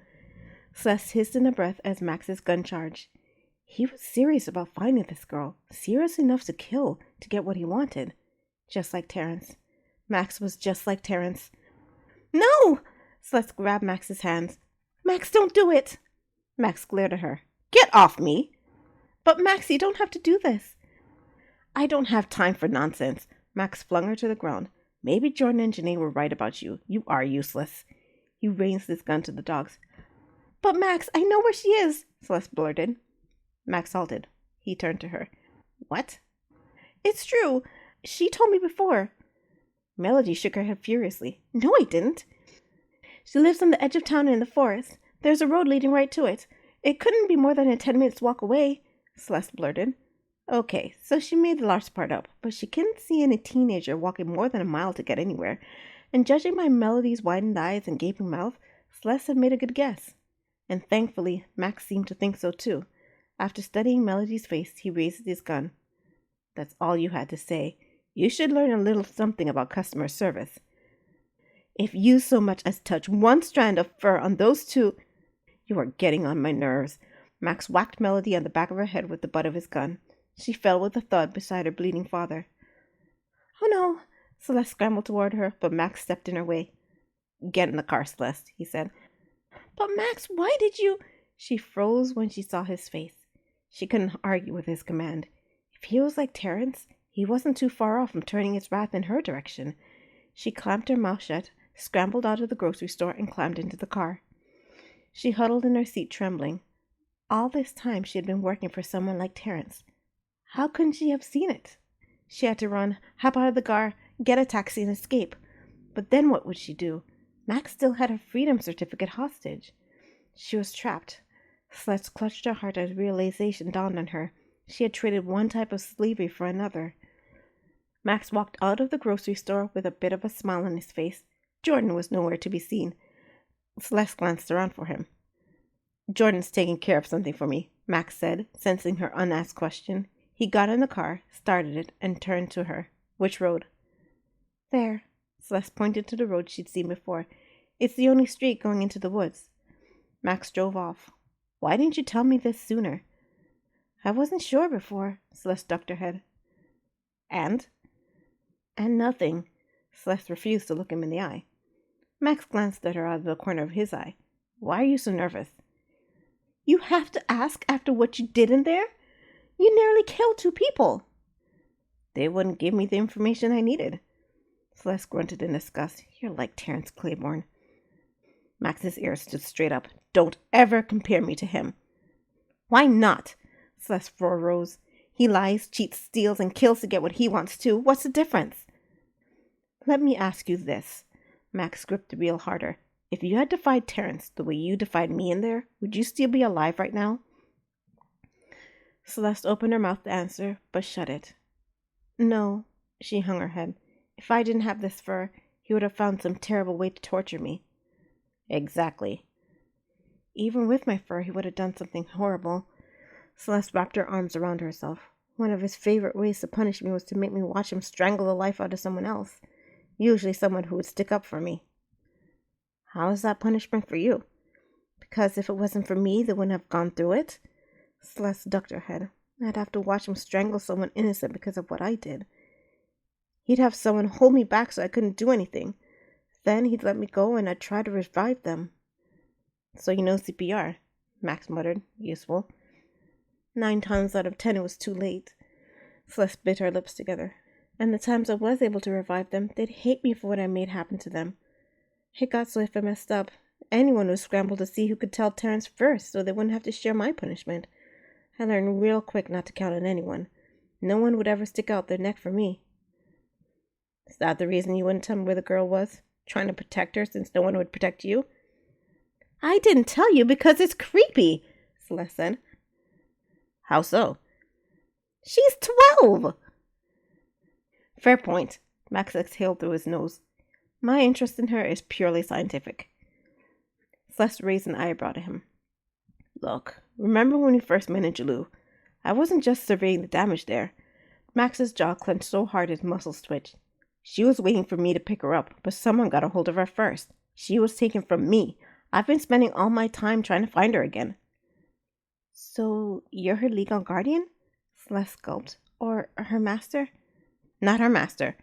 S1: Celeste hissed in a breath as Max's gun charged. He was serious about finding this girl, serious enough to kill to get what he wanted. Just like Terrence. Max was just like Terrence. No! Celeste grabbed Max's hands. Max, don't do it! Max glared at her. Get off me! But Max, you don't have to do this. I don't have time for nonsense. Max flung her to the ground. Maybe Jordan and Janae were right about you. You are useless. He raised his gun to the dogs. But Max, I know where she is, Celeste blurted. Max halted. He turned to her. What? It's true. She told me before. Melody shook her head furiously. No, I didn't. She lives on the edge of town in the forest. There's a road leading right to it. It couldn't be more than a 10-minute walk away, Celeste blurted. Okay, so she made the last part up, but she couldn't see any teenager walking more than a mile to get anywhere, and judging by Melody's widened eyes and gaping mouth, Celeste had made a good guess. And thankfully, Max seemed to think so too. After studying Melody's face, he raised his gun. That's all you had to say. You should learn a little something about customer service. If you so much as touch one strand of fur on those two... You are getting on my nerves. Max whacked Melody on the back of her head with the butt of his gun. She fell with a thud beside her bleeding father. Oh no! Celeste scrambled toward her, but Max stepped in her way. Get in the car, Celeste, he said. But Max, why did you... She froze when she saw his face. She couldn't argue with his command. If he was like Terrence, he wasn't too far off from turning his wrath in her direction. She clamped her mouth shut, scrambled out of the grocery store, and climbed into the car. She huddled in her seat, trembling. All this time she had been working for someone like Terrence. How couldn't she have seen it? She had to run, hop out of the car, get a taxi, and escape. But then what would she do? Max still had her freedom certificate hostage. She was trapped. Celeste clutched her heart as realization dawned on her. She had traded one type of slavery for another. Max walked out of the grocery store with a bit of a smile on his face. Jordan was nowhere to be seen. Celeste glanced around for him. Jordan's taking care of something for me, Max said, sensing her unasked question. He got in the car, started it, and turned to her. Which road? There. Celeste pointed to the road she'd seen before. It's the only street going into the woods. Max drove off. Why didn't you tell me this sooner? I wasn't sure before, Celeste ducked her head. And? And nothing. Celeste refused to look him in the eye. Max glanced at her out of the corner of his eye. Why are you so nervous? You have to ask after what you did in there? You nearly killed 2 people. They wouldn't give me the information I needed. Celeste grunted in disgust. You're like Terrence Claiborne. Max's ears stood straight up. Don't ever compare me to him. Why not? Celeste's roar rose. He lies, cheats, steals, and kills to get what he wants too. What's the difference? Let me ask you this. Max gripped the wheel harder. If you had defied Terrence the way you defied me in there, would you still be alive right now? Celeste opened her mouth to answer, but shut it. No, she hung her head. If I didn't have this fur, he would have found some terrible way to torture me. Exactly. Even with my fur, he would have done something horrible. Celeste wrapped her arms around herself. One of his favorite ways to punish me was to make me watch him strangle the life out of someone else, usually someone who would stick up for me. How is that punishment for you? Because if it wasn't for me, they wouldn't have gone through it. Celeste ducked her head. I'd have to watch him strangle someone innocent because of what I did. He'd have someone hold me back so I couldn't do anything. Then he'd let me go and I'd try to revive them. So you know CPR, Max muttered, useful. 9 times out of 10 it was too late. Celeste bit her lips together. And the times I was able to revive them, they'd hate me for what I made happen to them. It got so if I messed up, anyone would scramble to see who could tell Terrence first so they wouldn't have to share my punishment. I learned real quick not to count on anyone. No one would ever stick out their neck for me. Is that the reason you wouldn't tell me where the girl was? Trying to protect her since no one would protect you? I didn't tell you because it's creepy, Celeste said. How so? She's 12! Fair point. Max exhaled through his nose. My interest in her is purely scientific. Celeste raised an eyebrow to him. Look, remember when we first met in Jalou? I wasn't just surveying the damage there. Max's jaw clenched so hard his muscles twitched. She was waiting for me to pick her up, but someone got a hold of her first. She was taken from me. I've been spending all my time trying to find her again. So, you're her legal guardian? Celeste gulped. Or her master? Not her master.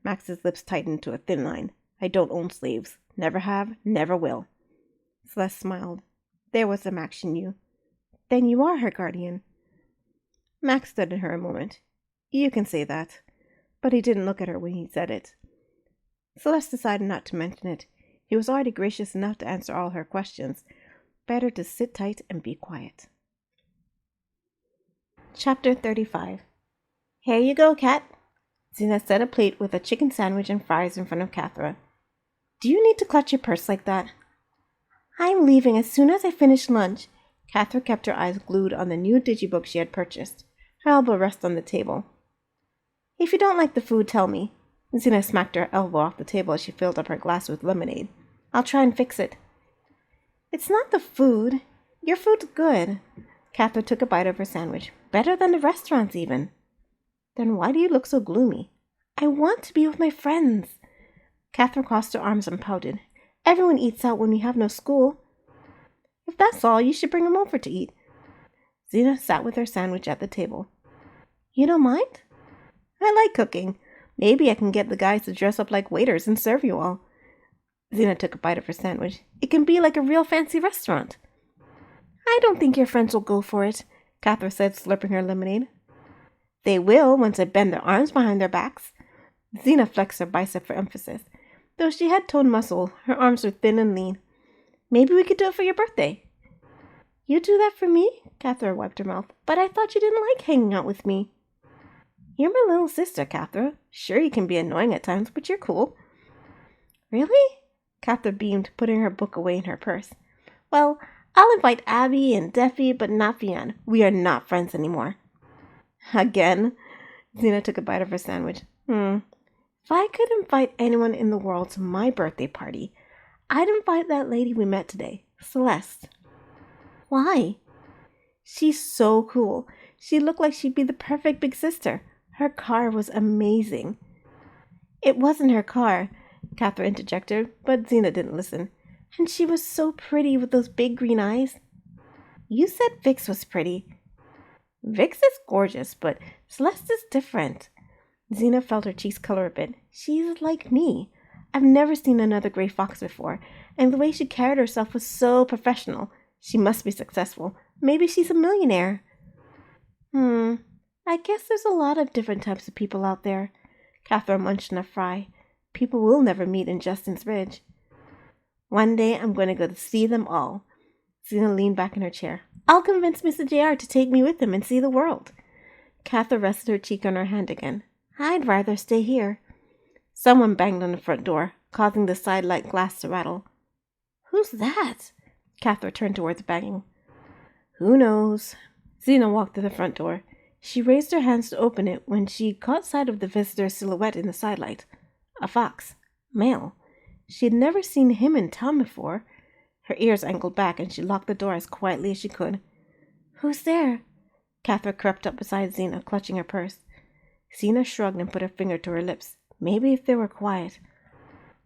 S1: Max's lips tightened to a thin line. I don't own slaves. Never have, never will. Celeste smiled. There was the Max she knew. Then you are her guardian. Max studied her a moment. You can say that. But he didn't look at her when he said it. Celeste decided not to mention it. He was already gracious enough to answer all her questions. Better to sit tight and be quiet. Chapter 35. Here you go, Kat. Zena set a plate with a chicken sandwich and fries in front of Cathra. Do you need to clutch your purse like that? I'm leaving as soon as I finish lunch. Cathra kept her eyes glued on the new digibook she had purchased. Her elbow rested on the table. If you don't like the food, tell me. Zena smacked her elbow off the table as she filled up her glass with lemonade. I'll try and fix it. It's not the food. Your food's good. Cathra took a bite of her sandwich. Better than the restaurants, even. Then why do you look so gloomy? I want to be with my friends. Catherine crossed her arms and pouted. Everyone eats out when we have no school. If that's all, you should bring them over to eat. Zena sat with her sandwich at the table. You don't mind? I like cooking. Maybe I can get the guys to dress up like waiters and serve you all. Zena took a bite of her sandwich. It can be like a real fancy restaurant. I don't think your friends will go for it, Catherine said, slurping her lemonade. They will once I bend their arms behind their backs. Zena flexed her bicep for emphasis. Though she had toned muscle, her arms were thin and lean. Maybe we could do it for your birthday. You do that for me? Catherine wiped her mouth. But I thought you didn't like hanging out with me. You're my little sister, Catherine. Sure, you can be annoying at times, but you're cool. Really? Catherine beamed, putting her book away in her purse. Well, I'll invite Abby and Deffy, but not Fionn. We are not friends anymore. Again? Zena took a bite of her sandwich. If I could invite anyone in the world to my birthday party, I'd invite that lady we met today, Celeste. Why? She's so cool. She looked like she'd be the perfect big sister. Her car was amazing. It wasn't her car, Catherine interjected, but Zena didn't listen. And she was so pretty with those big green eyes. You said Vix was pretty. Vix is gorgeous, but Celeste is different. Zena felt her cheeks color a bit. She's like me. I've never seen another gray fox before, and the way she carried herself was so professional. She must be successful. Maybe she's a millionaire. I guess there's a lot of different types of people out there. Catherine munched on a fry. People we'll never meet in Justin's Ridge. One day I'm going to go to see them all. Zena leaned back in her chair. I'll convince Mr. JR to take me with him and see the world. Catherine rested her cheek on her hand again. I'd rather stay here. Someone banged on the front door, causing the side light glass to rattle. Who's that? Catherine turned towards the banging. Who knows? Zena walked to the front door. She raised her hands to open it when she caught sight of the visitor's silhouette in the sidelight. A fox. Male. She had never seen him in town before. Her ears angled back and she locked the door as quietly as she could. Who's there? Catherine crept up beside Zena, clutching her purse. Zena shrugged and put her finger to her lips. Maybe if they were quiet.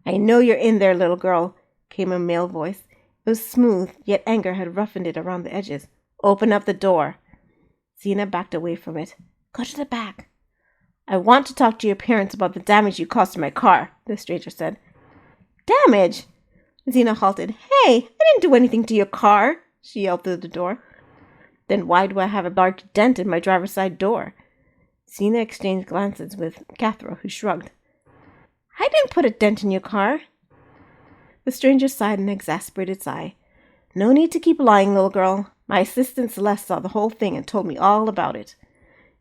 S1: I know you're in there, little girl, came a male voice. It was smooth, yet anger had roughened it around the edges. Open up the door. Zena backed away from it. Go to the back. I want to talk to your parents about the damage you caused to my car, the stranger said. Damage? Zena halted. Hey, I didn't do anything to your car, she yelled through the door. Then why do I have a large dent in my driver's side door? Zena exchanged glances with Catherine, who shrugged. I didn't put a dent in your car. The stranger sighed an exasperated sigh. No need to keep lying, little girl. My assistant Celeste saw the whole thing and told me all about it.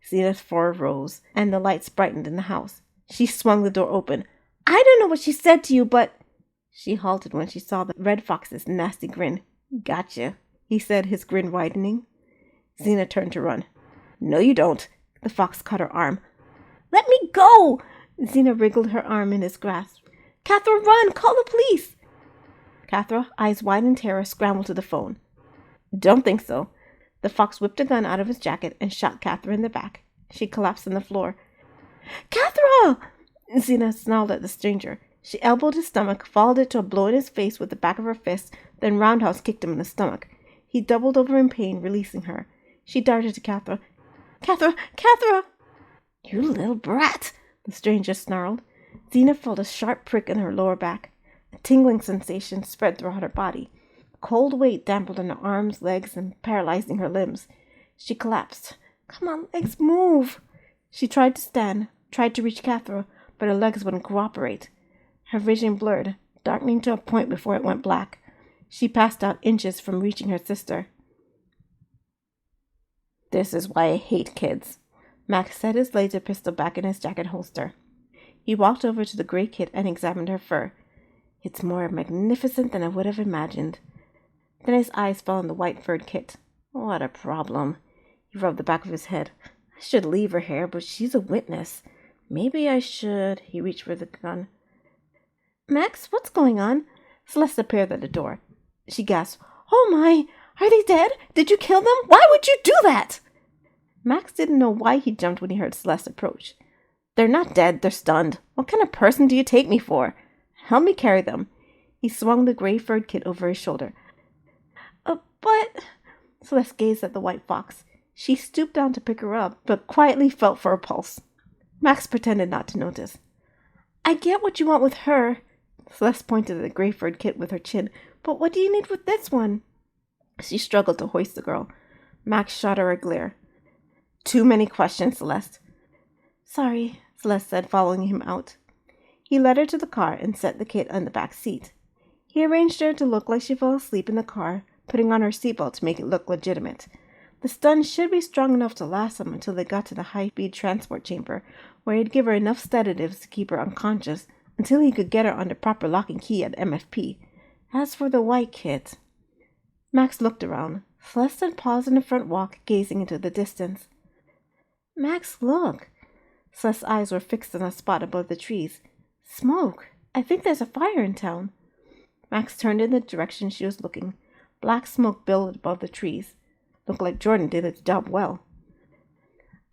S1: Zena's fur rose, and the lights brightened in the house. She swung the door open. I don't know what she said to you, but... She halted when she saw the red fox's nasty grin. "Gotcha," he said, his grin widening. Xena turned to run. "No, you don't." The fox caught her arm. "Let me go!" Xena wriggled her arm in his grasp. "Cathra, run! Call the police!" Cathra, eyes wide in terror, scrambled to the phone. "Don't think so." The fox whipped a gun out of his jacket and shot Cathra in the back. She collapsed on the floor. "Cathra!" Xena snarled at the stranger. She elbowed his stomach, followed it to a blow in his face with the back of her fist, then roundhouse kicked him in the stomach. He doubled over in pain, releasing her. She darted to Cathra. "Cathra! Cathra!" "You little brat!" the stranger snarled. Xena felt a sharp prick in her lower back. A tingling sensation spread throughout her body. A cold weight dampened on her arms, legs, and paralyzing her limbs. She collapsed. "Come on, legs, move!" She tried to stand, tried to reach Cathra, but her legs wouldn't cooperate. Her vision blurred, darkening to a point before it went black. She passed out inches from reaching her sister. "This is why I hate kids." Max set his laser pistol back in his jacket holster. He walked over to the gray kit and examined her fur. "It's more magnificent than I would have imagined." Then his eyes fell on the white furred kit. "What a problem." He rubbed the back of his head. "I should leave her here, but she's a witness. Maybe I should." He reached for the gun. "Max, what's going on?" Celeste appeared at the door. She gasped. "Oh my! Are they dead? Did you kill them? Why would you do that?" Max didn't know why he jumped when he heard Celeste approach. "They're not dead, they're stunned. What kind of person do you take me for? Help me carry them." He swung the gray furred kit over his shoulder. But... Celeste gazed at the white fox. She stooped down to pick her up, but quietly felt for a pulse. Max pretended not to notice. "I get what you want with her." Celeste pointed at the gray furred kit with her chin. "But what do you need with this one?" She struggled to hoist the girl. Max shot her a glare. "Too many questions, Celeste." "Sorry," Celeste said, following him out. He led her to the car and set the kit on the back seat. He arranged her to look like she fell asleep in the car, putting on her seatbelt to make it look legitimate. The stun should be strong enough to last them until they got to the high-speed transport chamber, where he'd give her enough sedatives to keep her unconscious until he could get her under proper lock and key at MFP. As for the white kit... Max looked around. Celeste had paused in the front walk, gazing into the distance. "Max, look." Celeste's eyes were fixed on a spot above the trees. "Smoke. I think there's a fire in town." Max turned in the direction she was looking. Black smoke billowed above the trees. Looked like Jordan did its job well.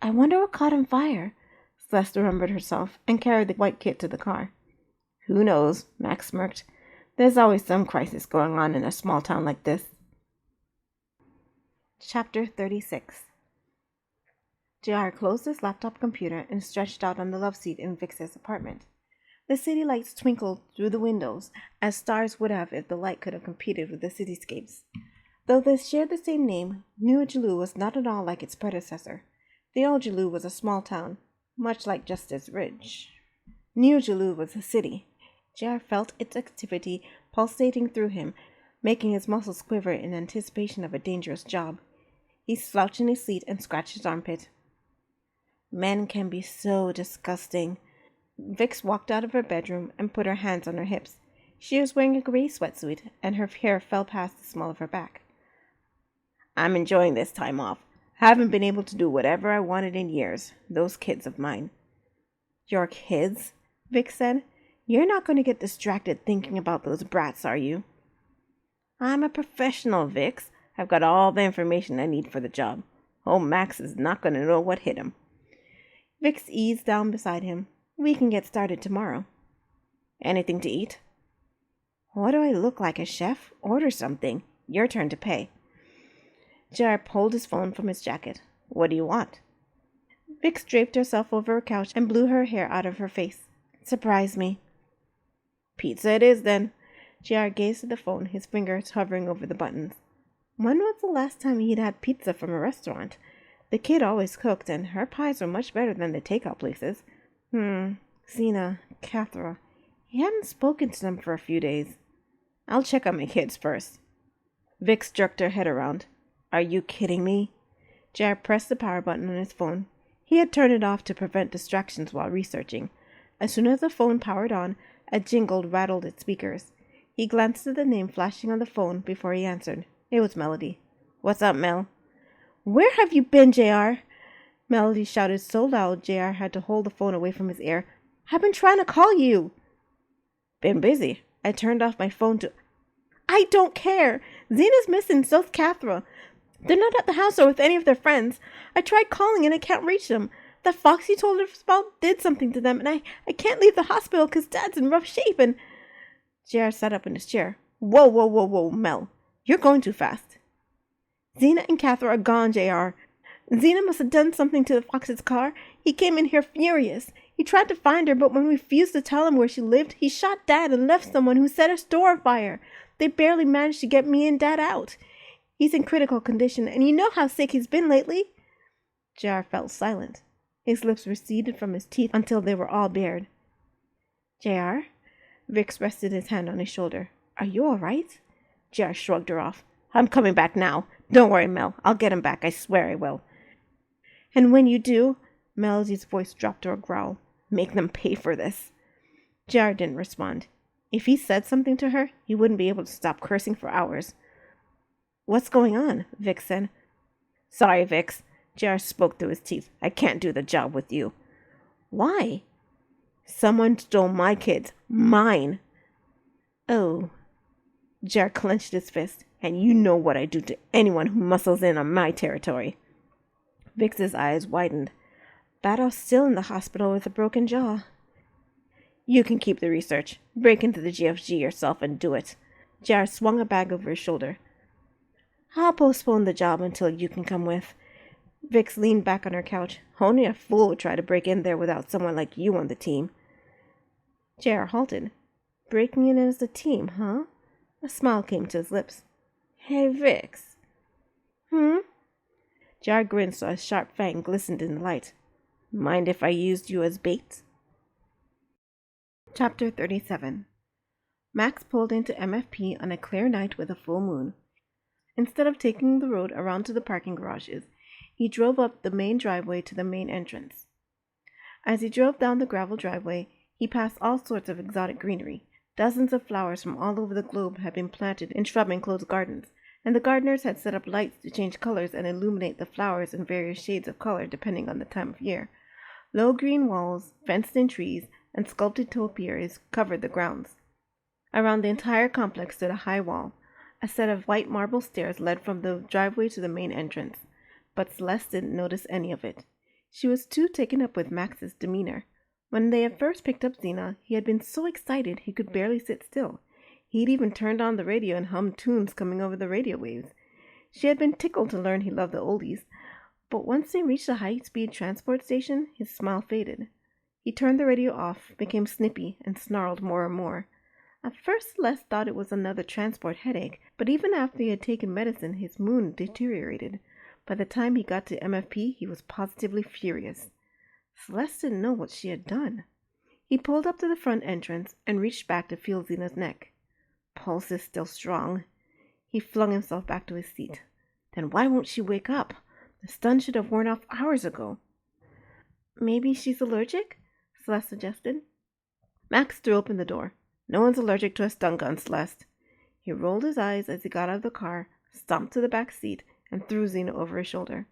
S1: "I wonder what caught on fire." Celeste remembered herself and carried the white kit to the car. "Who knows?" Max smirked. "There's always some crisis going on in a small town like this." Chapter 36. JR closed his laptop computer and stretched out on the love seat in Vix's apartment. The city lights twinkled through the windows, as stars would have if the light could have competed with the cityscapes. Though they shared the same name, New Jaloo was not at all like its predecessor. The old Jaloo was a small town, much like Justice Ridge. New Jaloo was a city. JR felt its activity pulsating through him, making his muscles quiver in anticipation of a dangerous job. He slouched in his seat and scratched his armpit. Men can be so disgusting. Vix walked out of her bedroom and put her hands on her hips. She was wearing a gray sweatsuit, and her hair fell past the small of her back. "I'm enjoying this time off. Haven't been able to do whatever I wanted in years. Those kids of mine." "Your kids?" Vix said. "You're not going to get distracted thinking about those brats, are you?" "I'm a professional, Vix. I've got all the information I need for the job. Old Max is not going to know what hit him." Vix eased down beside him. "We can get started tomorrow." "Anything to eat?" "What do I look like, a chef? Order something. Your turn to pay." JR pulled his phone from his jacket. "What do you want?" Vix draped herself over a couch and blew her hair out of her face. "Surprise me." "Pizza it is, then." JR gazed at the phone, his fingers hovering over the buttons. When was the last time he'd had pizza from a restaurant? The kid always cooked, and her pies were much better than the takeout places. Xena, Cathra. He hadn't spoken to them for a few days. "I'll check on my kids first." Vix jerked her head around. "Are you kidding me?" Jared pressed the power button on his phone. He had turned it off to prevent distractions while researching. As soon as the phone powered on, a jingle rattled its speakers. He glanced at the name flashing on the phone before he answered. It was Melody. "What's up, Mel?" "Where have you been, JR?" Melody shouted so loud JR had to hold the phone away from his ear. "I've been trying to call you." "Been busy. I turned off my phone to—" "I don't care. Zena's missing, so's Cathra. They're not at the house or with any of their friends. I tried calling and I can't reach them. That fox you told us about did something to them, and I can't leave the hospital because Dad's in rough shape and—" JR sat up in his chair. Whoa, whoa, whoa, whoa, Mel. You're going too fast. "Zena and Cathra are gone, JR. Zena must have done something to the fox's car. He came in here furious. He tried to find her, but when we refused to tell him where she lived, he shot Dad and left someone who set her store afire. They barely managed to get me and Dad out. He's in critical condition, and you know how sick he's been lately." JR fell silent. His lips receded from his teeth until they were all bared. "JR?" Vix rested his hand on his shoulder. "Are you all right?" JR shrugged her off. "I'm coming back now. Don't worry, Mel. I'll get him back. I swear I will." "And when you do," Melody's voice dropped to a growl, "make them pay for this." JR didn't respond. If he said something to her, he wouldn't be able to stop cursing for hours. "What's going on?" Vix said. "Sorry, Vix." JR spoke through his teeth. "I can't do the job with you." "Why?" "Someone stole my kids. Mine." "Oh." JR clenched his fist. "And you know what I do to anyone who muscles in on my territory." Vix's eyes widened. "Badow's still in the hospital with a broken jaw." "You can keep the research. Break into the GFG yourself and do it." JR swung a bag over his shoulder. "I'll postpone the job until you can come with." Vix leaned back on her couch. "Only a fool would try to break in there without someone like you on the team." JR halted. "Breaking in as a team, huh?" A smile came to his lips. "Hey, Vix." JR grinned so a sharp fang glistened in the light. "Mind if I used you as bait?" Chapter 37. Max pulled into MFP on a clear night with a full moon. Instead of taking the road around to the parking garages, he drove up the main driveway to the main entrance. As he drove down the gravel driveway, he passed all sorts of exotic greenery. Dozens of flowers from all over the globe had been planted in shrub-enclosed gardens, and the gardeners had set up lights to change colors and illuminate the flowers in various shades of color depending on the time of year. Low green walls, fenced-in trees, and sculpted topiaries covered the grounds. Around the entire complex stood a high wall. A set of white marble stairs led from the driveway to the main entrance, but Celeste didn't notice any of it. She was too taken up with Max's demeanor. When they had first picked up Zena, he had been so excited he could barely sit still. He'd even turned on the radio and hummed tunes coming over the radio waves. She had been tickled to learn he loved the oldies, but once they reached the high-speed transport station, his smile faded. He turned the radio off, became snippy, and snarled more and more. At first Celeste thought it was another transport headache, but even after he had taken medicine, his mood deteriorated. By the time he got to MFP, he was positively furious. Celeste didn't know what she had done. He pulled up to the front entrance and reached back to feel Zena's neck. Pulse is still strong. He flung himself back to his seat. Then why won't she wake up? The stun should have worn off hours ago. "Maybe she's allergic?" Celeste suggested. Max threw open the door. "No one's allergic to a stun gun, Celeste." He rolled his eyes as he got out of the car, stomped to the back seat, and threw Zena over his shoulder.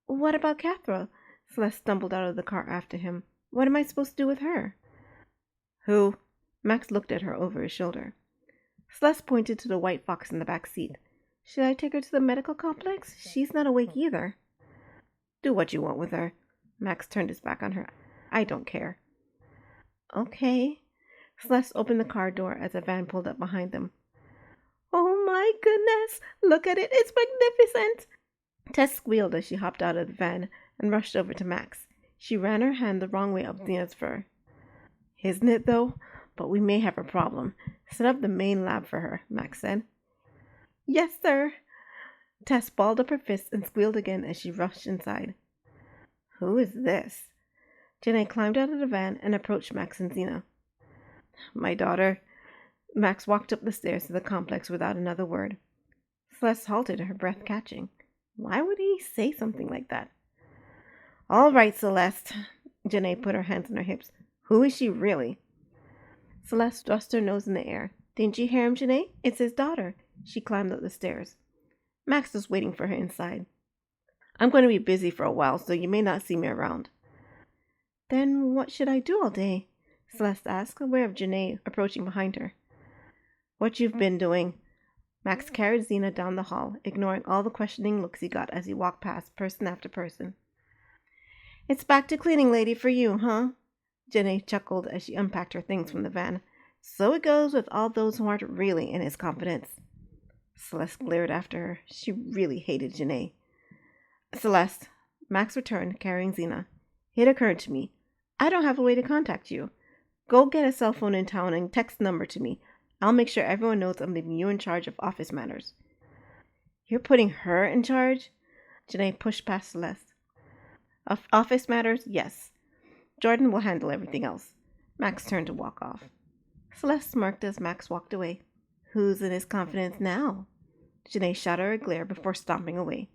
S1: "What about Cathra?" Celeste stumbled out of the car after him. "What am I supposed to do with her?" "Who?" Max looked at her over his shoulder. Celeste pointed to the white fox in the back seat. "Should I take her to the medical complex? She's not awake either." "Do what you want with her." Max turned his back on her. "I don't care." "Okay." Celeste opened the car door as a van pulled up behind them. "Oh my goodness! Look at it! It's magnificent!" Tess squealed as she hopped out of the van and rushed over to Max. She ran her hand the wrong way up Zena's fur. "Isn't it, though? But we may have a problem. Set up the main lab for her," Max said. "Yes, sir." Tess balled up her fists and squealed again as she rushed inside. "Who is this?" Janae climbed out of the van and approached Max and Zena. "My daughter." Max walked up the stairs to the complex without another word. Celeste halted, her breath catching. Why would he say something like that? "All right, Celeste." Janae put her hands on her hips. "Who is she really?" Celeste thrust her nose in the air. Didn't you hear him, Janae? It's his daughter. She climbed up the stairs. Max was waiting for her inside. I'm going to be busy for a while, so you may not see me around. Then what should I do all day? Celeste asked, aware of Janae approaching behind her. What you've been doing. Max carried Xena down the hall, ignoring all the questioning looks he got as he walked past person after person. It's back to cleaning lady for you, huh? Janae chuckled as she unpacked her things from the van. So it goes with all those who aren't really in his confidence. Celeste glared after her. She really hated Janae. Celeste, Max returned, carrying Xena. It occurred to me. I don't have a way to contact you. Go get a cell phone in town and text the number to me. I'll make sure everyone knows I'm leaving you in charge of office matters. You're putting her in charge? Janae pushed past Celeste. Of office matters, yes. Jordan will handle everything else. Max turned to walk off. Celeste smirked as Max walked away. Who's in his confidence now? Janae shot her a glare before stomping away.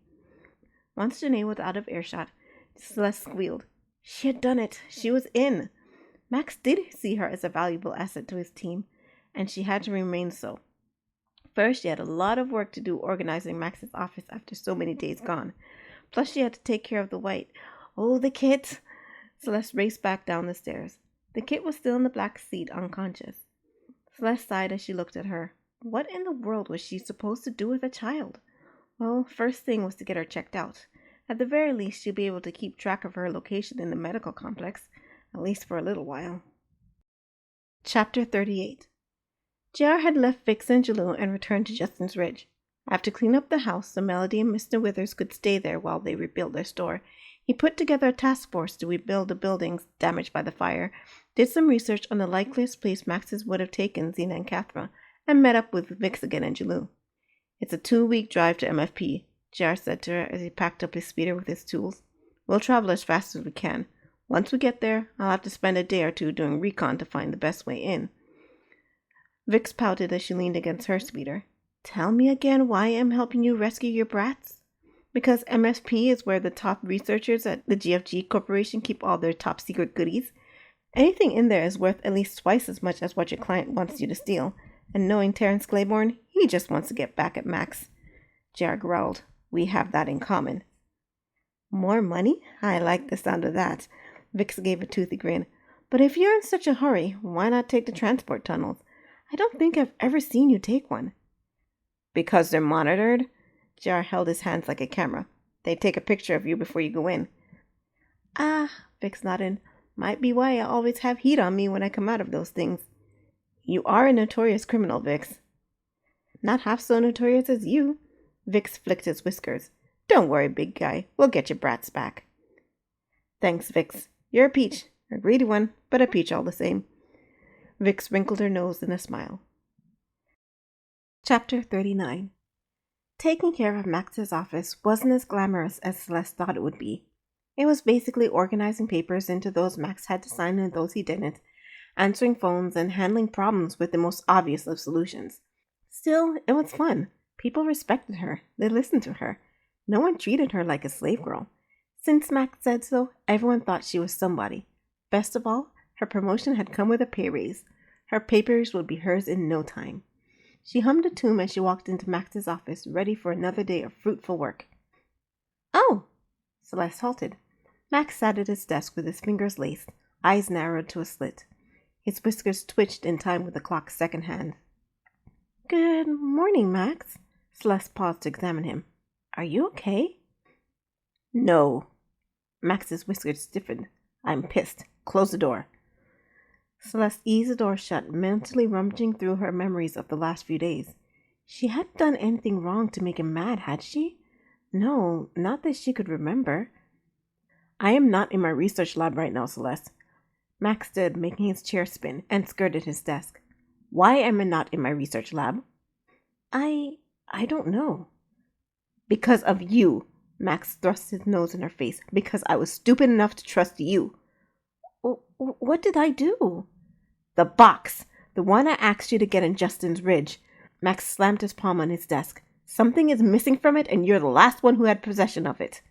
S1: Once Janae was out of earshot, Celeste squealed. She had done it. She was in. Max did see her as a valuable asset to his team, and she had to remain so. First, she had a lot of work to do organizing Max's office after so many days gone. Plus, she had to take care of the white. Oh, the kit! Celeste raced back down the stairs. The kit was still in the back seat, unconscious. Celeste sighed as she looked at her. What in the world was she supposed to do with a child? Well, first thing was to get her checked out. At the very least, she'd be able to keep track of her location in the medical complex, at least for a little while. Chapter 38. JR had left Vix and Jalou and returned to Justin's Ridge. After cleaning up the house so Melody and Mr. Withers could stay there while they rebuilt their store, he put together a task force to rebuild the buildings damaged by the fire, did some research on the likeliest place Max's would have taken Xena and Cathra, and met up with Vix again and Jalou. It's a 2-week drive to MFP, JR said to her as he packed up his speeder with his tools. We'll travel as fast as we can. Once we get there, I'll have to spend a day or two doing recon to find the best way in. Vix pouted as she leaned against her speeder. Tell me again why I'm helping you rescue your brats? Because MFP is where the top researchers at the GFG Corporation keep all their top secret goodies. Anything in there is worth at least twice as much as what your client wants you to steal. And knowing Terrence Claiborne, he just wants to get back at Max. JR growled. We have that in common. More money? I like the sound of that. Vix gave a toothy grin. But if you're in such a hurry, why not take the transport tunnels? I don't think I've ever seen you take one. Because they're monitored? JR held his hands like a camera. They take a picture of you before you go in. Ah, Vix nodded. Might be why I always have heat on me when I come out of those things. You are a notorious criminal, Vix. Not half so notorious as you. Vix flicked his whiskers. Don't worry, big guy. We'll get your brats back. Thanks, Vix. You're a peach. A greedy one, but a peach all the same. Vix wrinkled her nose in a smile. Chapter 39. Taking care of Max's office wasn't as glamorous as Celeste thought it would be. It was basically organizing papers into those Max had to sign and those he didn't, answering phones and handling problems with the most obvious of solutions. Still, it was fun. People respected her. They listened to her. No one treated her like a slave girl. Since Max said so, everyone thought she was somebody. Best of all, her promotion had come with a pay raise. Her papers would be hers in no time. She hummed a tune as she walked into Max's office, ready for another day of fruitful work. Oh! Celeste halted. Max sat at his desk with his fingers laced, eyes narrowed to a slit. His whiskers twitched in time with the clock's second hand. Good morning, Max. Celeste paused to examine him. Are you okay? No. Max's whiskers stiffened. I'm pissed. Close the door. Celeste eased the door shut, mentally rummaging through her memories of the last few days. She hadn't done anything wrong to make him mad, had she? No, not that she could remember. I am not in my research lab right now, Celeste. Max stood, making his chair spin, and skirted his desk. Why am I not in my research lab? I don't know. Because of you. Max thrust his nose in her face. Because I was stupid enough to trust you. What did I do? The box. The one I asked you to get in Justin's Ridge. Max slammed his palm on his desk. Something is missing from it, and you're the last one who had possession of it.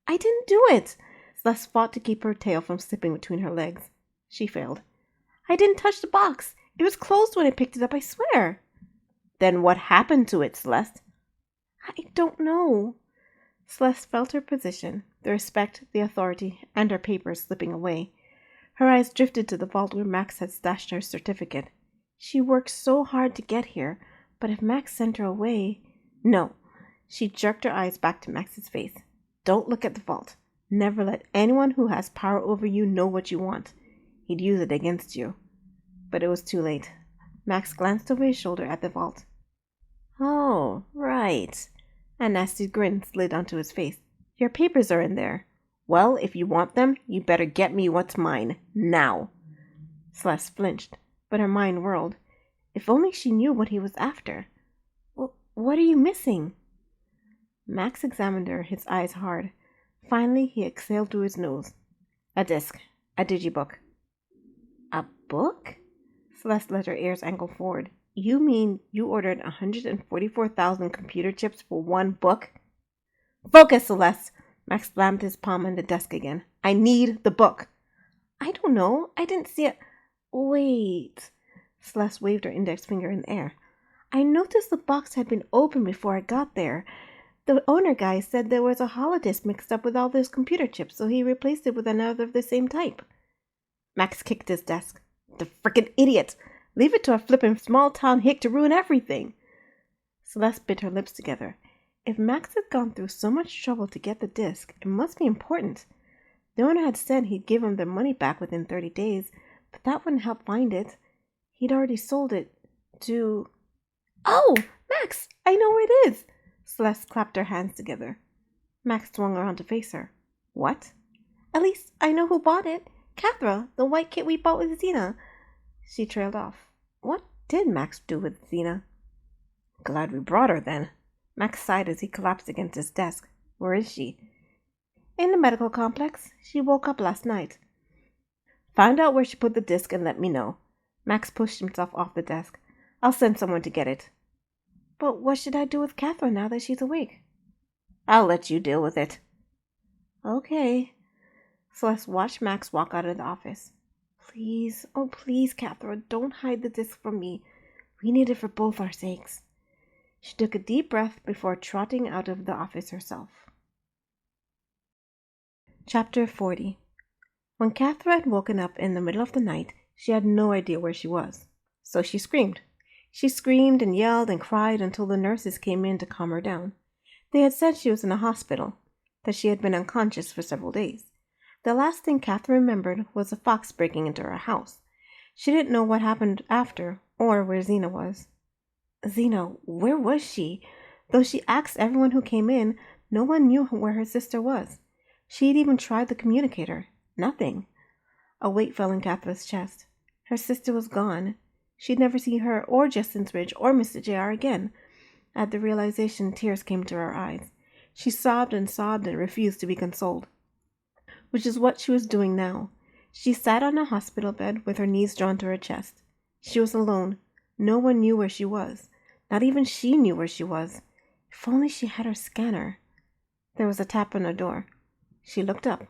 S1: I didn't do it. Celeste fought to keep her tail from slipping between her legs. She failed. I didn't touch the box. It was closed when I picked it up, I swear. Then what happened to it, Celeste? I don't know. Celeste felt her position, the respect, the authority, and her papers slipping away. Her eyes drifted to the vault where Max had stashed her certificate. She worked so hard to get here, but if Max sent her away... No. She jerked her eyes back to Max's face. Don't look at the vault. Never let anyone who has power over you know what you want. He'd use it against you. But it was too late. Max glanced over his shoulder at the vault. Oh, right. A nasty grin slid onto his face. Your papers are in there. Well, if you want them, you better get me what's mine, now. Celeste flinched, but her mind whirled. If only she knew what he was after. Well, what are you missing? Max examined her, his eyes hard. Finally, he exhaled through his nose. A disc. A digibook. A book? Celeste let her ears angle forward. You mean you ordered 144,000 computer chips for one book? Focus, Celeste! Max slammed his palm on the desk again. I need the book. I don't know. I didn't see it. Wait. Celeste waved her index finger in the air. I noticed the box had been opened before I got there. The owner guy said there was a holodisk mixed up with all those computer chips, so he replaced it with another of the same type. Max kicked his desk. The frickin' idiot! Leave it to a flippin' small-town hick to ruin everything. Celeste bit her lips together. If Max had gone through so much trouble to get the disc, it must be important. The owner had said he'd give them their money back within 30 days, but that wouldn't help find it. He'd already sold it to... Oh, Max, I know where it is. Celeste clapped her hands together. Max swung around to face her. What? At least I know who bought it. Cathra, the white kit we bought with Xena. She trailed off. What did Max do with Xena? Glad we brought her, then. Max sighed as he collapsed against his desk. Where is she? In the medical complex. She woke up last night. Find out where she put the disc and let me know. Max pushed himself off the desk. I'll send someone to get it. But what should I do with Catherine now that she's awake? I'll let you deal with it. Okay. Celeste watched Max walk out of the office. Please, oh please, Catherine, don't hide the disc from me. We need it for both our sakes. She took a deep breath before trotting out of the office herself. Chapter 40. When Catherine had woken up in the middle of the night, she had no idea where she was. So she screamed. She screamed and yelled and cried until the nurses came in to calm her down. They had said she was in a hospital, that she had been unconscious for several days. The last thing Catherine remembered was a fox breaking into her house. She didn't know what happened after, or where Xena was. Xena, where was she? Though she asked everyone who came in, no one knew where her sister was. She had even tried the communicator. Nothing. A weight fell in Catherine's chest. Her sister was gone. She'd never see her or Justin's Ridge or Mr. J.R. again. At the realization, tears came to her eyes. She sobbed and refused to be consoled, which is what she was doing now. She sat on a hospital bed with her knees drawn to her chest. She was alone. No one knew where she was. Not even she knew where she was. If only she had her scanner. There was a tap on her door. She looked up.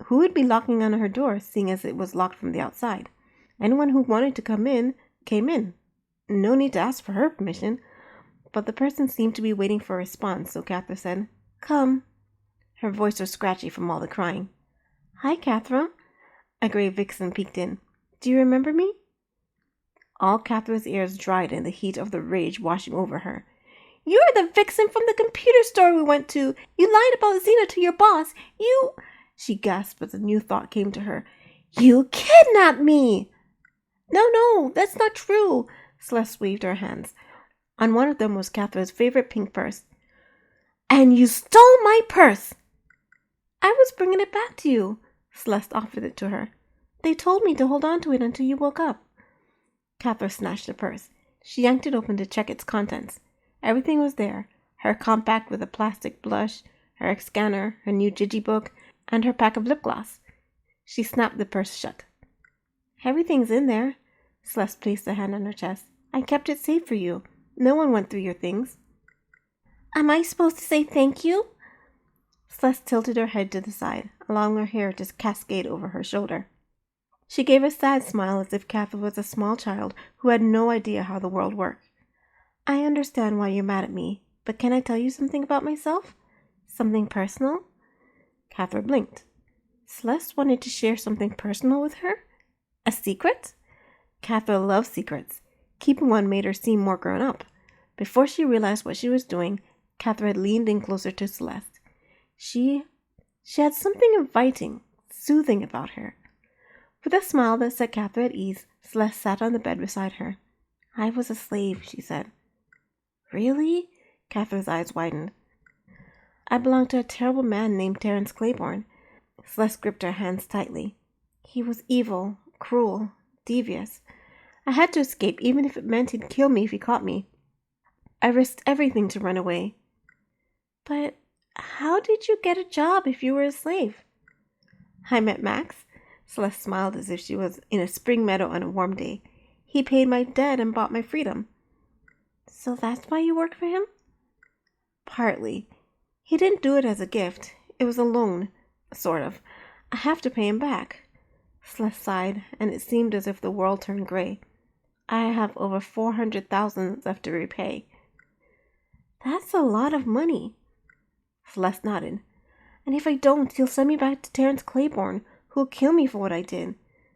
S1: Who would be knocking on her door, seeing as it was locked from the outside? Anyone who wanted to come in, came in. No need to ask for her permission. But the person seemed to be waiting for a response, so Catherine said, Come. Her voice was scratchy from all the crying. Hi, Catherine. A gray vixen peeked in. Do you remember me? All Catherine's ears dried in the heat of the rage washing over her. You're the vixen from the computer store we went to. You lied about Xena to your boss. You... She gasped as a new thought came to her. You kidnapped me! No, that's not true. Celeste waved her hands. On one of them was Catherine's favorite pink purse. And you stole my purse! I was bringing it back to you. Celeste offered it to her. They told me to hold on to it until you woke up. Catherine snatched the purse. She yanked it open to check its contents. Everything was there. Her compact with a plastic blush, her scanner, her new digibook, and her pack of lip gloss. She snapped the purse shut. Everything's in there. Celeste placed a hand on her chest. I kept it safe for you. No one went through your things. Am I supposed to say thank you? Celeste tilted her head to the side, allowing her hair to cascade over her shoulder. She gave a sad smile as if Catherine was a small child who had no idea how the world worked. I understand why you're mad at me, but can I tell you something about myself? Something personal? Catherine blinked. Celeste wanted to share something personal with her? A secret? Catherine loved secrets. Keeping one made her seem more grown up. Before she realized what she was doing, Catherine had leaned in closer to Celeste. She had something inviting, soothing about her. With a smile that set Catherine at ease, Celeste sat on the bed beside her. I was a slave, she said. Really? Catherine's eyes widened. I belonged to a terrible man named Terence Claiborne. Celeste gripped her hands tightly. He was evil, cruel, devious. I had to escape, even if it meant he'd kill me if he caught me. I risked everything to run away. But how did you get a job if you were a slave? I met Max. Celeste smiled as if she was in a spring meadow on a warm day. He paid my debt and bought my freedom. So that's why you work for him? Partly. He didn't do it as a gift. It was a loan, sort of. I have to pay him back. Celeste sighed, and it seemed as if the world turned gray. I have over 400,000 left to repay. That's a lot of money. Celeste nodded. And if I don't, he'll send me back to Terence Claiborne, who'll kill me for what I did.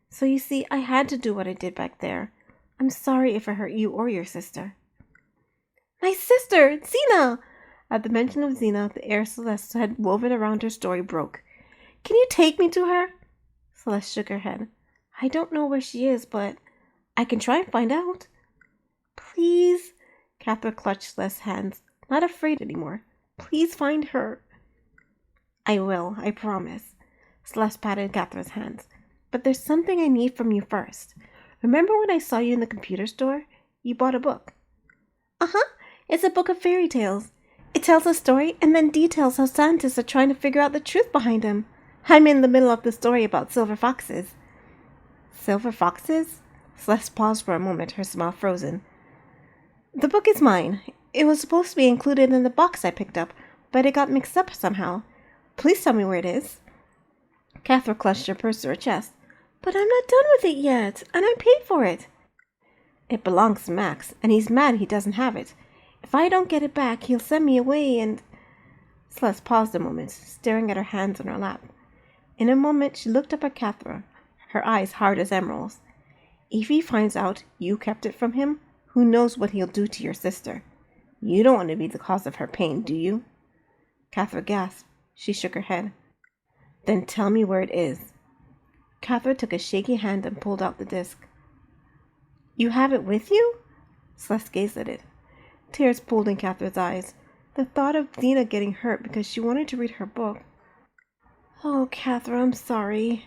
S1: So you see, I had to do what I did back there. I'm sorry if I hurt you or your sister. My sister, Zena! At the mention of Zena, the air Celeste had woven around her story broke. Can you take me to her? Celeste shook her head. I don't know where she is, but I can try and find out. Please. Catherine clutched Celeste's hands, not afraid anymore. Please find her. I will, I promise. Celeste patted Catherine's hands. But there's something I need from you first. Remember when I saw you in the computer store? You bought a book. Uh-huh. It's a book of fairy tales. It tells a story and then details how scientists are trying to figure out the truth behind them. I'm in the middle of the story about silver foxes. Silver foxes? Celeste paused for a moment, her smile frozen. The book is mine. It was supposed to be included in the box I picked up, but it got mixed up somehow. Please tell me where it is. Catherine clutched her purse to her chest. But I'm not done with it yet, and I paid for it. It belongs to Max, and he's mad he doesn't have it. If I don't get it back, he'll send me away and... Celeste paused a moment, staring at her hands on her lap. In a moment, she looked up at Catherine, her eyes hard as emeralds. If he finds out you kept it from him, who knows what he'll do to your sister? You don't want to be the cause of her pain, do you? Catherine gasped. She shook her head. Then tell me where it is. Catherine took a shaky hand and pulled out the disc. You have it with you? Celeste gazed at it. Tears pooled in Catherine's eyes. The thought of Zena getting hurt because she wanted to read her book. Oh, Catherine, I'm sorry.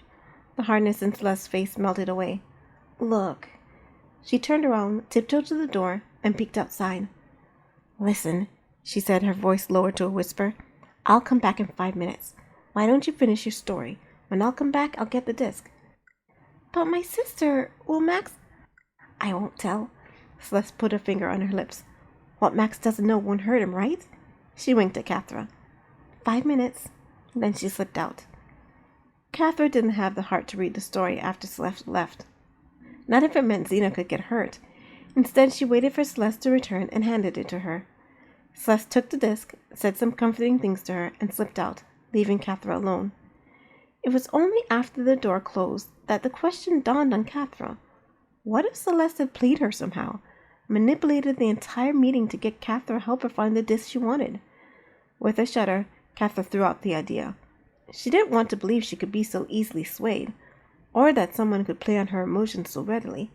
S1: The hardness in Celeste's face melted away. Look. She turned around, tiptoed to the door, and peeked outside. Listen, she said, her voice lowered to a whisper. I'll come back in 5 minutes. Why don't you finish your story? When I'll come back, I'll get the disc. But my sister, will Max... I won't tell. Celeste put her finger on her lips. What Max doesn't know won't hurt him, right? She winked at Catherine. 5 minutes. Then she slipped out. Catherine didn't have the heart to read the story after Celeste left. Not if it meant Zena could get hurt. Instead, she waited for Celeste to return and handed it to her. Celeste took the disc, said some comforting things to her, and slipped out, leaving Catherine alone. It was only after the door closed that the question dawned on Catherine. What if Celeste had played her somehow, manipulated the entire meeting to get Catherine help her find the disc she wanted? With a shudder, Catherine threw out the idea. She didn't want to believe she could be so easily swayed, or that someone could play on her emotions so readily.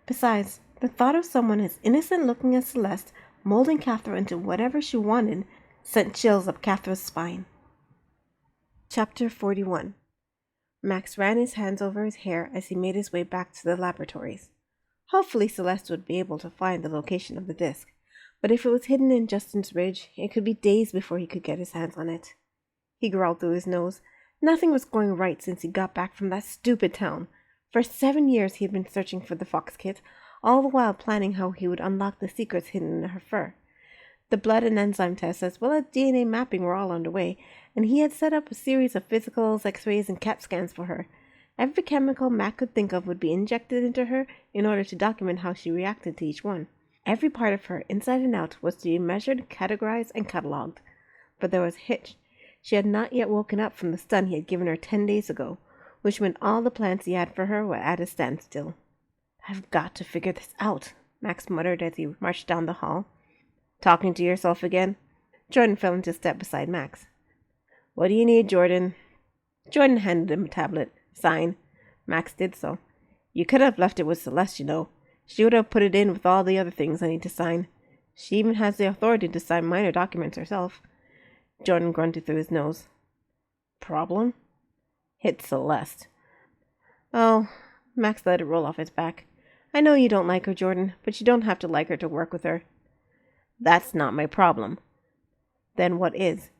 S1: Besides, the thought of someone as innocent-looking as Celeste molding Catherine into whatever she wanted sent chills up Catherine's spine. Chapter 41. Max ran his hands over his hair as he made his way back to the laboratories. Hopefully Celeste would be able to find the location of the disc, but if it was hidden in Justin's ridge, it could be days before he could get his hands on it. He growled through his nose. Nothing was going right since he got back from that stupid town. For 7 years he had been searching for the fox kit, all the while planning how he would unlock the secrets hidden in her fur. The blood and enzyme tests as well as DNA mapping were all underway, and he had set up a series of physicals, x-rays, and CAT scans for her. Every chemical Mac could think of would be injected into her in order to document how she reacted to each one. Every part of her, inside and out, was to be measured, categorized, and catalogued. But there was a hitch. She had not yet woken up from the stun he had given her 10 days ago, which meant all the plans he had for her were at a standstill. "I've got to figure this out," Max muttered as he marched down the hall. "Talking to yourself again?" Jordan fell into step beside Max. "What do you need, Jordan?" Jordan handed him a tablet. "Sign." Max did so. "You could have left it with Celeste, you know. She would have put it in with all the other things I need to sign. She even has the authority to sign minor documents herself." Jordan grunted through his nose. "Problem?" "Hit Celeste." "Oh," Max let it roll off his back. "I know you don't like her, Jordan, but you don't have to like her to work with her." "That's not my problem." "Then what is?"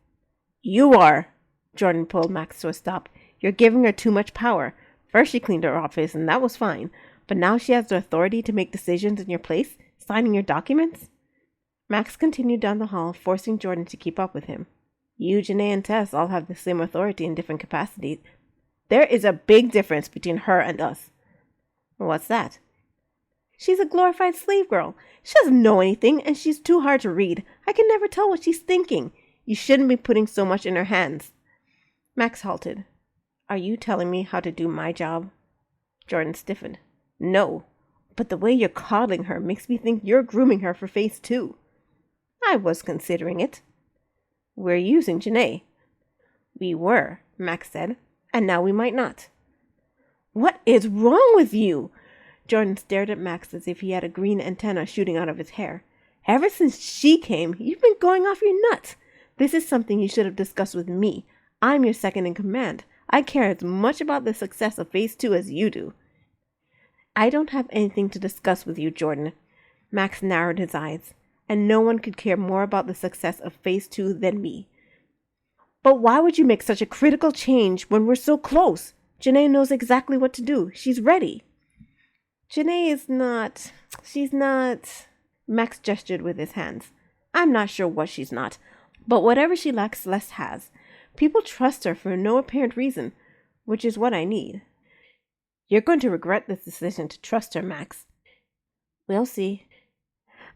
S1: "You are!" Jordan pulled Max to a stop. "You're giving her too much power. First she cleaned her office, and that was fine. But now she has the authority to make decisions in your place, signing your documents?" Max continued down the hall, forcing Jordan to keep up with him. "You, Janae, and Tess all have the same authority in different capacities. There is a big difference between her and us." "What's that?" "She's a glorified slave girl. She doesn't know anything, and she's too hard to read. I can never tell what she's thinking. You shouldn't be putting so much in her hands." Max halted. "Are you telling me how to do my job?" Jordan stiffened. "No, but the way you're coddling her makes me think you're grooming her for phase 2. "I was considering it." "We're using Janae." "We were," Max said, "and now we might not." "What is wrong with you?" Jordan stared at Max as if he had a green antenna shooting out of his hair. "Ever since she came, you've been going off your nut. This is something you should have discussed with me. I'm your second in command. I care as much about the success of phase 2 as you do." "I don't have anything to discuss with you, Jordan." Max narrowed his eyes. "And no one could care more about the success of phase 2 than me." "But why would you make such a critical change when we're so close? Janae knows exactly what to do. She's ready." "Janae is not... She's not..." Max gestured with his hands. "I'm not sure what she's not, but whatever she lacks, Celeste has. People trust her for no apparent reason, which is what I need." "You're going to regret this decision to trust her, Max." "We'll see."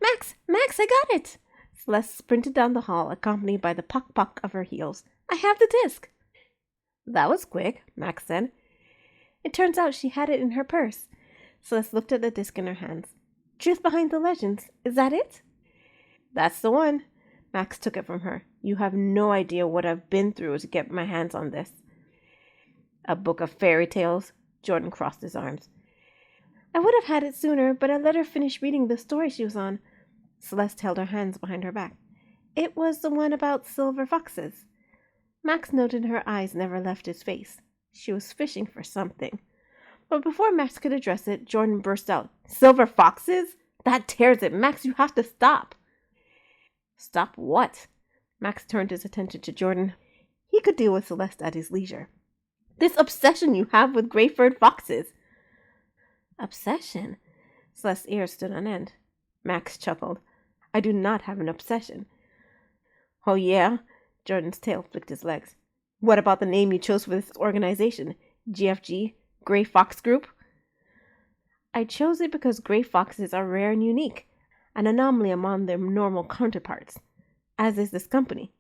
S1: "Max! Max, I got it!" Celeste sprinted down the hall, accompanied by the pock-pock of her heels. "I have the disc!" "That was quick," Max said. "It turns out she had it in her purse." Celeste looked at the disc in her hands. "Truth Behind the Legends. Is that it?" "That's the one." Max took it from her. "You have no idea what I've been through to get my hands on this." "A book of fairy tales?" Jordan crossed his arms. "I would have had it sooner, but I let her finish reading the story she was on." Celeste held her hands behind her back. "It was the one about silver foxes." Max noted her eyes never left his face. She was fishing for something. But before Max could address it, Jordan burst out. "Silver foxes? That tears it. Max, you have to stop." "Stop what?" Max turned his attention to Jordan. He could deal with Celeste at his leisure. "This obsession you have with gray-furred foxes." "Obsession?" Celeste's ears stood on end. Max chuckled. "I do not have an obsession." "Oh, yeah?" Jordan's tail flicked his legs. "What about the name you chose for this organization? GFG? Gray Fox Group?" "I chose it because gray foxes are rare and unique, an anomaly among their normal counterparts, as is this company."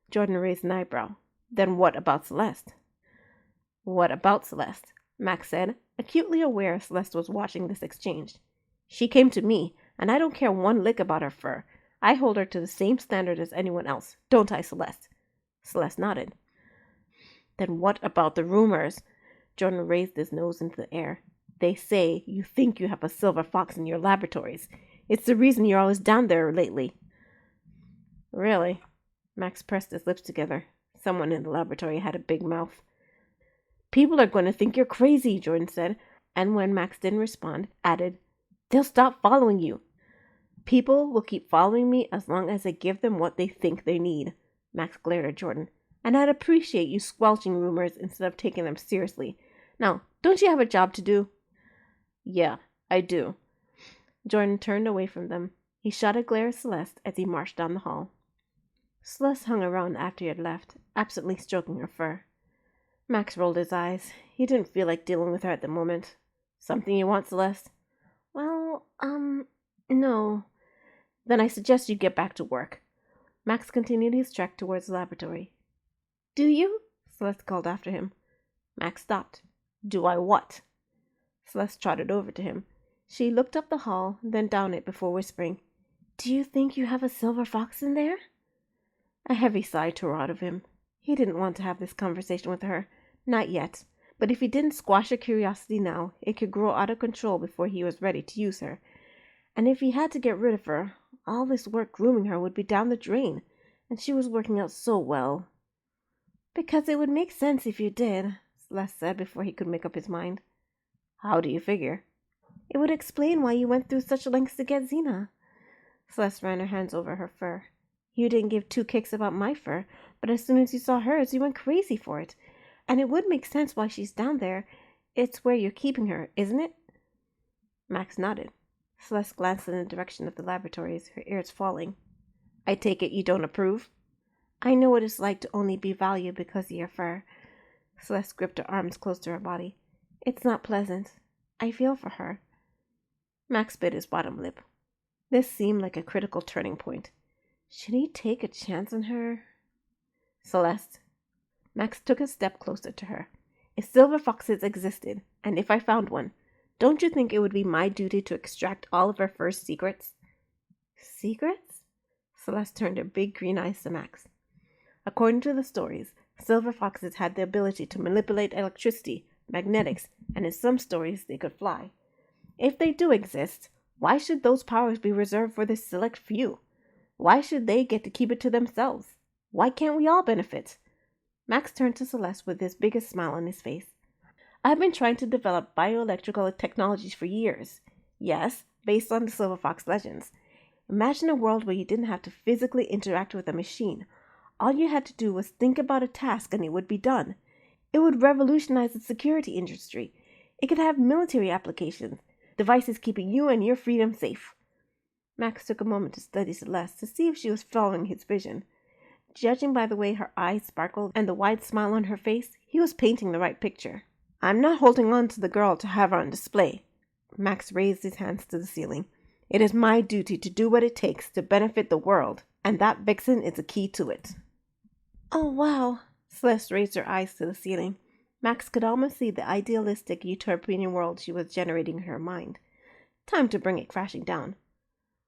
S1: Jordan raised an eyebrow. "Then what about Celeste?" "What about Celeste?" Max said, acutely aware Celeste was watching this exchange. "She came to me, and I don't care one lick about her fur. I hold her to the same standard as anyone else. Don't I, Celeste?" Celeste nodded. "Then what about the rumors?" Jordan raised his nose into the air. "They say you think you have a silver fox in your laboratories. It's the reason you're always down there lately." "Really?" Max pressed his lips together. Someone in the laboratory had a big mouth. "People are going to think you're crazy," Jordan said, and when Max didn't respond, added, "They'll stop following you." "People will keep following me as long as I give them what they think they need." Max glared at Jordan. "And I'd appreciate you squelching rumors instead of taking them seriously. Now, don't you have a job to do?" "Yeah, I do." Jordan turned away from them. He shot a glare at Celeste as he marched down the hall. Celeste hung around after he had left, absently stroking her fur. Max rolled his eyes. He didn't feel like dealing with her at the moment. Something you want, Celeste? Well, no. Then I suggest you get back to work. Max continued his trek towards the laboratory. Do you? Celeste called after him. Max stopped. Do I what? Celeste trotted over to him. She looked up the hall, then down it before whispering, Do you think you have a silver fox in there? A heavy sigh tore out of him. He didn't want to have this conversation with her. Not yet. But if he didn't squash her curiosity now, it could grow out of control before he was ready to use her. And if he had to get rid of her, all this work grooming her would be down the drain, and she was working out so well. Because it would make sense if you did, Celeste said before he could make up his mind. How do you figure? It would explain why you went through such lengths to get Xena. Celeste ran her hands over her fur. You didn't give two kicks about my fur, but as soon as you saw hers, you went crazy for it. And it would make sense why she's down there. It's where you're keeping her, isn't it? Max nodded. Celeste glanced in the direction of the laboratories, her ears falling. I take it you don't approve? I know what it's like to only be valued because of your fur. Celeste gripped her arms close to her body. It's not pleasant. I feel for her. Max bit his bottom lip. This seemed like a critical turning point. Should he take a chance on her? Celeste. Max took a step closer to her. If silver foxes existed, and if I found one, don't you think it would be my duty to extract all of her first secrets? Secrets? Celeste turned her big green eyes to Max. According to the stories, silver foxes had the ability to manipulate electricity, magnetics, and in some stories they could fly. If they do exist, why should those powers be reserved for this select few? Why should they get to keep it to themselves? Why can't we all benefit? Max turned to Celeste with his biggest smile on his face. I've been trying to develop bioelectrical technologies for years. Yes, based on the Silver Fox legends. Imagine a world where you didn't have to physically interact with a machine. All you had to do was think about a task and it would be done. It would revolutionize the security industry. It could have military applications, devices keeping you and your freedom safe. Max took a moment to study Celeste to see if she was following his vision. Judging by the way her eyes sparkled and the wide smile on her face, he was painting the right picture. I'm not holding on to the girl to have her on display. Max raised his hands to the ceiling. It is my duty to do what it takes to benefit the world, and that vixen is a key to it. Oh, wow. Celeste raised her eyes to the ceiling. Max could almost see the idealistic utopian world she was generating in her mind. Time to bring it crashing down.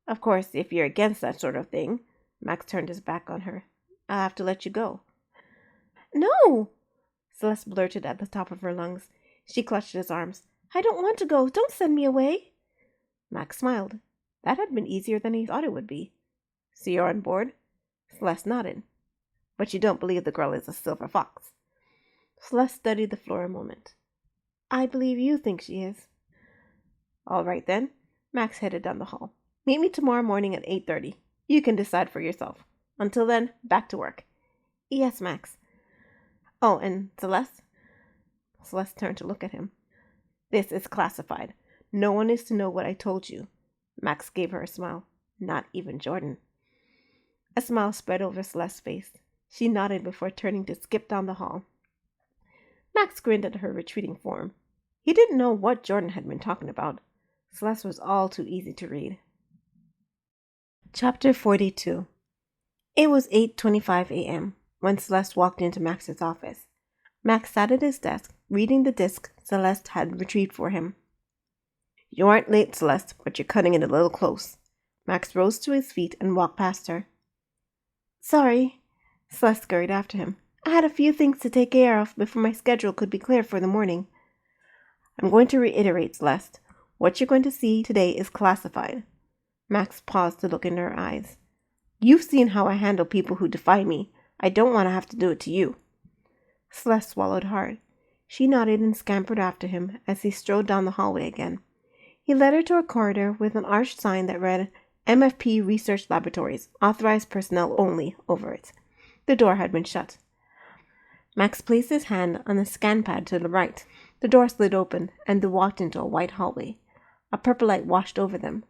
S1: Of course, if you're against that sort of thing, Max turned his back on her. I'll have to let you go. No! Celeste blurted at the top of her lungs. She clutched his arms. I don't want to go. Don't send me away. Max smiled. That had been easier than he thought it would be. So you're on board? Celeste nodded. But you don't believe the girl is a silver fox. Celeste studied the floor a moment. I believe you think she is. All right then. Max headed down the hall. Meet me tomorrow morning at 8:30. You can decide for yourself. Until then, back to work. Yes, Max. Oh, and Celeste? Celeste turned to look at him. This is classified. No one is to know what I told you. Max gave her a smile. Not even Jordan. A smile spread over Celeste's face. She nodded before turning to skip down the hall. Max grinned at her retreating form. He didn't know what Jordan had been talking about. Celeste was all too easy to read. Chapter 42. It was 8:25 a.m. when Celeste walked into Max's office. Max sat at his desk, reading the disc Celeste had retrieved for him. You aren't late, Celeste, but you're cutting it a little close. Max rose to his feet and walked past her. Sorry. Celeste scurried after him. I had a few things to take care of before my schedule could be cleared for the morning. I'm going to reiterate, Celeste. What you're going to see today is classified. Max paused to look into her eyes. You've seen how I handle people who defy me. I don't want to have to do it to you. Celeste swallowed hard. She nodded and scampered after him as he strode down the hallway again. He led her to a corridor with an arched sign that read, MFP Research Laboratories, authorized personnel only, over it. The door had been shut. Max placed his hand on the scan pad to the right. The door slid open, and they walked into a white hallway. A purple light washed over them.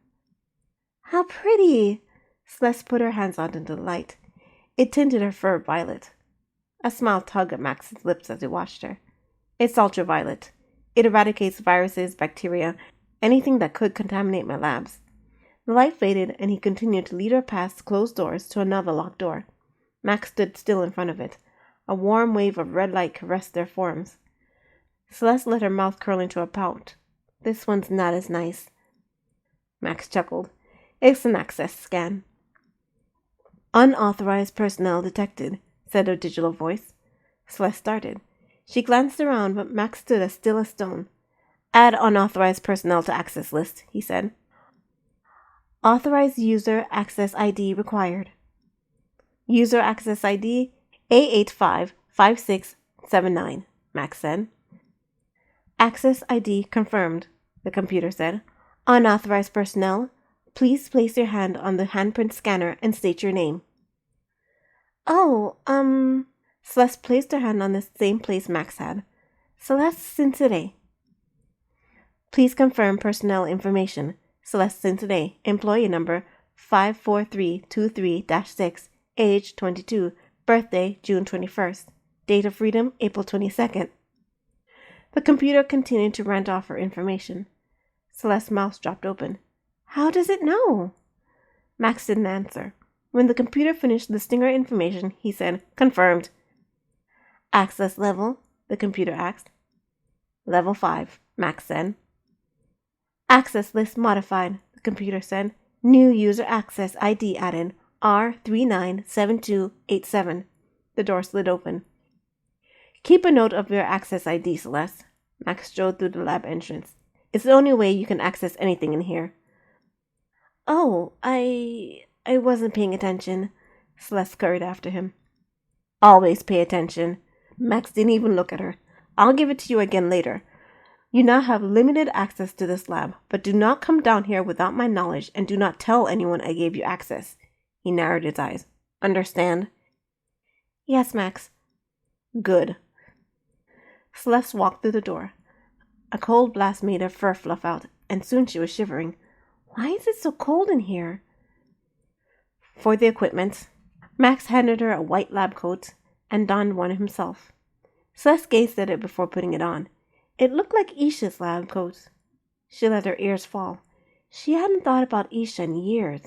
S1: How pretty! Celeste put her hands out into the light. It tinted her fur violet. A smile tugged at Max's lips as he watched her. It's ultraviolet. It eradicates viruses, bacteria, anything that could contaminate my labs. The light faded, and he continued to lead her past closed doors to another locked door. Max stood still in front of it. A warm wave of red light caressed their forms. Celeste let her mouth curl into a pout. This one's not as nice. Max chuckled. It's an access scan. Unauthorized personnel detected, said a digital voice. Celeste started. She glanced around, but Max stood as still as stone. Add unauthorized personnel to access list, he said. Authorized user access ID required. User access ID A855679, Max said. Access ID confirmed, the computer said. Unauthorized personnel, please place your hand on the handprint scanner and state your name. Oh, Celeste placed her hand on the same place Max had. Celeste Cincinnati. Please confirm personnel information. Celeste Cincinnati, employee number 54323-6, age 22, birthday June 21st, date of freedom April 22nd. The computer continued to rant off her information. Celeste's mouth dropped open. How does it know? Max didn't answer. When the computer finished listing her information, he said, Confirmed. Access level, the computer asked. Level 5, Max said. Access list modified, the computer said. New user access ID added, R397287. The door slid open. Keep a note of your access ID, Celeste. Max strode through the lab entrance. It's the only way you can access anything in here. Oh, I wasn't paying attention. Celeste scurried after him. Always pay attention. Max didn't even look at her. I'll give it to you again later. You now have limited access to this lab, but do not come down here without my knowledge and do not tell anyone I gave you access. He narrowed his eyes. Understand? Yes, Max. Good. Celeste walked through the door. A cold blast made her fur fluff out, and soon she was shivering. Why is it so cold in here? For the equipment. Max handed her a white lab coat and donned one himself. Celeste gazed at it before putting it on. It looked like Isha's lab coat. She let her ears fall. She hadn't thought about Isha in years.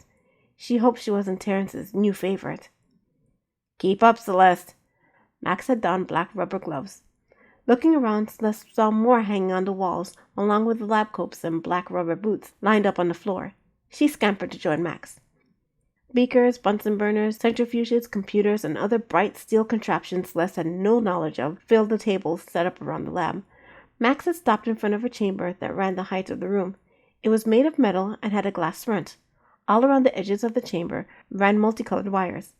S1: She hoped she wasn't Terrence's new favorite. Keep up, Celeste. Max had donned black rubber gloves. Looking around, Celeste saw more hanging on the walls, along with the lab coats and black rubber boots lined up on the floor. She scampered to join Max. Beakers, Bunsen burners, centrifuges, computers, and other bright steel contraptions Celeste had no knowledge of filled the tables set up around the lab. Max had stopped in front of a chamber that ran the height of the room. It was made of metal and had a glass front. All around the edges of the chamber ran multicolored wires.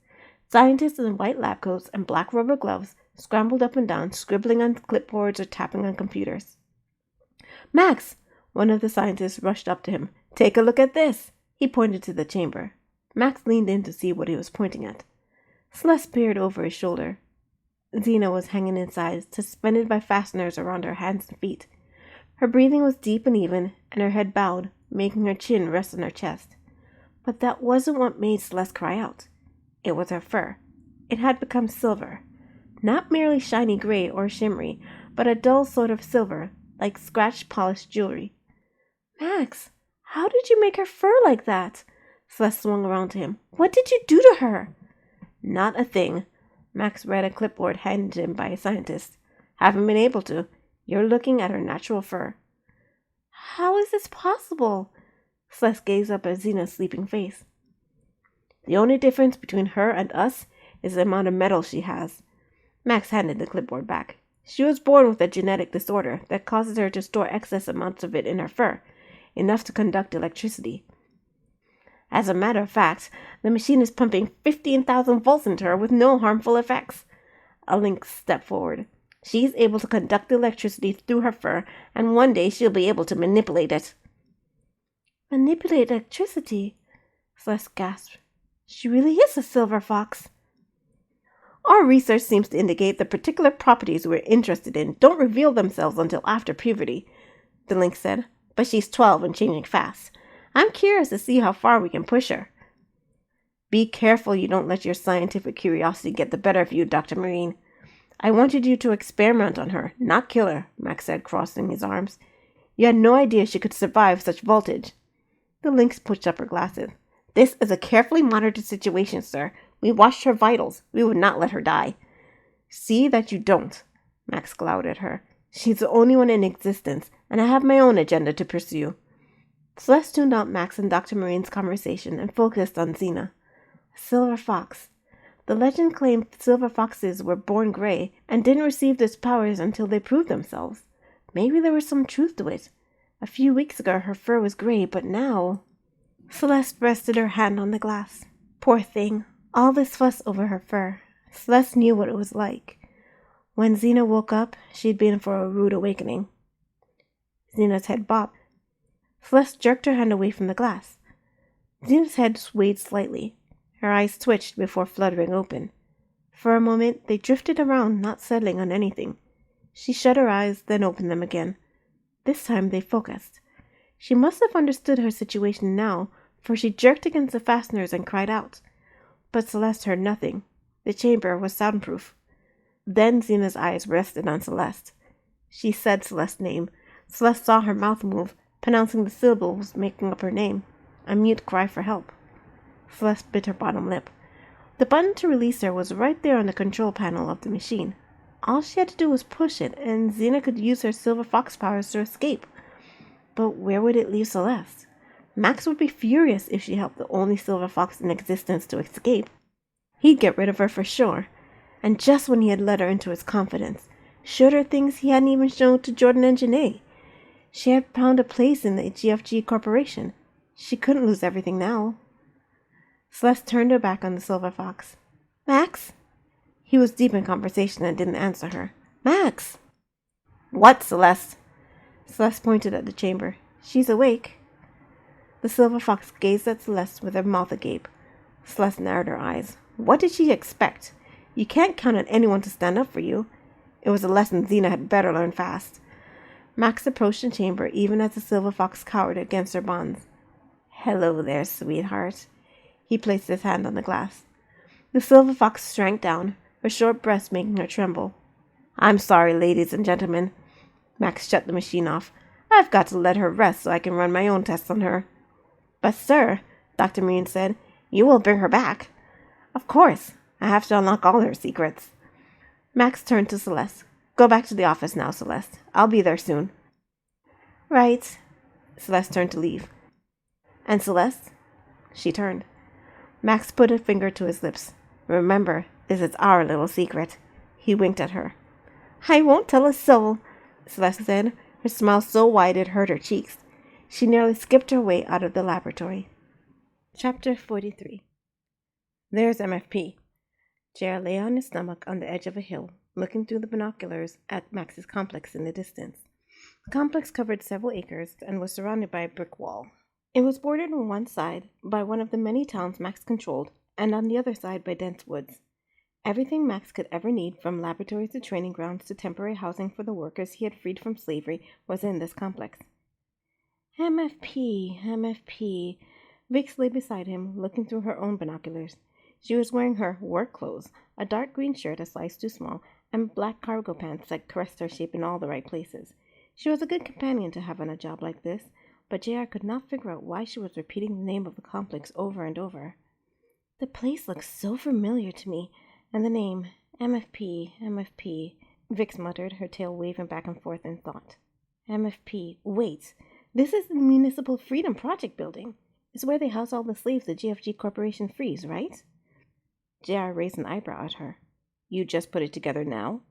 S1: Scientists in white lab coats and black rubber gloves scrambled up and down, scribbling on clipboards or tapping on computers. Max! One of the scientists rushed up to him. Take a look at this! He pointed to the chamber. Max leaned in to see what he was pointing at. Celeste peered over his shoulder. Xena was hanging inside, suspended by fasteners around her hands and feet. Her breathing was deep and even, and her head bowed, making her chin rest on her chest. But that wasn't what made Celeste cry out. It was her fur. It had become silver. Not merely shiny gray or shimmery, but a dull sort of silver, like scratch-polished jewelry. Max, how did you make her fur like that? Celeste swung around to him. What did you do to her? Not a thing. Max read a clipboard handed to him by a scientist. Haven't been able to. You're looking at her natural fur. How is this possible? Celeste gazed up at Xena's sleeping face. The only difference between her and us is the amount of metal she has. Max handed the clipboard back. She was born with a genetic disorder that causes her to store excess amounts of it in her fur, enough to conduct electricity. As a matter of fact, the machine is pumping 15,000 volts into her with no harmful effects. A lynx stepped forward. She's able to conduct electricity through her fur, and one day she'll be able to manipulate it. Manipulate electricity? Celeste gasped. She really is a silver fox. Our research seems to indicate the particular properties we're interested in don't reveal themselves until after puberty, the lynx said. But she's 12 and changing fast. I'm curious to see how far we can push her. Be careful you don't let your scientific curiosity get the better of you, Dr. Marine. I wanted you to experiment on her, not kill her, Max said, crossing his arms. You had no idea she could survive such voltage. The lynx pushed up her glasses. This is a carefully monitored situation, sir. We watched her vitals. We would not let her die. See that you don't, Max glowered at her. She's the only one in existence, and I have my own agenda to pursue. Celeste tuned out Max and Dr. Marine's conversation and focused on Xena. A silver fox. The legend claimed silver foxes were born gray and didn't receive these powers until they proved themselves. Maybe there was some truth to it. A few weeks ago her fur was gray, but now... Celeste rested her hand on the glass. Poor thing. All this fuss over her fur. Celeste knew what it was like. When Xena woke up, she'd been for a rude awakening. Xena's head bobbed. Celeste jerked her hand away from the glass. Xena's head swayed slightly. Her eyes twitched before fluttering open. For a moment, they drifted around, not settling on anything. She shut her eyes, then opened them again. This time they focused. She must have understood her situation now, for she jerked against the fasteners and cried out. But Celeste heard nothing. The chamber was soundproof. Then Xena's eyes rested on Celeste. She said Celeste's name. Celeste saw her mouth move, pronouncing the syllables making up her name. A mute cry for help. Celeste bit her bottom lip. The button to release her was right there on the control panel of the machine. All she had to do was push it, and Xena could use her silver fox powers to escape. But where would it leave Celeste? Max would be furious if she helped the only silver fox in existence to escape. He'd get rid of her for sure. And just when he had let her into his confidence, showed her things he hadn't even shown to Jordan and Janae. She had found a place in the GFG Corporation. She couldn't lose everything now. Celeste turned her back on the silver fox. Max? He was deep in conversation and didn't answer her. Max! What, Celeste? Celeste pointed at the chamber. She's awake. The silver fox gazed at Celeste with her mouth agape. Celeste narrowed her eyes. What did she expect? You can't count on anyone to stand up for you. It was a lesson Xena had better learn fast. Max approached the chamber even as the silver fox cowered against her bonds. Hello there, sweetheart. He placed his hand on the glass. The silver fox shrank down, her short breast making her tremble. I'm sorry, ladies and gentlemen. Max shut the machine off. I've got to let her rest so I can run my own tests on her. But, sir, Dr. Marine said, you will bring her back. Of course. I have to unlock all her secrets. Max turned to Celeste. Go back to the office now, Celeste. I'll be there soon. Right. Celeste turned to leave. And Celeste? She turned. Max put a finger to his lips. Remember, this is our little secret. He winked at her. I won't tell a soul, Celeste said, her smile so wide it hurt her cheeks. She nearly skipped her way out of the laboratory. Chapter 43. There's MFP. JR lay on his stomach on the edge of a hill, looking through the binoculars at Max's complex in the distance. The complex covered several acres and was surrounded by a brick wall. It was bordered on one side by one of the many towns Max controlled, and on the other side by dense woods. Everything Max could ever need, from laboratories to training grounds to temporary housing for the workers he had freed from slavery, was in this complex. MFP. Vix lay beside him, looking through her own binoculars. She was wearing her work clothes, a dark green shirt a size too small, and black cargo pants that caressed her shape in all the right places. She was a good companion to have on a job like this, but JR could not figure out why she was repeating the name of the complex over and over. The place looks so familiar to me, and the name, MFP, Vix muttered, her tail waving back and forth in thought. MFP, wait, this is the Municipal Freedom Project building. It's where they house all the slaves the GFG Corporation frees, right? JR raised an eyebrow at her. You just put it together now?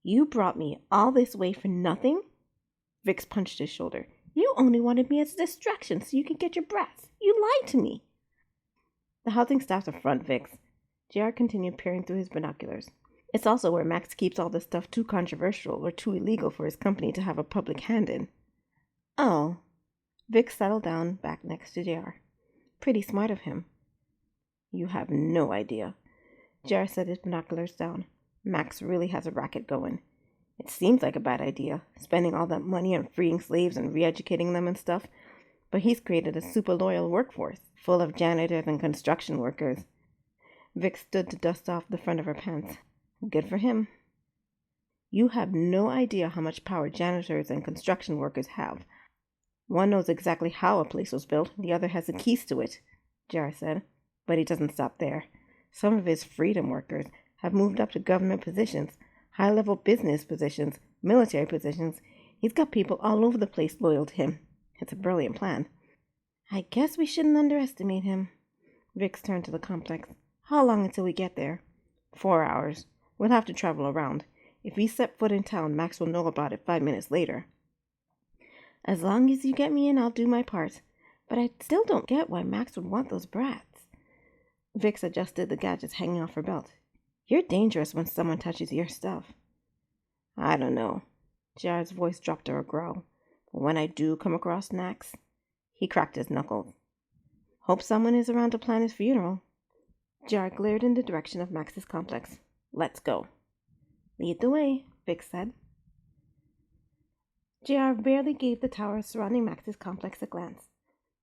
S1: You brought me all this way for nothing? Vix punched his shoulder. You only wanted me as a distraction so you could get your brats. You lied to me. The housing staff's a front, Vix. JR continued peering through his binoculars. It's also where Max keeps all the stuff too controversial or too illegal for his company to have a public hand in. Oh. Vix settled down back next to JR. Pretty smart of him. You have no idea. JR set his binoculars down. Max really has a racket going. It seems like a bad idea, spending all that money on freeing slaves and re-educating them and stuff, but he's created a super loyal workforce, full of janitors and construction workers. Vic stood to dust off the front of her pants. Good for him. You have no idea how much power janitors and construction workers have. One knows exactly how a place was built, the other has the keys to it, Jar said. But he doesn't stop there. Some of his freedom workers have moved up to government positions, high-level business positions, military positions. He's got people all over the place loyal to him. It's a brilliant plan. I guess we shouldn't underestimate him. Vix turned to the complex. How long until we get there? 4 hours. We'll have to travel around. If we set foot in town, Max will know about it 5 minutes later. As long as you get me in, I'll do my part. But I still don't get why Max would want those brats. Vix adjusted the gadgets hanging off her belt. You're dangerous when someone touches your stuff. I don't know. Jared's voice dropped to a growl. But when I do come across Max, he cracked his knuckles. Hope someone is around to plan his funeral. Jared glared in the direction of Max's complex. Let's go. Lead the way, Vix said. JR barely gave the towers surrounding Max's complex a glance,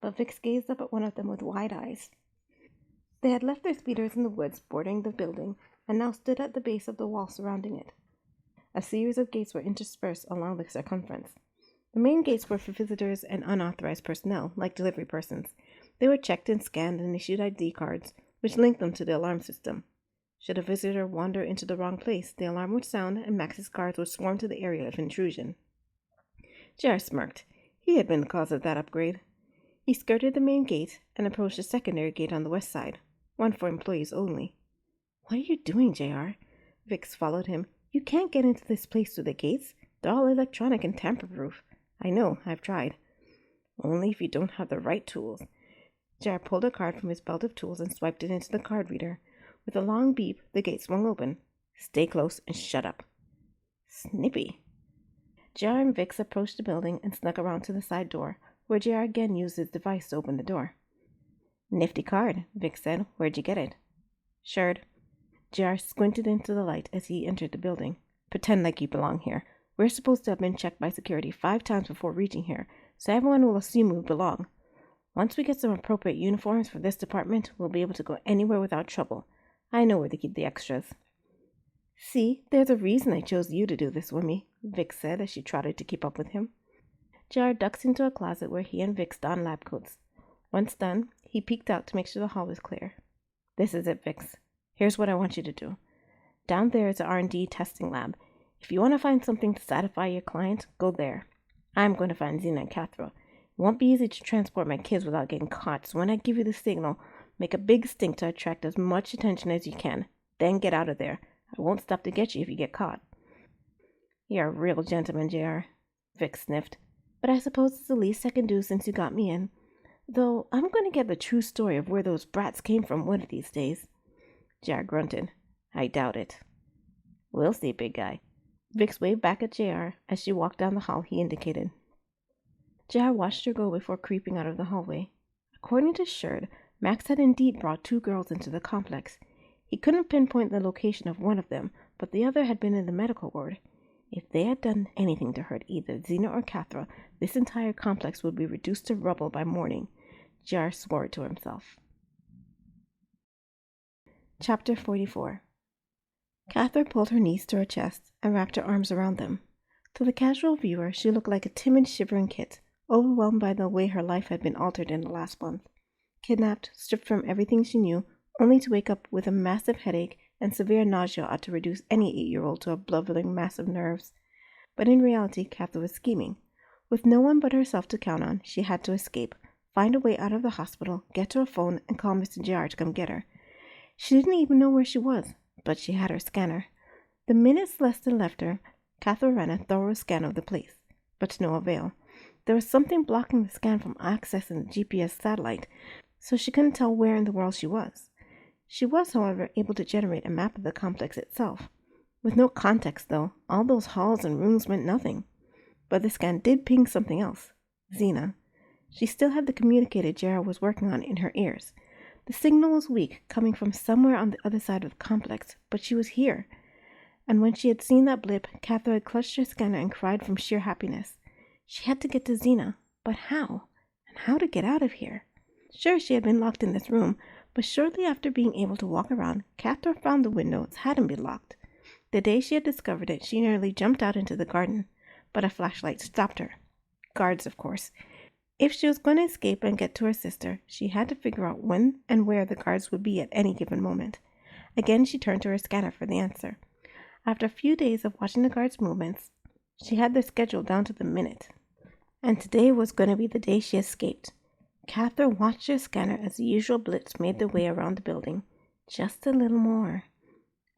S1: but Vix gazed up at one of them with wide eyes. They had left their speeders in the woods bordering the building and now stood at the base of the wall surrounding it. A series of gates were interspersed along the circumference. The main gates were for visitors and unauthorized personnel, like delivery persons. They were checked and scanned and issued ID cards, which linked them to the alarm system. Should a visitor wander into the wrong place, the alarm would sound and Max's guards would swarm to the area of intrusion. Jar smirked. He had been the cause of that upgrade. He skirted the main gate and approached the secondary gate on the west side, one for employees only. What are you doing, JR? Vix followed him. You can't get into this place through the gates. They're all electronic and tamper-proof. I know, I've tried. Only if you don't have the right tools. Jar pulled a card from his belt of tools and swiped it into the card reader. With a long beep, the gate swung open. Stay close and shut up. Snippy. Jar and Vix approached the building and snuck around to the side door, where Jar again used his device to open the door. Nifty card, Vix said. Where'd you get it? Shard. Jar squinted into the light as he entered the building. Pretend like you belong here. We're supposed to have been checked by security 5 times before reaching here, so everyone will assume we belong. Once we get some appropriate uniforms for this department, we'll be able to go anywhere without trouble. I know where to keep the extras. See, there's a reason I chose you to do this with me, Vix said as she trotted to keep up with him. Jar ducked into a closet where he and Vix donned lab coats. Once done, he peeked out to make sure the hall was clear. This is it, Vix. Here's what I want you to do. Down there is the R&D testing lab. If you want to find something to satisfy your client, go there. I'm going to find Xena and Cathra. It won't be easy to transport my kids without getting caught, so when I give you the signal, make a big stink to attract as much attention as you can. Then get out of there. I won't stop to get you if you get caught. You're a real gentleman, JR, Vix sniffed. But I suppose it's the least I can do since you got me in. Though I'm going to get the true story of where those brats came from one of these days. JR grunted. I doubt it. We'll see, big guy. Vix waved back at JR as she walked down the hall he indicated. JR watched her go before creeping out of the hallway. According to Sherd, Max had indeed brought 2 girls into the complex. He couldn't pinpoint the location of one of them, but the other had been in the medical ward. If they had done anything to hurt either Xena or Cathra, this entire complex would be reduced to rubble by morning. Jar swore to himself. Chapter 44. Cathra pulled her knees to her chest and wrapped her arms around them. To the casual viewer, she looked like a timid, shivering kit, overwhelmed by the way her life had been altered in the last month. Kidnapped, stripped from everything she knew, only to wake up with a massive headache and severe nausea ought to reduce any 8-year-old to a blubbering mass of nerves. But in reality, Cathra was scheming. With no one but herself to count on, she had to escape, find a way out of the hospital, get to a phone, and call Mr. JR to come get her. She didn't even know where she was, but she had her scanner. The minute Celeste left her, Cathra ran a thorough scan of the place, but to no avail. There was something blocking the scan from accessing the GPS satellite, so she couldn't tell where in the world she was. She was, however, able to generate a map of the complex itself. With no context, though, all those halls and rooms meant nothing. But the scan did ping something else. Xena. She still had the communicator Gerald was working on in her ears. The signal was weak, coming from somewhere on the other side of the complex, but she was here. And when she had seen that blip, Cathra had clutched her scanner and cried from sheer happiness. She had to get to Xena, but how? And how to get out of here? Sure, she had been locked in this room, but shortly after being able to walk around, Cathra found the windows hadn't been locked. The day she had discovered it, she nearly jumped out into the garden, but a flashlight stopped her. Guards, of course. If she was going to escape and get to her sister, she had to figure out when and where the guards would be at any given moment. Again, she turned to her scanner for the answer. After a few days of watching the guards' movements, she had their schedule down to the minute. And today was going to be the day she escaped. Catherine watched her scanner as the usual blips made their way around the building. Just a little more.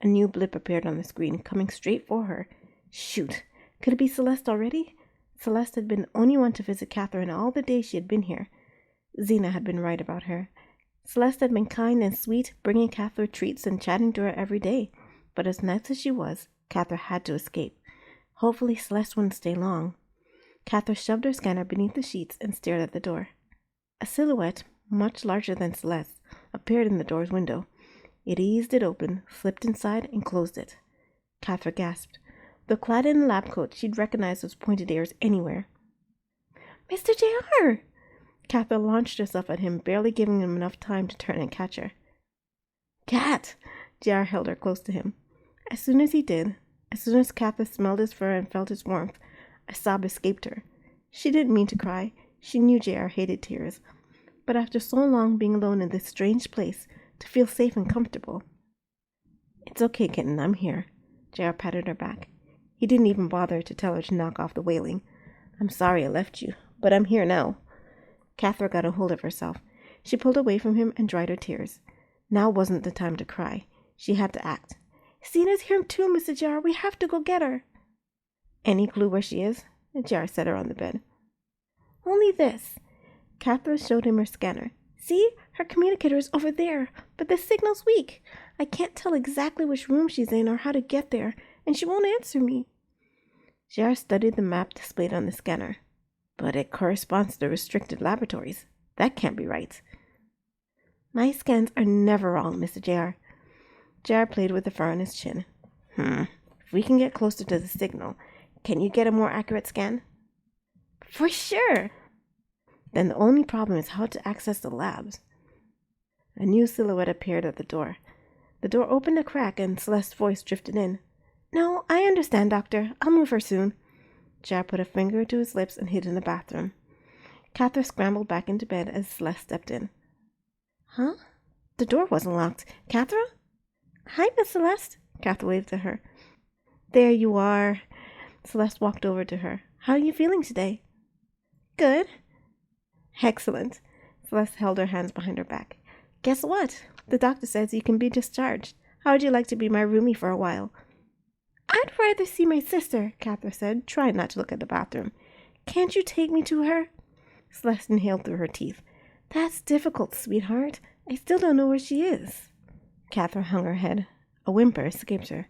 S1: A new blip appeared on the screen, coming straight for her. Shoot! Could it be Celeste already? Celeste had been the only one to visit Catherine all the days she had been here. Zena had been right about her. Celeste had been kind and sweet, bringing Catherine treats and chatting to her every day. But as nice as she was, Catherine had to escape. Hopefully Celeste wouldn't stay long. Catherine shoved her scanner beneath the sheets and stared at the door. A silhouette, much larger than Celeste, appeared in the door's window. It eased it open, slipped inside, and closed it. Catherine gasped. Though clad in a lab coat, she'd recognize those pointed ears anywhere. "Mr. J.R.!" Catherine launched herself at him, barely giving him enough time to turn and catch her. "Cat!" J.R. held her close to him. As soon as he did, as soon as Catherine smelled his fur and felt his warmth, a sob escaped her. She didn't mean to cry. She knew J.R. hated tears. But after so long being alone in this strange place, to feel safe and comfortable. "It's okay, kitten, I'm here." J.R. patted her back. He didn't even bother to tell her to knock off the wailing. "I'm sorry I left you, but I'm here now." Catherine got a hold of herself. She pulled away from him and dried her tears. Now wasn't the time to cry. She had to act. "Zena's here too, Mr. J.R. We have to go get her." "Any clue where she is?" J.R. set her on the bed. "Only this." Catherine showed him her scanner. "See? Her communicator is over there, but the signal's weak. I can't tell exactly which room she's in or how to get there, and she won't answer me." J.R. studied the map displayed on the scanner. "But it corresponds to the restricted laboratories. That can't be right." "My scans are never wrong, Mr. J.R." J.R. played with the fur on his chin. If we can get closer to the signal, can you get a more accurate scan?" "For sure." "Then the only problem is how to access the labs." A new silhouette appeared at the door. The door opened a crack and Celeste's voice drifted in. "No, I understand, Doctor. I'll move her soon." J.R. put a finger to his lips and hid in the bathroom. Catherine scrambled back into bed as Celeste stepped in. "Huh?" The door wasn't locked. "Catherine?" "Hi, Miss Celeste." Catherine waved to her. "There you are." Celeste walked over to her. "How are you feeling today?" "Good." "Excellent." Celeste held her hands behind her back. "Guess what? The doctor says you can be discharged. How would you like to be my roomie for a while?" "I'd rather see my sister," Catherine said, trying not to look at the bathroom. "Can't you take me to her?" Celeste inhaled through her teeth. "That's difficult, sweetheart. I still don't know where she is." Catherine hung her head. A whimper escaped her.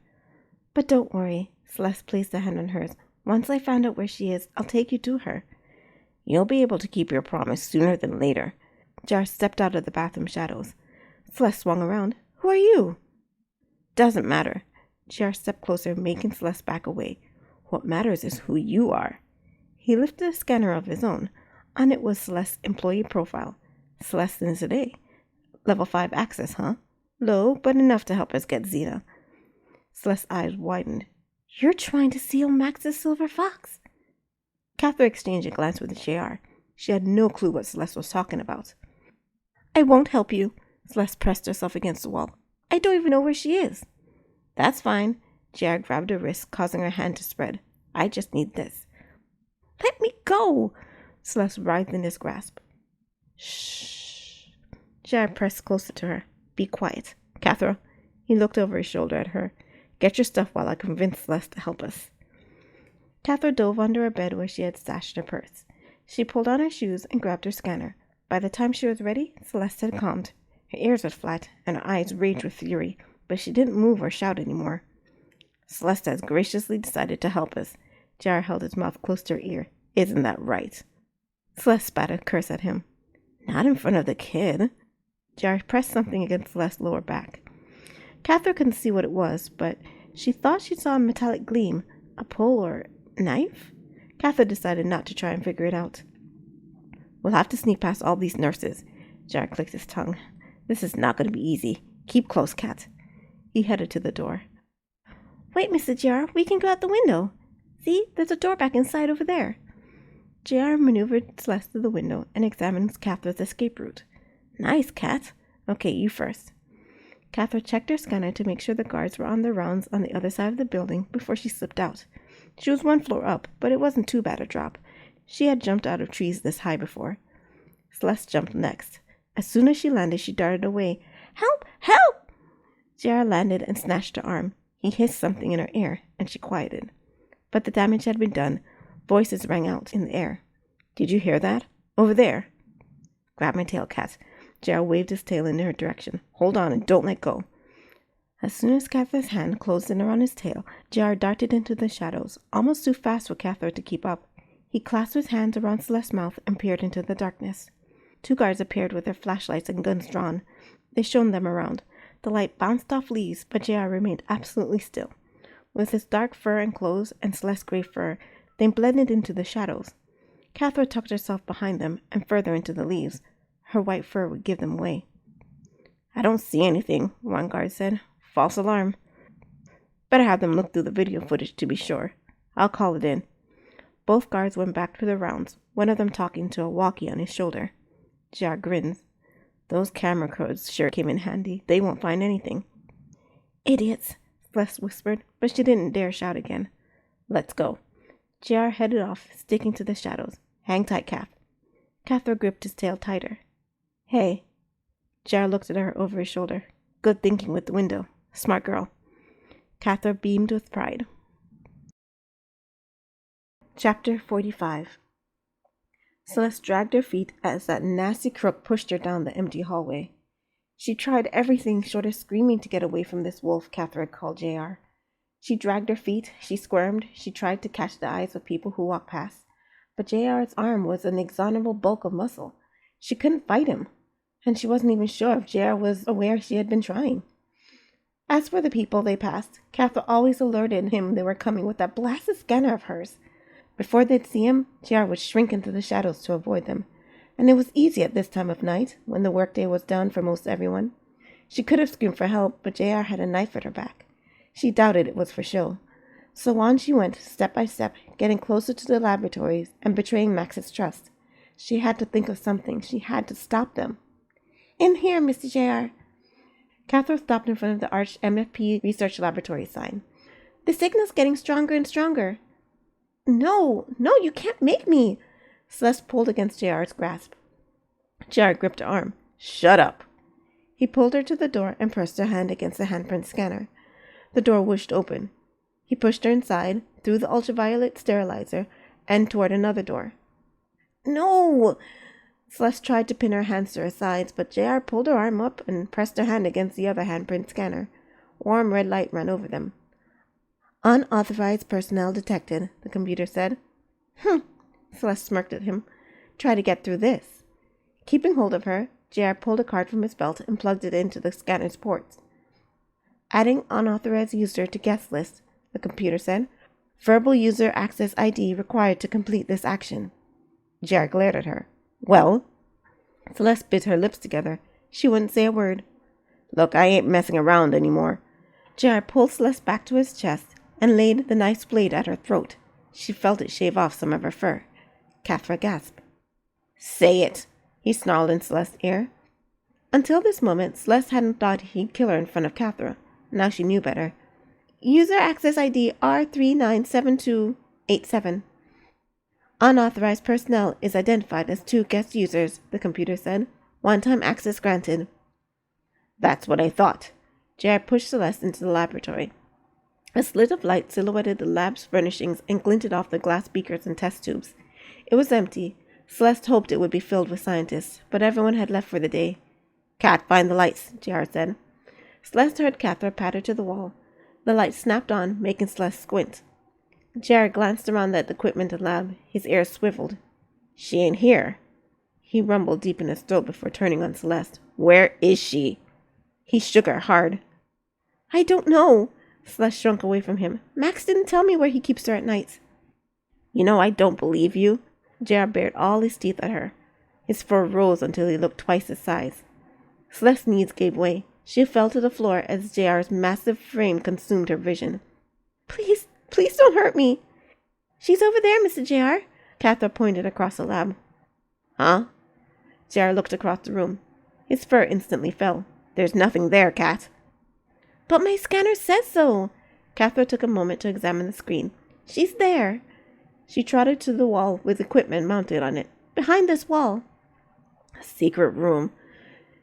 S1: "But don't worry." Celeste placed a hand on hers. "Once I find out where she is, I'll take you to her." "You'll be able to keep your promise sooner than later." Jar stepped out of the bathroom shadows. Celeste swung around. "Who are you?" "Doesn't matter." Jar stepped closer, making Celeste back away. "What matters is who you are." He lifted a scanner of his own. On it was Celeste's employee profile. Celeste in today. Level 5 access, huh? Low, but enough to help us get Zena. Celeste's eyes widened. "You're trying to steal Max's silver fox." Catherine exchanged a glance with JR. She had no clue what Celeste was talking about. "I won't help you." Celeste pressed herself against the wall. "I don't even know where she is." "That's fine." JR grabbed her wrist, causing her hand to spread. "I just need this." "Let me go!" Celeste writhed in his grasp. "Shh." JR pressed closer to her. "Be quiet. Catherine." He looked over his shoulder at her. "Get your stuff while I convince Celeste to help us." Catherine dove under her bed where she had stashed her purse. She pulled on her shoes and grabbed her scanner. By the time she was ready, Celeste had calmed. Her ears were flat and her eyes raged with fury, but she didn't move or shout anymore. "Celeste has graciously decided to help us." Jar held his mouth close to her ear. "Isn't that right?" Celeste spat a curse at him. "Not in front of the kid." Jar pressed something against Celeste's lower back. Catherine couldn't see what it was, but she thought she saw a metallic gleam, a pole or knife. Catherine decided not to try and figure it out. "We'll have to sneak past all these nurses." Jar clicked his tongue. "This is not going to be easy. Keep close, Cat." He headed to the door. Wait, Mr. JR, we can go out the window. See, there's a door back inside over there. JR maneuvered Celeste to the window and examined Catherine's escape route. Nice, Cat. Okay, you first. Catherine checked her scanner to make sure the guards were on their rounds on the other side of the building before she slipped out. She was one floor up, but it wasn't too bad a drop. She had jumped out of trees this high before. Celeste jumped next. As soon as she landed, she darted away. Help! Help! JR landed and snatched her arm. He hissed something in her ear, and she quieted. But the damage had been done. Voices rang out in the air. Did you hear that? Over there. Grab my tail, Cat. JR waved his tail in her direction. Hold on and don't let go. As soon as Catherine's hand closed in around his tail, JR darted into the shadows, almost too fast for Catherine to keep up. He clasped his hands around Celeste's mouth and peered into the darkness. 2 guards appeared with their flashlights and guns drawn. They shone them around. The light bounced off leaves, but JR remained absolutely still. With his dark fur and clothes and Celeste's gray fur, they blended into the shadows. Catherine tucked herself behind them and further into the leaves. Her white fur would give them away. I don't see anything, one guard said. False alarm. Better have them look through the video footage to be sure. I'll call it in. Both guards went back to their rounds, one of them talking to a walkie on his shoulder. JR grins. Those camera codes sure came in handy. They won't find anything. Idiots, Celeste whispered, but she didn't dare shout again. Let's go. JR headed off, sticking to the shadows. Hang tight, Kath. Catherine gripped his tail tighter. Hey. JR looked at her over his shoulder. Good thinking with the window. Smart girl. Catherine beamed with pride. Chapter 45. Celeste dragged her feet as that nasty crook pushed her down the empty hallway. She tried everything short of screaming to get away from this wolf, Catherine called JR. She dragged her feet, she squirmed, she tried to catch the eyes of people who walked past. But JR's arm was an inexorable bulk of muscle. She couldn't fight him, and she wasn't even sure if JR was aware she had been trying. As for the people they passed, Catherine always alerted him they were coming with that blasted scanner of hers. Before they'd see him, JR would shrink into the shadows to avoid them. And it was easy at this time of night, when the workday was done for most everyone. She could have screamed for help, but JR had a knife at her back. She doubted it was for show. So on she went, step by step, getting closer to the laboratories and betraying Max's trust. She had to think of something. She had to stop them. In here, Mr. JR. Catherine stopped in front of the arched MFP Research Laboratory sign. The signal's getting stronger and stronger. No, you can't make me. Celeste pulled against JR's grasp. JR gripped her arm. Shut up. He pulled her to the door and pressed her hand against the handprint scanner. The door whooshed open. He pushed her inside, through the ultraviolet sterilizer, and toward another door. No! Celeste tried to pin her hands to her sides, but JR pulled her arm up and pressed her hand against the other handprint scanner. Warm red light ran over them. Unauthorized personnel detected, the computer said. Celeste smirked at him. Try to get through this. Keeping hold of her, JR pulled a card from his belt and plugged it into the scanner's ports. Adding unauthorized user to guest list, the computer said. Verbal user access ID required to complete this action. JR glared at her. Well? Celeste bit her lips together. She wouldn't say a word. Look, I ain't messing around anymore. JR pulled Celeste back to his chest and laid the knife's blade at her throat. She felt it shave off some of her fur. Catherine gasped. Say it, he snarled in Celeste's ear. Until this moment, Celeste hadn't thought he'd kill her in front of Catherine. Now she knew better. User access ID R397287. Unauthorized personnel is identified as 2 guest users, the computer said. One-time access granted. That's what I thought. JR pushed Celeste into the laboratory. A slit of light silhouetted the lab's furnishings and glinted off the glass beakers and test tubes. It was empty. Celeste hoped it would be filled with scientists, but everyone had left for the day. Cat, find the lights, JR said. Celeste heard Catherine patter to the wall. The light snapped on, making Celeste squint. JR glanced around at the equipment and lab. His ears swiveled. She ain't here. He rumbled deep in his throat before turning on Celeste. Where is she? He shook her hard. I don't know. Celeste shrunk away from him. Max didn't tell me where he keeps her at nights. You know I don't believe you. JR bared all his teeth at her. His fur rose until he looked twice his size. Celeste's knees gave way. She fell to the floor as JR's massive frame consumed her vision. Please, please don't hurt me. She's over there, Mr. JR. Cather pointed across the lab. Huh? JR looked across the room. His fur instantly fell. There's nothing there, Cat. But my scanner says so. Cather took a moment to examine the screen. She's there. She trotted to the wall with equipment mounted on it. Behind this wall. A secret room.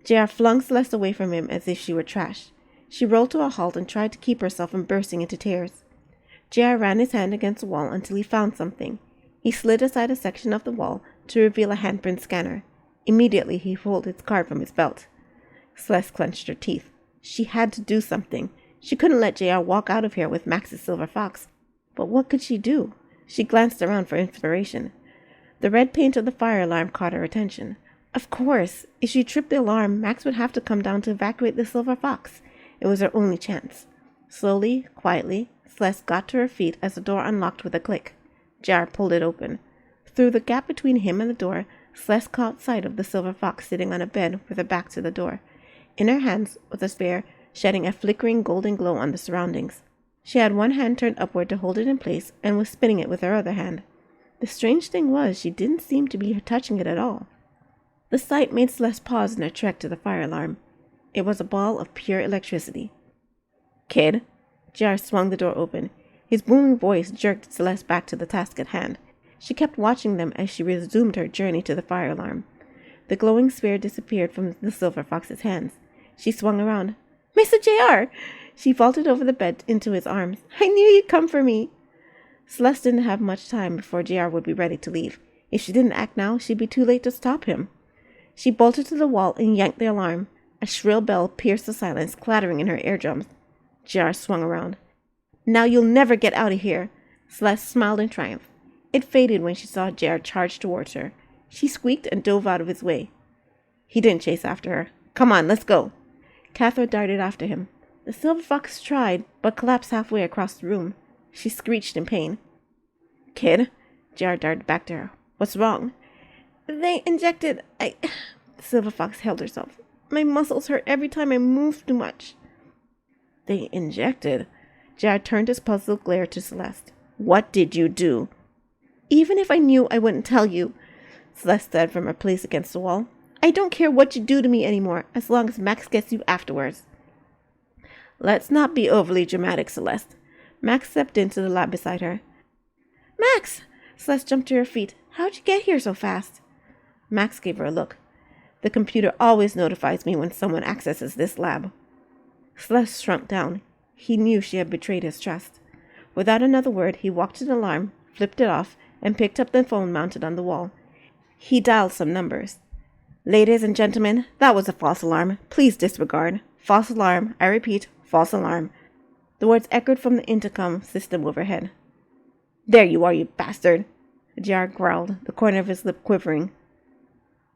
S1: JR flung Celeste away from him as if she were trash. She rolled to a halt and tried to keep herself from bursting into tears. JR ran his hand against the wall until he found something. He slid aside a section of the wall to reveal a handprint scanner. Immediately he pulled his card from his belt. Celeste clenched her teeth. She had to do something. She couldn't let JR walk out of here with Max's silver fox. But what could she do? She glanced around for inspiration. The red paint of the fire alarm caught her attention. Of course, if she tripped the alarm, Max would have to come down to evacuate the silver fox. It was her only chance. Slowly, quietly, Celeste got to her feet as the door unlocked with a click. JR pulled it open. Through the gap between him and the door, Celeste caught sight of the silver fox sitting on a bed with her back to the door. In her hands was a spear, shedding a flickering golden glow on the surroundings. She had one hand turned upward to hold it in place and was spinning it with her other hand. The strange thing was she didn't seem to be touching it at all. The sight made Celeste pause in her trek to the fire alarm. It was a ball of pure electricity. Kid. JR swung the door open. His booming voice jerked Celeste back to the task at hand. She kept watching them as she resumed her journey to the fire alarm. The glowing sphere disappeared from the silver fox's hands. She swung around. Mr. JR! She vaulted over the bed into his arms. I knew you'd come for me. Celeste didn't have much time before JR would be ready to leave. If she didn't act now, she'd be too late to stop him. She bolted to the wall and yanked the alarm. A shrill bell pierced the silence, clattering in her eardrums. JR swung around. Now you'll never get out of here. Celeste smiled in triumph. It faded when she saw JR charge towards her. She squeaked and dove out of his way. He didn't chase after her. Come on, let's go. Cather darted after him. The silver fox tried, but collapsed halfway across the room. She screeched in pain. Kid? JR darted back to her. What's wrong? They injected... The silver fox held herself. My muscles hurt every time I move too much. They injected? JR turned his puzzled glare to Celeste. What did you do? Even if I knew, I wouldn't tell you, Celeste said from her place against the wall. I don't care what you do to me anymore, as long as Max gets you afterwards. Let's not be overly dramatic, Celeste. Max stepped into the lab beside her. Max! Celeste jumped to her feet. How'd you get here so fast? Max gave her a look. The computer always notifies me when someone accesses this lab. Celeste shrunk down. He knew she had betrayed his trust. Without another word, he walked to the alarm, flipped it off, and picked up the phone mounted on the wall. He dialed some numbers. Ladies and gentlemen, that was a false alarm. Please disregard. False alarm. I repeat, false alarm. The words echoed from the intercom system overhead. There you are, you bastard, JR growled, the corner of his lip quivering.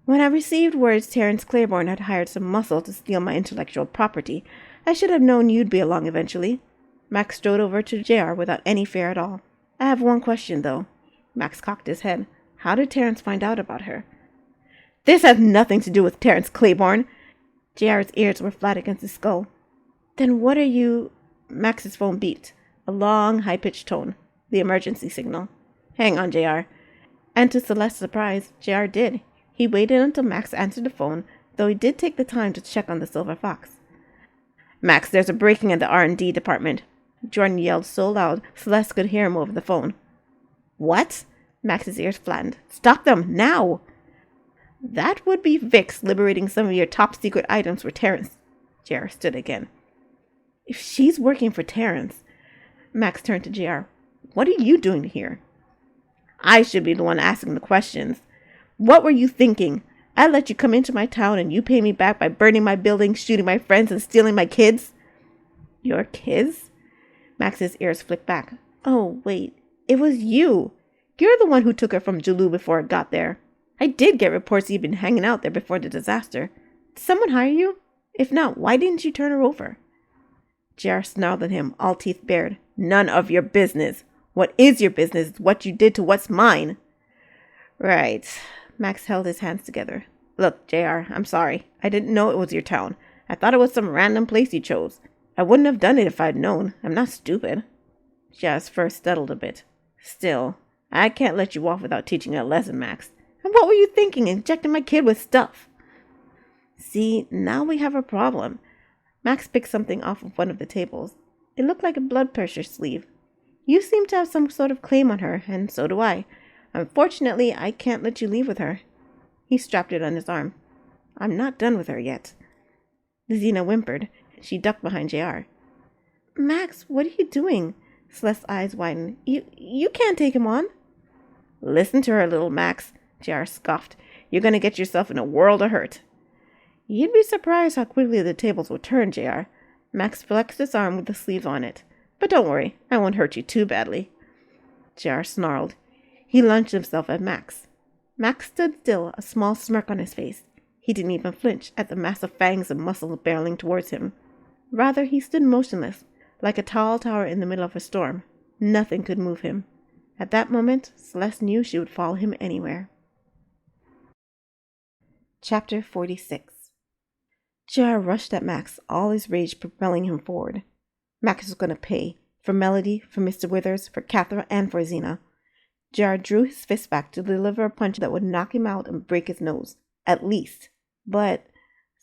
S1: When I received words Terence Claiborne had hired some muscle to steal my intellectual property, I should have known you'd be along eventually. Max strode over to JR without any fear at all. I have one question, though. Max cocked his head. How did Terence find out about her? This has nothing to do with Terence Claiborne. JR's ears were flat against his skull. Then what are you... Max's phone beeped. A long, high-pitched tone. The emergency signal. Hang on, JR. And to Celeste's surprise, JR did. He waited until Max answered the phone, though he did take the time to check on the silver fox. Max, there's a break-in at the R&D department. Jordan yelled so loud Celeste could hear him over the phone. What? Max's ears flattened. Stop them, now! That would be Vix liberating some of your top-secret items for Terence. JR stood again. If she's working for Terence... Max turned to JR. What are you doing here? I should be the one asking the questions. What were you thinking? I let you come into my town and you pay me back by burning my buildings, shooting my friends, and stealing my kids? Your kids? Max's ears flicked back. Oh, wait. It was you. You're the one who took her from Julu before it got there. I did get reports you'd been hanging out there before the disaster. Did someone hire you? If not, why didn't you turn her over? JR snarled at him, all teeth bared. None of your business. What is your business is what you did to what's mine. Right. Max held his hands together. Look, JR, I'm sorry. I didn't know it was your town. I thought it was some random place you chose. I wouldn't have done it if I'd known. I'm not stupid. JR's first settled a bit. Still, I can't let you off without teaching you a lesson, Max. And what were you thinking, injecting my kid with stuff? See, now we have a problem. Max picked something off of one of the tables. It looked like a blood pressure sleeve. You seem to have some sort of claim on her, and so do I. Unfortunately, I can't let you leave with her. He strapped it on his arm. I'm not done with her yet. Zena whimpered. She ducked behind JR. Max, what are you doing? Celeste's eyes widened. You can't take him on. Listen to her, little Max, JR scoffed. You're going to get yourself in a world of hurt. You'd be surprised how quickly the tables will turn, JR. Max flexed his arm with the sleeve on it. But don't worry, I won't hurt you too badly. JR snarled. He lunged himself at Max. Max stood still, a small smirk on his face. He didn't even flinch at the massive fangs of muscle barreling towards him. Rather, he stood motionless, like a tall tower in the middle of a storm. Nothing could move him. At that moment, Celeste knew she would follow him anywhere. Chapter 46. JR rushed at Max, all his rage propelling him forward. Max was going to pay, for Melody, for Mr. Withers, for Catherine, and for Zena. JR drew his fist back to deliver a punch that would knock him out and break his nose, at least. But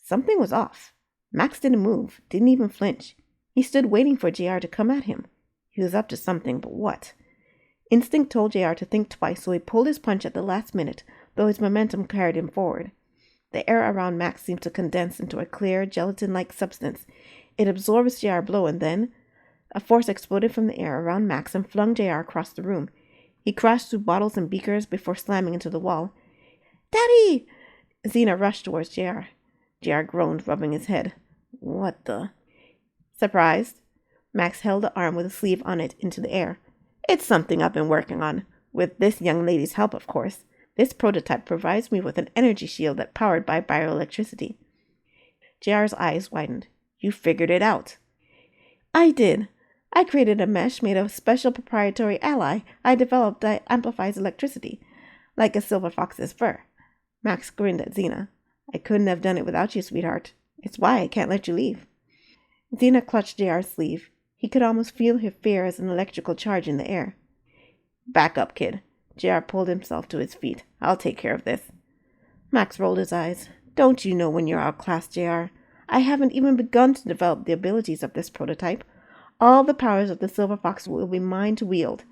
S1: something was off. Max didn't move, didn't even flinch. He stood waiting for JR to come at him. He was up to something, but what? Instinct told JR to think twice, so he pulled his punch at the last minute, though his momentum carried him forward. The air around Max seemed to condense into a clear, gelatin-like substance. It absorbed his JR blow, and then a force exploded from the air around Max and flung JR across the room. He crashed through bottles and beakers before slamming into the wall. Daddy! Zena rushed towards JR. JR groaned, rubbing his head. What the? Surprised? Max held the arm with a sleeve on it into the air. It's something I've been working on. With this young lady's help, of course. This prototype provides me with an energy shield that's powered by bioelectricity. JR's eyes widened. You figured it out. I did. I created a mesh made of a special proprietary alloy I developed that amplifies electricity, like a silver fox's fur. Max grinned at Zena. I couldn't have done it without you, sweetheart. It's why I can't let you leave. Zena clutched JR's sleeve. He could almost feel her fear as an electrical charge in the air. Back up, kid. JR pulled himself to his feet. I'll take care of this. Max rolled his eyes. Don't you know when you're outclassed, JR? I haven't even begun to develop the abilities of this prototype. All the powers of the Silver Fox will be mine to wield.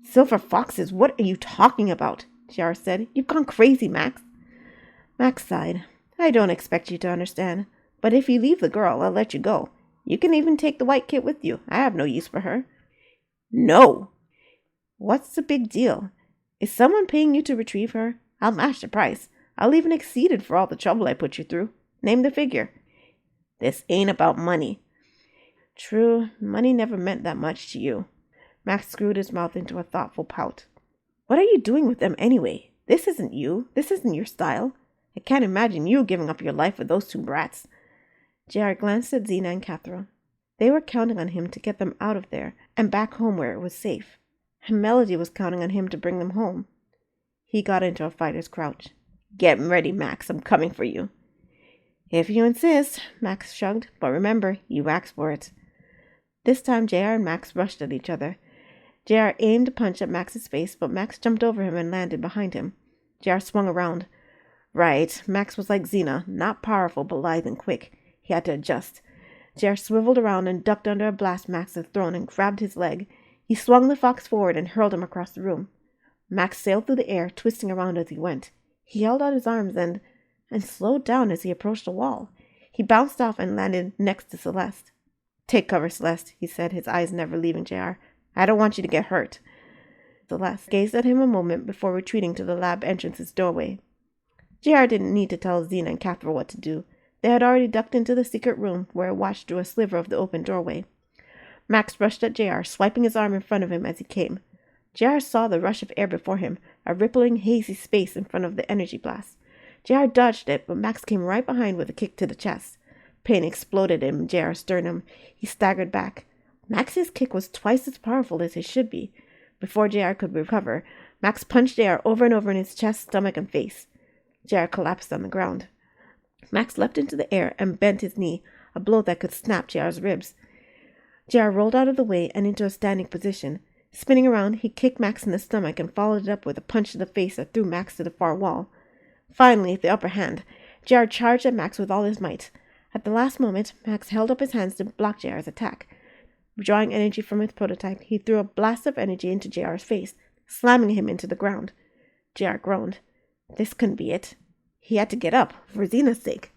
S1: Silver Foxes? What are you talking about? JR said. You've gone crazy, Max. Max sighed. I don't expect you to understand, but if you leave the girl, I'll let you go. You can even take the white kit with you. I have no use for her. No! What's the big deal? Is someone paying you to retrieve her? I'll match the price. I'll even exceed it for all the trouble I put you through. Name the figure. This ain't about money. True, money never meant that much to you. Max screwed his mouth into a thoughtful pout. What are you doing with them anyway? This isn't you. This isn't your style. I can't imagine you giving up your life for those two brats. JR glanced at Zena and Catherine. They were counting on him to get them out of there and back home where it was safe. And Melody was counting on him to bring them home. He got into a fighter's crouch. Get ready, Max. I'm coming for you. If you insist, Max shrugged, but remember, you asked for it. This time JR and Max rushed at each other. JR aimed a punch at Max's face, but Max jumped over him and landed behind him. JR swung around. Right, Max was like Zena, not powerful but lithe and quick. He had to adjust. JR swiveled around and ducked under a blast Max had thrown and grabbed his leg. He swung the fox forward and hurled him across the room. Max sailed through the air, twisting around as he went. He held out his arms and slowed down as he approached a wall. He bounced off and landed next to Celeste. Take cover, Celeste, he said, his eyes never leaving JR. I don't want you to get hurt. Celeste gazed at him a moment before retreating to the lab entrance's doorway. JR didn't need to tell Zena and Catherine what to do. They had already ducked into the secret room where it watched through a sliver of the open doorway. Max rushed at JR, swiping his arm in front of him as he came. JR saw the rush of air before him, a rippling, hazy space in front of the energy blast. JR dodged it, but Max came right behind with a kick to the chest. Pain exploded in JR's sternum. He staggered back. Max's kick was twice as powerful as it should be. Before JR could recover, Max punched JR over and over in his chest, stomach, and face. JR collapsed on the ground. Max leapt into the air and bent his knee, a blow that could snap JR's ribs. JR rolled out of the way and into a standing position. Spinning around, he kicked Max in the stomach and followed it up with a punch to the face that threw Max to the far wall. Finally, the upper hand. JR charged at Max with all his might. At the last moment, Max held up his hands to block JR's attack. Drawing energy from his prototype, he threw a blast of energy into JR's face, slamming him into the ground. JR groaned. This couldn't be it. He had to get up, for Xena's sake.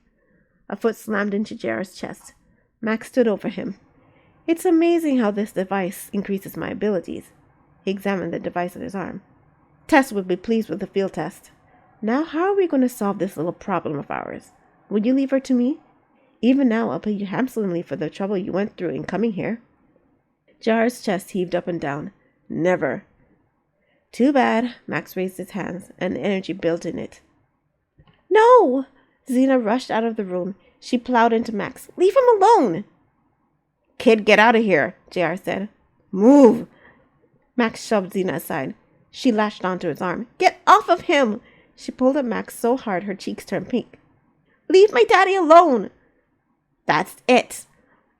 S1: A foot slammed into JR's chest. Max stood over him. It's amazing how this device increases my abilities. He examined the device on his arm. Tess would be pleased with the field test. Now how are we going to solve this little problem of ours? Will you leave her to me? Even now I'll pay you handsomely for the trouble you went through in coming here. JR's chest heaved up and down. Never. Too bad. Max raised his hands, and energy built in it. No! Xena rushed out of the room. She plowed into Max. Leave him alone! Kid, get out of here, JR said. Move! Max shoved Xena aside. She latched onto his arm. Get off of him! She pulled at Max so hard her cheeks turned pink. Leave my daddy alone! That's it!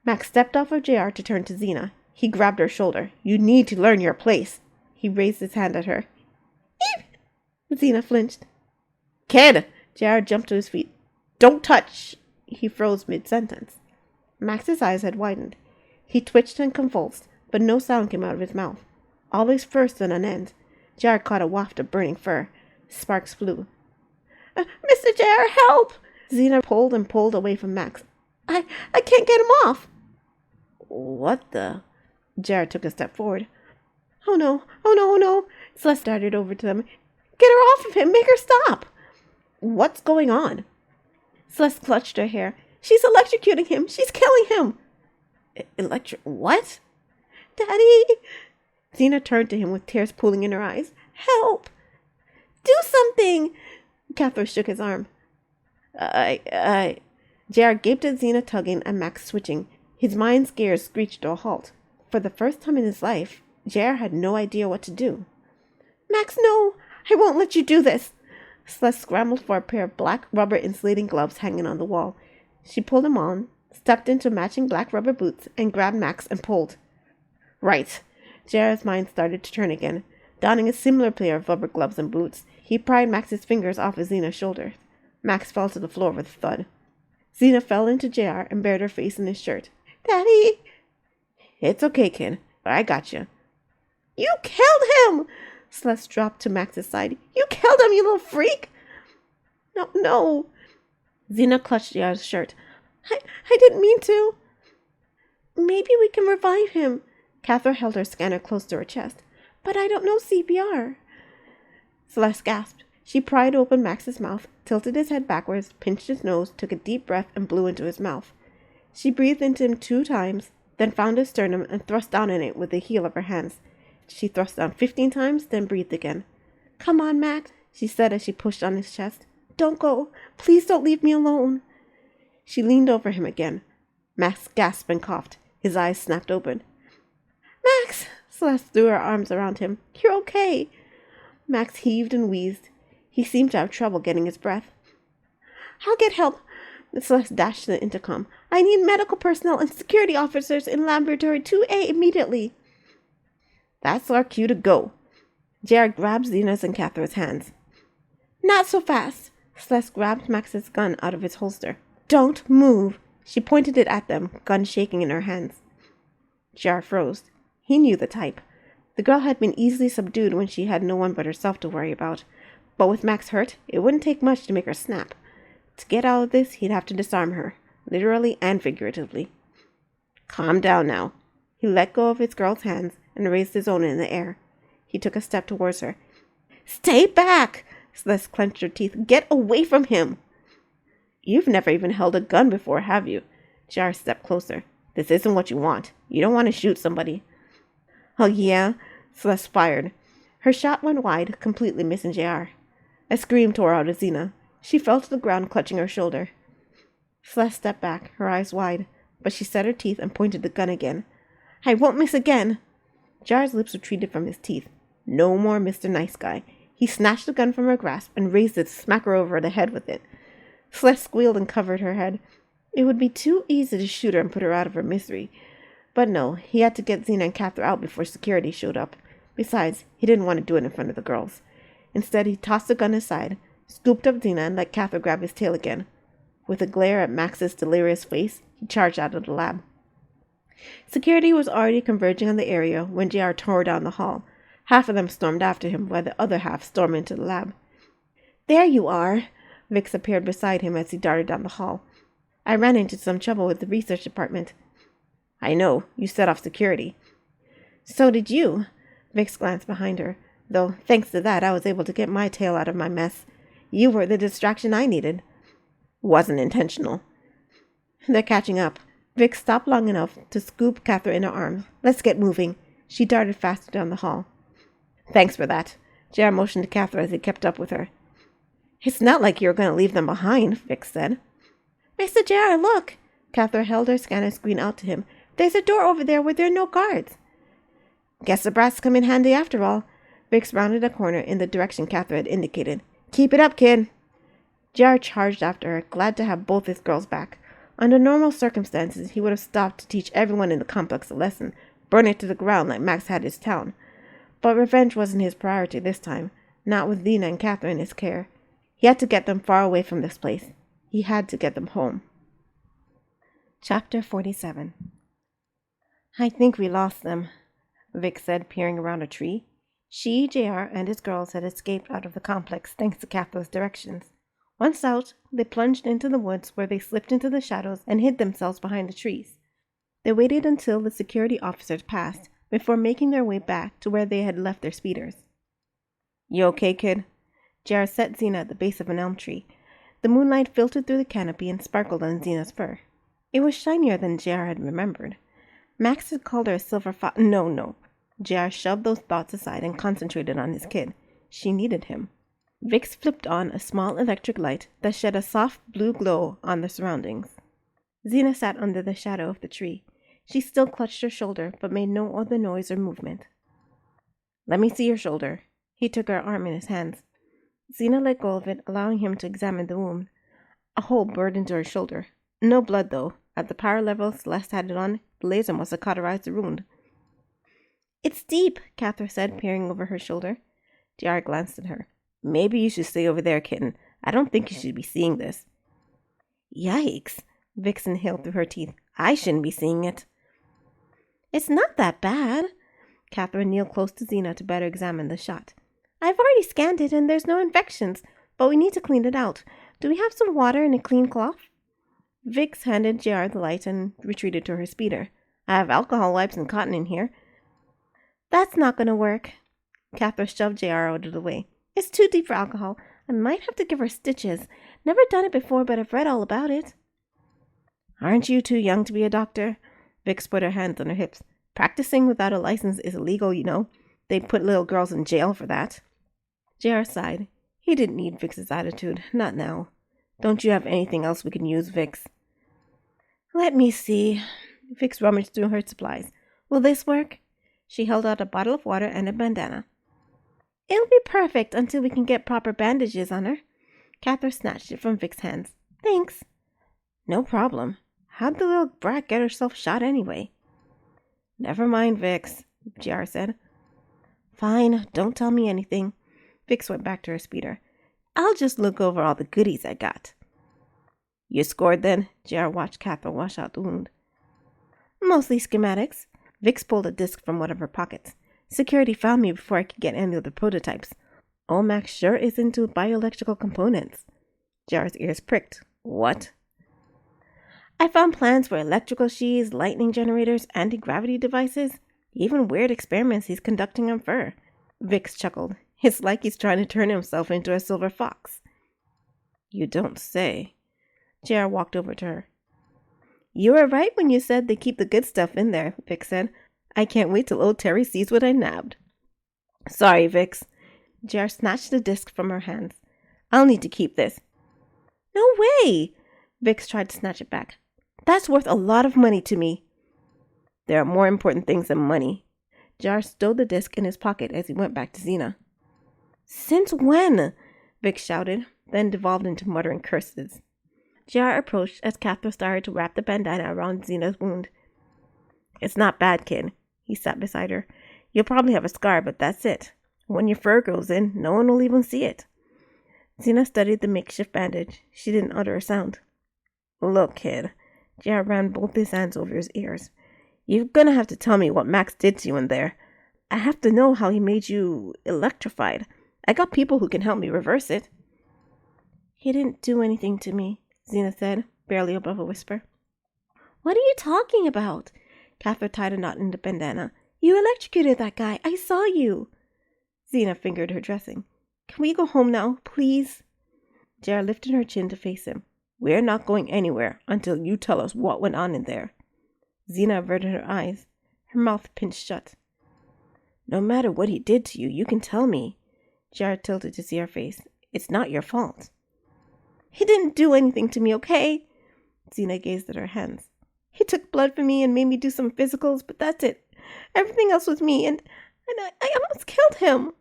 S1: Max stepped off of JR to turn to Xena. He grabbed her shoulder. You need to learn your place. He raised his hand at her. Eep! Xena flinched. Kid! JR jumped to his feet. Don't touch! He froze mid-sentence. Max's eyes had widened. He twitched and convulsed, but no sound came out of his mouth. Always first and an end. JR caught a waft of burning fur. Sparks flew. Mr. JR, help! Xena pulled and pulled away from Max. I can't get him off! What the? JR took a step forward. Oh no, oh no, oh no! Celeste darted over to them. Get her off of him! Make her stop! What's going on? Celeste clutched her hair. She's electrocuting him! She's killing him! What? Daddy! Xena turned to him with tears pooling in her eyes. Help! Do something! Cathro shook his arm. JR gaped at Xena tugging and Max switching. His mind's gears screeched to a halt. For the first time in his life, JR had no idea what to do. Max, no! I won't let you do this! Celeste scrambled for a pair of black rubber insulating gloves hanging on the wall. She pulled them on, stepped into matching black rubber boots, and grabbed Max and pulled. Right. JR's mind started to turn again. Donning a similar pair of rubber gloves and boots, he pried Max's fingers off of Xena's shoulders. Max fell to the floor with a thud. Xena fell into JR and buried her face in his shirt. Daddy! It's okay, kid. I got you. You killed him! Celeste dropped to Max's side. You killed him, you little freak! No. Xena clutched JR's shirt. I didn't mean to. Maybe we can revive him. Catherine held her scanner close to her chest. But I don't know CPR. Celeste gasped. She pried open Max's mouth, tilted his head backwards, pinched his nose, took a deep breath, and blew into his mouth. She breathed into him 2 times, then found his sternum and thrust down in it with the heel of her hands. She thrust down 15 times, then breathed again. Come on, Max, she said as she pushed on his chest. Don't go. Please don't leave me alone. She leaned over him again. Max gasped and coughed. His eyes snapped open. Max! Celeste threw her arms around him. You're okay. Max heaved and wheezed. He seemed to have trouble getting his breath. I'll get help. Celeste dashed to the intercom. I need medical personnel and security officers in Laboratory 2A immediately. That's our cue to go. JR grabbed Xena's and Catherine's hands. Not so fast. Celeste grabbed Max's gun out of its holster. Don't move. She pointed it at them, gun shaking in her hands. JR froze. He knew the type. The girl had been easily subdued when she had no one but herself to worry about. But with Max hurt, it wouldn't take much to make her snap. To get out of this, he'd have to disarm her, literally and figuratively. Calm down now. He let go of his girl's hands and raised his own in the air. He took a step towards her. Stay back! Celeste clenched her teeth. Get away from him! You've never even held a gun before, have you? JR stepped closer. This isn't what you want. You don't want to shoot somebody. Oh, yeah? Celeste fired. Her shot went wide, completely missing JR. A scream tore out of Xena. She fell to the ground, clutching her shoulder. Celeste stepped back, her eyes wide, but she set her teeth and pointed the gun again. I won't miss again! JR's lips retreated from his teeth. No more Mr. Nice Guy. He snatched the gun from her grasp and raised it to smack her over the head with it. Celeste squealed and covered her head. It would be too easy to shoot her and put her out of her misery. But no, he had to get Xena and Catherine out before security showed up. Besides, he didn't want to do it in front of the girls. Instead, he tossed the gun aside, scooped up Xena, and let Catherine grab his tail again. With a glare at Max's delirious face, he charged out of the lab. Security was already converging on the area when JR tore down the hall. Half of them stormed after him, while the other half stormed into the lab. "There you are!" Vix appeared beside him as he darted down the hall. "I ran into some trouble with the research department." "I know. You set off security." "So did you." Vix glanced behind her. "Though, thanks to that, I was able to get my tail out of my mess. You were the distraction I needed." "Wasn't intentional." "They're catching up." Vix stopped long enough to scoop Catherine in her arms. "Let's get moving." She darted faster down the hall. "Thanks for that." JR motioned to Catherine as he kept up with her. "It's not like you were going to leave them behind," Vix said. "Mr. JR, look!" Catherine held her scanner screen out to him. "There's a door over there where there are no guards." "Guess the brats come in handy after all." Vix rounded a corner in the direction Catherine had indicated. "Keep it up, kid." JR charged after her, glad to have both his girls back. Under normal circumstances, he would have stopped to teach everyone in the complex a lesson, burn it to the ground like Max had his town. But revenge wasn't his priority this time, not with Xena and Catherine in his care. He had to get them far away from this place. He had to get them home. Chapter 47. "I think we lost them," Vic said, peering around a tree. She, JR, and his girls had escaped out of the complex thanks to Catherine's directions. Once out, they plunged into the woods where they slipped into the shadows and hid themselves behind the trees. They waited until the security officers passed before making their way back to where they had left their speeders. "You okay, kid?" JR set Xena at the base of an elm tree. The moonlight filtered through the canopy and sparkled on Xena's fur. It was shinier than JR had remembered. Max had called her a silver fox. No. JR shoved those thoughts aside and concentrated on his kid. She needed him. Vix flipped on a small electric light that shed a soft blue glow on the surroundings. Xena sat under the shadow of the tree. She still clutched her shoulder, but made no other noise or movement. "Let me see your shoulder." He took her arm in his hands. Xena let go of it, allowing him to examine the wound. A hole burrowed into her shoulder. No blood, though. At the power level Celeste had it on, the laser must have cauterized the wound. "It's deep," Catherine said, peering over her shoulder. JR glanced at her. "Maybe you should stay over there, kitten. I don't think you should be seeing this." "Yikes," Vix inhaled through her teeth. "I shouldn't be seeing it." "It's not that bad." Catherine kneeled close to Xena to better examine the shot. "I've already scanned it and there's no infections, but we need to clean it out. Do we have some water and a clean cloth?" Vix handed JR the light and retreated to her speeder. "I have alcohol wipes and cotton in here." "That's not going to work." Catherine shoved JR out of the way. "It's too deep for alcohol. I might have to give her stitches. Never done it before, but I've read all about it." "Aren't you too young to be a doctor?" Vix put her hands on her hips. "Practicing without a license is illegal, you know. They'd put little girls in jail for that." JR sighed. He didn't need Vix's attitude. Not now. "Don't you have anything else we can use, Vix?" "Let me see." Vix rummaged through her supplies. "Will this work?" She held out a bottle of water and a bandana. "It'll be perfect until we can get proper bandages on her." Catherine snatched it from Vic's hands. "Thanks." "No problem. How'd the little brat get herself shot anyway?" "Never mind, Vix," JR said. "Fine, don't tell me anything." Vix went back to her speeder. "I'll just look over all the goodies I got." "You scored then?" JR watched Catherine wash out the wound. "Mostly schematics." Vix pulled a disc from one of her pockets. "Security found me before I could get any of the prototypes. Old Max sure is into bioelectrical components." JR's ears pricked. "What?" "I found plans for electrical sheaths, lightning generators, anti-gravity devices, even weird experiments he's conducting on fur." Vix chuckled. "It's like he's trying to turn himself into a silver fox." "You don't say." JR walked over to her. "You were right when you said they keep the good stuff in there," Vix said. "I can't wait till old Terry sees what I nabbed." "Sorry, Vix." JR snatched the disc from her hands. "I'll need to keep this." "No way!" Vix tried to snatch it back. "That's worth a lot of money to me." "There are more important things than money." JR stowed the disc in his pocket as he went back to Xena. "Since when?" Vix shouted, then devolved into muttering curses. JR approached as Catherine started to wrap the bandana around Xena's wound. It's not bad, kid. He sat beside her. You'll probably have a scar, but that's it. When your fur grows in, no one will even see it. Zena studied the makeshift bandage. She didn't utter a sound. Look, kid. JR ran both his hands over his ears. You're gonna have to tell me what Max did to you in there. I have to know how he made you electrified. I got people who can help me reverse it. He didn't do anything to me, Zena said, barely above a whisper. What are you talking about? Catherine tied a knot in the bandana. You electrocuted that guy. I saw you. Zena fingered her dressing. Can we go home now, please? JR lifted her chin to face him. We're not going anywhere until you tell us what went on in there. Zena averted her eyes, her mouth pinched shut. No matter what he did to you, you can tell me. JR tilted to see her face. It's not your fault. He didn't do anything to me, okay? Zena gazed at her hands. He took blood from me and made me do some physicals, but that's it. Everything else was me, and I almost killed him.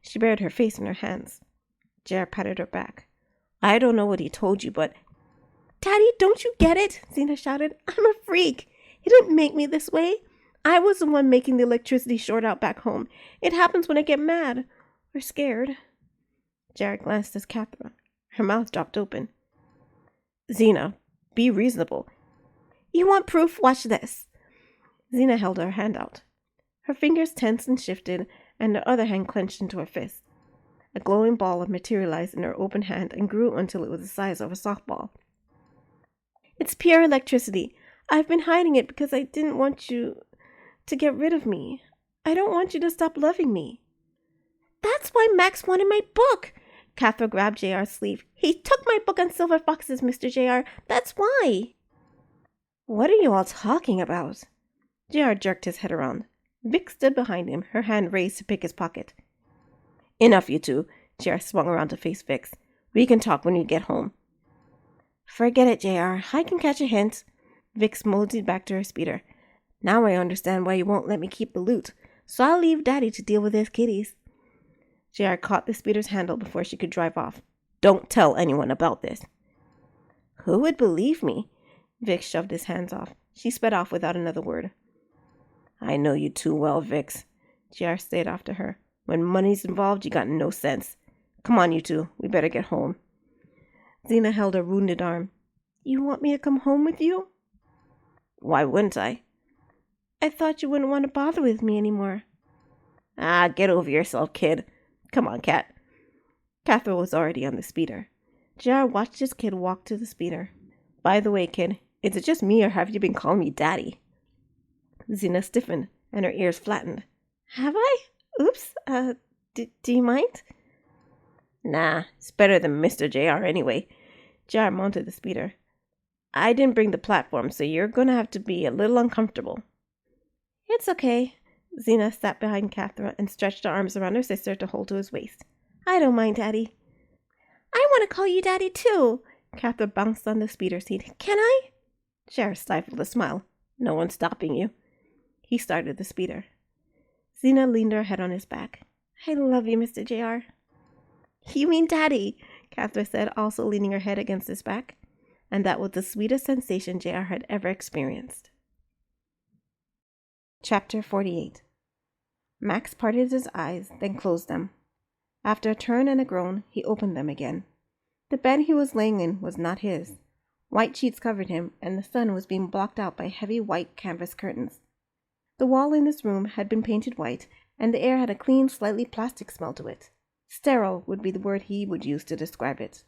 S1: She buried her face in her hands. JR patted her back. I don't know what he told you, but... Daddy, don't you get it? Zena shouted. I'm a freak. He didn't make me this way. I was the one making the electricity short out back home. It happens when I get mad or scared. JR glanced at Catherine. Her mouth dropped open. Zena, be reasonable. You want proof? Watch this. Zena held her hand out. Her fingers tensed and shifted, and her other hand clenched into her fist. A glowing ball materialized in her open hand and grew until it was the size of a softball. It's pure electricity. I've been hiding it because I didn't want you to get rid of me. I don't want you to stop loving me. That's why Max wanted my book. Catherine grabbed JR's sleeve. He took my book on silver foxes, Mr. JR. That's why. What are you all talking about? JR jerked his head around. Vic stood behind him, her hand raised to pick his pocket. Enough, you two. JR swung around to face Vix. We can talk when you get home. Forget it, JR. I can catch a hint. Vix moseyed back to her speeder. Now I understand why you won't let me keep the loot, so I'll leave Daddy to deal with his kitties. JR caught the speeder's handle before she could drive off. Don't tell anyone about this. Who would believe me? Vix shoved his hands off. She sped off without another word. I know you too well, Vix. JR stayed after her. When money's involved, you got no sense. Come on, you two. We better get home. Zena held her wounded arm. You want me to come home with you? Why wouldn't I? I thought you wouldn't want to bother with me anymore. Ah, get over yourself, kid. Come on, Cat. Catherine was already on the speeder. JR watched his kid walk to the speeder. By the way, kid, is it just me or have you been calling me Daddy? Zena stiffened and her ears flattened. Have I? Oops. Do you mind? Nah, it's better than Mr. JR anyway. JR mounted the speeder. I didn't bring the platform, so you're gonna have to be a little uncomfortable. It's okay. Zena sat behind Catherine and stretched her arms around her sister to hold to his waist. I don't mind, Daddy. I want to call you Daddy, too. Catherine bounced on the speeder seat. Can I? JR stifled a smile. No one's stopping you. He started the speeder. Zena leaned her head on his back. I love you, Mr. JR. You mean Daddy, Catherine said, also leaning her head against his back. And that was the sweetest sensation JR had ever experienced. Chapter 48. Max parted his eyes, then closed them. After a turn and a groan, he opened them again. The bed he was laying in was not his. White sheets covered him, and the sun was being blocked out by heavy white canvas curtains. The wall in his room had been painted white, and the air had a clean, slightly plastic smell to it. Sterile would be the word he would use to describe it.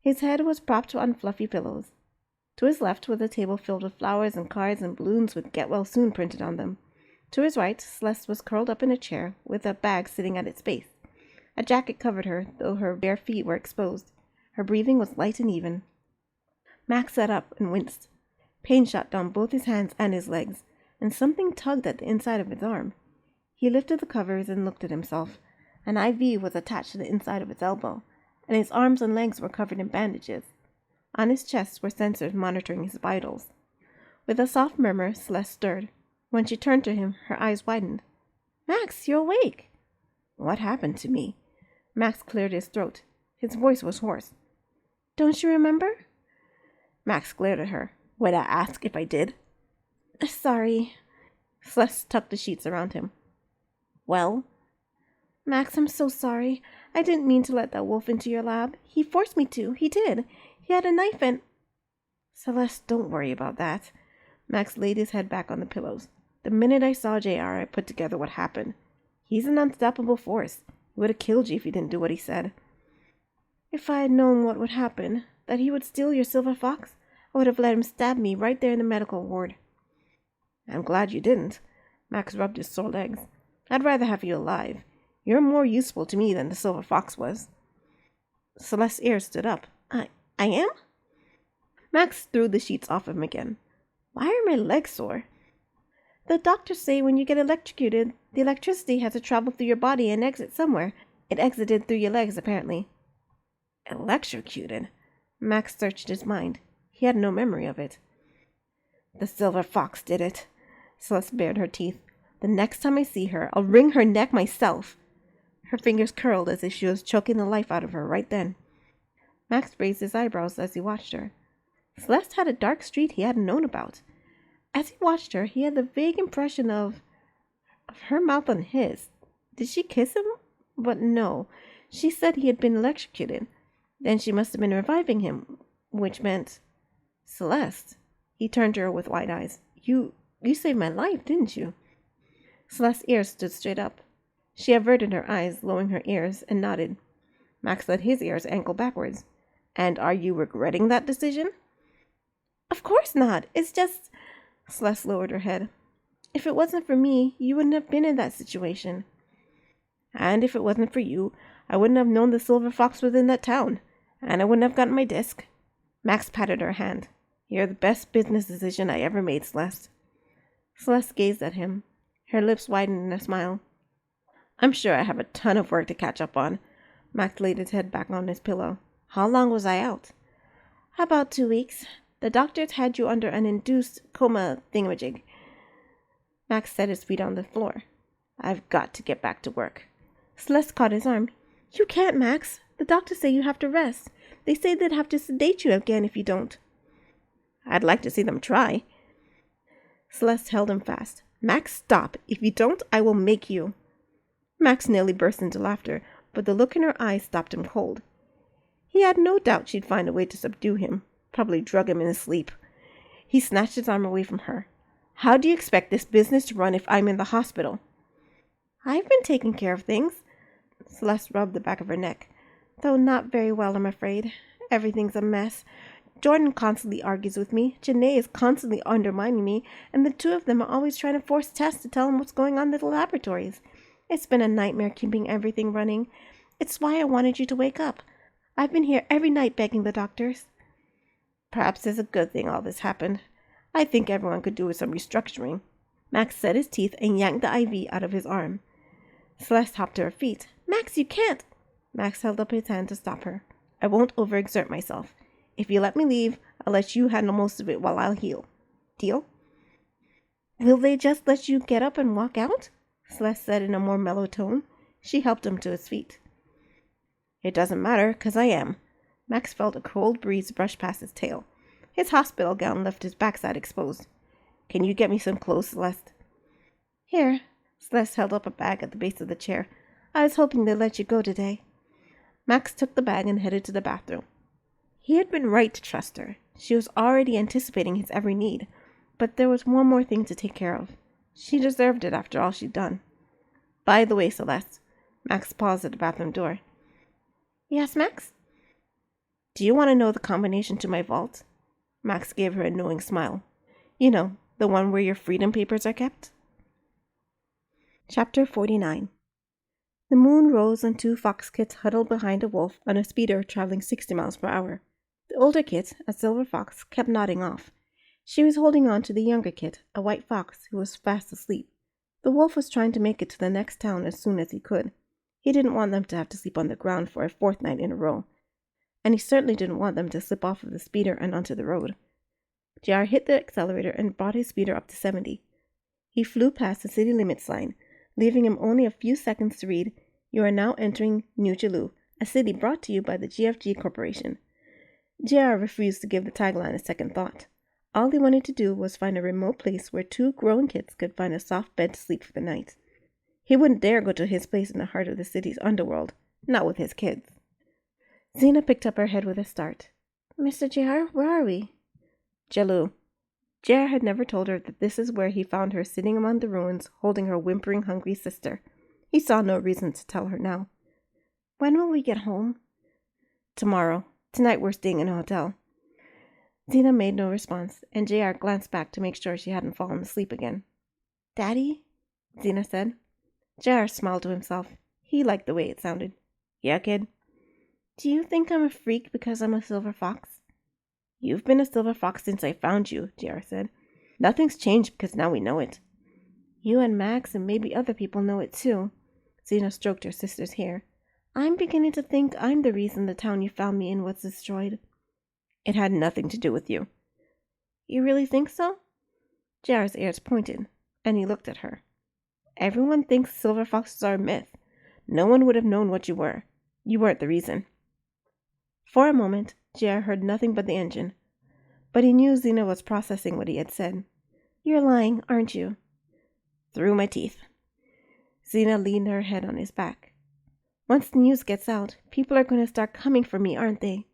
S1: His head was propped on fluffy pillows. To his left was a table filled with flowers and cards and balloons with "Get Well Soon" printed on them. To his right, Celeste was curled up in a chair with a bag sitting at its base. A jacket covered her, though her bare feet were exposed. Her breathing was light and even. Max sat up and winced. Pain shot down both his hands and his legs, and something tugged at the inside of his arm. He lifted the covers and looked at himself. An IV was attached to the inside of his elbow, and his arms and legs were covered in bandages. On his chest were sensors monitoring his vitals. With a soft murmur, Celeste stirred. When she turned to him, her eyes widened. Max, you're awake. What happened to me? Max cleared his throat. His voice was hoarse. Don't you remember? Max glared at her. Would I ask if I did? Sorry. Celeste tucked the sheets around him. Well?
S2: Max, I'm so sorry. I didn't mean to let that wolf into your lab. He forced me to. He did. He had a knife and...
S1: Celeste, don't worry about that. Max laid his head back on the pillows. The minute I saw JR, I put together what happened. He's an unstoppable force. He would have killed you if you didn't do what he said.
S2: If I had known what would happen, that he would steal your silver fox, I would have let him stab me right there in the medical ward.
S1: I'm glad you didn't. Max rubbed his sore legs. I'd rather have you alive. You're more useful to me than the silver fox was. Celeste's ears stood up.
S2: I am?
S1: Max threw the sheets off him again. Why are my legs sore?
S2: The doctors say when you get electrocuted, the electricity has to travel through your body and exit somewhere. It exited through your legs, apparently.
S1: Electrocuted? Max searched his mind. He had no memory of it. The silver fox did it. Celeste bared her teeth. The next time I see her, I'll wring her neck myself. Her fingers curled as if she was choking the life out of her right then. Max raised his eyebrows as he watched her. Celeste had a dark streak he hadn't known about. As he watched her, he had the vague impression of her mouth on his. Did she kiss him? But no. She said he had been electrocuted. Then she must have been reviving him, which meant... Celeste. He turned to her with wide eyes. You saved my life, didn't you? Celeste's ears stood straight up. She averted her eyes, lowering her ears, and nodded. Max let his ears ankle backwards. And are you regretting that decision?
S2: Of course not. It's just...
S1: Celeste lowered her head.
S2: If it wasn't for me, you wouldn't have been in that situation.
S1: And if it wasn't for you, I wouldn't have known the silver fox was in that town. And I wouldn't have gotten my disc. Max patted her hand. You're the best business decision I ever made, Celeste. Celeste gazed at him. Her lips widened in a smile. I'm sure I have a ton of work to catch up on. Max laid his head back on his pillow. How long was I out?
S2: About 2 weeks. The doctors had you under an induced coma thingamajig.
S1: Max set his feet on the floor. I've got to get back to work.
S2: Celeste caught his arm. You can't, Max. The doctors say you have to rest. They say they'd have to sedate you again if you don't.
S1: I'd like to see them try. Celeste held him fast. Max, stop. If you don't, I will make you. Max nearly burst into laughter, but the look in her eyes stopped him cold. He had no doubt she'd find a way to subdue him, probably drug him in his sleep. He snatched his arm away from her. How do you expect this business to run if I'm in the hospital?
S2: I've been taking care of things.
S1: Celeste rubbed the back of her neck.
S2: Though not very well, I'm afraid. Everything's a mess. Jordan constantly argues with me, Janae is constantly undermining me, and the two of them are always trying to force Tess to tell him what's going on in the laboratories. It's been a nightmare keeping everything running. It's why I wanted you to wake up. I've been here every night begging the doctors.
S1: Perhaps it's a good thing all this happened. I think everyone could do with some restructuring. Max set his teeth and yanked the IV out of his arm. Celeste hopped to her feet.
S2: Max, you can't.
S1: Max held up his hand to stop her. I won't overexert myself. If you let me leave, I'll let you handle most of it while I'll heal. Deal?
S2: Will they just let you get up and walk out?
S1: Celeste said in a more mellow tone. She helped him to his feet. It doesn't matter, 'cause I am. Max felt a cold breeze brush past his tail. His hospital gown left his backside exposed. Can you get me some clothes, Celeste?
S2: Here.
S1: Celeste held up a bag at the base of the chair. I was hoping they'd let you go today. Max took the bag and headed to the bathroom. He had been right to trust her. She was already anticipating his every need. But there was one more thing to take care of. She deserved it after all she'd done. By the way, Celeste. Max paused at the bathroom door.
S2: Yes, Max?
S1: Do you want to know the combination to my vault? Max gave her a knowing smile. You know, the one where your freedom papers are kept? Chapter 49. The moon rose and two fox kits huddled behind a wolf on a speeder traveling 60 miles per hour. The older kit, a silver fox, kept nodding off. She was holding on to the younger kit, a white fox, who was fast asleep. The wolf was trying to make it to the next town as soon as he could. He didn't want them to have to sleep on the ground for a fourth night in a row. And he certainly didn't want them to slip off of the speeder and onto the road. JR hit the accelerator and brought his speeder up to 70. He flew past the city limit sign, leaving him only a few seconds to read, "You are now entering New Jaloo, a city brought to you by the GFG Corporation." JR refused to give the tagline a second thought.
S2: All they wanted to do was find a remote place where two grown kids could find a soft bed to sleep for the night. He wouldn't dare go to his place in the heart of the city's underworld, not with his kids. Xena picked up her head with a start. Mr. JR, where are we? Jellu. JR had never told her that this is where he found her sitting among the ruins, holding her whimpering, hungry sister. He saw no reason to tell her now. When will we get home? Tomorrow. Tonight we're staying in a hotel. Xena made no response, and JR glanced back to make sure she hadn't fallen asleep again. Daddy? Xena said. JR smiled to himself. He liked the way it sounded. Yeah, kid? Do you think I'm a freak because I'm a silver fox? You've been a silver fox since I found you, JR said. Nothing's changed because now we know it. You and Max and maybe other people know it too. Xena stroked her sister's hair. I'm beginning to think I'm the reason the town you found me in was destroyed. It had nothing to do with you. You really think so? JR's ears pointed, and he looked at her. Everyone thinks silver foxes are a myth. No one would have known what you were. You weren't the reason. For a moment, JR heard nothing but the engine, but he knew Xena was processing what he had said. You're lying, aren't you? Through my teeth. Xena leaned her head on his back. Once the news gets out, people are going to start coming for me, aren't they?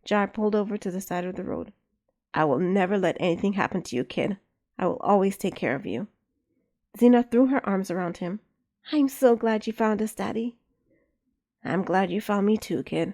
S2: JR pulled over to the side of the road. I will never let anything happen to you, kid. I will always take care of you. Xena threw her arms around him. I'm so glad you found us, Daddy. I'm glad you found me too, kid.